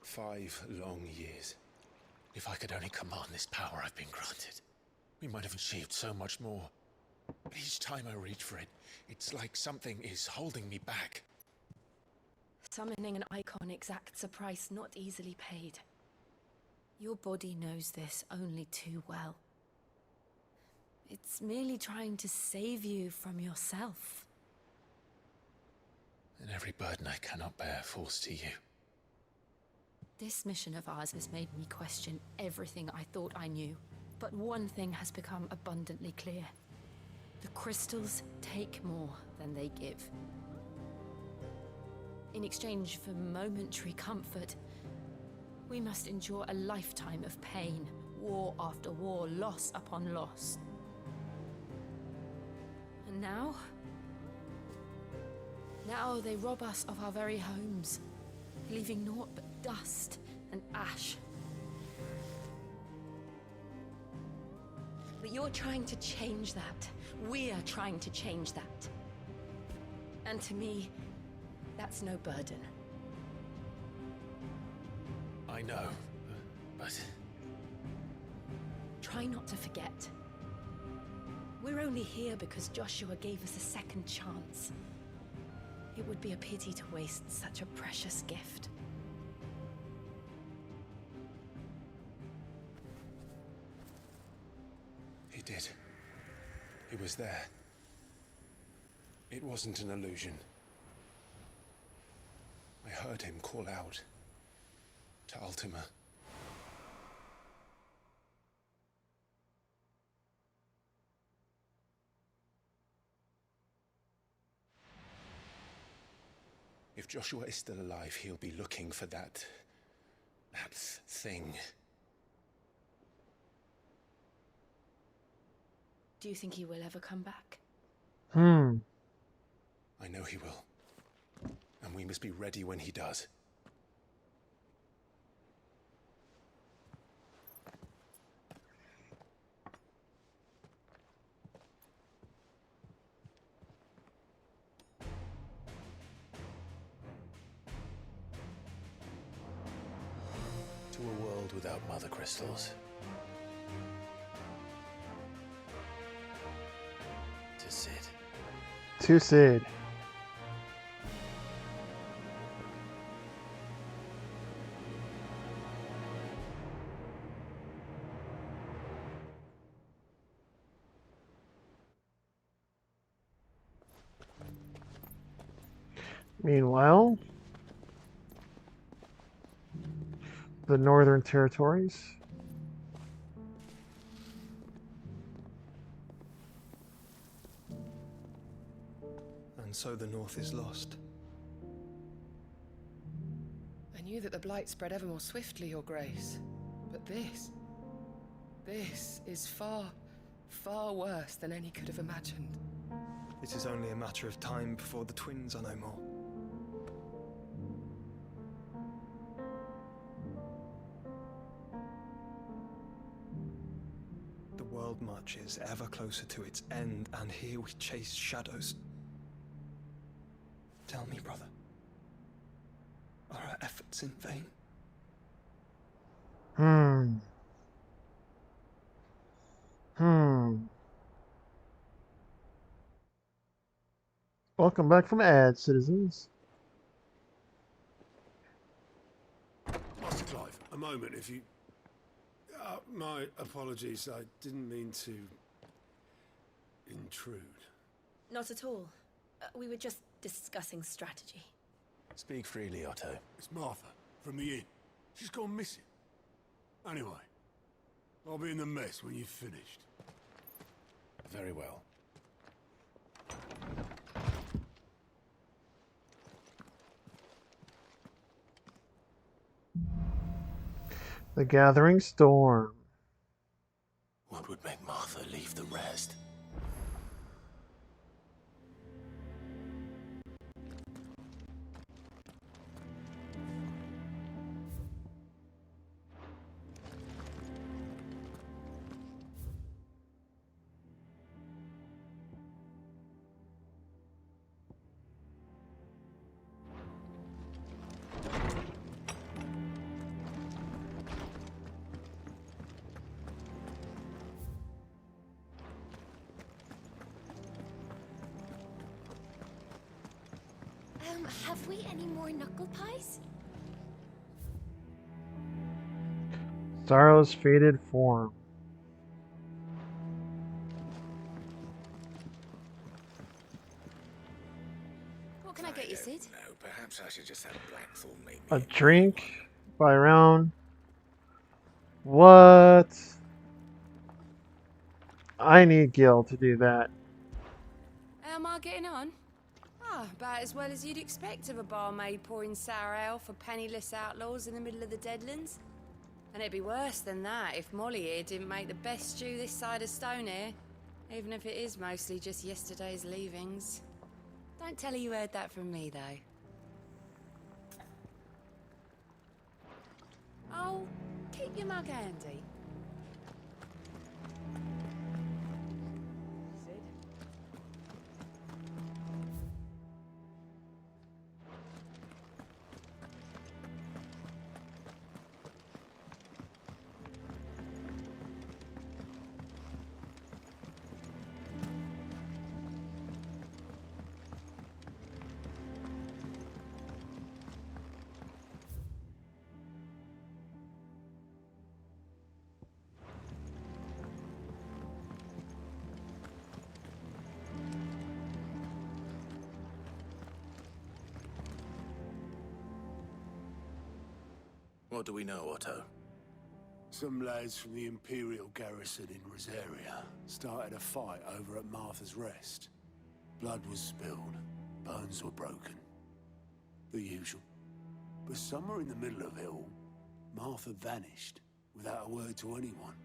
5 long years. If I could only command this power I've been granted, we might have achieved so much more. But each time I reach for it, it's like something is holding me back. Summoning an icon exacts a price not easily paid. Your body knows this only too well. It's merely trying to save you from yourself. And every burden I cannot bear falls to you. This mission of ours has made me question everything I thought I knew. But one thing has become abundantly clear. The crystals take more than they give. In exchange for momentary comfort, we must endure a lifetime of pain, war after war, loss upon loss. And now they rob us of our very homes, leaving naught but dust and ash. But you're trying to change that. We are trying to change that. And to me, that's no burden. I know, but... Try not to forget. We're only here because Joshua gave us a second chance. It would be a pity to waste such a precious gift. He did. He was there. It wasn't an illusion. I heard him call out to Ultima. If Joshua is still alive, he'll be looking for that thing. Do you think he will ever come back? I know he will. And we must be ready when he does. To a world without mother crystals. To Sid. To Sid. Meanwhile, the Northern Territories. And so the North is lost. I knew that the Blight spread ever more swiftly, Your Grace. But this is far, far worse than any could have imagined. It is only a matter of time before the twins are no more. The world marches ever closer to its end, and here we chase shadows. Tell me, brother, are our efforts in vain? Welcome back from ads, citizens. Master Clive, a moment, if you... my apologies, I didn't mean to... intrude. Not at all. We were just discussing strategy. Speak freely, Otto. It's Martha, from the inn. She's gone missing. Anyway, I'll be in the mess when you've finished. Very well. The Gathering Storm. What would make Martha leave the rest? Have we any more knuckle pies? Sorrow's faded form. What can I get you, Sid? No, perhaps I should just have Blackthorn make me A drink by round. What? I need Gil to do that. How am I getting on? Ah, about as well as you'd expect of a barmaid pouring sour ale for penniless outlaws in the middle of the Deadlands. And it'd be worse than that if Molly here didn't make the best stew this side of Stonehair, even if it is mostly just yesterday's leavings. Don't tell her you heard that from me, though. Oh, keep your mug handy. What do we know, Otto? Some lads from the Imperial garrison in Rosaria started a fight over at Martha's Rest. Blood was spilled, bones were broken. The usual. But somewhere in the middle of it all, Martha vanished without a word to anyone.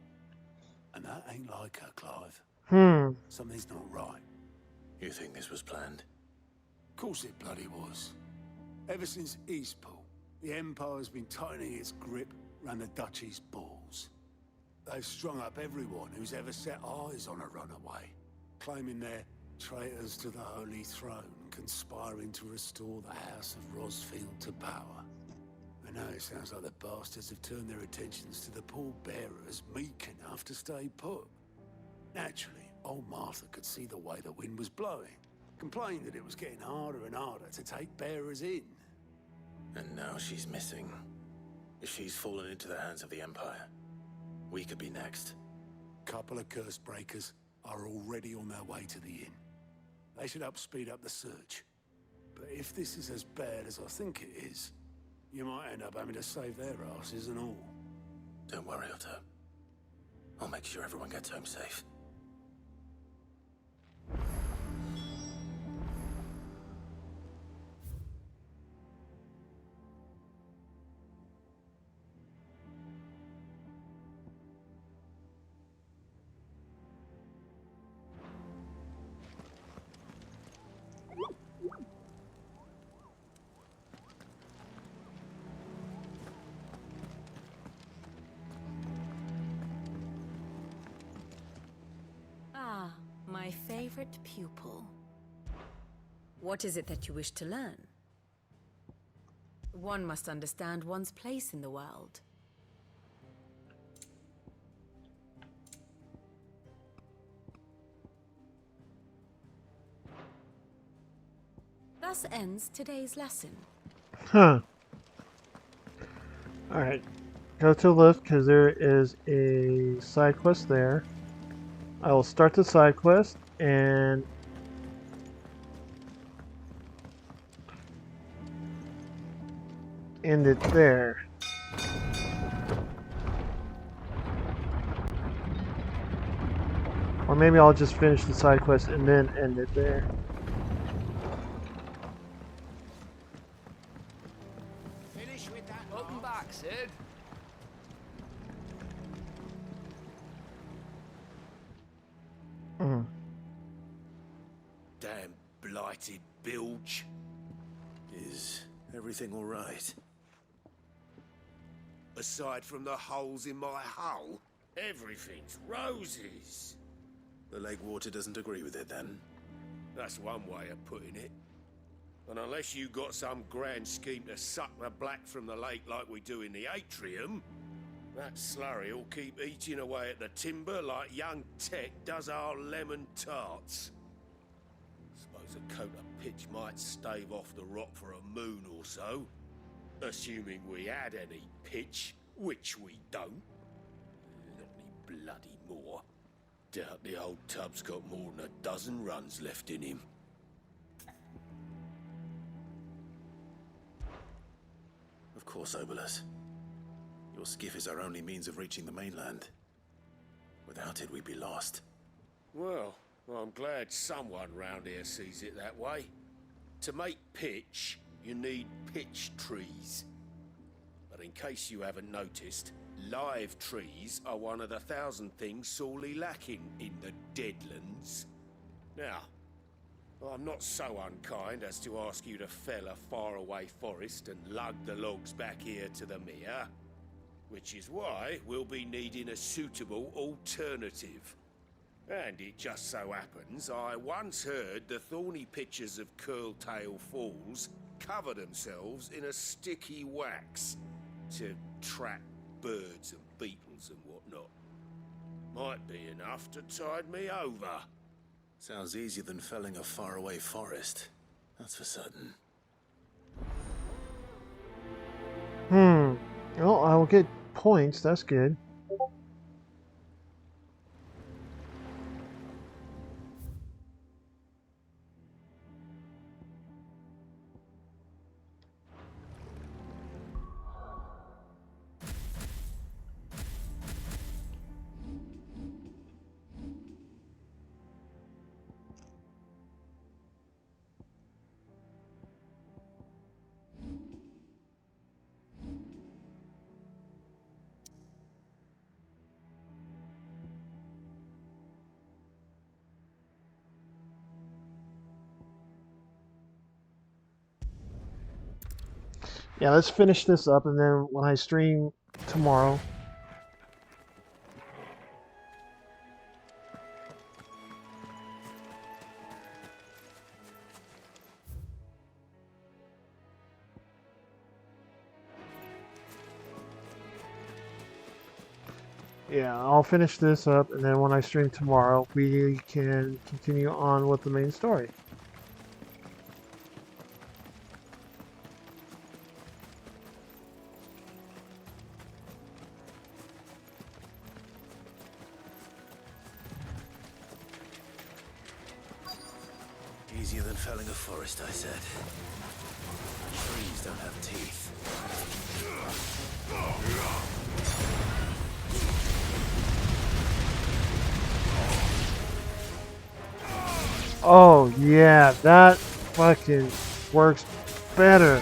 And that ain't like her, Clive. Something's not right. You think this was planned? Of course it bloody was. Ever since Eastpool, the Empire's been tightening its grip around the Duchy's balls. They've strung up everyone who's ever set eyes on a runaway, claiming they're traitors to the Holy Throne, conspiring to restore the House of Rosfield to power. And now it sounds like the bastards have turned their attentions to the pallbearers meek enough to stay put. Naturally, old Martha could see the way the wind was blowing, complained that it was getting harder and harder to take bearers in. And now she's missing. If she's fallen into the hands of the Empire, we could be next. Couple of curse breakers are already on their way to the inn. They should help speed up the search. But if this is as bad as I think it is, you might end up having to save their asses and all. Don't worry, Otto. I'll make sure everyone gets home safe. My favorite pupil. What is it that you wish to learn? One must understand one's place in the world. Thus ends today's lesson. Huh. Alright. Go to the left because there is a side quest there. I will start the side quest and end it there. Or maybe I'll just finish the side quest and then end it there. Finish with that. Welcome back, Sid. Damn blighted bilge. Is everything all right? Aside from the holes in my hull, everything's roses. The lake water doesn't agree with it, then? That's one way of putting it. And unless you got some grand scheme to suck the black from the lake like we do in the atrium, that slurry'll keep eating away at the timber like young Tech does our lemon tarts. Suppose a coat of pitch might stave off the rock for a moon or so, assuming we had any pitch, which we don't. Not any bloody more. Doubt the old tub's got more than a dozen runs left in him. Of course, Obolus. Your skiff is our only means of reaching the mainland. Without it, we'd be lost. Well, I'm glad someone round here sees it that way. To make pitch, you need pitch trees. But in case you haven't noticed, live trees are one of the 1,000 things sorely lacking in the Deadlands. Now, I'm not so unkind as to ask you to fell a faraway forest and lug the logs back here to the mere, which is why we'll be needing a suitable alternative. And it just so happens I once heard the thorny pitchers of Curltail Falls cover themselves in a sticky wax to trap birds and beetles and whatnot. Might be enough to tide me over. Sounds easier than felling a faraway forest. That's for certain. Well, I will get points. That's good. Yeah, let's finish this up, and then when I stream tomorrow. Yeah, I'll finish this up, and then when I stream tomorrow, we can continue on with the main story. Easier than felling a forest, I said. Trees don't have teeth. Oh, yeah, that fucking works better.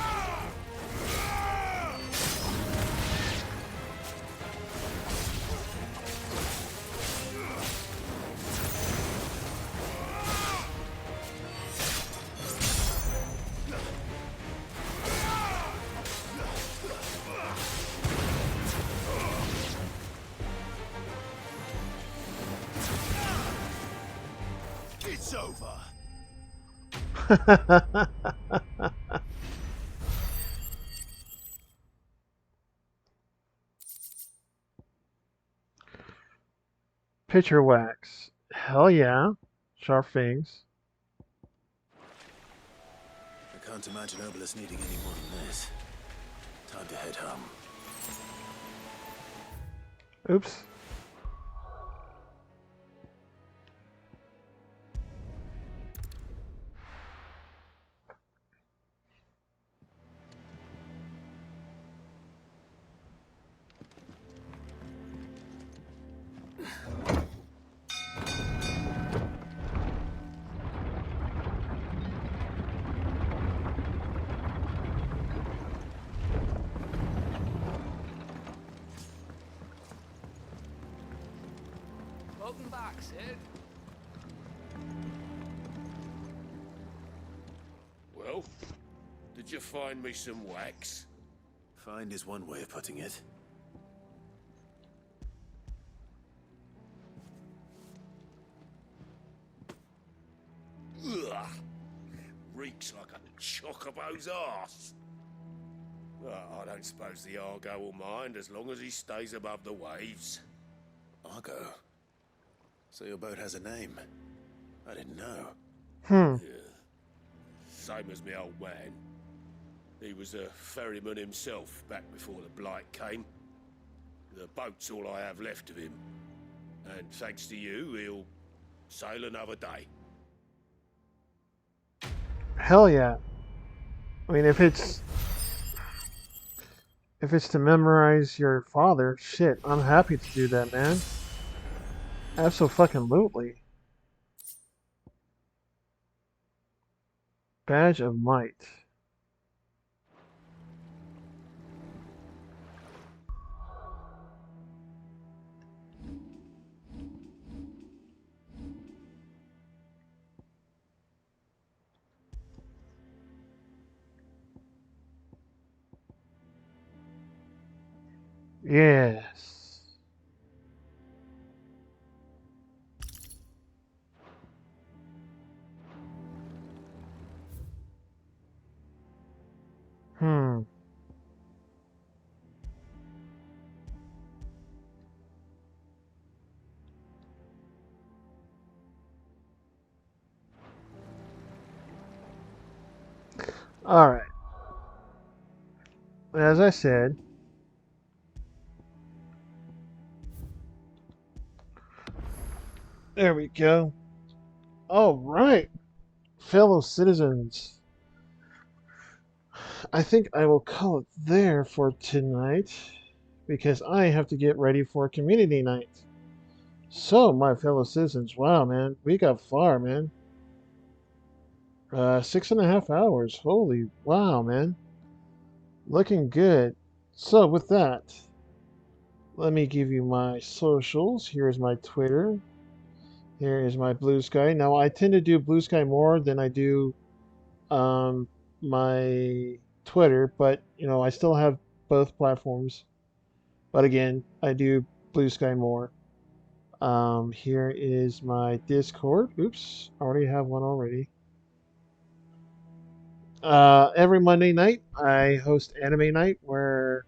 It's over. Picture wax. Hell yeah. Sharp fangs. I can't imagine Obelisk needing any more than this. Time to head home. Oops. Welcome back, Sid. Well, did you find me some wax? Find is one way of putting it. Ugh. Reeks like a chocobo's arse. Well, I don't suppose the Argo will mind as long as he stays above the waves. Argo? So your boat has a name? I didn't know. Hmm. Same as me old man. He was a ferryman himself back before the Blight came. The boat's all I have left of him. And thanks to you, he'll sail another day. Hell yeah. I mean, if it's to memorize your father, shit, I'm happy to do that, man. Absolutely. Badge of Might. Yes. Hmm. Alright. As I said, there we go. All right, fellow citizens. I think I will call it there for tonight because I have to get ready for community night. So, my fellow citizens, wow, man, we got far, man. 6.5 hours. Holy wow, man. Looking good. So, with that, let me give you my socials. Here is my Twitter. Here is my Blue Sky. Now, I tend to do Blue Sky more than I do my Twitter, but I still have both platforms. But again, I do Blue Sky more. Here is my Discord. Oops, I already have one already. Every Monday night, I host Anime Night, where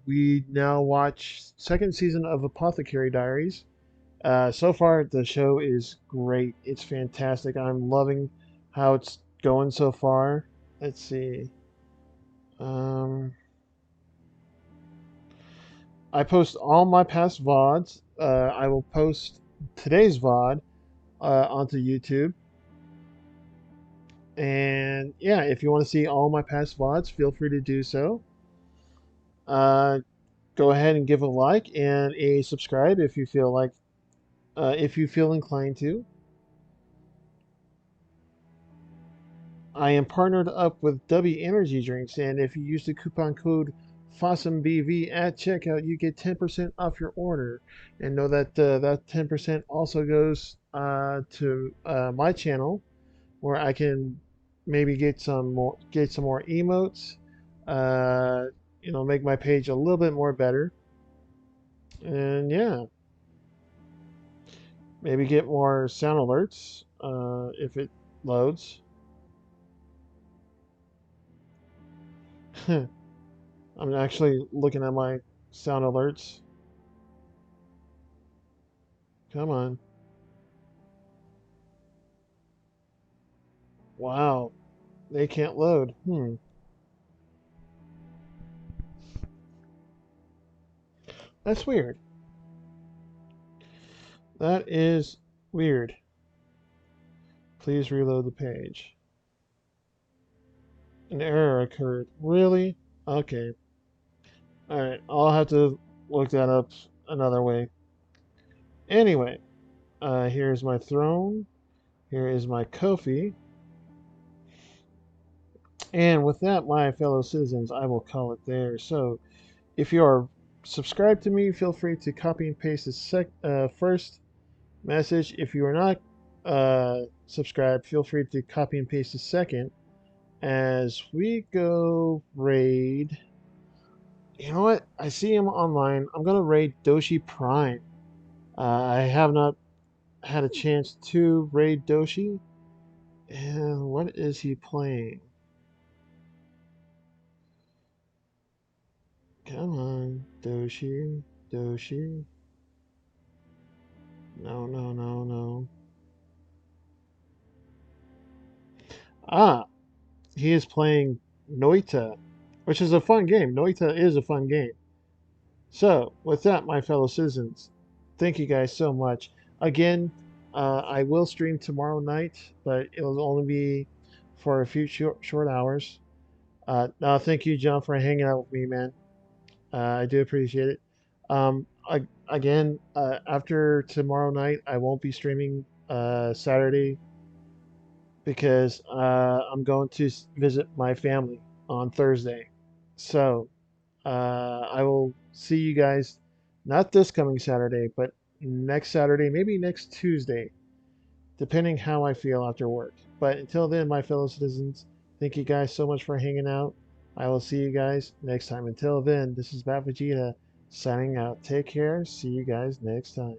we now watch second season of Apothecary Diaries. So far, the show is great. It's fantastic. I'm loving how it's going so far. Let's see. Um, I post all my past VODs. I will post today's VOD onto YouTube. And yeah, if you want to see all my past VODs, feel free to do so. Uh, Go ahead and give a like and a subscribe if you feel like, if you feel inclined to. I am partnered up with W Energy Drinks, and if you use the coupon code FOSSUMBV at checkout, you get 10% off your order. And know that that 10% also goes to my channel, where I can maybe get some more emotes, uh, make my page a little bit more better, and yeah, maybe get more sound alerts if it loads. I'm actually looking at my sound alerts. Come on. Wow. They can't load. That's weird. That is weird. Please reload the page. An error occurred. Really? Okay. Alright. I'll have to look that up another way. Anyway, here's my throne. Here is my Kofi. And with that, my fellow citizens, I will call it there. So, if you are subscribed to me, feel free to copy and paste the first message. If you are not subscribed, feel free to copy and paste the second. As we go raid, you know what? I see him online. I'm gonna raid Doshi Prime. I have not had a chance to raid Doshi. And what is he playing? Come on, Doshi, Doshi. No, no, no, no. Ah, he is playing Noita, which is a fun game. Noita is a fun game. So, with that, my fellow citizens, thank you guys so much. Again, I will stream tomorrow night, but it'll only be for a few short hours. No, thank you, John, for hanging out with me, man. I do appreciate it. Again, after tomorrow night, I won't be streaming Saturday because I'm going to visit my family on Thursday. So I will see you guys not this coming Saturday, but next Saturday, maybe next Tuesday, depending how I feel after work. But until then, my fellow citizens, thank you guys so much for hanging out. I will see you guys next time. Until then, this is Bat Vegeta signing out. Take care. See you guys next time.